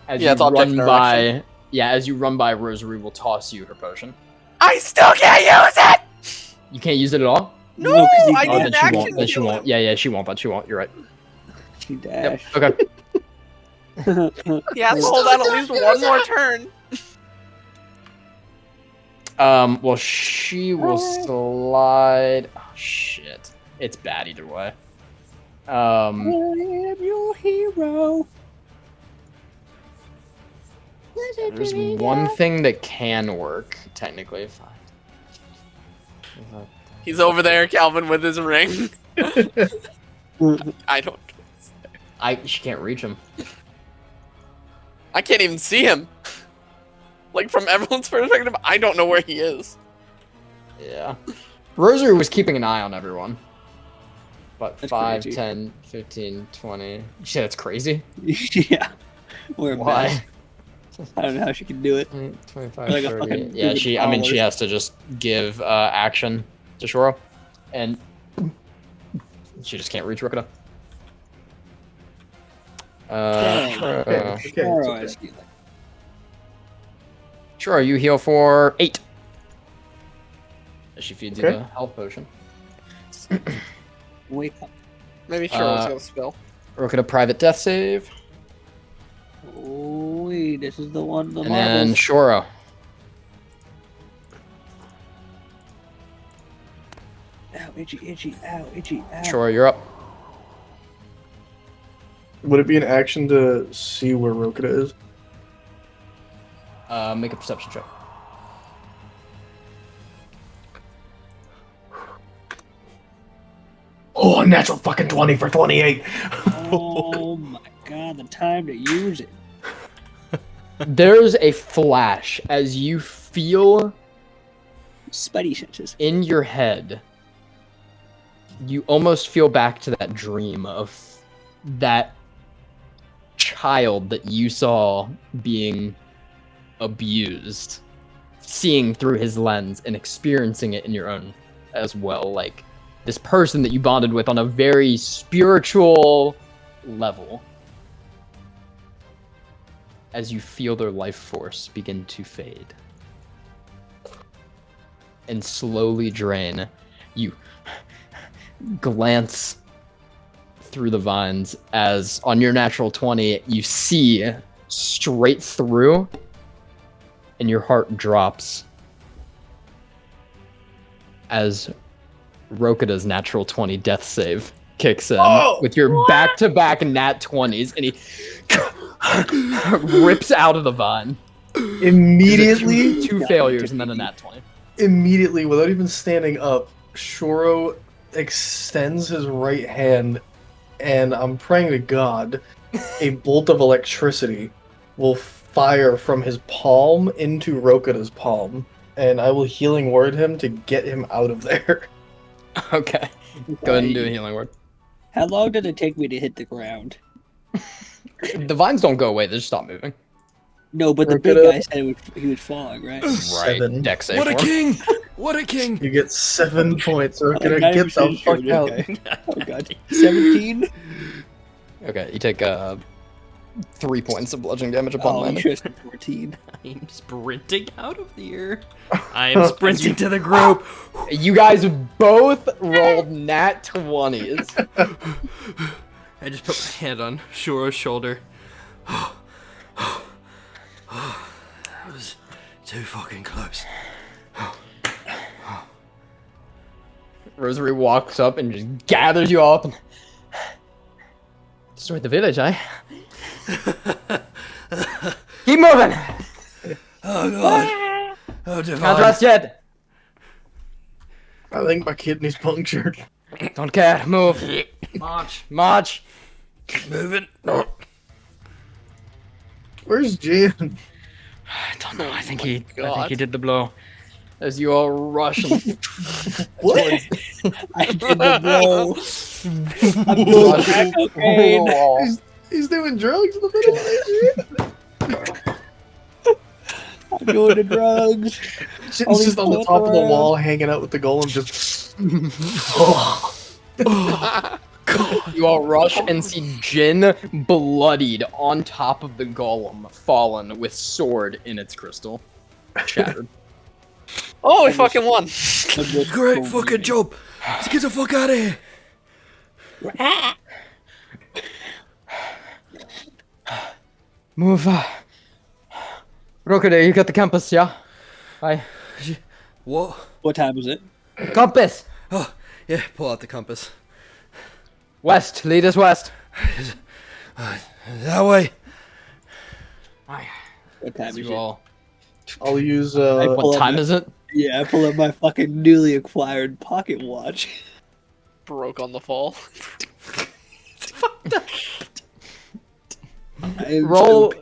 As Yeah, you it's object run interaction. by, as you run by, Rosary will toss you her potion. I still can't use it! You can't use it at all. No, 'cause he I Oh, need then an she action won't. to Then she kill won't. him. Yeah, she won't. But she won't. You're right. She Yep. dashed. Okay. He has to hold on at least one more turn. Well, she will slide. Oh shit! It's bad either way. I am your hero. There's one thing that can work technically. Fine. He's over there, Calvin, with his ring. I don't. She can't reach him. I can't even see him. Like, from everyone's perspective, I don't know where he is. Yeah. Rosary was keeping an eye on everyone. But That's 5, crazy. 10, 15, 20. Shit, that's crazy. Yeah. We're a Why? mess. I don't know how she can do it. 25, Like a 30. fucking Yeah, big she powers. has to just give action to Shoro. And she just can't reach Rokita. Dang. Okay, Tomorrow I it's see, like, Sure, you heal for 8. As she feeds you Okay. the health potion. wake up. Maybe Charles Uh, got a spell. Rokita private death save. Oh, this is the one. The And then marbles. Shoro. Ow, itchy, itchy, ow, itchy, ow. Shoro, you're up. Would it be an action to see where Rokita is? Make a perception check. Oh, a natural fucking 20 for 28. Oh my god, the time to use it. There's a flash as you feel Spidey senses. in your head. You almost feel back to that dream of that child that you saw being abused, seeing through his lens and experiencing it in your own as well. Like this person that you bonded with on a very spiritual level. As you feel their life force begin to fade and slowly drain, you glance through the vines as on your natural 20 you see straight through and your heart drops as Rokita's natural 20 death save kicks in Oh, with your back-to-back nat 20s, and he rips out of the vine. Immediately, Two failures and then a nat 20. immediately, without even standing up, Shoro extends his right hand, and I'm praying to God, a bolt of electricity will fire from his palm into Rokuda's palm, and I will healing word him to get him out of there. Okay. Go ahead and do a healing word. How long did it take me to hit the ground? The vines don't go away, they just stop moving. No, but the Look big it up. guy said he was falling, right? Right. 7. Dex save What a for him. king! What a king! You get 7 points. We're I'm gonna not get even the sure, fuck out. okay. Oh god. 17? Okay, you take 3 points of bludgeoning damage upon Oh, you landing. should have said 14. I'm sprinting out of here. I am sprinting to the group. You guys both rolled nat 20s. I just put my hand on Shoro's shoulder. That was too fucking close. Rosary walks up and just gathers you all up and destroyed the village, eh? Keep moving! Oh god. Oh, Divine. Contrast yet! I think my kidney's punctured. Don't care, move! March! March! Moving. Where's Jan? I don't know, I think he God. did the blow. As you all rush and What? I did the blow. I'm doing crack cocaine. He's doing drugs in the middle of it. I'm doing the drugs. Jin's just on the top of the wall, hanging out with the golem, just. You all rush and see Jin bloodied on top of the golem, fallen with sword in its crystal. Shattered. Oh, we fucking won. Great fucking job! Let's get the fuck out of here! Move. Rokude, you got the compass, yeah? What? What time is it? Compass! Oh, yeah, pull out the compass. West, lead us west. That way. What time is You it? all. I'll use. What time is it? Yeah, I pull up my fucking newly acquired pocket watch. Broke on the fall. Roll.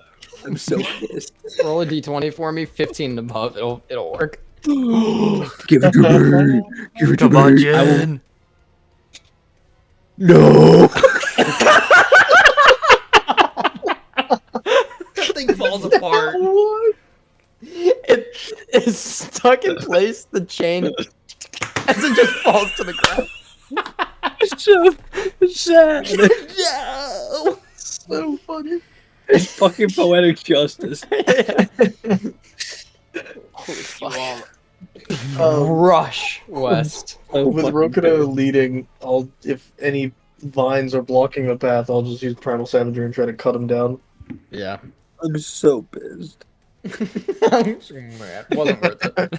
I'm so pissed. Roll a d20 for me. 15 and above. It'll work. Give it to me. Give it Come on, Jen. No! That thing falls apart. What? It is stuck in place. The chain as it just falls to the ground. So sad. No. So funny. It's fucking poetic justice. Holy fuck. Rush west. With Rokudo leading, if any vines are blocking the path, I'll just use Primal Savagery and try to cut them down. Yeah. I'm so pissed. It wasn't worth it.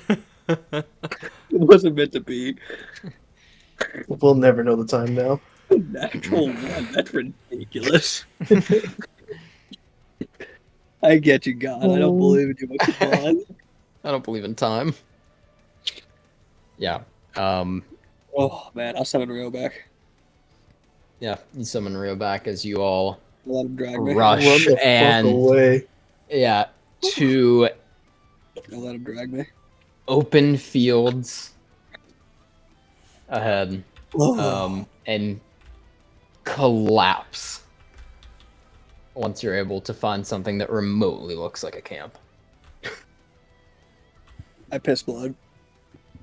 It wasn't meant to be. We'll never know the time now. Natural one. That's ridiculous. I get you, God. I don't believe in you, but come on. I don't believe in time. Yeah. Oh man, I'll summon Rio back. Yeah. You summon Rio back as you all I'll let him drag me. rush Run the fuck and away. yeah to I'll let him drag me. open fields ahead. Oh. And collapse once you're able to find something that remotely looks like a camp. I piss blood.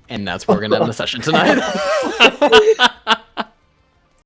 And that's where we're gonna end the session tonight.